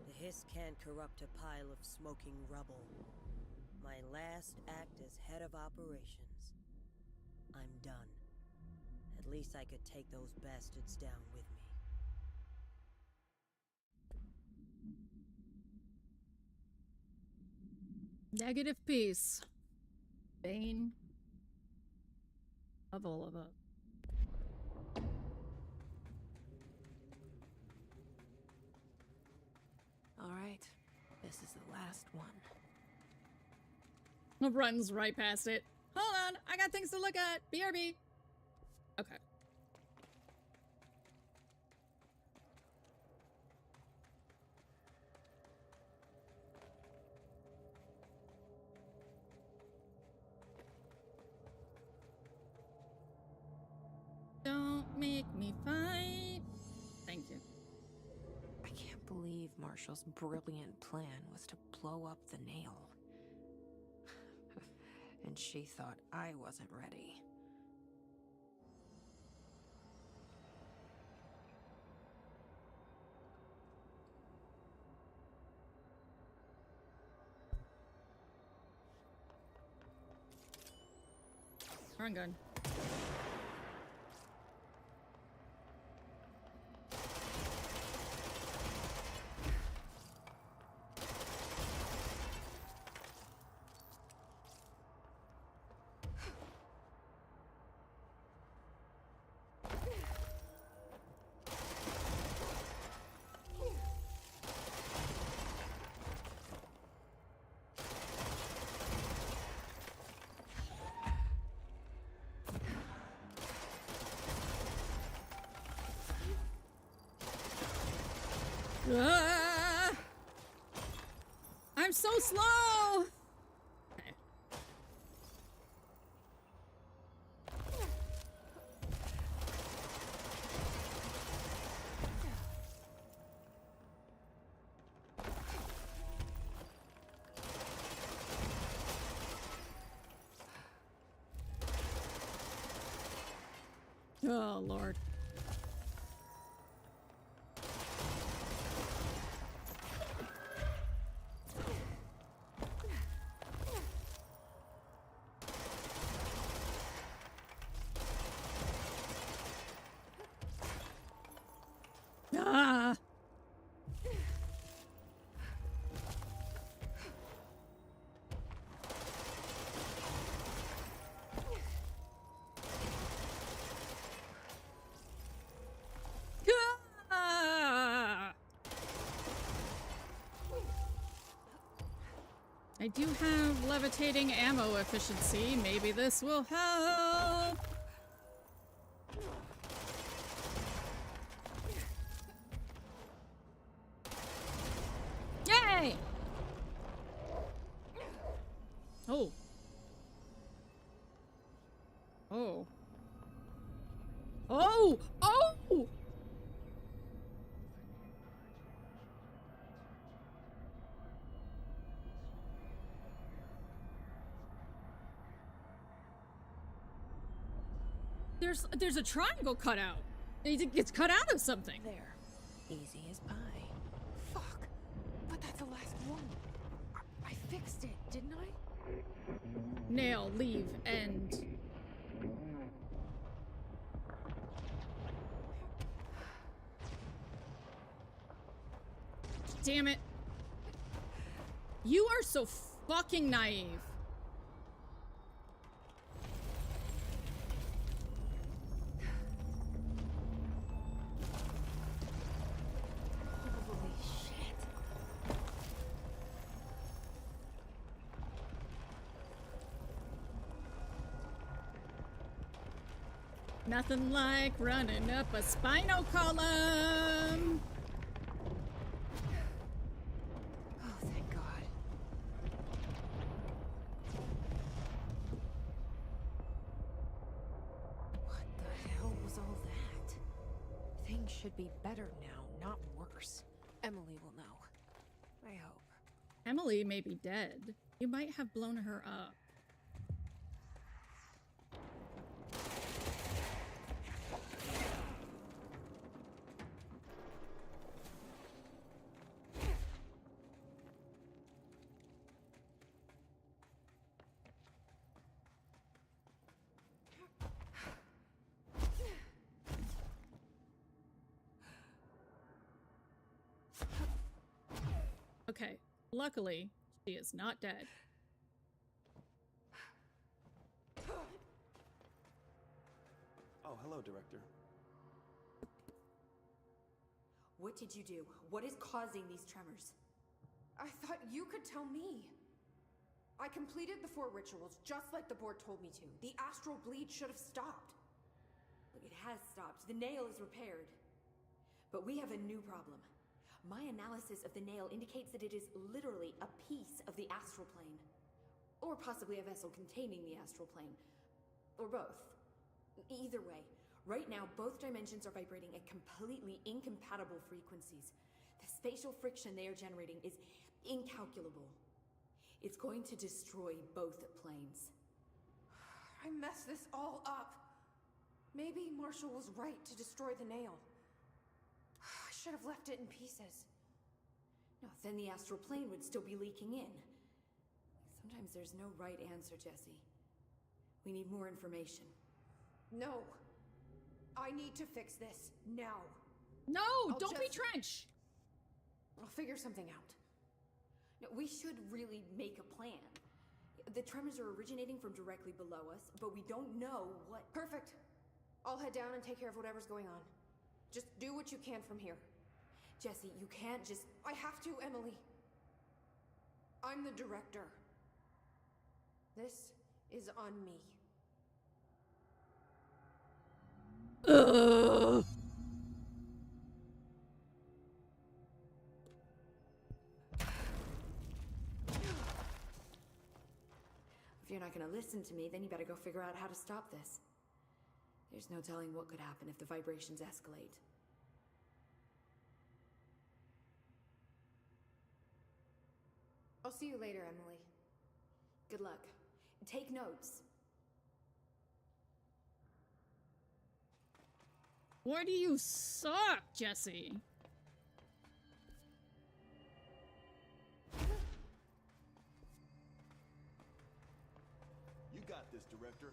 The hiss can't corrupt a pile of smoking rubble. My last act as head of operations. I'm done. At least I could take those bastards down with me.
Negative peace. Bane of all of it.
All right, this is the last one.
Runs right past it. Hold on, I got things to look at. BRB. Okay. Don't make me fight. Thank you.
I can't believe Marshall's brilliant plan was to blow up the nail. And she thought I wasn't ready.
Run gun. I'm so slow! Okay. Oh, Lord. Ah! Ah! I do have levitating ammo efficiency. Maybe this will help. Yay! Oh. Oh. Oh! Oh! There's a triangle cut out. It gets cut out of something.
There. Easy as pie. Fuck. But that's the last one. I fixed it, didn't I?
Nail, leave, end. Damn it. You are so fucking naive.
Holy shit.
Nothing like running up a spinal column.
Oh, thank God. What the hell was all that? Things should be better now, not worse. Emily will know. I hope.
Emily may be dead. You might have blown her up. Okay, luckily, she is not dead.
Oh, hello, Director.
What did you do? What is causing these tremors?
I thought you could tell me. I completed the 4 rituals just like the board told me to. The astral bleed should have stopped.
Look, it has stopped. The nail is repaired. But we have a new problem. My analysis of the nail indicates that it is literally a piece of the astral plane. Or possibly a vessel containing the astral plane. Or both. Either way, right now both dimensions are vibrating at completely incompatible frequencies. The spatial friction they are generating is incalculable. It's going to destroy both planes.
I messed this all up. Maybe Marshall was right to destroy the nail. I should have left it in pieces.
No, then the astral plane would still be leaking in. Sometimes there's no right answer, Jesse. We need more information.
No. I need to fix this now.
No, don't be Trench.
I'll figure something out.
No, we should really make a plan. The tremors are originating from directly below us, but we don't know what...
Perfect. I'll head down and take care of whatever's going on. Just do what you can from here.
Jesse, you can't just...
I have to, Emily. I'm the director. This is on me.
Ugh.
you're not gonna listen to me, then you better go figure out how to stop this. There's no telling what could happen if the vibrations escalate. I'll see you later, Emily. Good luck. Take notes.
Why do you suck, Jesse?
You got this, director.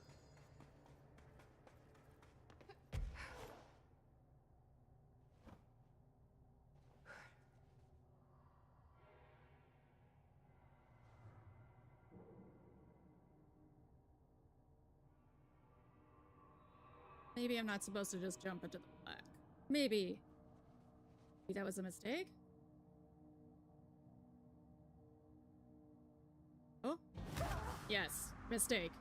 Maybe I'm not supposed to just jump into the black. Maybe. Maybe that was a mistake? Oh? Yes, mistake.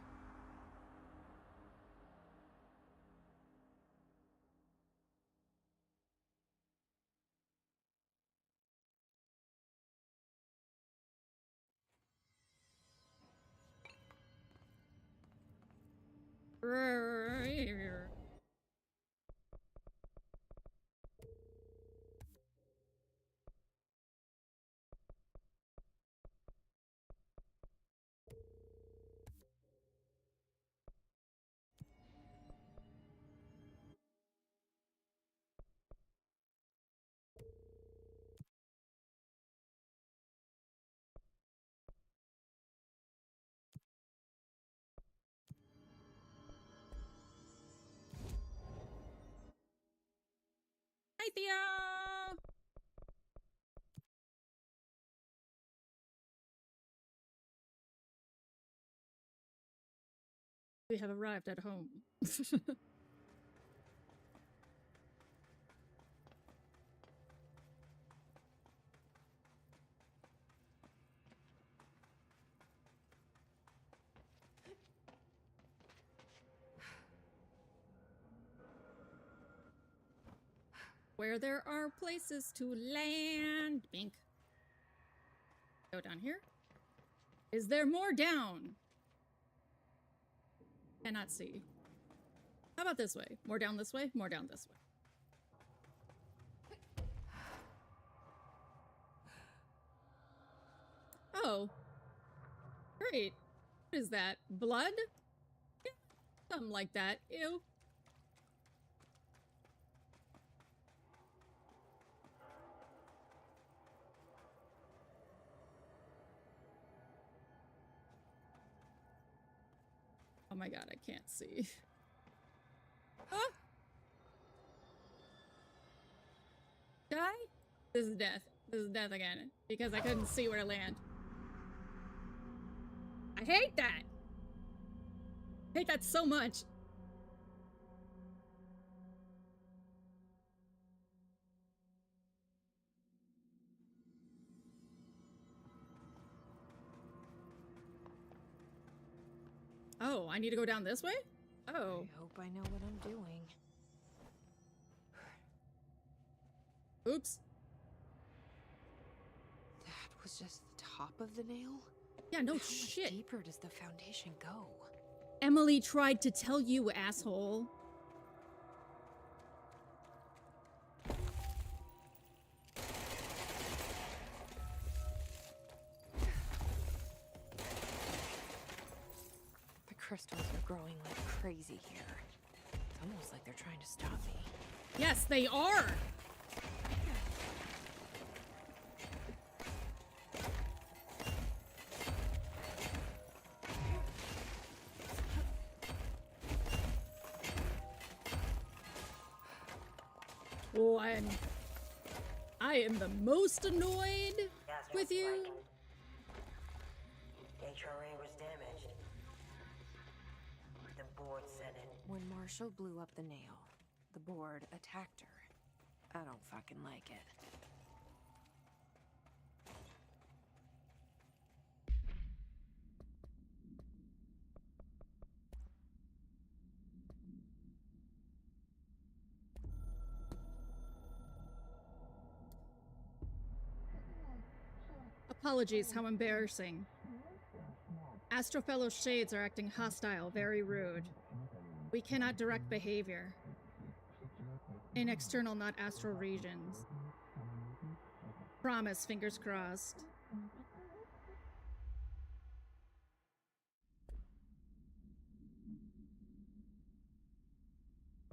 Hi, Theo! We have arrived at home. Where there are places to land. Bink. Go down here. Is there more down? Cannot see. How about this way? More down this way? More down this way. Oh. Great. What is that? Blood? Yeah, something like that. Ew. Oh my god, I can't see. Ah! Die? This is death. This is death again. Because I couldn't see where to land. I hate that! I hate that so much. Oh, I need to go down this way? Oh.
I hope I know what I'm doing.
Oops.
That was just the top of the nail?
Yeah, no
How
shit.
much deeper does the foundation go?
Emily tried to tell you, asshole.
The crystals are growing like crazy here. It's almost like they're trying to stop me.
Yes, they are! Oh, I am the most annoyed with you.
HRA was damaged. The board said it.
When Marshall blew up the nail, the board attacked her. I don't fucking like it.
Apologies, how embarrassing. Astro fellow shades are acting hostile, very rude. We cannot direct behavior in external, not astral regions. Promise, fingers crossed.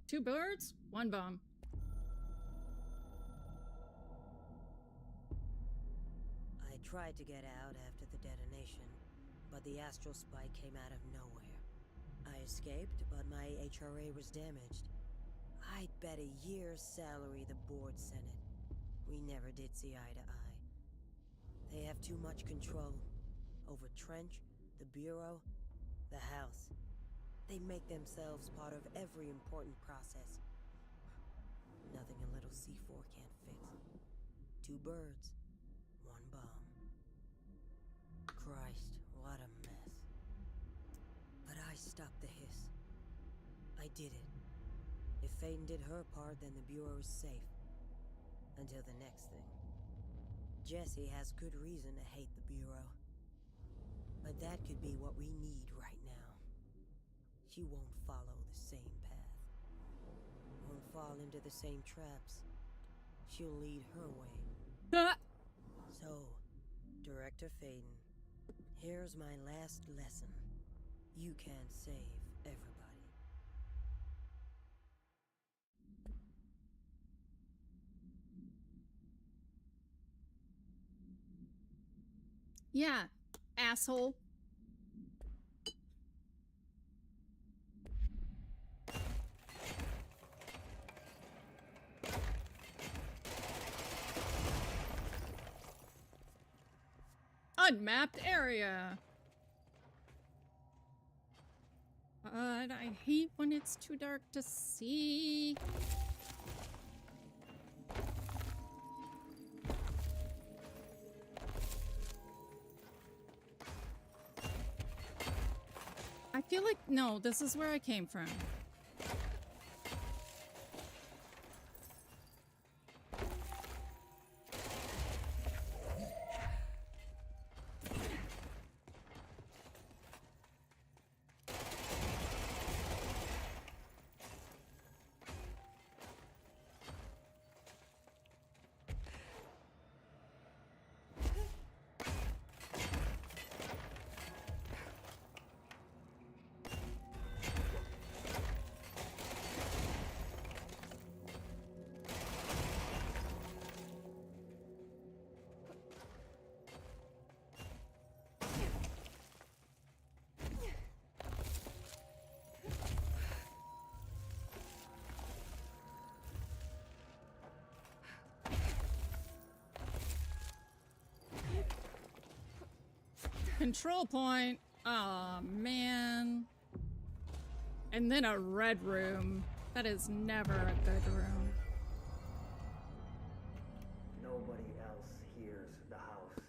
Two birds, one bomb.
I tried to get out after the detonation, but the astral spike came out of nowhere. I escaped, but my HRA was damaged. I'd bet a year's salary the board sent it. We never did see eye to eye. They have too much control over Trench, the Bureau, the House. They make themselves part of every important process. Nothing a little C4 can't fix. Two birds, one bomb. Christ, what a mess. But I stopped the hiss. I did it. If Phaeton did her part, then the Bureau is safe. Until the next thing. Jessie has good reason to hate the Bureau. But that could be what we need right now. She won't follow the same path. Won't fall into the same traps. She'll lead her way. So, Director Phaeton, here's my last lesson. You can't save everybody.
Yeah, asshole. Unmapped area. But I hate when it's too dark to see. I feel like, no, this is where I came from. Control point. Aw, man. And then a red room. That is never a good room.
Nobody else hears the house.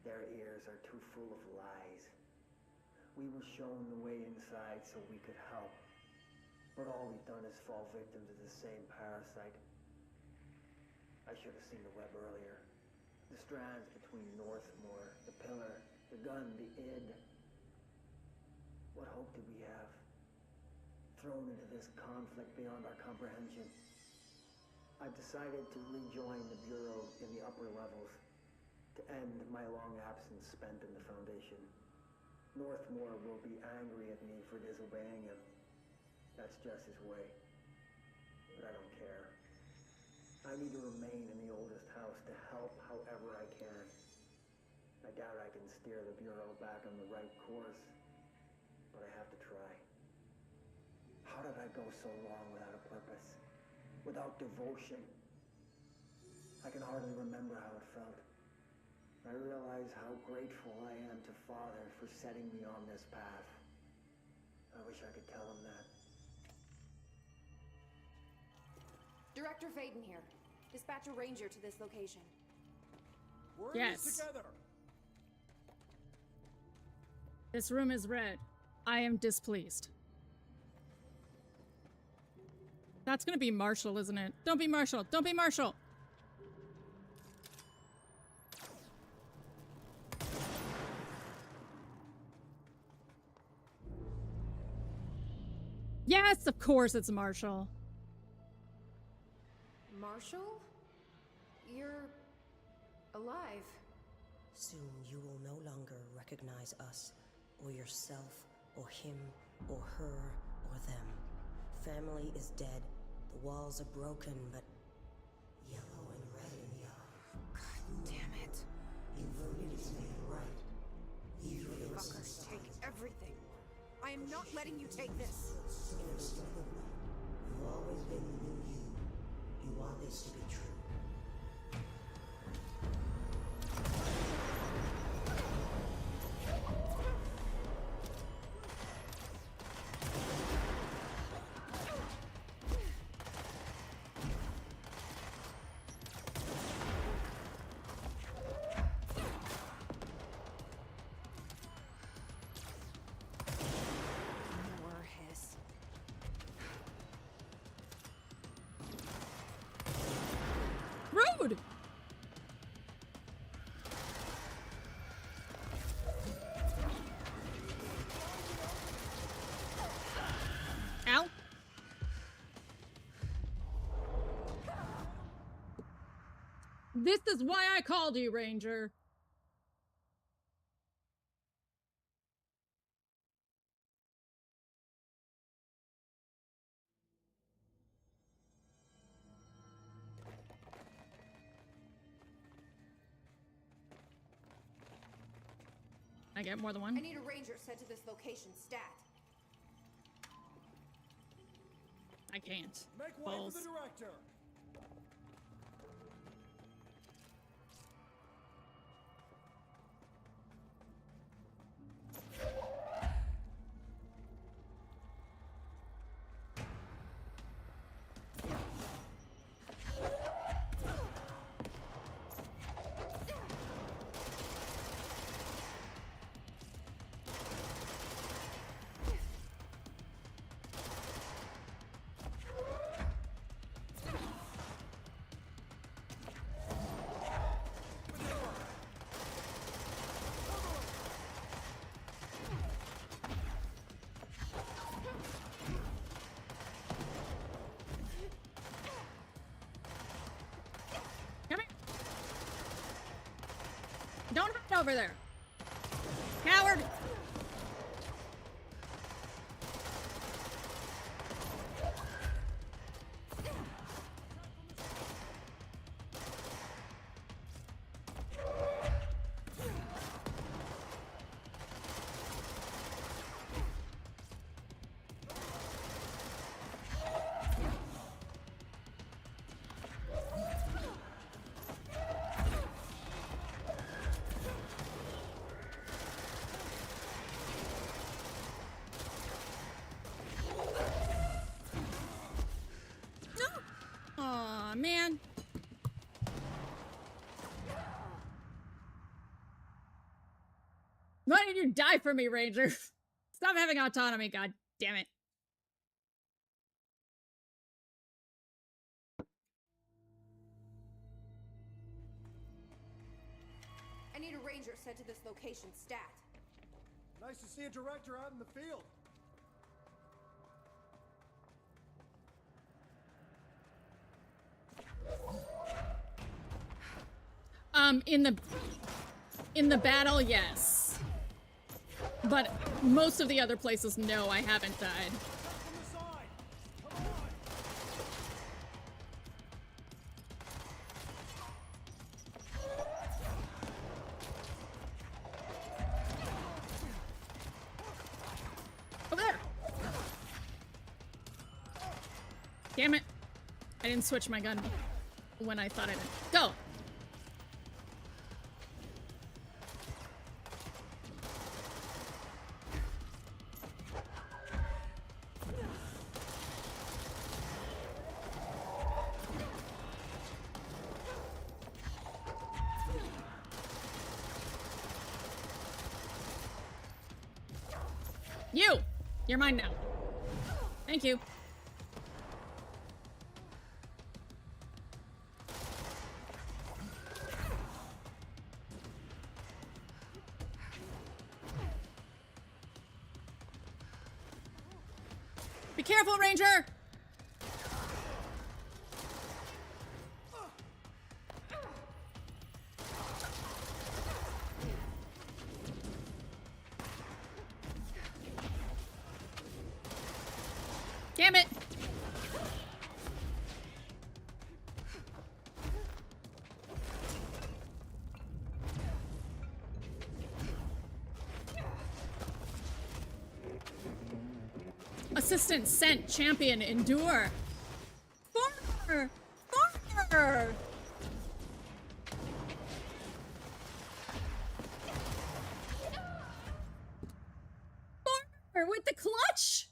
Their ears are too full of lies. We were shown the way inside so we could help. But all we've done is fall victim to the same parasite. I should have seen the web earlier. The strands between Northmore, the pillar, the gun, the id. What hope did we have? Thrown into this conflict beyond our comprehension. I've decided to rejoin the Bureau in the upper levels, to end my long absence spent in the Foundation. Northmore will be angry at me for disobeying him. That's just his way. But I don't care. I need to remain in the oldest house to help however I can. I doubt I can steer the Bureau back on the right course, but I have to try. How did I go so long without a purpose? Without devotion? I can hardly remember how it felt. I realize how grateful I am to Father for setting me on this path. I wish I could tell him that.
Director Phaeton here. Dispatch a ranger to this location.
We're in this together.
This room is red. I am displeased. That's gonna be Marshall, isn't it? Don't be Marshall! Don't be Marshall! Yes, of course it's Marshall.
Marshall? You're alive.
Soon you will no longer recognize us, or yourself, or him, or her, or them. Family is dead. The walls are broken, but yellow and red in the eye.
God damn it.
Your verdict is made right. Leave your
Fuckers take everything. I am not letting you take this.
Inexplicably, you've always been the new you. You want this to be true.
More hiss.
Rude! Ow. This is why I called you, Ranger. I get more than one?
I need a ranger sent to this location stat.
I can't.
Make way
Balls.
for the director.
Come here. Don't run over there. Coward. Aw, man. Why did you die for me, Ranger? Stop having autonomy, god damn it.
I need a ranger sent to this location stat.
Nice to see a director out in the field.
In the battle, yes. But most of the other places, no, I haven't died. Over there! Damn it. I didn't switch my gun when I thought I did. Go! You! You're mine now. Thank you. Be careful, Ranger! Damn it! Assistant sent, champion, endure. Former! Former! Former with the clutch!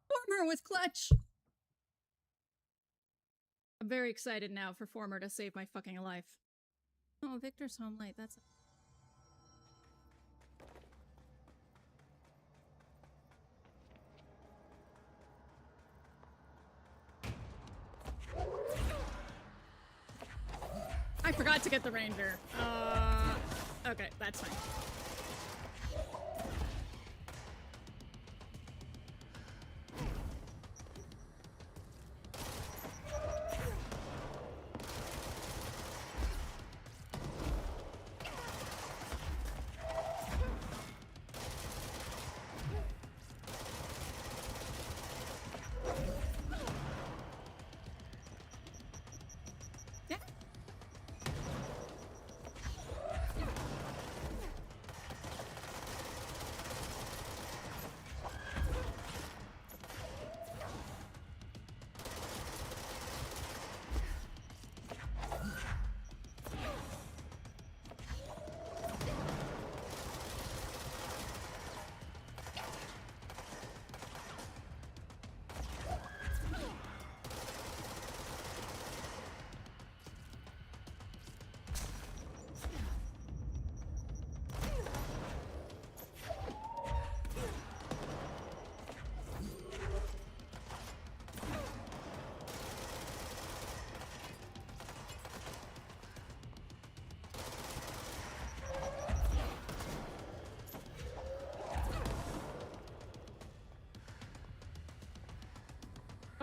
Former with clutch. I'm very excited now for Former to save my fucking life. Oh, Victor's home late. That's... I forgot to get the ranger. Okay, that's fine.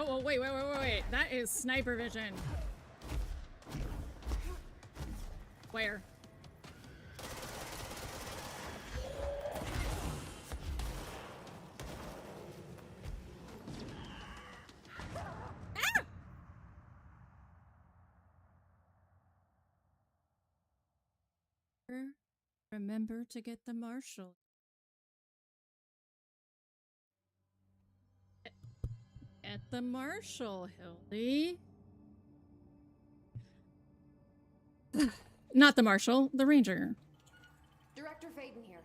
Oh, wait. That is sniper vision. Where? Ah! Remember to get the marshal. At the marshal, Hildy. Not the marshal, the ranger.
Director Faden here.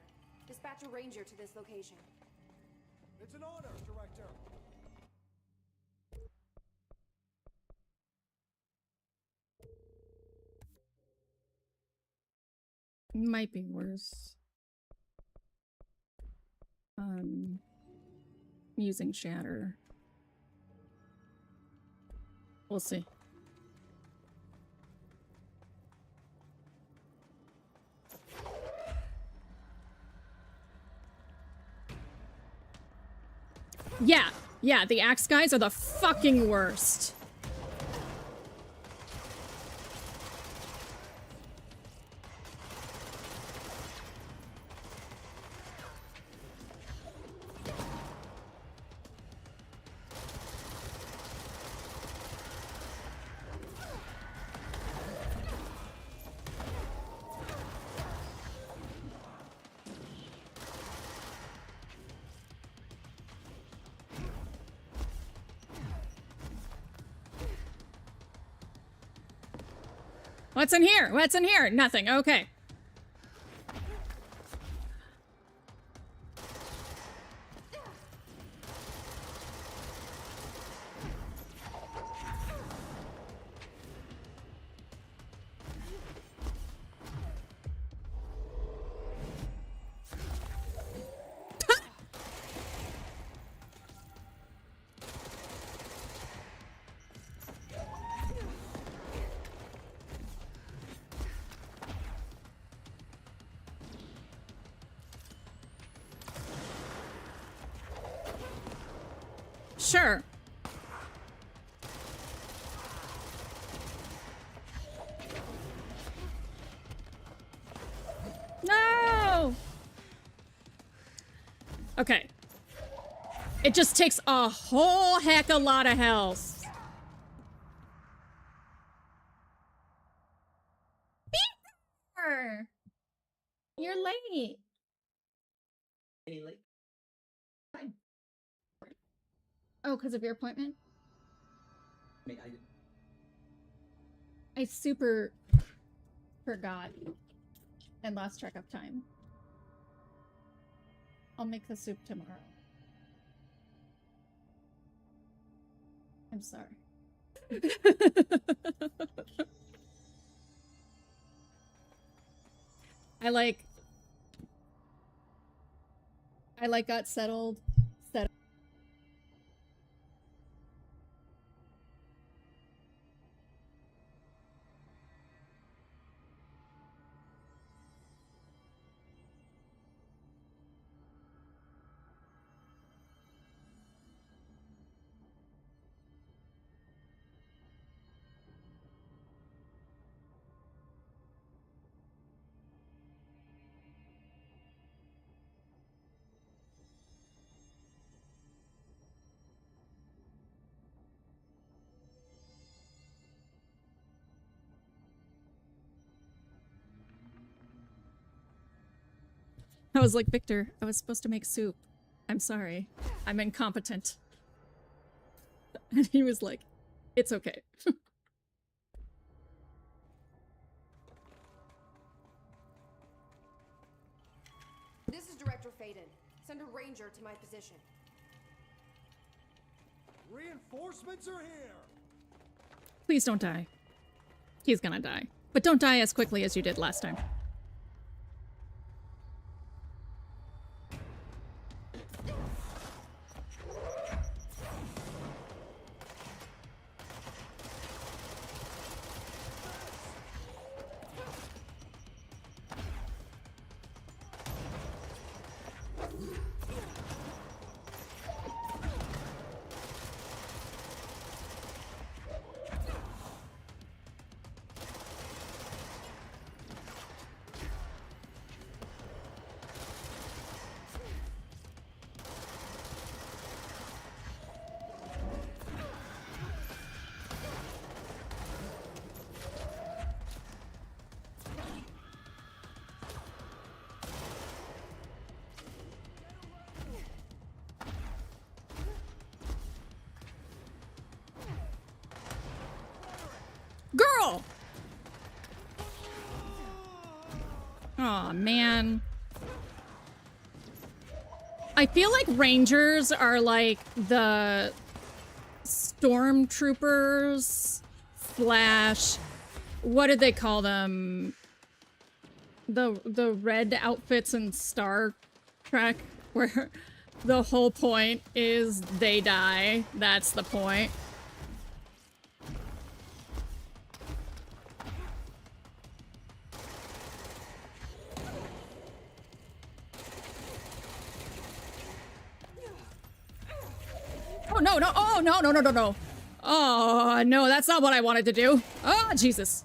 Dispatch a ranger to this location.
It's an honor, Director.
Might be worse. Using shatter. We'll see. Yeah, the axe guys are the fucking worst. What's in here? What's in here? Nothing. Okay. Sure. No! Okay. It just takes a whole heck of a lot of health. Peter! You're late.
Any late? Fine.
Oh, because of your appointment?
I mean,
I super forgot and lost track of time. I'll make the soup tomorrow. I'm sorry. I got settled. I was like, Victor, I was supposed to make soup. I'm sorry. I'm incompetent. And he was like, it's okay.
This is Director Faden. Send a ranger to my position.
Reinforcements are here.
Please don't die. He's gonna die. But don't die as quickly as you did last time. Girl! Aw, man. I feel like rangers are like the stormtroopers slash, what did they call them? The red outfits in Star Trek, where the whole point is they die. That's the point. Oh, no, no. Oh, no, no, no, no, no. Oh, no, that's not what I wanted to do. Oh, Jesus.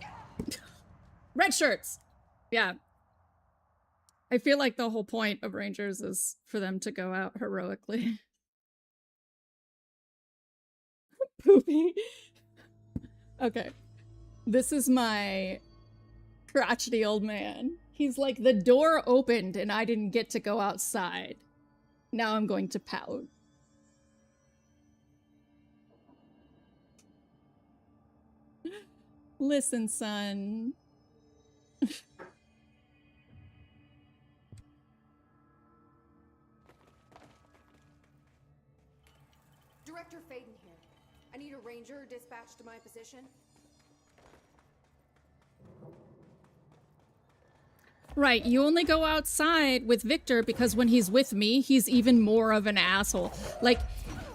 Red shirts. Yeah. I feel like the whole point of Rangers is for them to go out heroically. Poopy. Okay. This is my crotchety old man. He's like, the door opened and I didn't get to go outside. Now I'm going to pout. Listen, son.
Director Faden here. I need a ranger dispatched to my position.
Right, you only go outside with Victor because when he's with me, he's even more of an asshole. Like,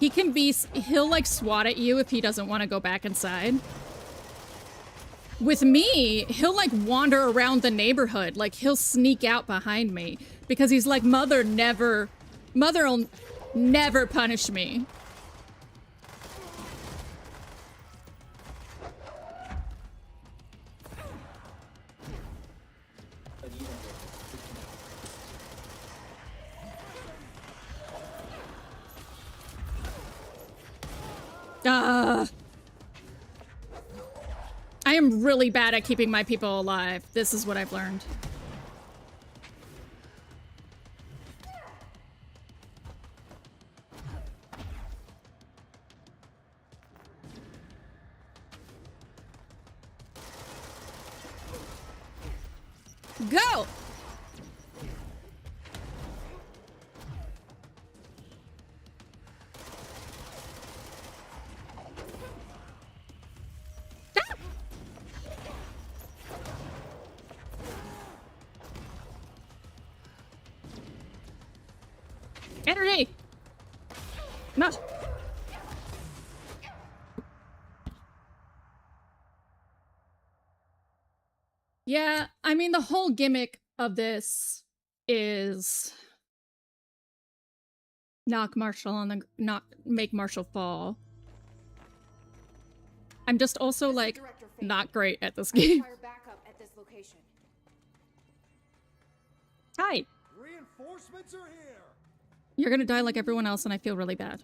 he'll like swat at you if he doesn't want to go back inside. With me, he'll like wander around the neighborhood, like he'll sneak out behind me because he's like, Mother'll never punish me. I am really bad at keeping my people alive. This is what I've learned. Go! Energy! No. Yeah, I mean, the whole gimmick of this is knock Marshall on the make Marshall fall. I'm just also like not great at this game.
Backup at this location.
Hi.
Reinforcements are here.
You're gonna die like everyone else, and I feel really bad.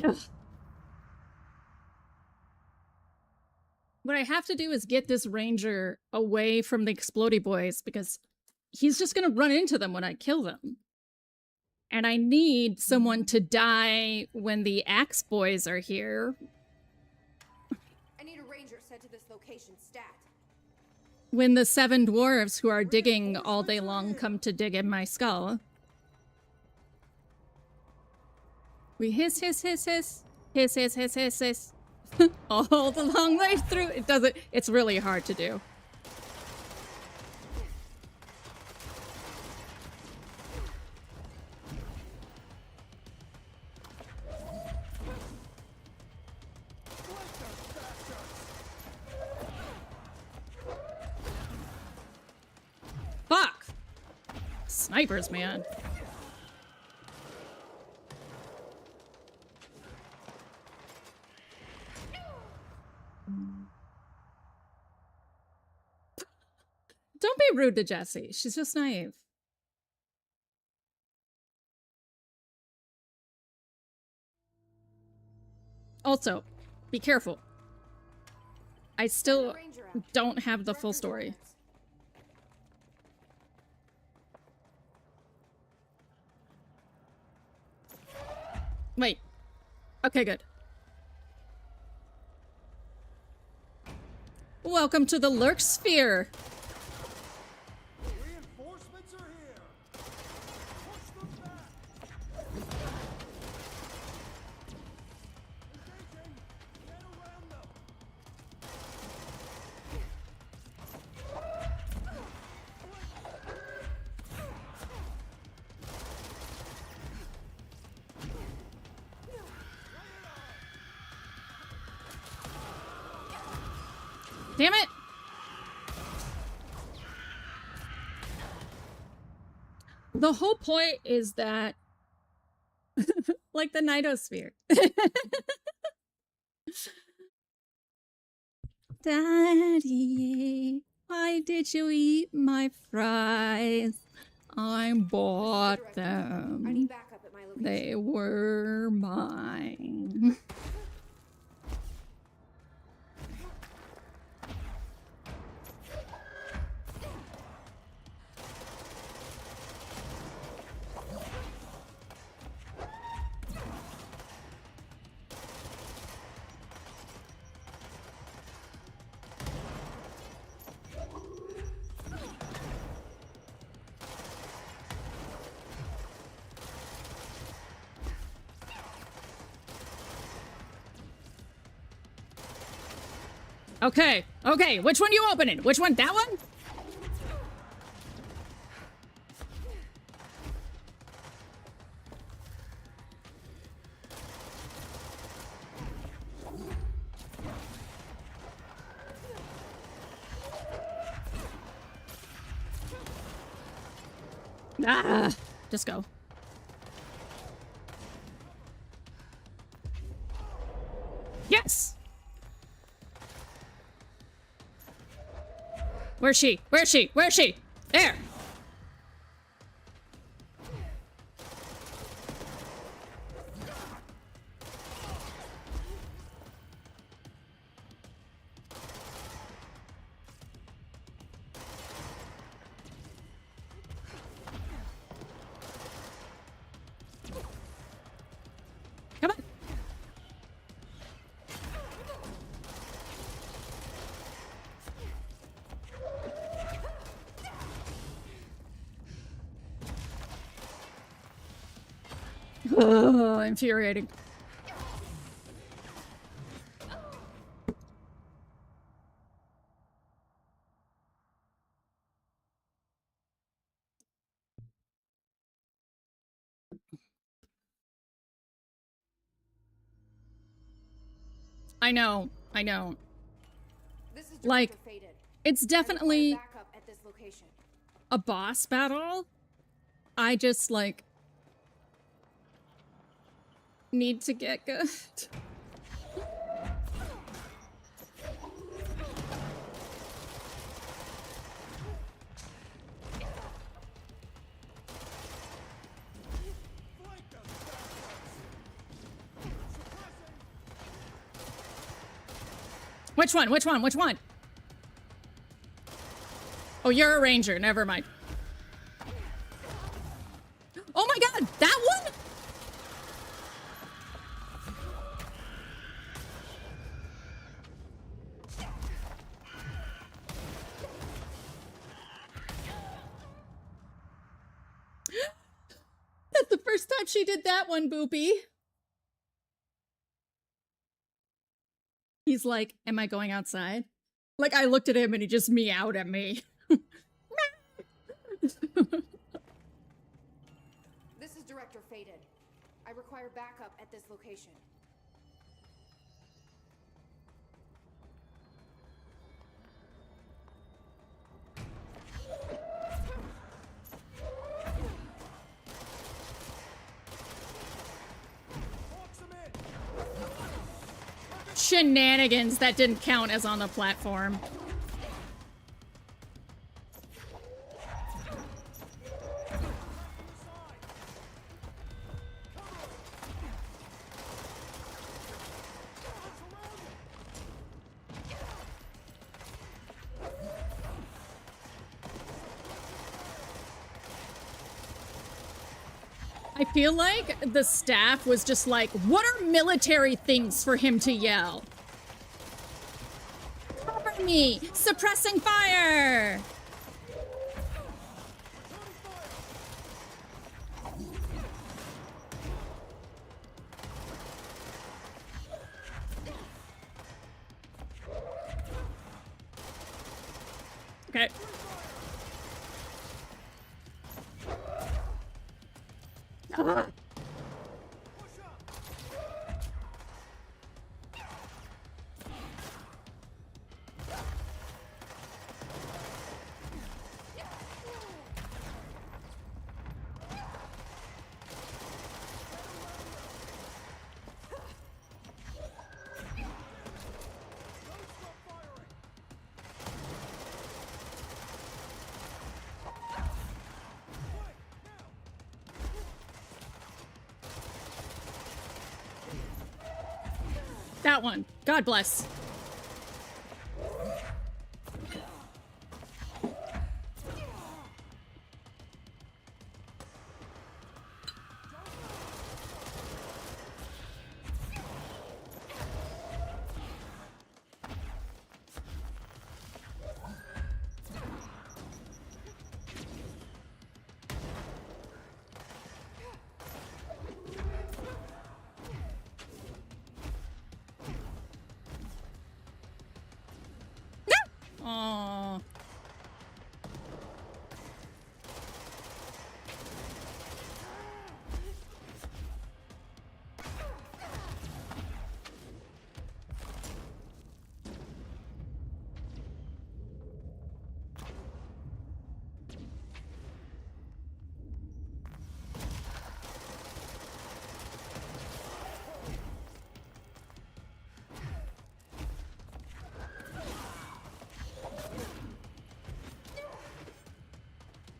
Ugh. What I have to do is get this ranger away from the explodey boys because he's just gonna run into them when I kill them. And I need someone to die when the axe boys are here.
I need a ranger sent to this location stat.
When the 7 dwarves who are digging all day long come to dig in my skull. We hiss, hiss, hiss, hiss. Hiss, hiss, hiss, hiss, hiss. All the long way through. It doesn't, it's really hard to do. Fuck! Snipers, man. Don't be rude to Jessie. She's just naive. Also, be careful. I still don't have the full story. Wait. Okay, good. Welcome to the Lurk Sphere.
Reinforcements are here. Push them back. Engaging. Get around them.
Damn it! The whole point is that, like the Nidosphere. Daddy, why did you eat my fries? I bought them.
I need backup at my location.
They were mine. Okay, okay, which one you opening? Which one? That one? Ah, just go. Yes! Where's she? Where's she? Where's she? There! Come on. Oh, infuriating. I know, I know.
This is
Like,
Director Faded.
it's definitely
Backup at this location.
a boss battle. I just, like, need to get good. Which one? Which one? Which one? Oh, you're a ranger. Never mind. Oh my god, that one? That's the first time she did that one, Boopy. He's like, am I going outside? Like, I looked at him and he just meowed at me.
This is Director Faded. I require backup at this location.
Shenanigans, that didn't count as on the platform. I feel like the staff was just like, what are military things for him to yell? Cover me! Suppressing fire! Okay. Ah. That one. God bless. Aww.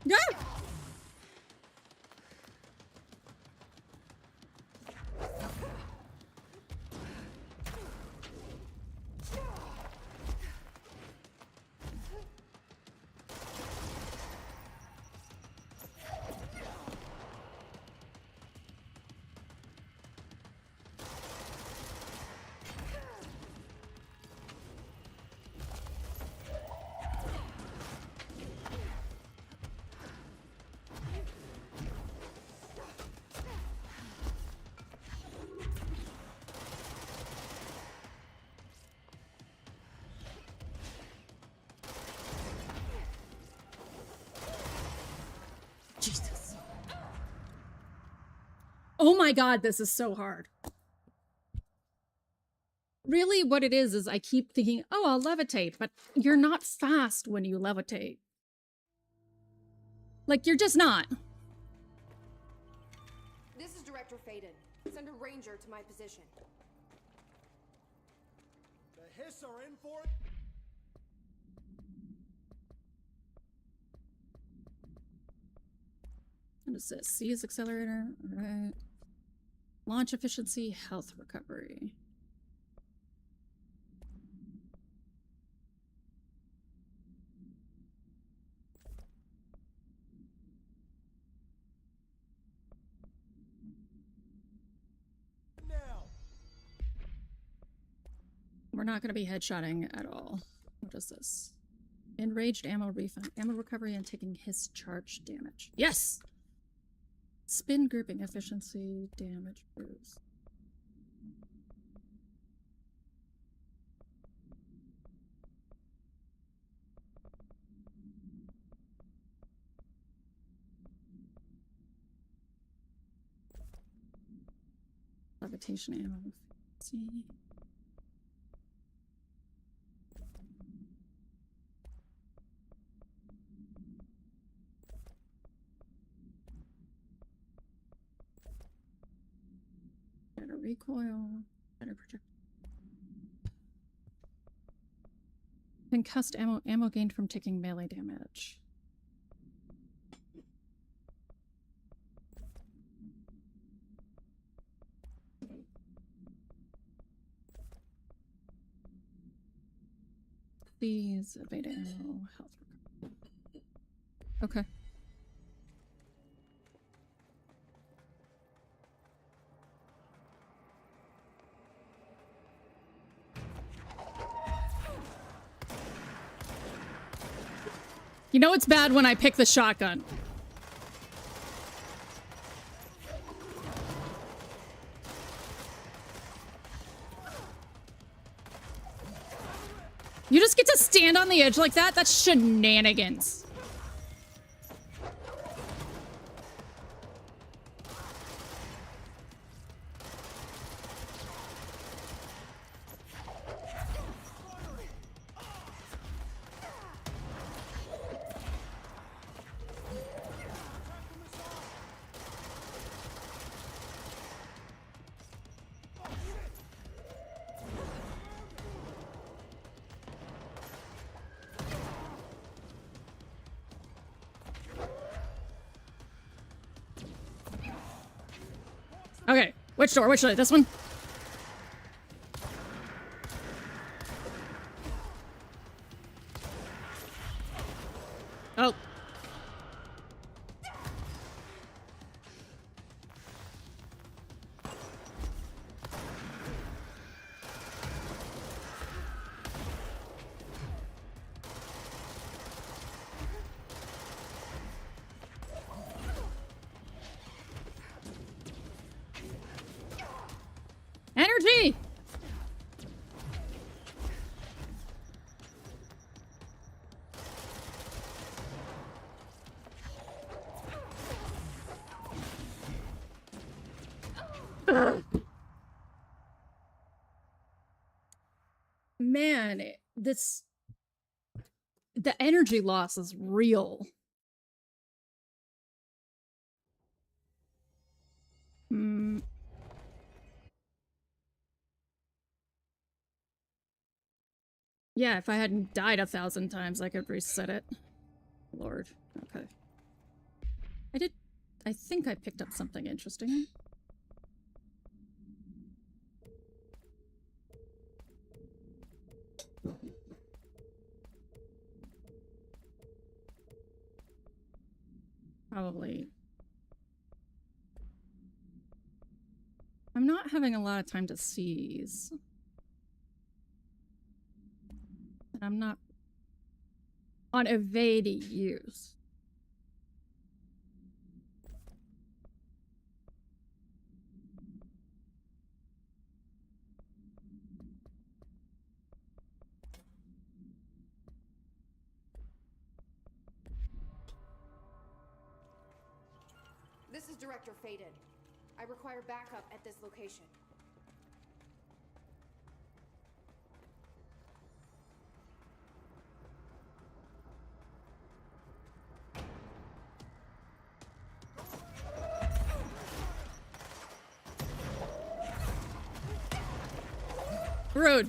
Yeah. Jesus. Oh my god, this is so hard. Really, what it is I keep thinking, oh, I'll levitate, but you're not fast when you levitate. Like, you're just not.
This is Director Faden. Send a ranger to my position.
The Hiss are in for it.
What is this? Seize accelerator. All right. Launch efficiency, health recovery.
Now.
We're not going to be headshotting at all. What is this? Enraged ammo refund. Ammo recovery and taking his charge damage. Yes! Spin grouping efficiency, damage boost. Levitation ammo efficiency. Better recoil, better project. Concussed ammo gained from taking melee damage. Please evade ammo, health recovery. Okay. You know it's bad when I pick the shotgun. You just get to stand on the edge like that? That's shenanigans. Okay, which door? Which door? This one? Oh. Energy! Man, the energy loss is real. Yeah, if I hadn't died 1,000 times, I could reset it. Lord. Okay. I think I picked up something interesting. Probably. I'm not having a lot of time to seize. And I'm not on evading use.
This is Director Faden. I require backup at this location.
Rude.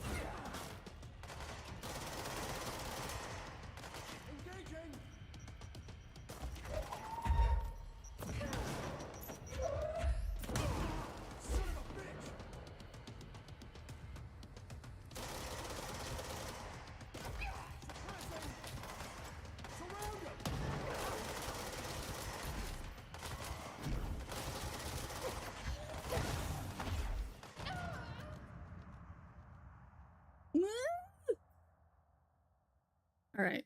All right.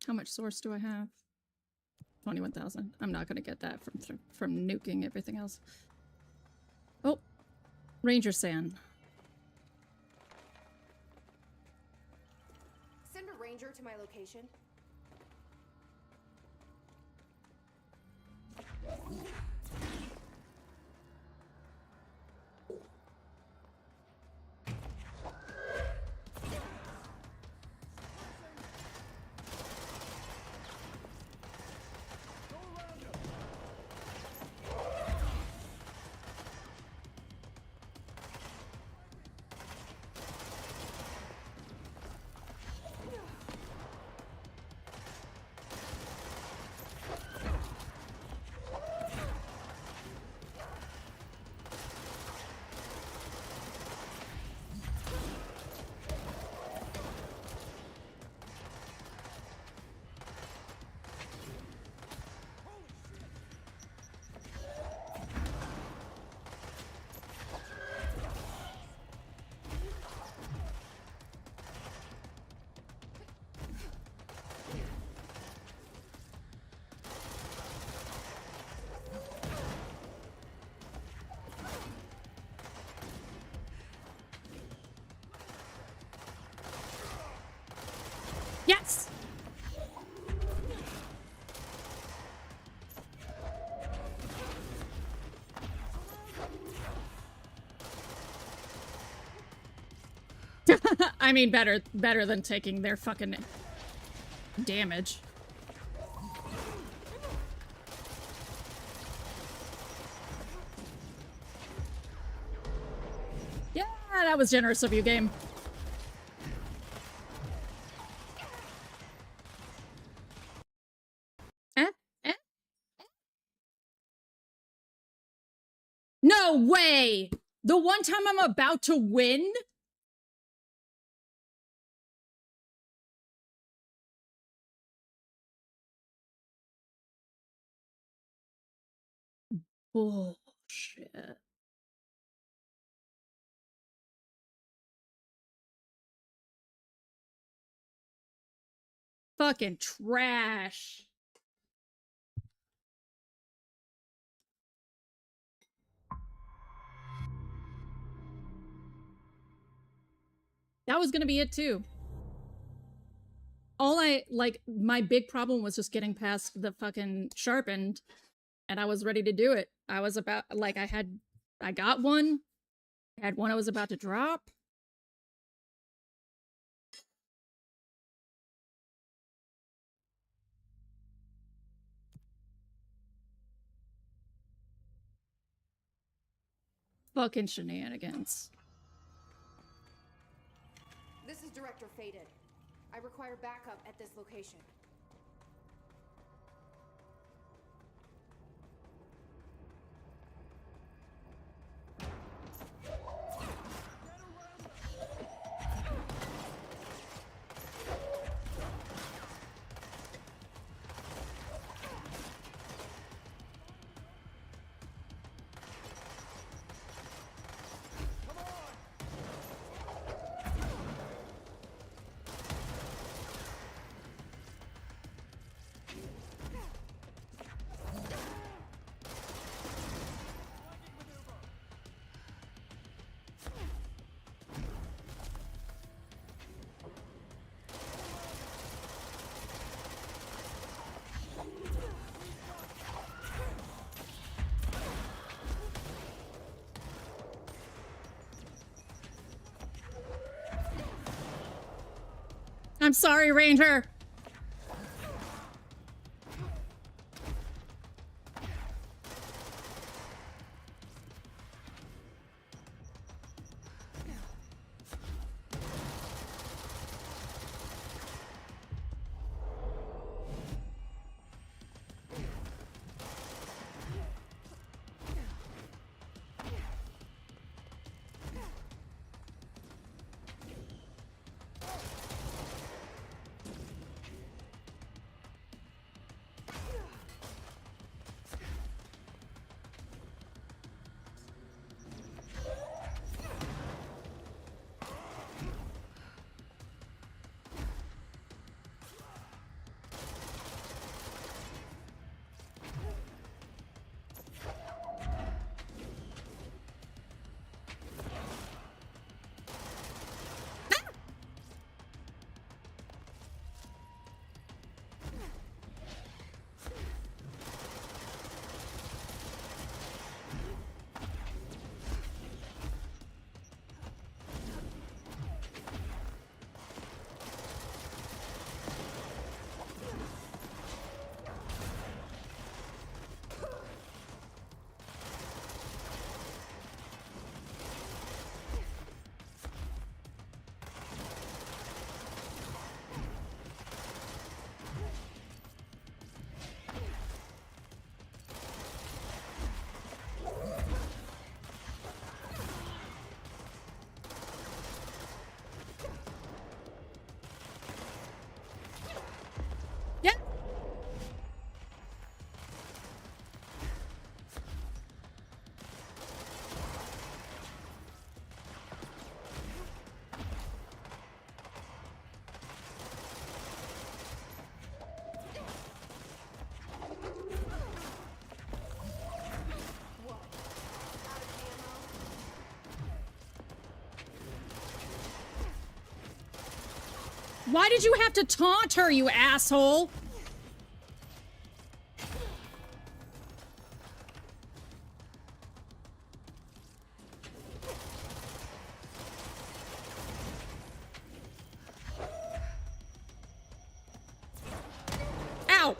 How much source do I have? 21,000. I'm not going to get that from nuking everything else. Oh, Ranger Sand.
Send a ranger to my location.
Yes! I mean, better than taking their fucking damage. Yeah, that was generous of you, game. No way! The one time I'm about to win? Bullshit. Fucking trash. That was gonna be it too. All my big problem was just getting past the fucking sharpened, and I was ready to do it. I was about, like, I got one. I had one I was about to drop. Fucking shenanigans.
This is Director Faded. I require backup at this location.
I'm sorry, Ranger. Why did you have to taunt her, you asshole? Ow!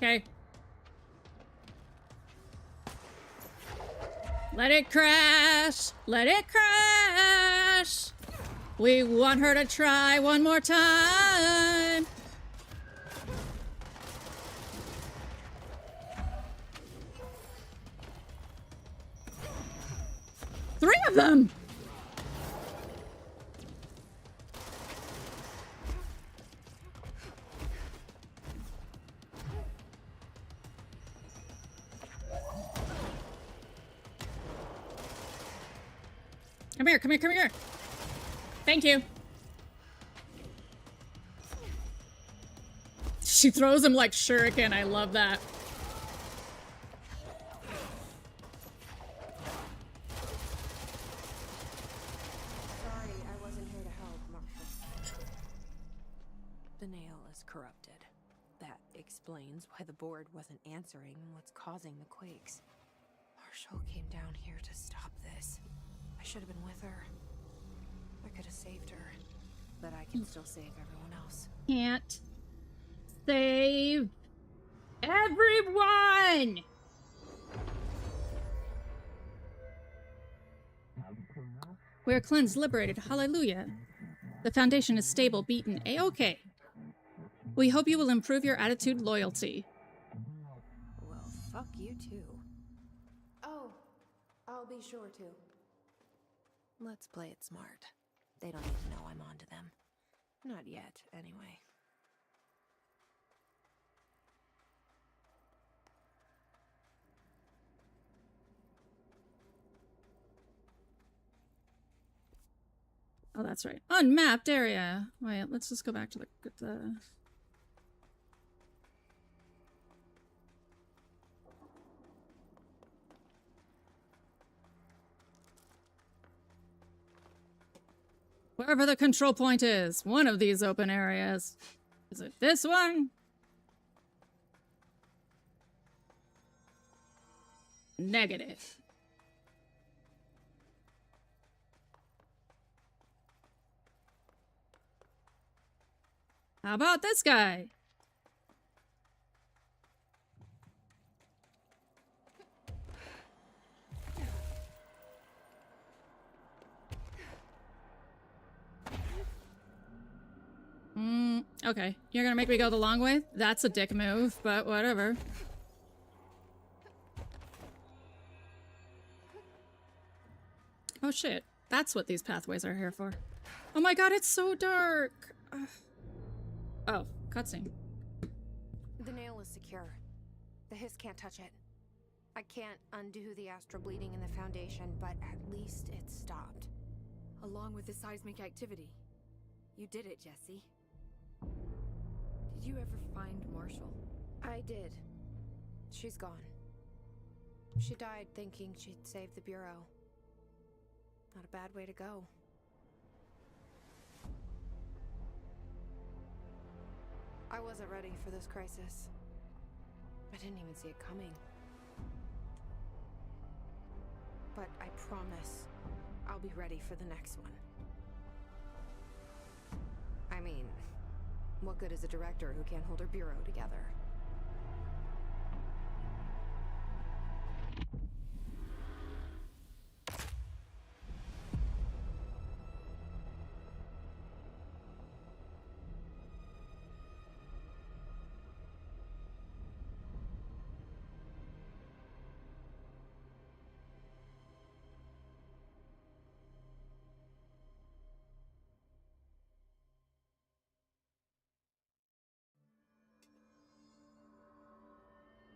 Okay. Let it crash. Let it crash. gosh! We want her to try one more time! Three of them! Come here, come here, come here! Thank you. She throws him like shuriken. I love that.
Sorry, I wasn't here to help, Marshall. The nail is corrupted. That explains why the board wasn't answering what's causing the quakes. Marshall came down here to stop this. I should have been with her. I could have saved her, but I can still save everyone else.
Can't save everyone! We are cleansed, liberated. Hallelujah. The Foundation is stable, beaten. A-okay. We hope you will improve your attitude, loyalty.
Well, fuck you too.
Oh, I'll be sure to.
Let's play it smart. They don't need to know I'm onto them. Not yet, anyway.
Oh, that's right. Unmapped area. Wait, let's just go back to the... Wherever the control point is. One of these open areas. Is it this one? Negative. How about this guy? Okay. You're gonna make me go the long way? That's a dick move, but whatever. Oh shit. That's what these pathways are here for. Oh my god, it's so dark! Oh, cutscene.
The nail is secure. The hiss can't touch it. I can't undo the astral bleeding in the Foundation, but at least it's stopped.
Along with the seismic activity. You did it, Jesse. Did you ever find Marshall?
I did. She's gone. She died thinking she'd save the Bureau. Not a bad way to go. I wasn't ready for this crisis. I didn't even see it coming. But I promise I'll be ready for the next one. I mean, what good is a director who can't hold her bureau together?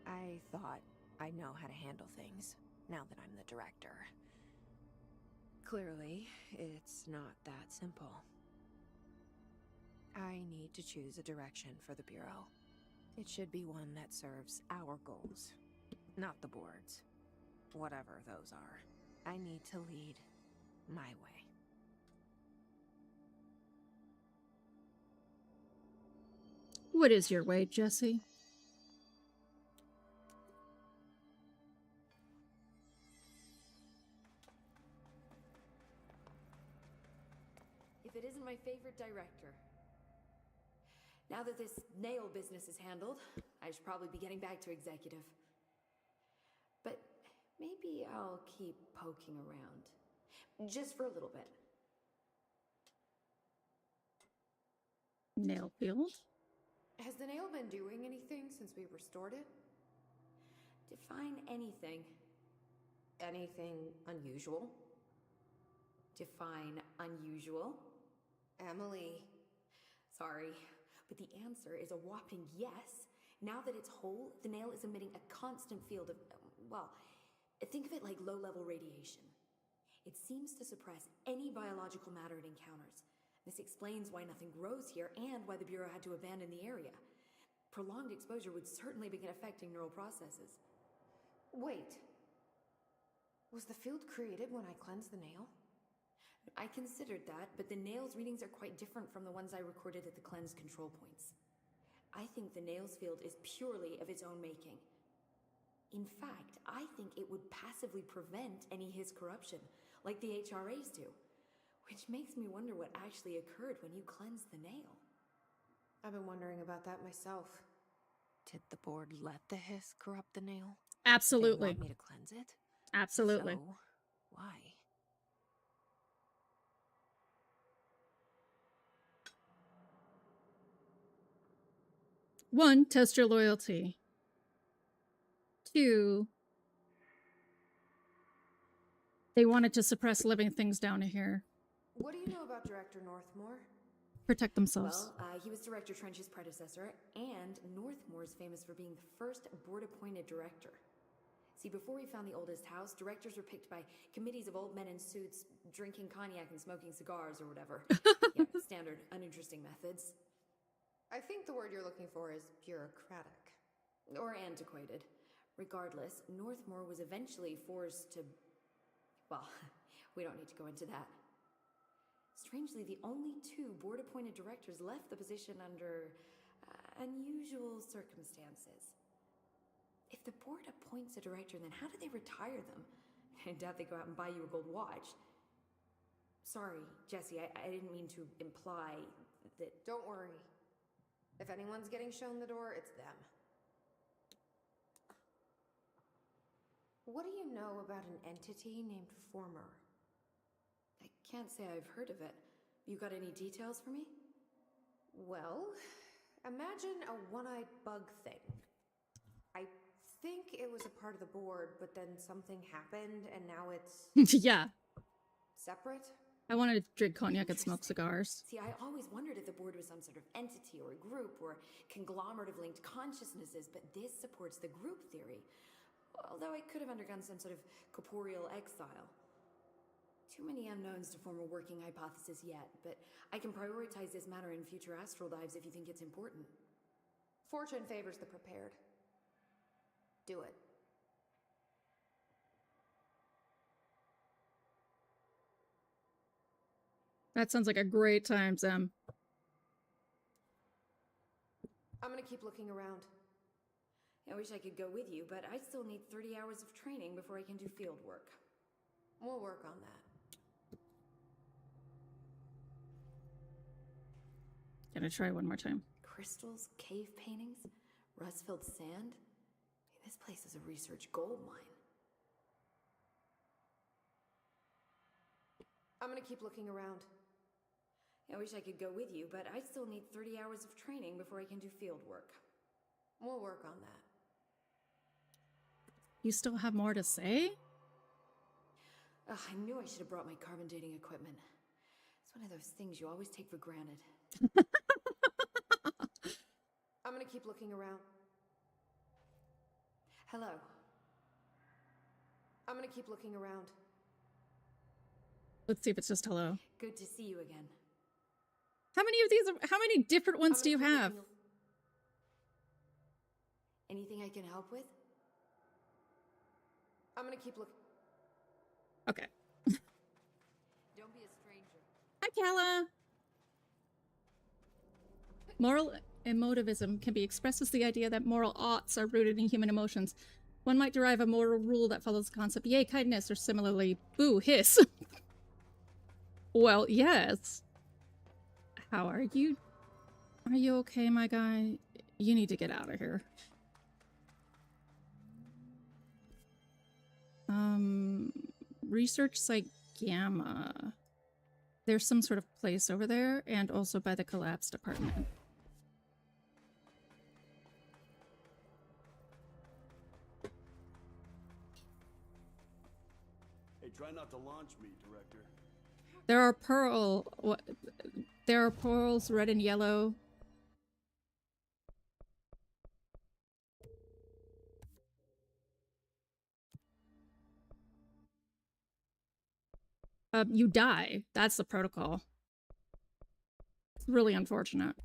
I thought I know how to handle things, now that I'm the director. Clearly, it's not that simple. I need to choose a direction for the Bureau. It should be one that serves our goals, not the board's. Whatever those are. I need to lead my way.
What is your way, Jesse?
If it isn't my favorite director. Now that this nail business is handled, I should probably be getting back to executive. But maybe I'll keep poking around. Just for a little bit.
Nail field.
Has the nail been doing anything since we restored it? Define anything. Anything unusual? Define unusual. Emily. Sorry, but the answer is a whopping yes. Now that it's whole, the nail is emitting a constant field of, well, think of it like low-level radiation. It seems to suppress any biological matter it encounters. This explains why nothing grows here and why the Bureau had to abandon the area. Prolonged exposure would certainly begin affecting neural processes.
Wait. Was the field created when I cleansed the nail?
I considered that, but the nail's readings are quite different from the ones I recorded at the cleanse control points. I think the nail's field is purely of its own making. In fact, I think it would passively prevent any His corruption, like the HRAs do. Which makes me wonder what actually occurred when you cleansed the nail.
I've been wondering about that myself. Did the board let the hiss corrupt the nail?
Absolutely.
They want me to cleanse it?
Absolutely.
So, why?
One, test your loyalty. Two, they wanted to suppress living things down here.
What do you know about Director Northmore?
Protect themselves.
Well, he was Director Trench's predecessor, and Northmore's famous for being the first board-appointed director. See, before we found the oldest house, directors were picked by committees of old men in suits, drinking cognac and smoking cigars or whatever. Yeah, standard, uninteresting methods.
I think the word you're looking for is bureaucratic.
Or antiquated. Regardless, Northmore was eventually forced to... Well, we don't need to go into that. Strangely, the only two board-appointed directors left the position under unusual circumstances. If the board appoints a director, then how do they retire them? I doubt they go out and buy you a gold watch. Sorry, Jesse, I didn't mean to imply that...
Don't worry. If anyone's getting shown the door, it's them. What do you know about an entity named Former?
I can't say I've heard of it. You got any details for me?
Well, imagine a one-eyed bug thing. I think it was a part of the board, but then something happened, and now it's...
Yeah.
Separate?
I wanted to drink cognac and smoke cigars.
See, I always wondered if the board was some sort of entity or a group or conglomerate of linked consciousnesses, but this supports the group theory. Although it could have undergone some sort of corporeal exile. Too many unknowns to form a working hypothesis yet, but I can prioritize this matter in future astral dives if you think it's important.
Fortune favors the prepared. Do it.
That sounds like a great time, Zem.
I'm gonna keep looking around.
I wish I could go with you, but I still need 30 hours of training before I can do field work.
We'll work on that.
Gonna try one more time.
Crystals, cave paintings, rust-filled sand. This place is a research gold mine.
I'm gonna keep looking around.
I wish I could go with you, but I still need 30 hours of training before I can do field work.
We'll work on that.
You still have more to say?
Ugh, I knew I should have brought my carbon dating equipment. It's one of those things you always take for granted.
I'm gonna keep looking around.
Hello.
I'm gonna keep looking around.
Let's see if it's just hello.
Good to see you again.
How many of these, how many different ones do you have?
Anything I can help with?
I'm gonna keep looking.
Okay.
Don't be a stranger.
Hi, Kala. Moral emotivism can be expressed as the idea that moral oughts are rooted in human emotions. One might derive a moral rule that follows the concept, yay, kindness, or similarly, boo, hiss. Well, yes. How are you? Are you okay, my guy? You need to get out of here. Research site Gamma. There's some sort of place over there, and also by the collapsed apartment.
Hey, try not to launch me, Director.
There are there are pearls, red and yellow. You die. That's the protocol. It's really unfortunate.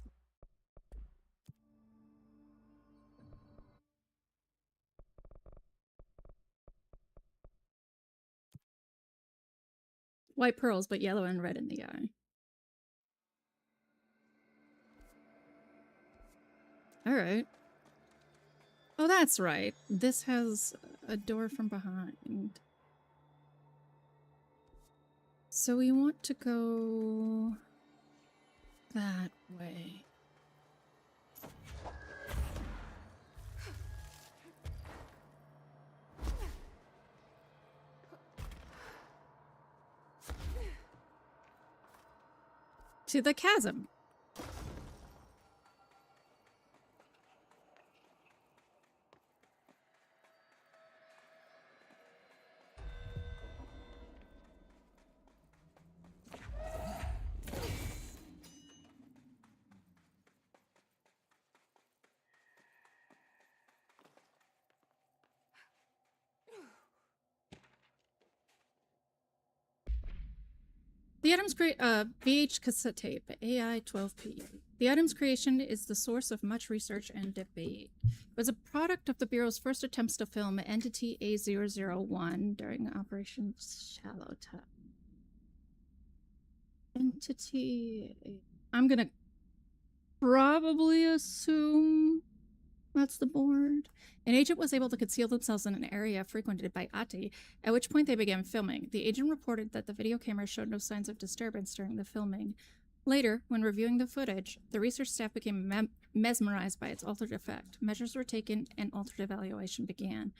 White pearls, but yellow and red in the eye. Alright. Oh, that's right. This has a door from behind. So we want to go that way. To the chasm. The item's VH cassette tape, AI 12P. The item's creation is the source of much research and debate. It was a product of the Bureau's first attempts to film Entity A001 during Operation Shallow Tide. Entity... I'm gonna probably assume that's the board. An agent was able to conceal themselves in an area frequented by Ati, at which point they began filming. The agent reported that the video camera showed no signs of disturbance during the filming. Later, when reviewing the footage, the research staff became mesmerized by its altered effect. Measures were taken and altered evaluation began.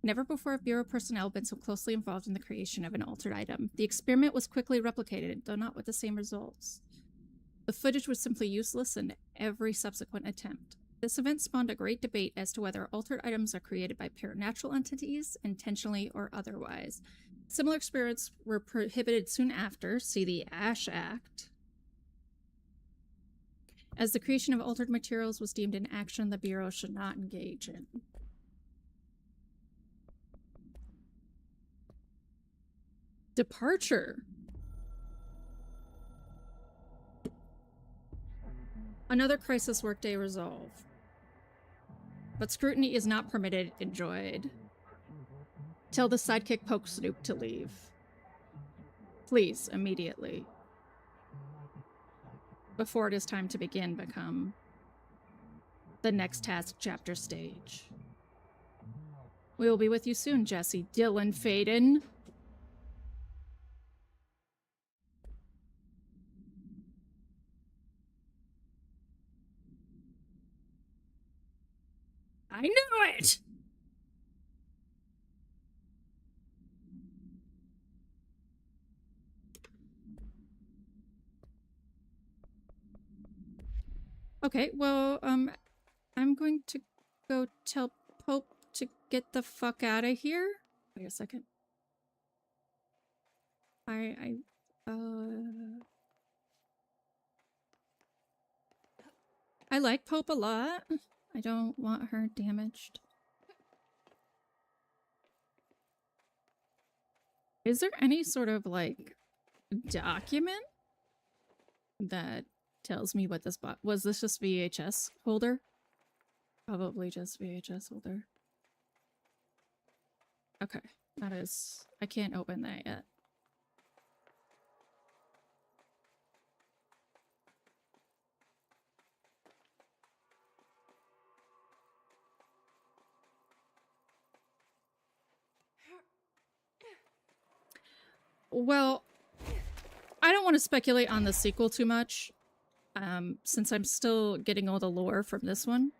Never before have Bureau personnel been so closely involved in the creation of an altered item. The experiment was quickly replicated, though not with the same results. The footage was simply useless in every subsequent attempt. This event spawned a great debate as to whether altered items are created by paranatural entities, intentionally or otherwise. Similar experiments were prohibited soon after, see the Ash Act. As the creation of altered materials was deemed an action the Bureau should not engage in. Departure. Another crisis workday resolve. But scrutiny is not permitted, enjoyed. Tell the sidekick Poke Snoop to leave. Please, immediately. Before it is time to become the next task chapter stage. We will be with you soon, Jesse. Dylan Faden. I knew it! Okay, well, I'm going to go tell Pope to get the fuck out of here. Wait a second. I like Pope a lot. I don't want her damaged. Is there any sort of, like, document that tells me what this was? This just VHS holder? Probably just VHS holder. Okay, that is... I can't open that yet. Well, I don't want to speculate on the sequel too much, since I'm still getting all the lore from this one.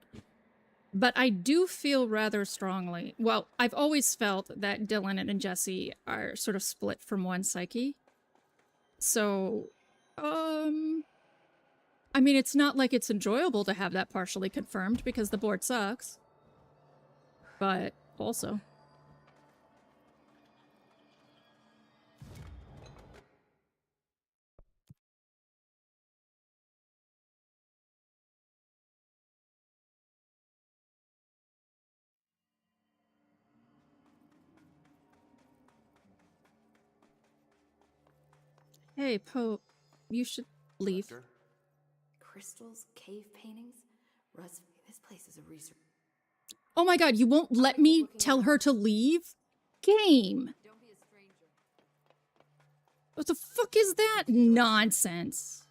But I do feel rather strongly... Well, I've always felt that Dylan and Jesse are sort of split from one psyche. So, I mean, it's not like it's enjoyable to have that partially confirmed because the board sucks. But also. Hey, Pope, you should leave.
Director? Crystals, cave paintings, Russ. This place is a research.
Oh my god, you won't let me tell her to leave? Game.
Don't be a stranger.
What the fuck is that nonsense?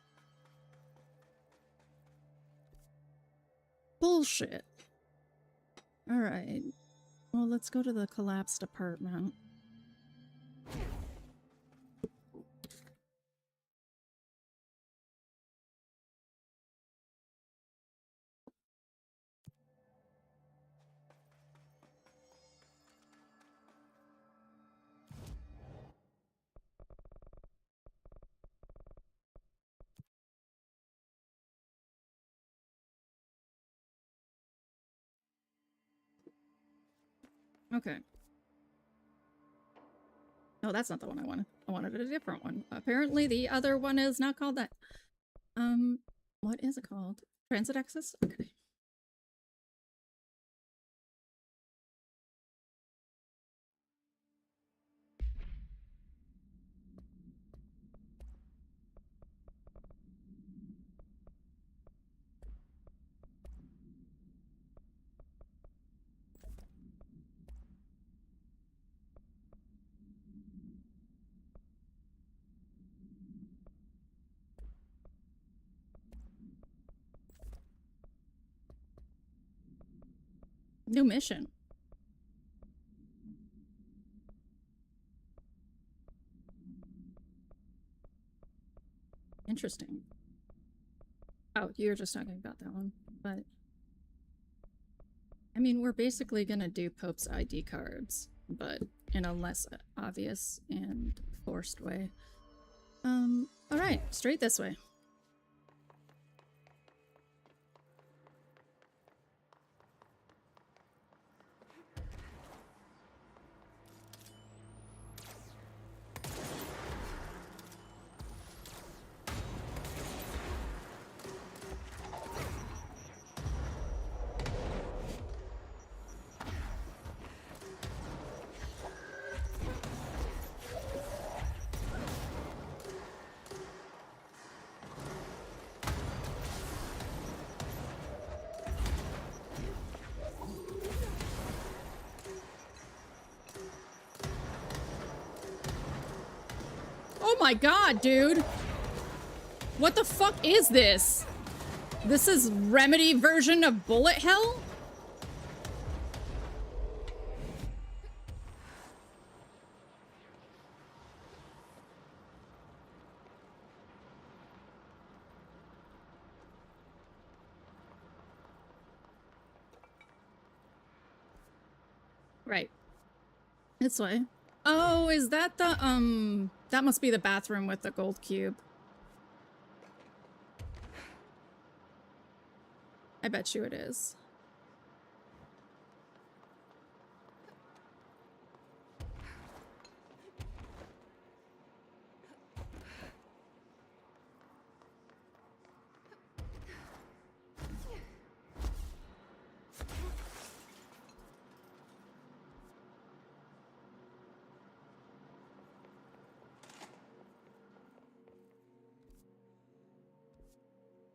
Bullshit. Alright. Well, let's go to the collapsed apartment. Okay. No, that's not the one I wanted. I wanted a different one. Apparently the other one is not called that. What is it called? Transit access? Okay. New mission. Interesting. Oh, you're just talking about that one. But I mean, we're basically gonna do Pope's ID cards, but in a less obvious and forced way. Alright, straight this way. Oh my god, dude! What the fuck is this? This is Remedy version of bullet hell? Right. This way. Oh, is that the, that must be the bathroom with the gold cube. I bet you it is.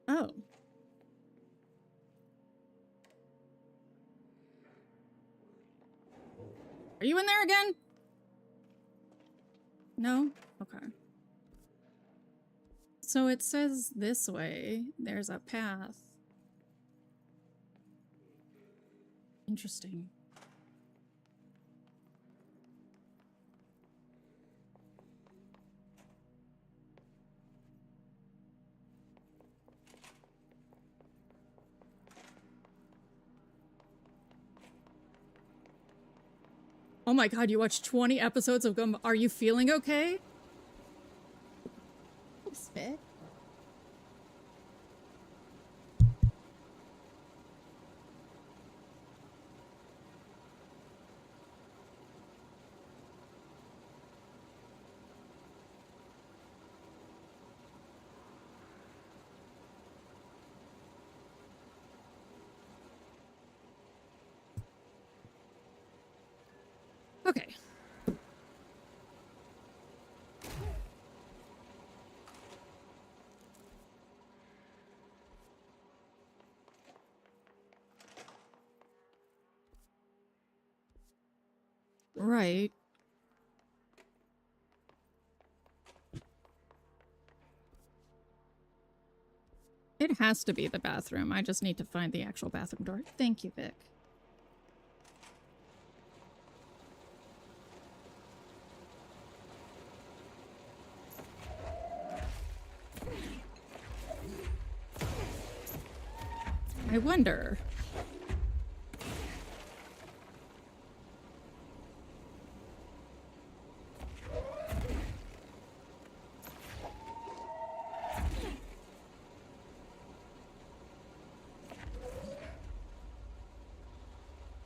Oh. Are you in there again? No? Okay. So it says this way. There's a path. Interesting. Oh my god, you watched 20 episodes of Are You Feeling Okay? Vic? Okay. Right. It has to be the bathroom. I just need to find the actual bathroom door. Thank you, Vic. I wonder.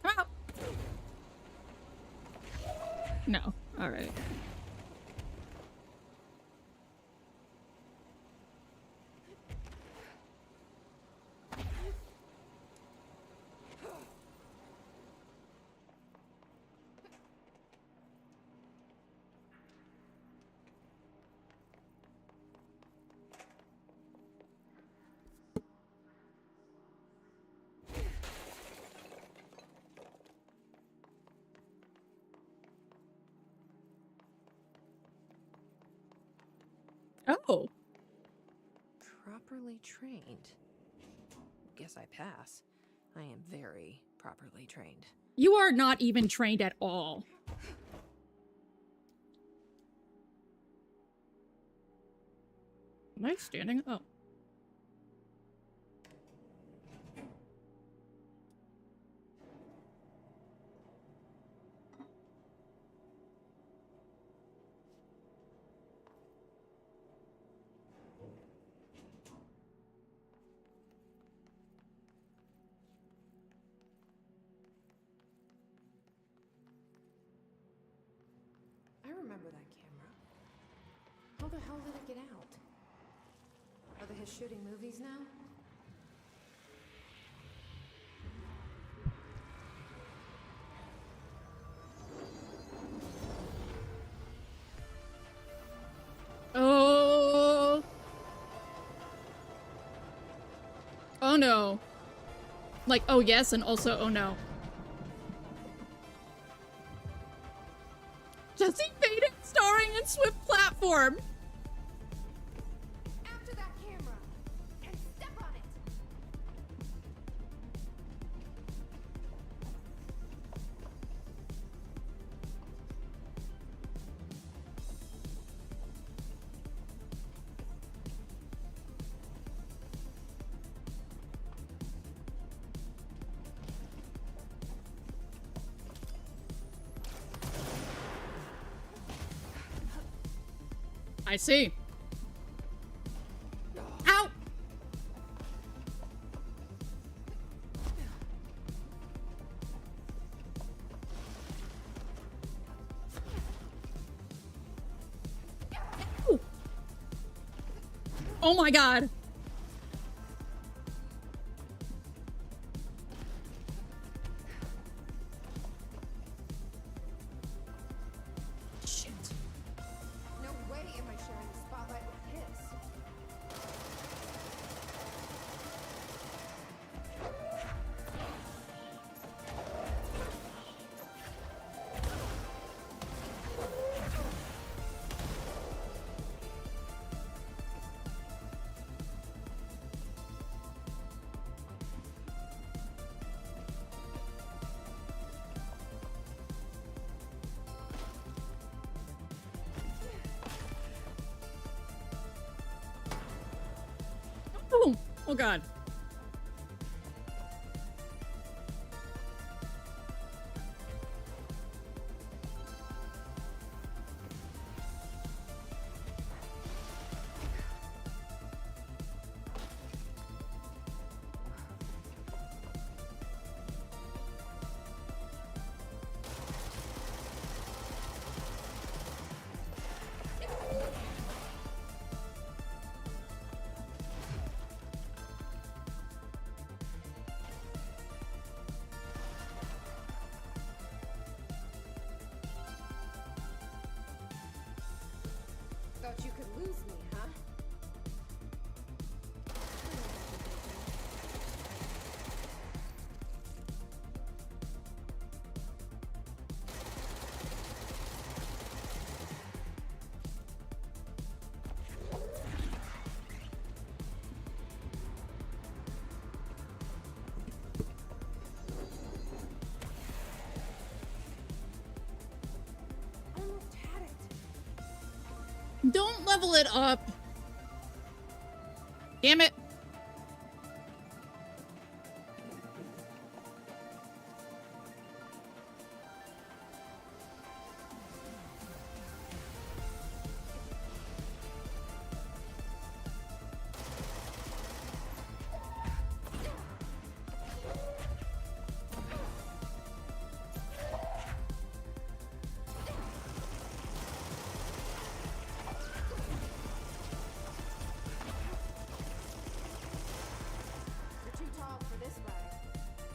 Oh. No. All right. Oh.
Properly trained. Guess I pass. I am very properly trained.
You are not even trained at all. Am I standing? Oh.
I remember that camera. How the hell did it get out? Are they his shooting movies now?
Oh. Oh no. Like, oh yes, and also, oh no. Jesse Faden starring in Swift Platform.
After that camera! And step on it!
I see. Ow! Ooh. Oh my god. Shit.
No way am I sharing the spotlight with Kiss.
Oh, oh god.
you could lose me, huh? Almost had it.
Don't level it up. Damn it.
You're too tall for this ride.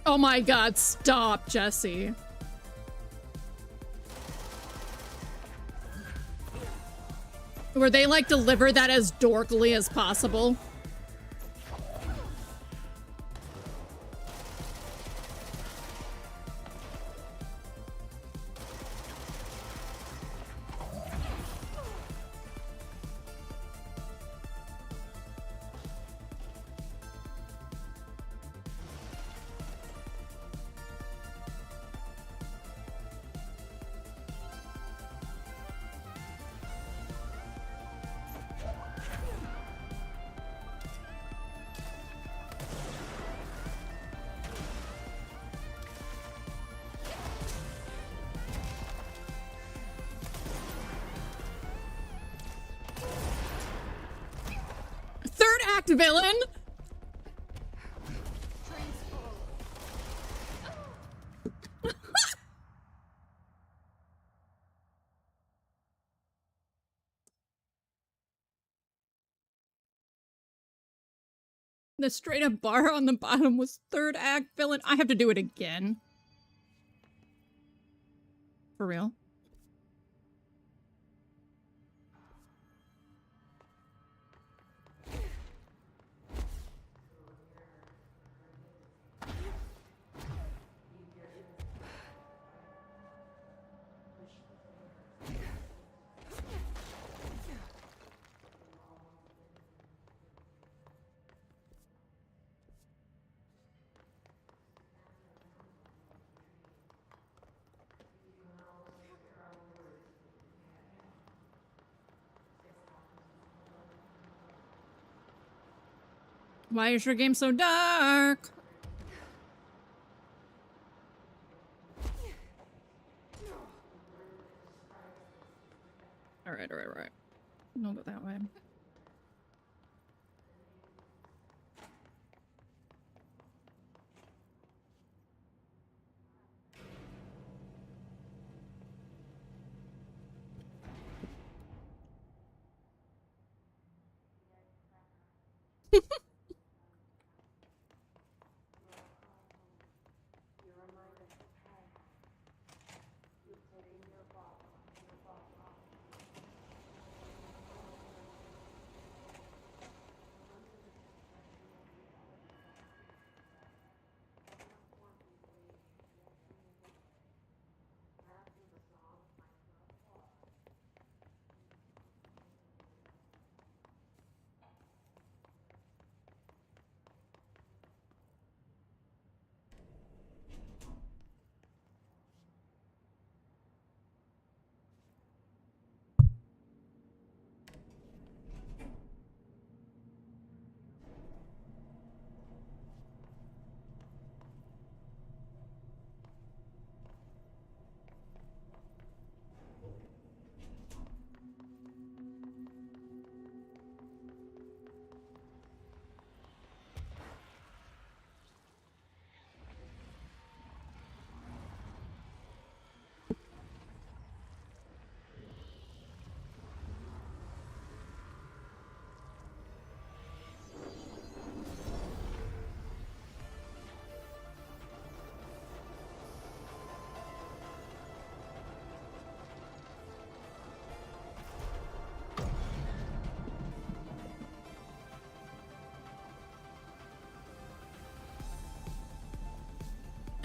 Oh my god, stop, Jesse. Where they like deliver that as dorkly as possible. Third act villain. The straight up bar on the bottom was third act villain. I have to do it again. For real. Why is your game so dark? Alright, alright, alright. Don't go that way.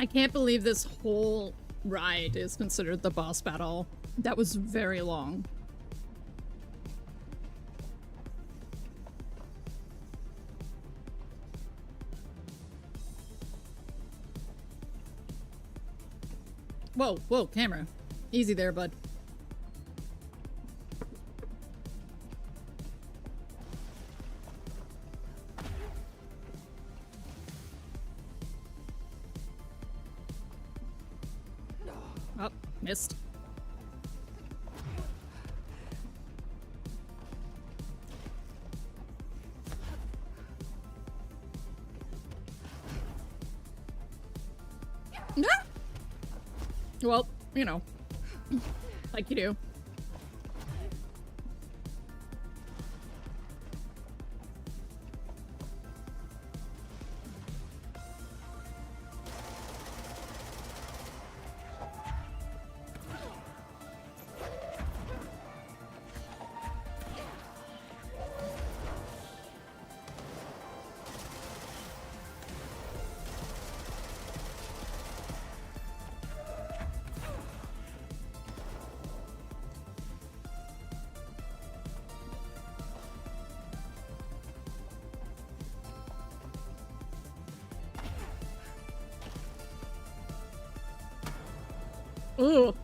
I can't believe this whole ride is considered the boss battle. That was very long. Whoa, whoa, camera. Easy there, bud. Oh, missed. Ah! Well, you know, like you do. Ooh.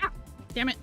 Ah, damn it.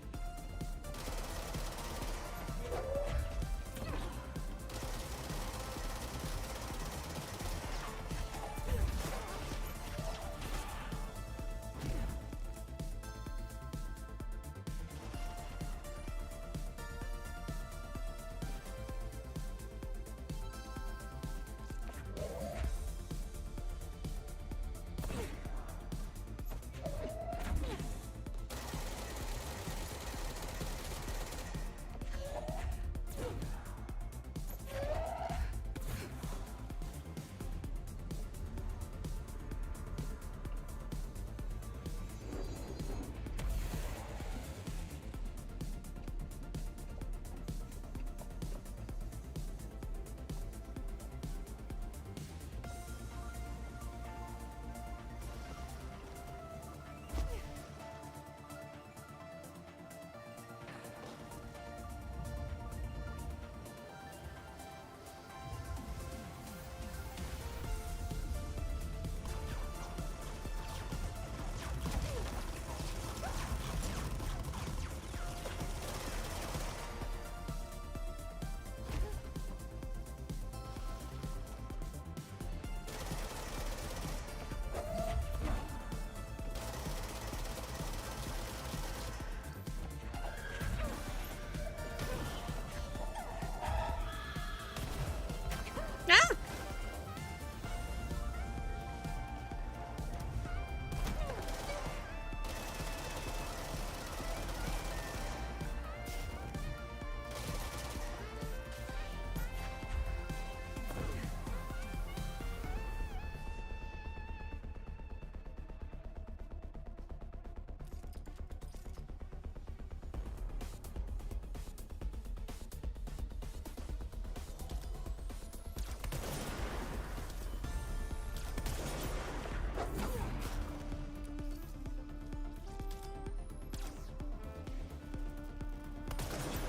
Ah!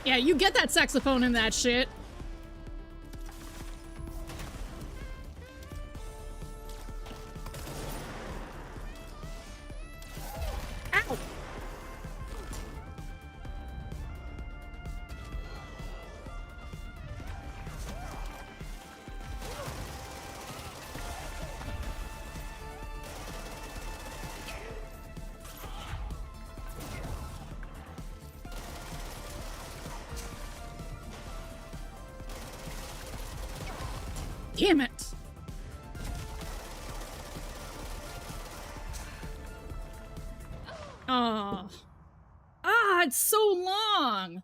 Yeah, you get that saxophone in that shit. Ow! Damn it! Oh. Ah, it's so long!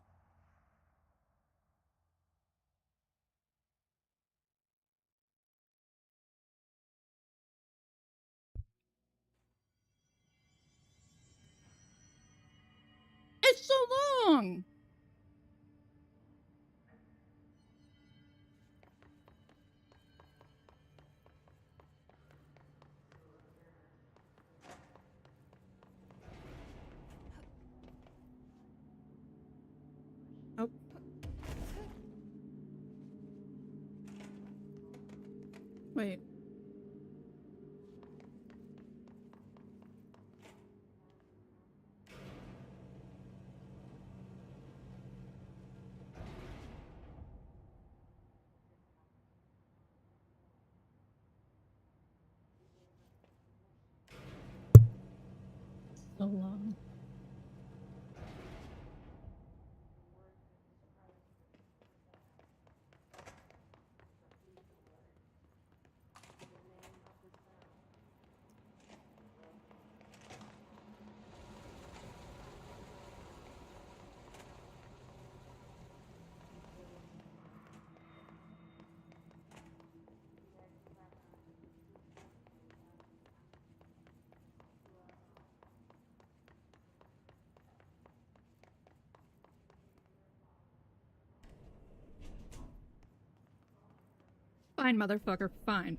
so long? Oh. Wait. So long. Fine, motherfucker, fine.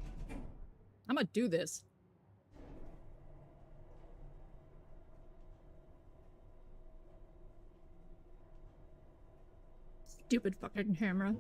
I'm gonna do this. Stupid fucking camera.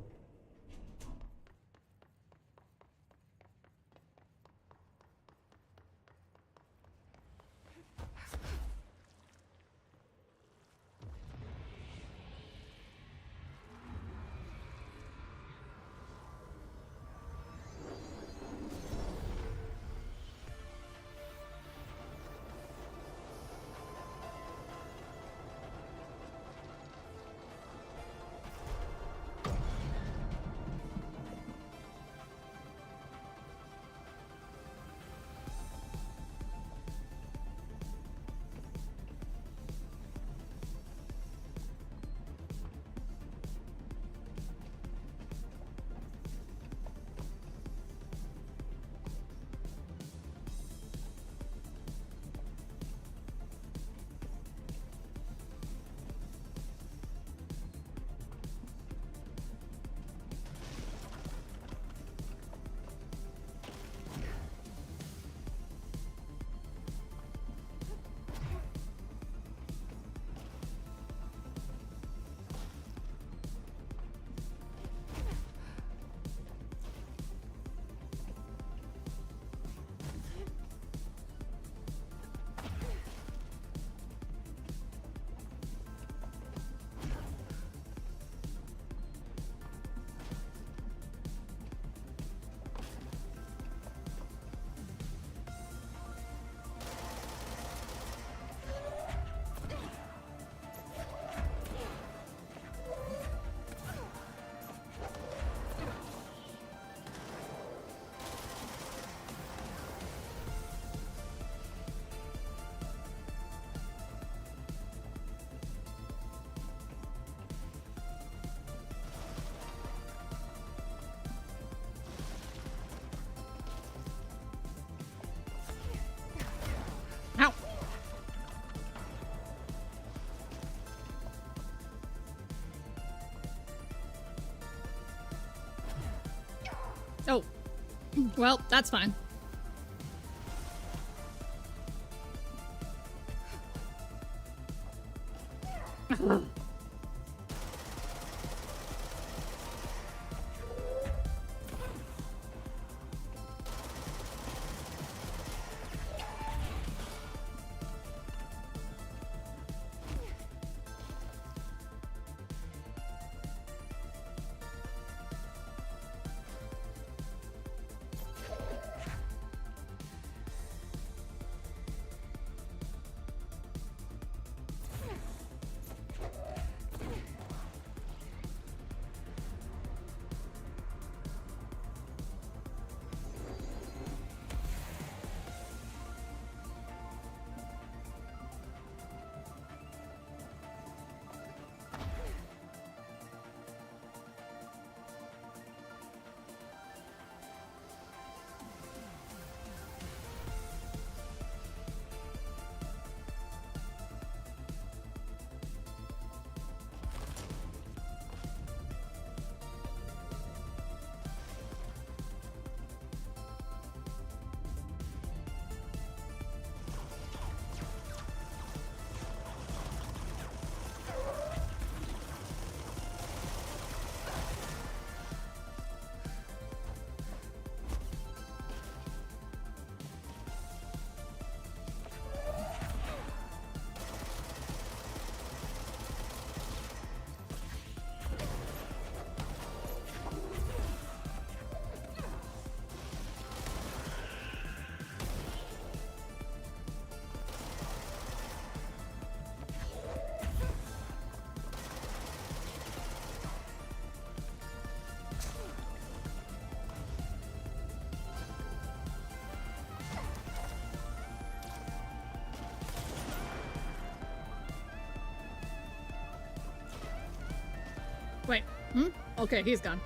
Ow! Oh. Well, that's fine. Hmm? Okay, he's gone.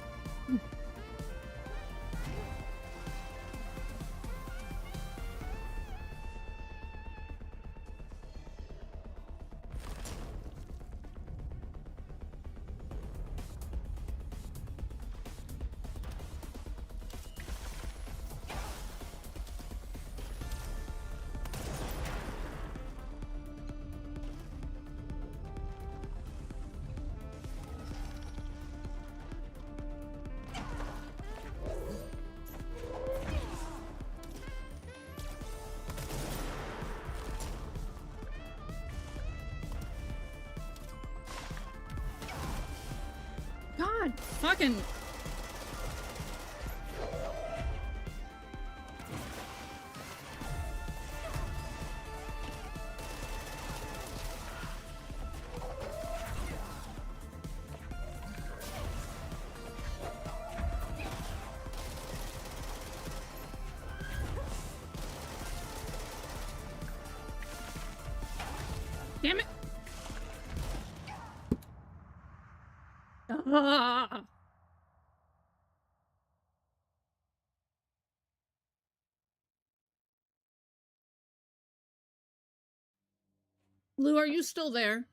God, fucking. Damn it. Ah. Lou, are you still there?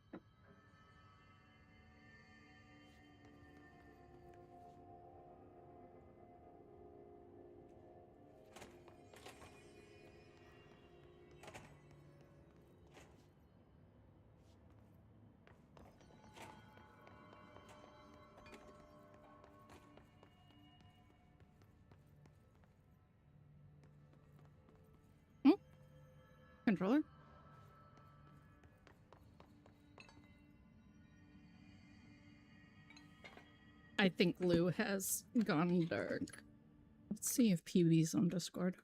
Hmm? Controller? I think Lou has gone dark. Let's see if PB's on Discord.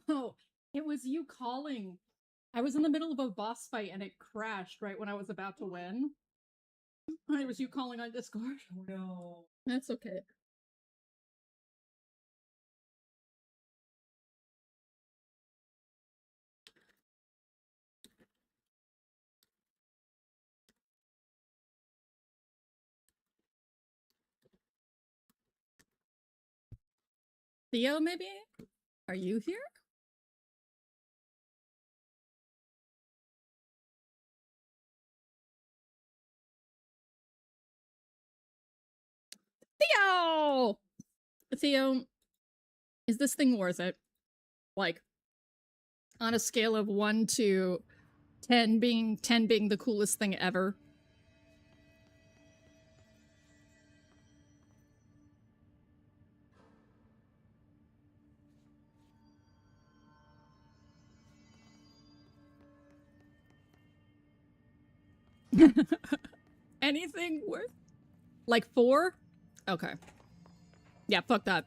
Oh, it was you calling. I was in the middle of a boss fight and it crashed right when I was about to win. It was you calling on Discord. No. That's okay. Theo, maybe? Are you here? Theo! Theo, is this thing worth it? Like, on a scale of 1 to 10 being the coolest thing ever. Anything worth? Like 4? Okay. Yeah, fuck that.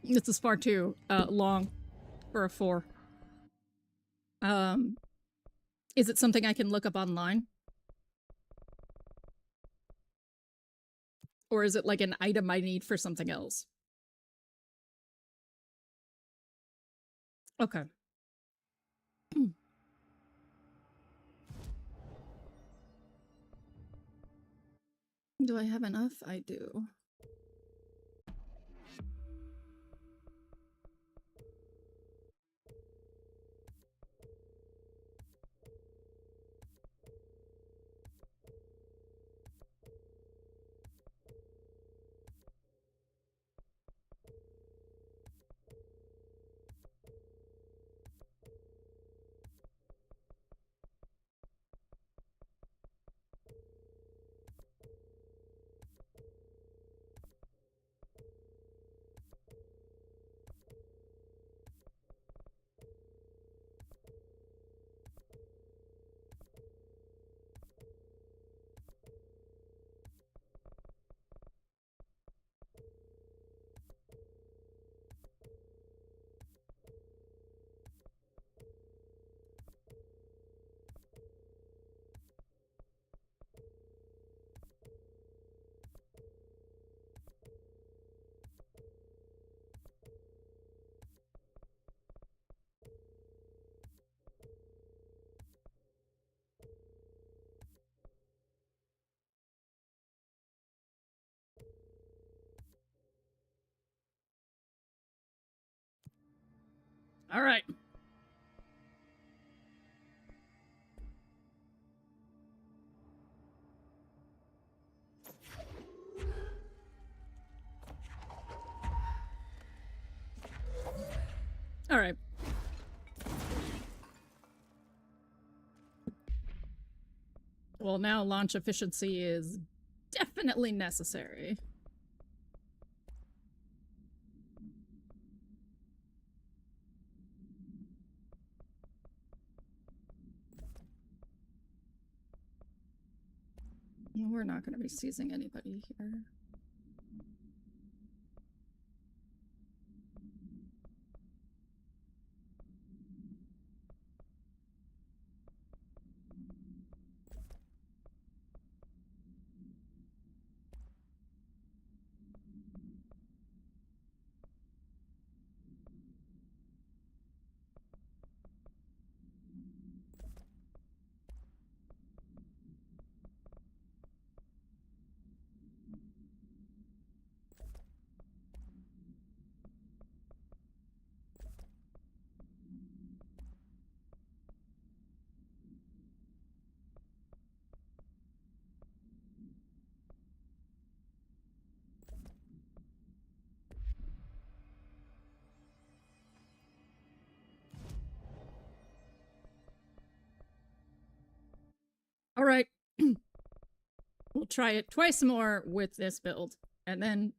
This is far too long for a 4. Is it something I can look up online? Or is it like an item I need for something else? Okay. Do I have enough? I do. All right. All right. Well, now launch efficiency is definitely necessary. We're not going to be seizing anybody here. All right. We'll try it twice more with this build, and then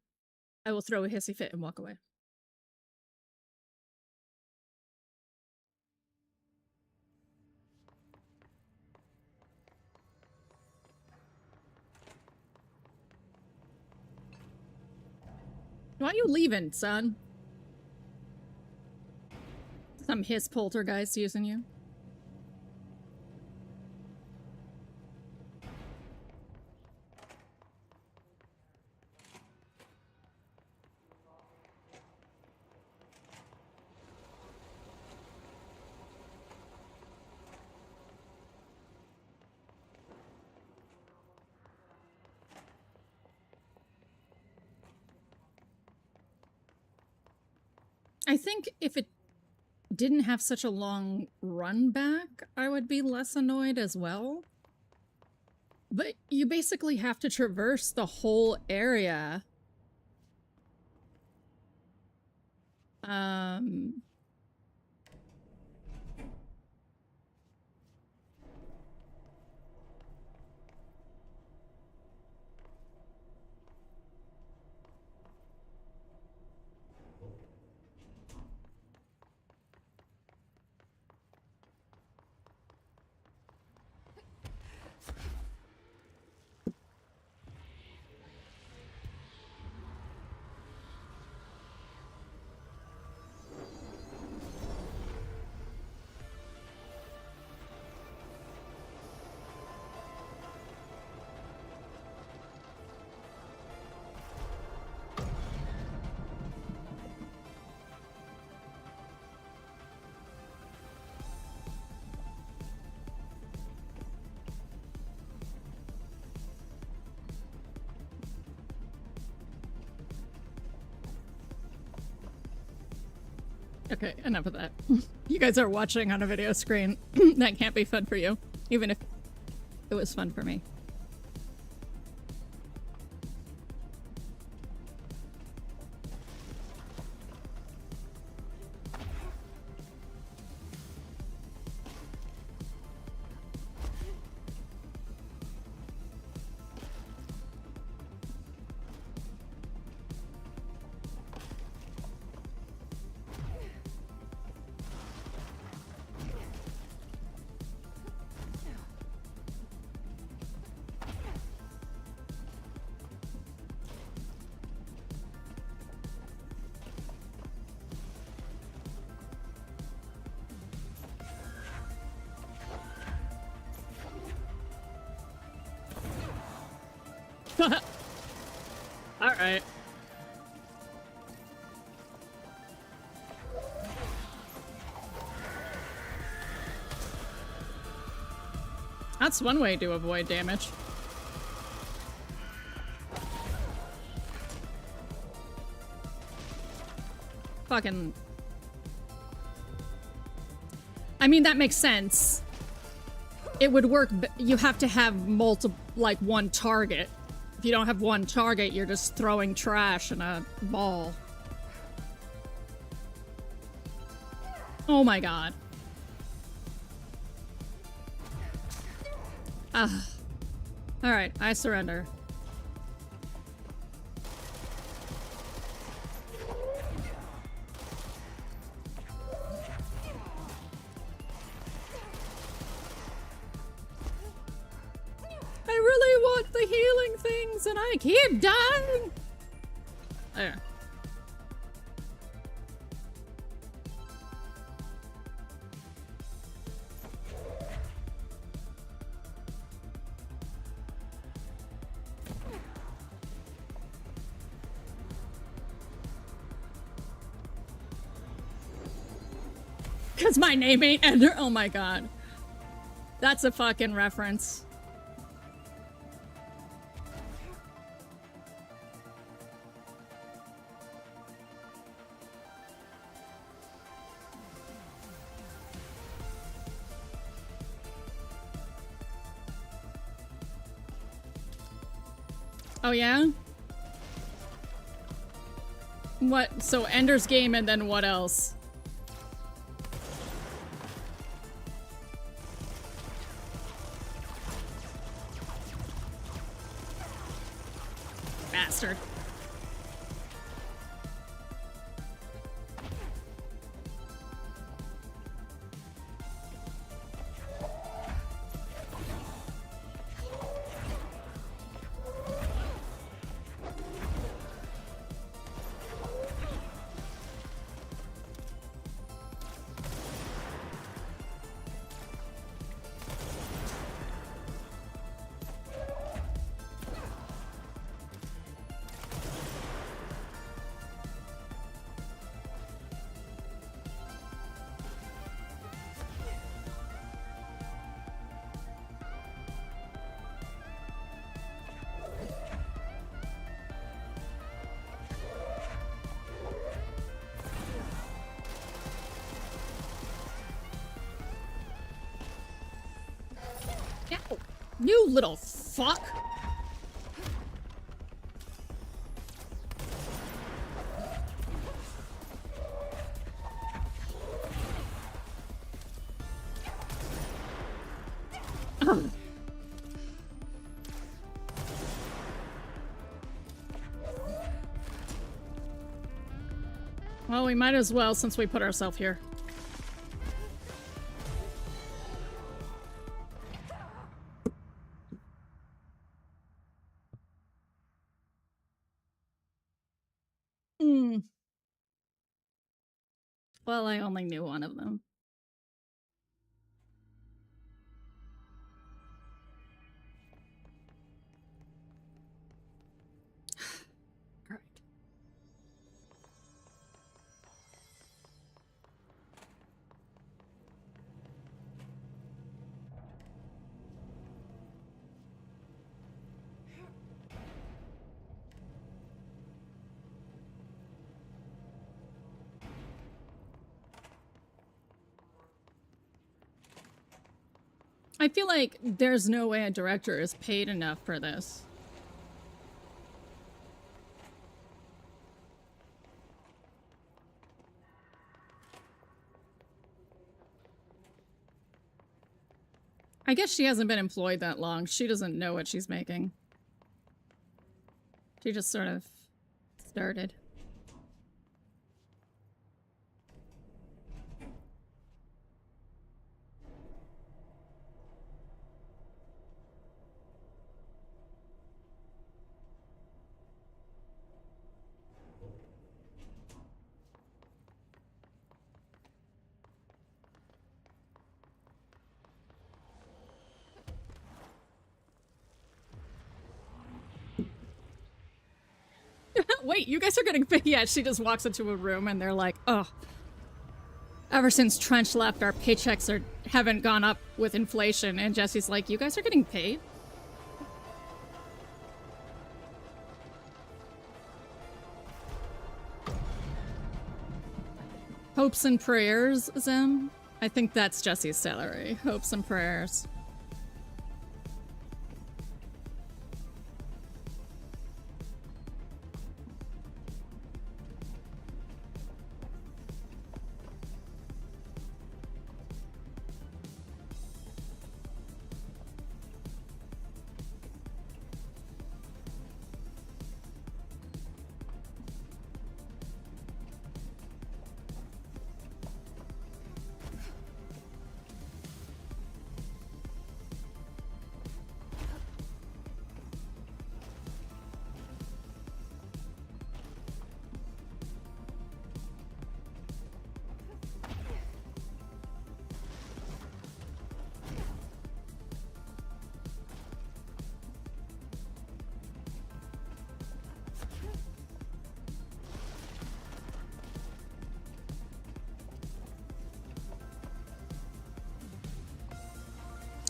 I will throw a hissy fit and walk away. Why are you leaving, son? Some hiss poltergeist using you. I think if it didn't have such a long run back, I would be less annoyed as well. But you basically have to traverse the whole area. Okay, enough of that. You guys are watching on a video screen. That can't be fun for you, even if it was fun for me. Alright. That's one way to avoid damage. Fucking I mean, that makes sense. It would work, but you have to have multiple, like one target. If you don't have one target, you're just throwing trash in a ball. Oh my god. Ah. Alright, I surrender. I really want the healing things and I keep dying! There. Cause my name ain't Ender. Oh my god. That's a fucking reference. Oh yeah? What? So Ender's Game and then what else? Bastard. Ow. You little fuck! Ugh. Well, we might as well since we put ourselves here. Well, I only knew one of them. All right. I feel like there's no way a director is paid enough for this. I guess she hasn't been employed that long. She doesn't know what she's making. She just sort of started. Wait, you guys are getting paid? Yeah, she just walks into a room and they're like, oh. Ever since Trench left, our paychecks haven't gone up with inflation. And Jesse's like, you guys are getting paid? Hopes and prayers, Zem. I think that's Jesse's salary. Hopes and prayers.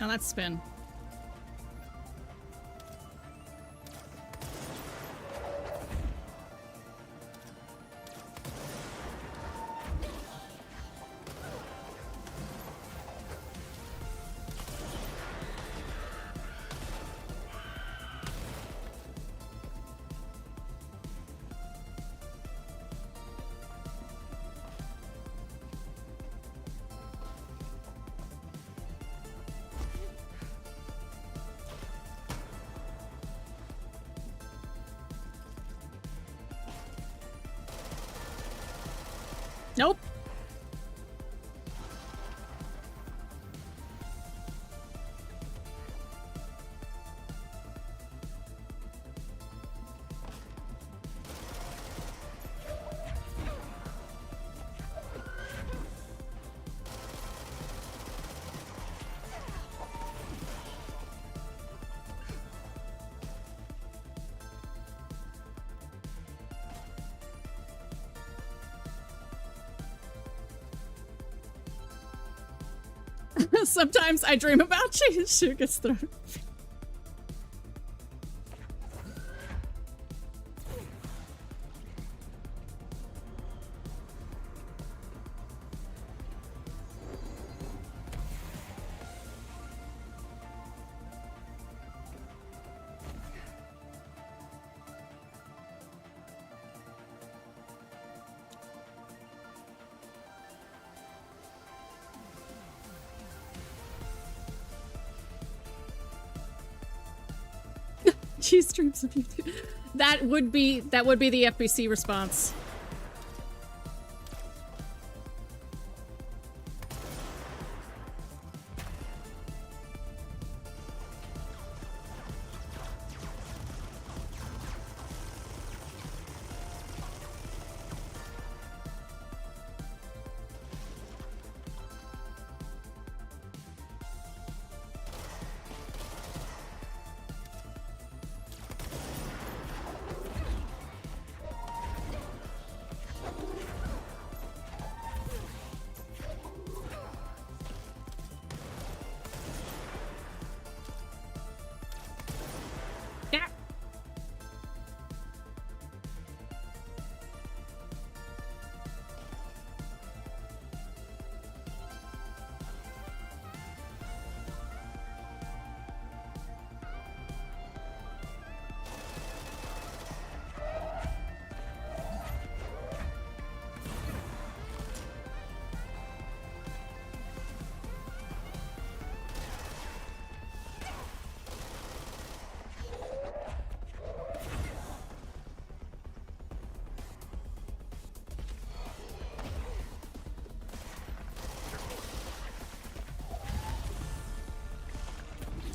Oh, that's spin. Nope. Sometimes I dream about Shuka's throat. Cheese streams of YouTube. That would be the FBC response.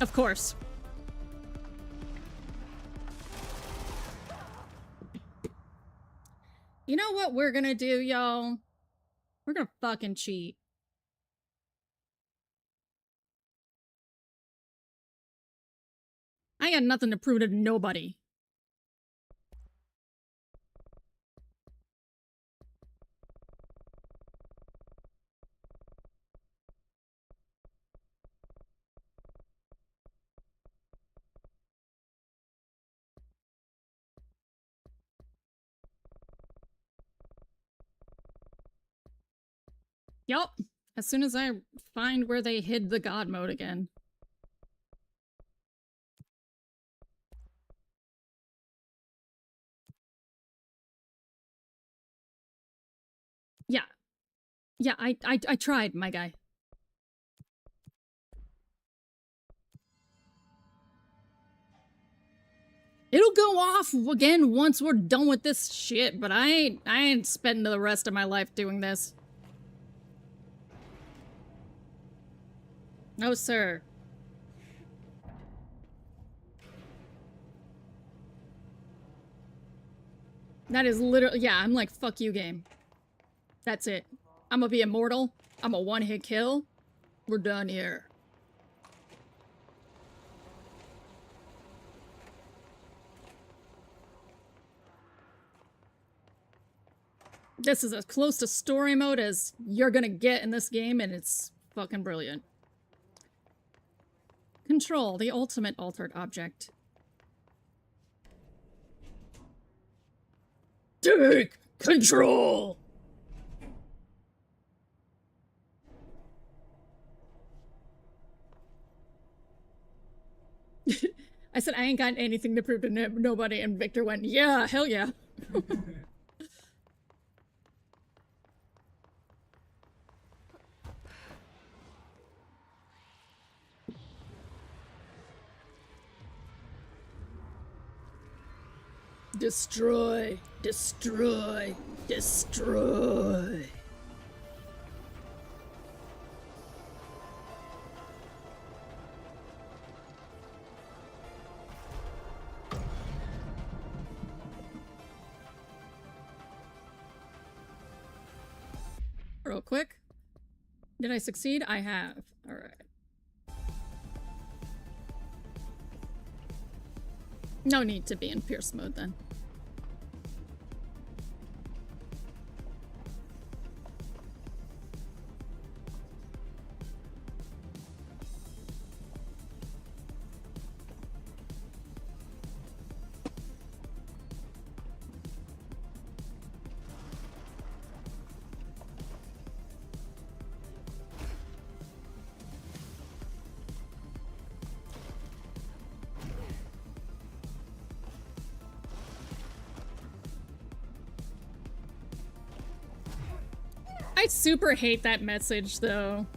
Of course. You know what we're gonna do, y'all? We're gonna fucking cheat. I got nothing to prove to nobody. Yup. As soon as I find where they hid the God mode again. Yeah. Yeah, I tried, my guy. It'll go off again once we're done with this shit, but I ain't spending the rest of my life doing this. No, sir. That is literally, yeah, I'm like, fuck you, game. That's it. I'm gonna be immortal. I'm a one-hit kill. We're done here. This is as close to story mode as you're gonna get in this game, and it's fucking brilliant. Control, the ultimate altered object. Take control! I said I ain't got anything to prove to nobody, and Victor went, yeah, hell yeah. Destroy, destroy, destroy. Real quick. Did I succeed? I have. All right. No need to be in Pierce mode then. I super hate that message, though.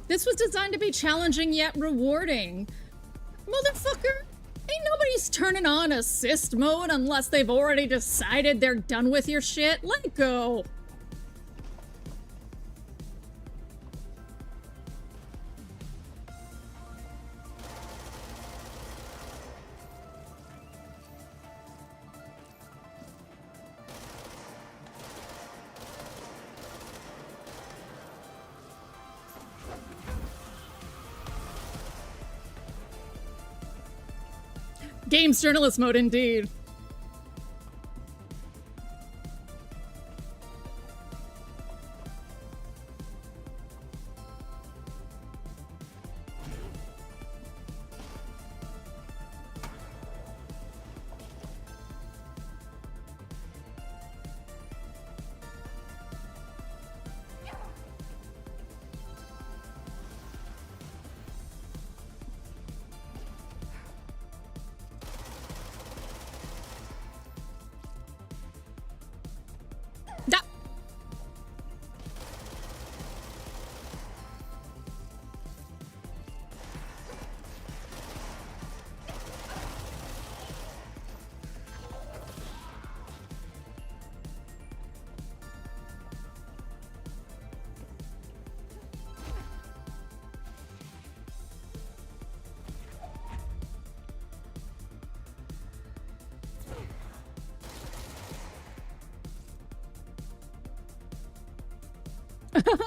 This was designed to be challenging yet rewarding. Motherfucker, ain't nobody's turning on assist mode unless they've already decided they're done with your shit. Let go. Games journalist mode, indeed.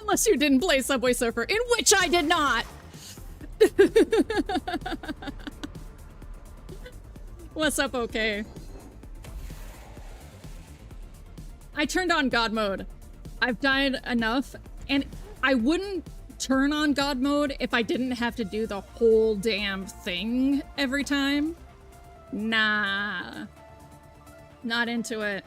Unless you didn't play Subway Surfer, in which I did not. What's up, okay? I turned on God mode. I've died enough, and I wouldn't turn on God mode if I didn't have to do the whole damn thing every time. Nah. Not into it.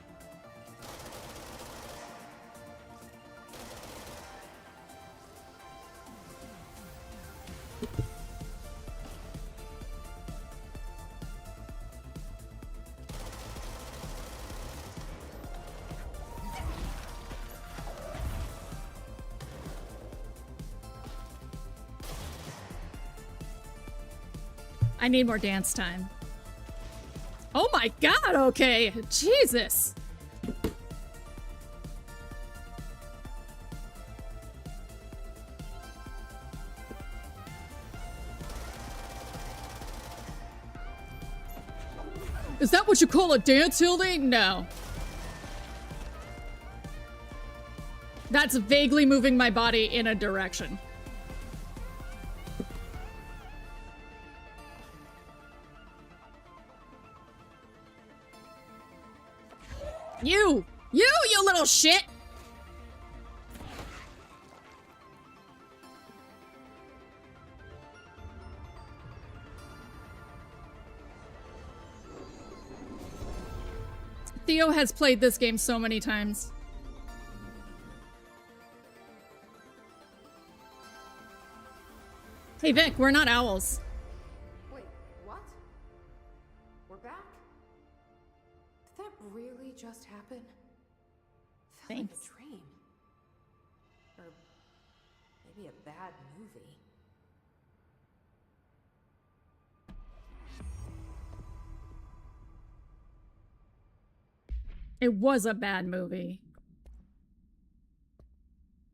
I need more dance time. Oh my god, okay. Jesus. Is that what you call a dance, Hildy? No. That's vaguely moving my body in a direction. You little shit! Theo has played this game so many times. Hey Vic, we're not owls.
Wait, what? We're back? Did that really just happen? Felt
Thanks.
like a dream. Or maybe a bad movie.
It was a bad movie.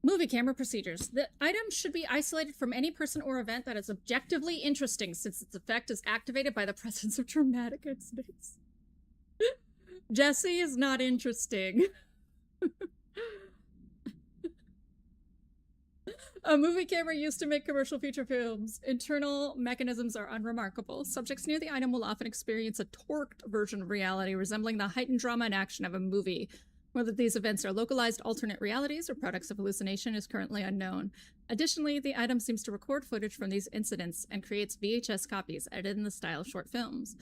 Movie camera procedures. The item should be isolated from any person or event that is objectively interesting, since its effect is activated by the presence of traumatic incidents. Jesse is not interesting. A movie camera used to make commercial feature films. Internal mechanisms are unremarkable. Subjects near the item will often experience a torqued version of reality, resembling the heightened drama and action of a movie. Whether these events are localized alternate realities or products of hallucination is currently unknown. Additionally, the item seems to record footage from these incidents and creates VHS copies edited in the style of short films.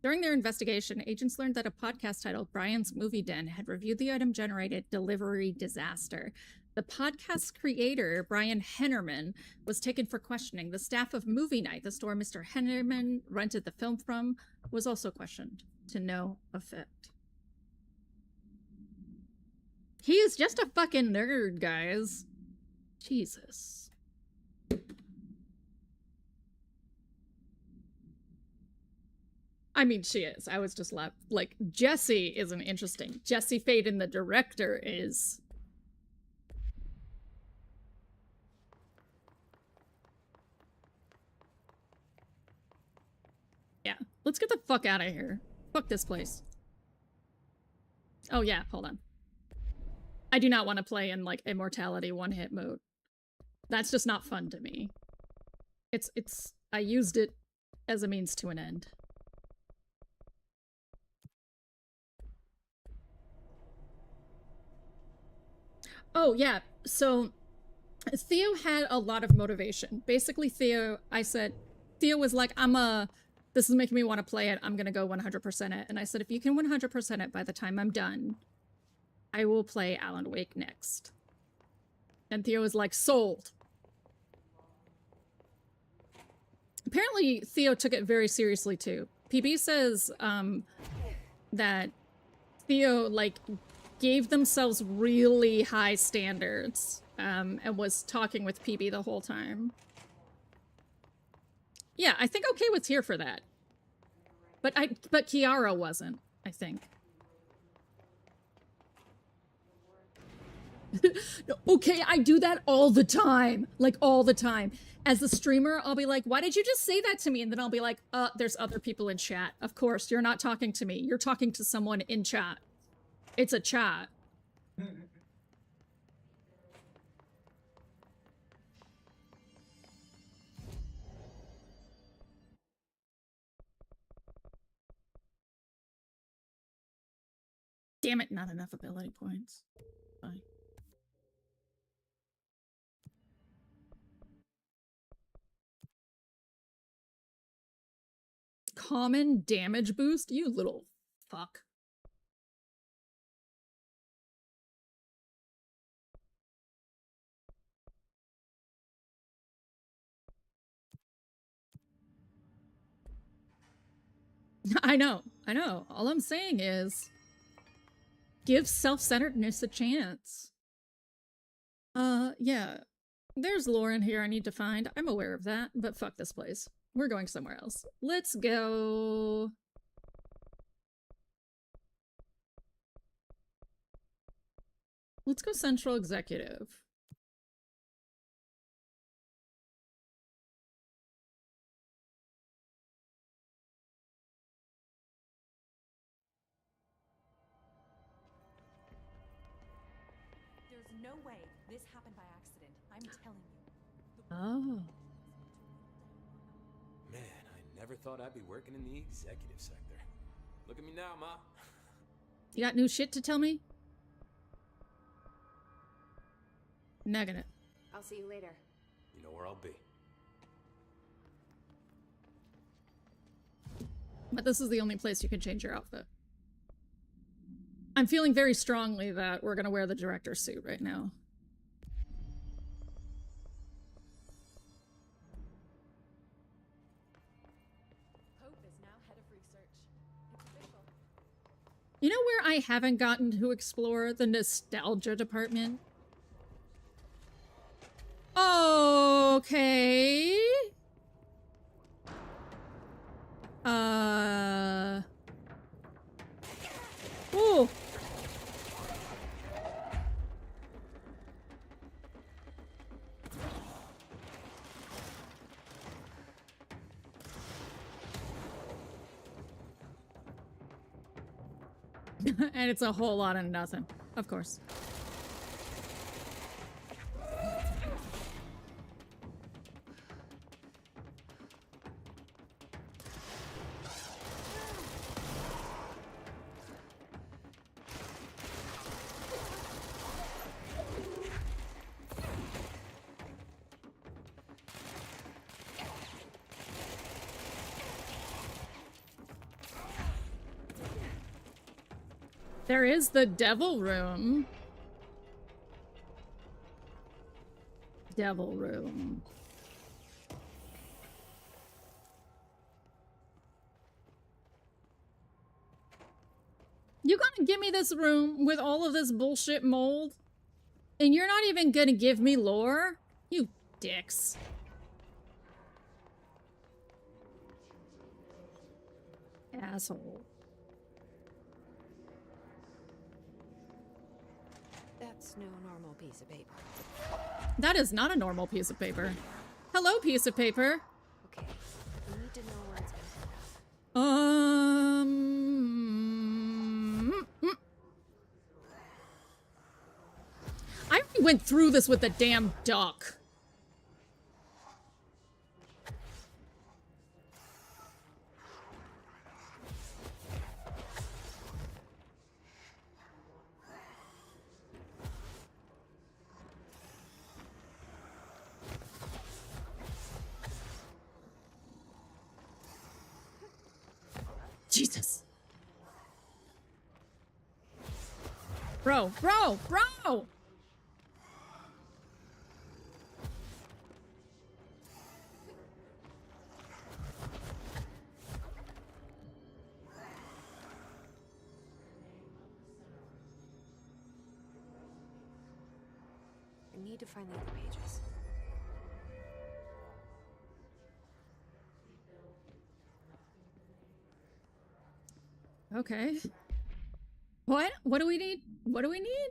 During their investigation, agents learned that a podcast titled Brian's Movie Den had reviewed the item-generated delivery disaster. The podcast's creator, Brian Hennerman, was taken for questioning. The staff of Movie Night, the store Mr. Hennerman rented the film from, was also questioned, to no effect. He is just a fucking nerd, guys. Jesus. I mean, she is. I was just like, Jesse isn't interesting. Jesse Faden, the director, is... Yeah, let's get the fuck out of here. Fuck this place. Oh yeah, hold on. I do not want to play in, like, Immortality one-hit mode. That's just not fun to me. I used it as a means to an end. Oh, yeah, so Theo had a lot of motivation. Basically, Theo was like, this is making me want to play it. I'm going to go 100% it. And I said, if you can 100% it by the time I'm done, I will play Alan Wake next. And Theo was like, sold. Apparently, Theo took it very seriously, too. PB says that Theo, like, gave themselves really high standards and was talking with PB the whole time. Yeah, I think OK was here for that. But Kiara wasn't, I think. Okay, I do that all the time. Like, all the time. As a streamer, I'll be like, why did you just say that to me? And then I'll be like, there's other people in chat. Of course, you're not talking to me. You're talking to someone in chat. It's a chat. Damn it, not enough ability points. Fine. Common damage boost? You little fuck. I know. All I'm saying is give self-centeredness a chance. Yeah. There's lore in here I need to find. I'm aware of that, but fuck this place. We're going somewhere else. Let's go... Let's go Central Executive.
There's no way this happened by accident. I'm telling you.
Oh.
Man, I never thought I'd be working in the executive sector. Look at me now, Ma.
You got new shit to tell me? Negging it.
I'll see you later.
You know where I'll be.
But this is the only place you can change your outfit. I'm feeling very strongly that we're gonna wear the director's suit right now.
Hope is now head of research. It's official.
You know where I haven't gotten to explore? The nostalgia department. Okay. Ooh. And it's a whole lot of nothing, of course. There is the devil room. Devil room. You gonna give me this room with all of this bullshit mold? And you're not even gonna give me lore? You dicks. Asshole.
That's no normal piece of paper.
That is not a normal piece of paper. Hello, piece of paper.
Okay, we need to know where it's gonna end up.
I already went through this with the damn duck. Jesus. Bro.
I need to find the other pages.
Okay. What? What do we need? What do we need?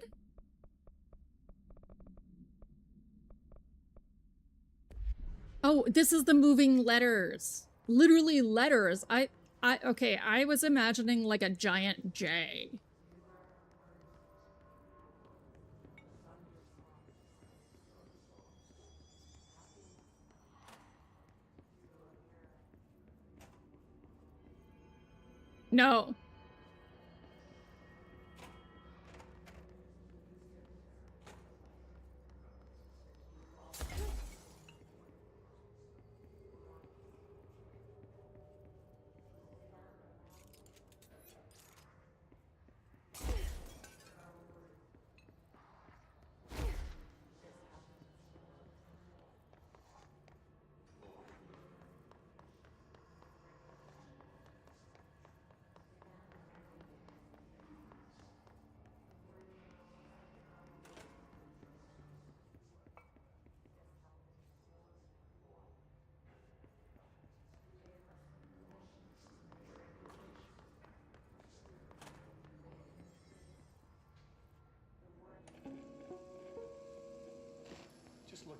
Oh, this is the moving letters. Literally letters. Okay, I was imagining like a giant J. No.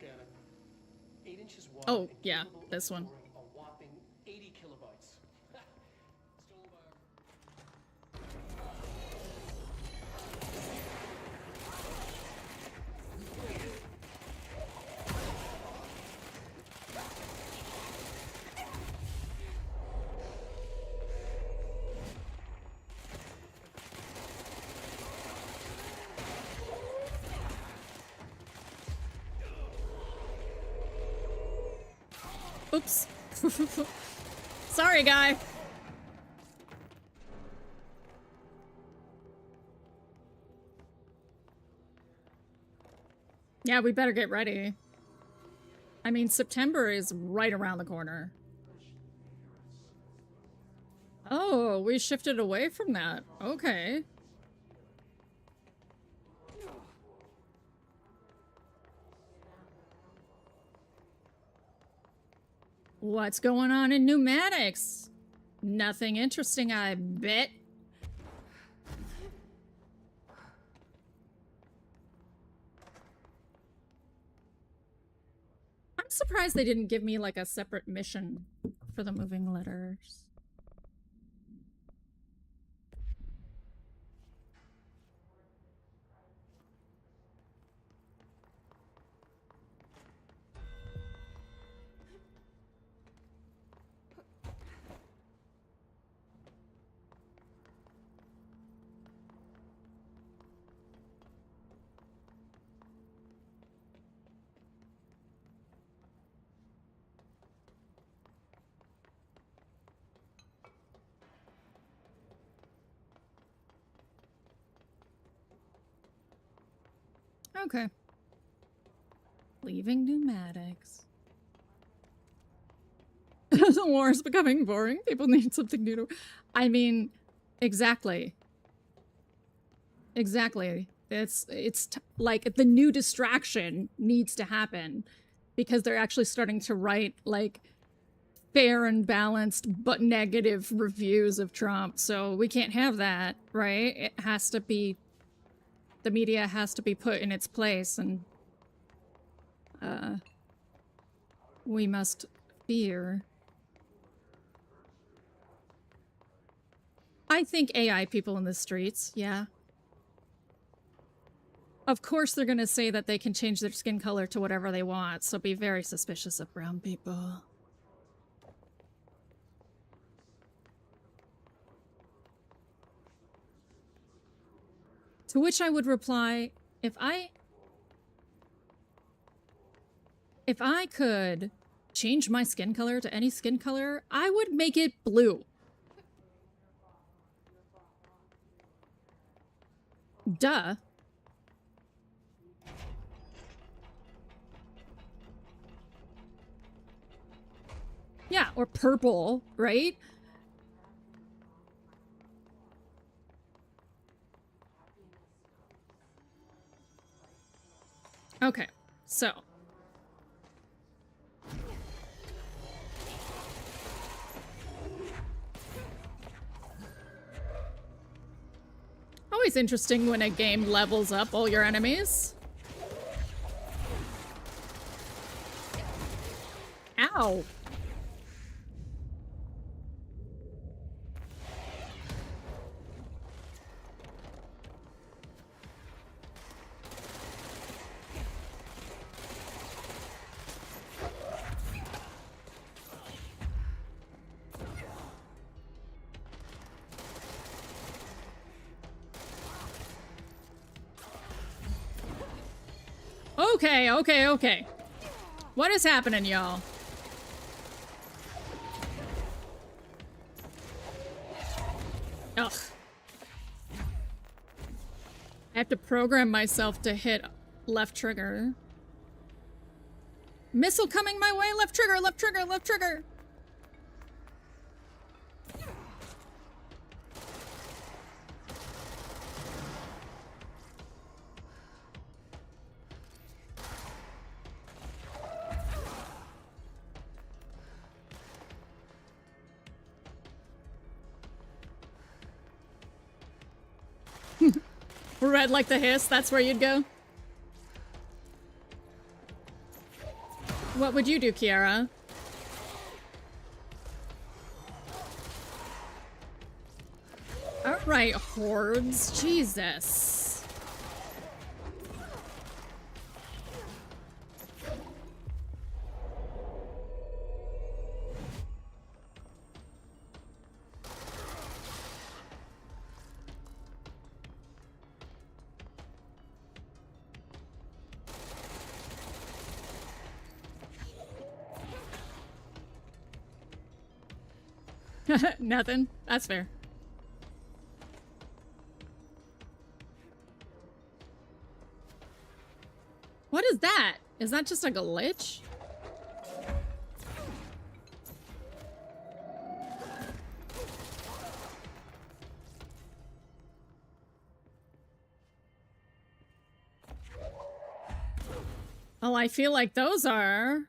look at it. 8 inches wide.
Oh,
and
yeah,
capable of
this one.
storing a whopping 80 kilobytes. Stolen by our...
Oops. Sorry, guy. Yeah, we better get ready. I mean, September is right around the corner. Oh, we shifted away from that. Okay. What's going on in pneumatics? Nothing interesting, I bet. I'm surprised they didn't give me like a separate mission for the moving letters. Okay. Leaving pneumatics. The war is becoming boring. People need something new to... I mean, exactly. Exactly. It's like the new distraction needs to happen because they're actually starting to write like fair and balanced but negative reviews of Trump. So we can't have that, right? It has to be... The media has to be put in its place, and we must fear. I think AI people in the streets, yeah. Of course they're gonna say that they can change their skin color to whatever they want, so be very suspicious of brown people. To which I would reply, if I could change my skin color to any skin color, I would make it blue. Duh. Yeah, or purple, right? Okay, so. Always interesting when a game levels up all your enemies. Ow. Okay. What is happening, y'all? Ugh. I have to program myself to hit left trigger. Missile coming my way, left trigger, left trigger, left trigger. Red like the hiss, that's where you'd go? What would you do, Kiara? Alright, hordes. Jesus. Nothing. That's fair. What is that? Is that just like a glitch? Oh, I feel like those are.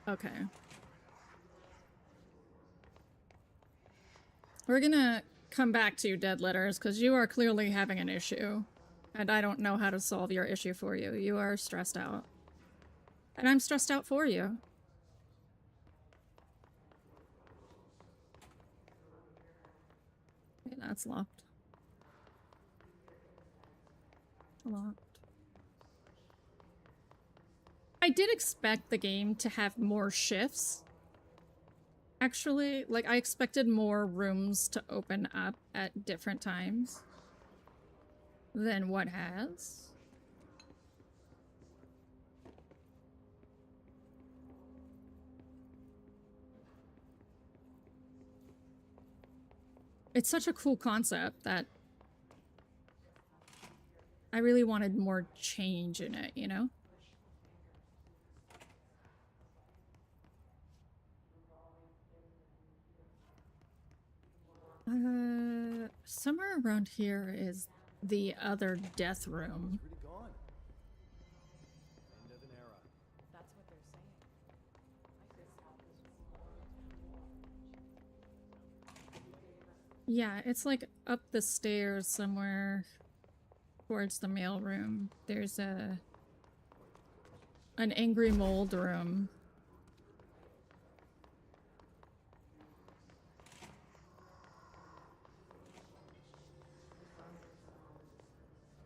Okay. We're gonna come back to you, Dead Letters, because you are clearly having an issue. And I don't know how to solve your issue for you. You are stressed out. And I'm stressed out for you. Okay, that's locked. Locked. I did expect the game to have more shifts. Actually, like, I expected more rooms to open up at different times than what has. It's such a cool concept that I really wanted more change in it, you know? Somewhere around here is the other death room. Yeah, it's like up the stairs somewhere towards the mail room. There's an angry mold room.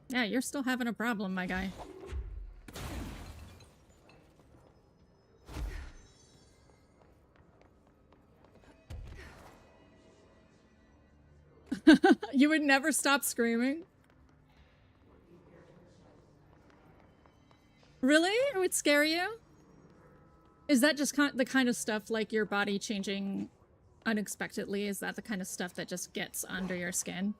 Yeah, you're still having a problem, my guy. You would never stop screaming? Really? It would scare you? Is that just the kind of stuff like your body changing unexpectedly? Is that the kind of stuff that just gets under your skin?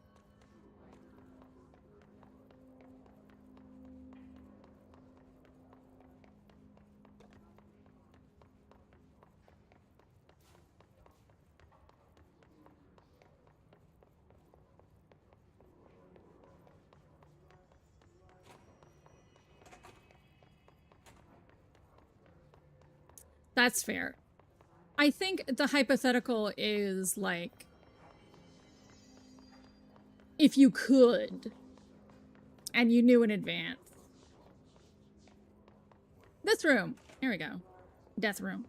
That's fair. I think the hypothetical is like, if you could, and you knew in advance. This room. Here we go. Death room.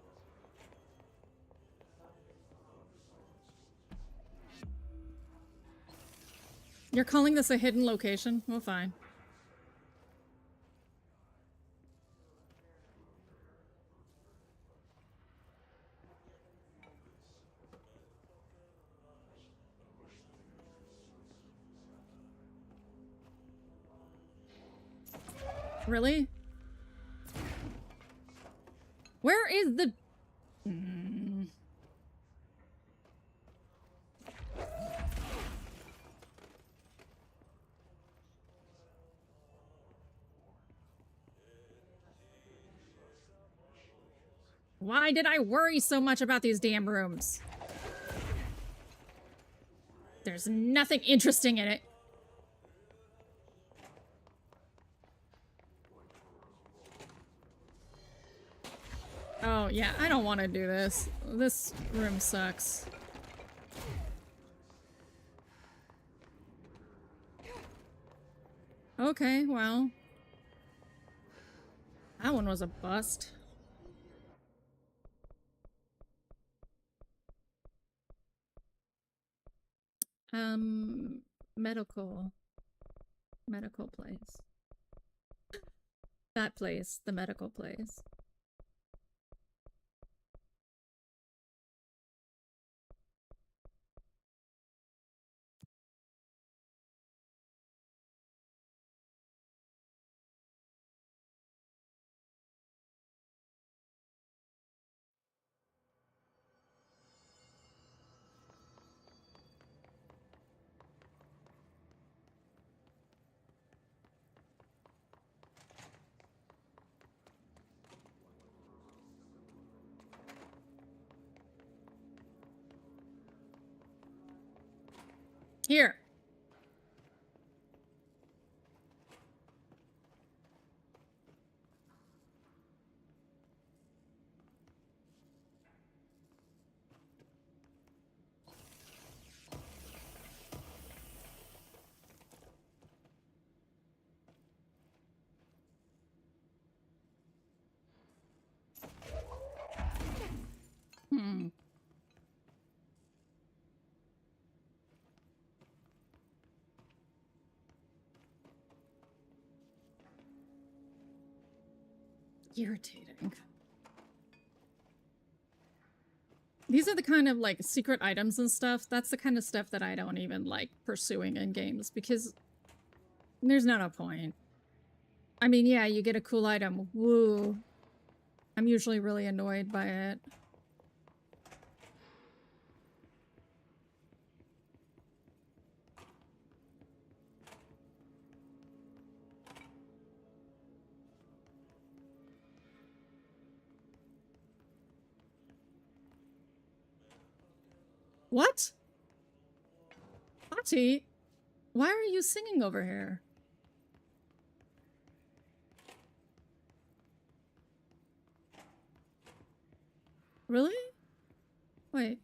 You're calling this a hidden location? Well, fine. Really? Where is the... Why did I worry so much about these damn rooms? There's nothing interesting in it. Oh, yeah, I don't want to do this. This room sucks. Okay, well. That one was a bust. Medical place. That place, the medical place. Here. Hmm. Irritating. These are the kind of like secret items and stuff. That's the kind of stuff that I don't even like pursuing in games because there's not a point. I mean, yeah, you get a cool item. Woo. I'm usually really annoyed by it. What? Hati, why are you singing over here? Really? Wait.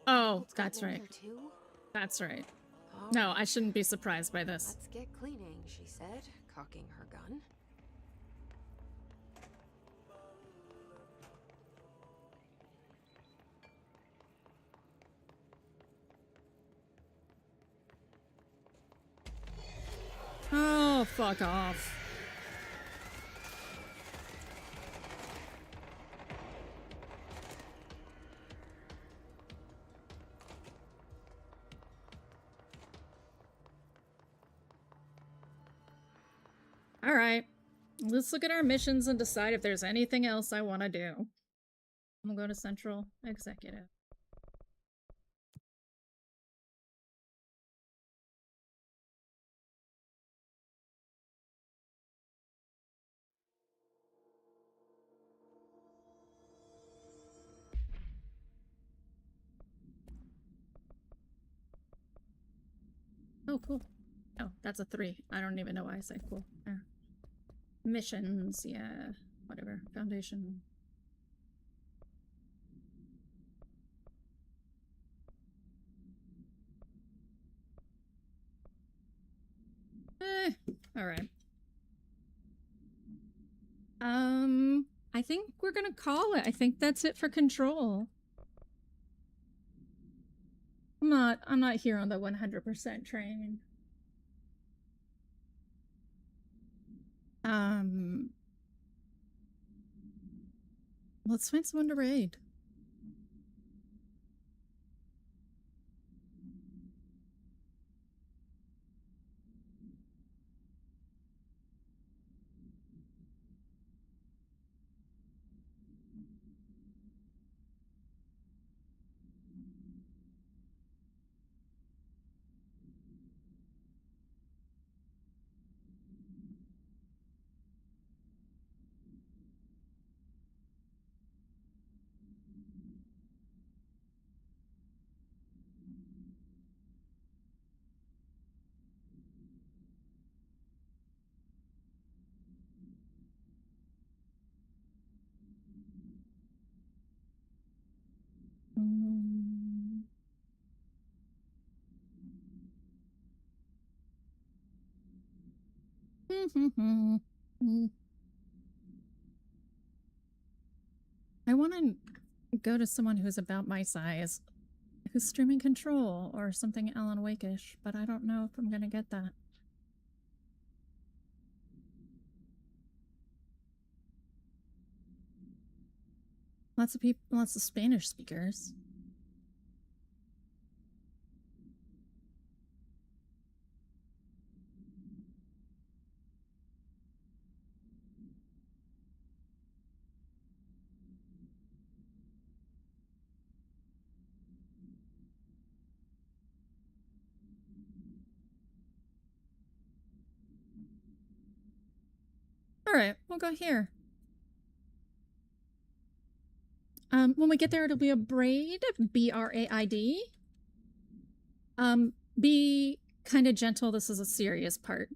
Oh, that's right. That's right. No, I shouldn't be surprised by this.
Let's get cleaning, she said, cocking her gun.
Oh, fuck off. All right. Let's look at our missions and decide if there's anything else I want to do. I'm gonna go to Central Executive. Oh, cool. Oh, that's a 3. I don't even know why I said cool. Yeah. Missions, yeah. Whatever. Foundation. Alright. I think we're gonna call it. I think that's it for Control. I'm not here on the 100% train. Let's find someone to raid. I want to go to someone who's about my size, who's streaming Control or something Alan Wake-ish, but I don't know if I'm gonna get that. Lots of people, lots of Spanish speakers. All right, we'll go here. When we get there, it'll be a braid, B-R-A-I-D. Be kind of gentle. This is a serious part.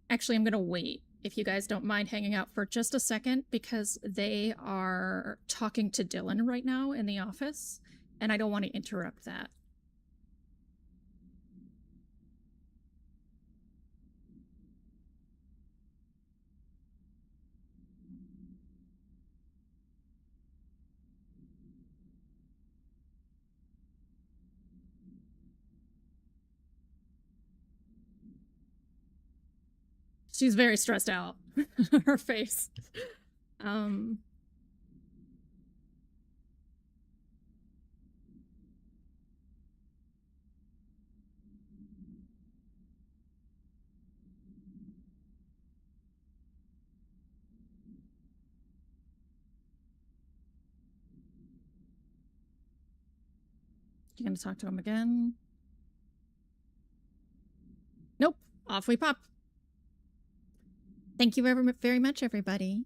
Actually, I'm going to wait, if you guys don't mind hanging out for just a second, because they are talking to Dylan right now in the office, and I don't want to interrupt that. She's very stressed out. Her face. You gonna talk to him again? Nope. Off we pop. Thank you very much, everybody.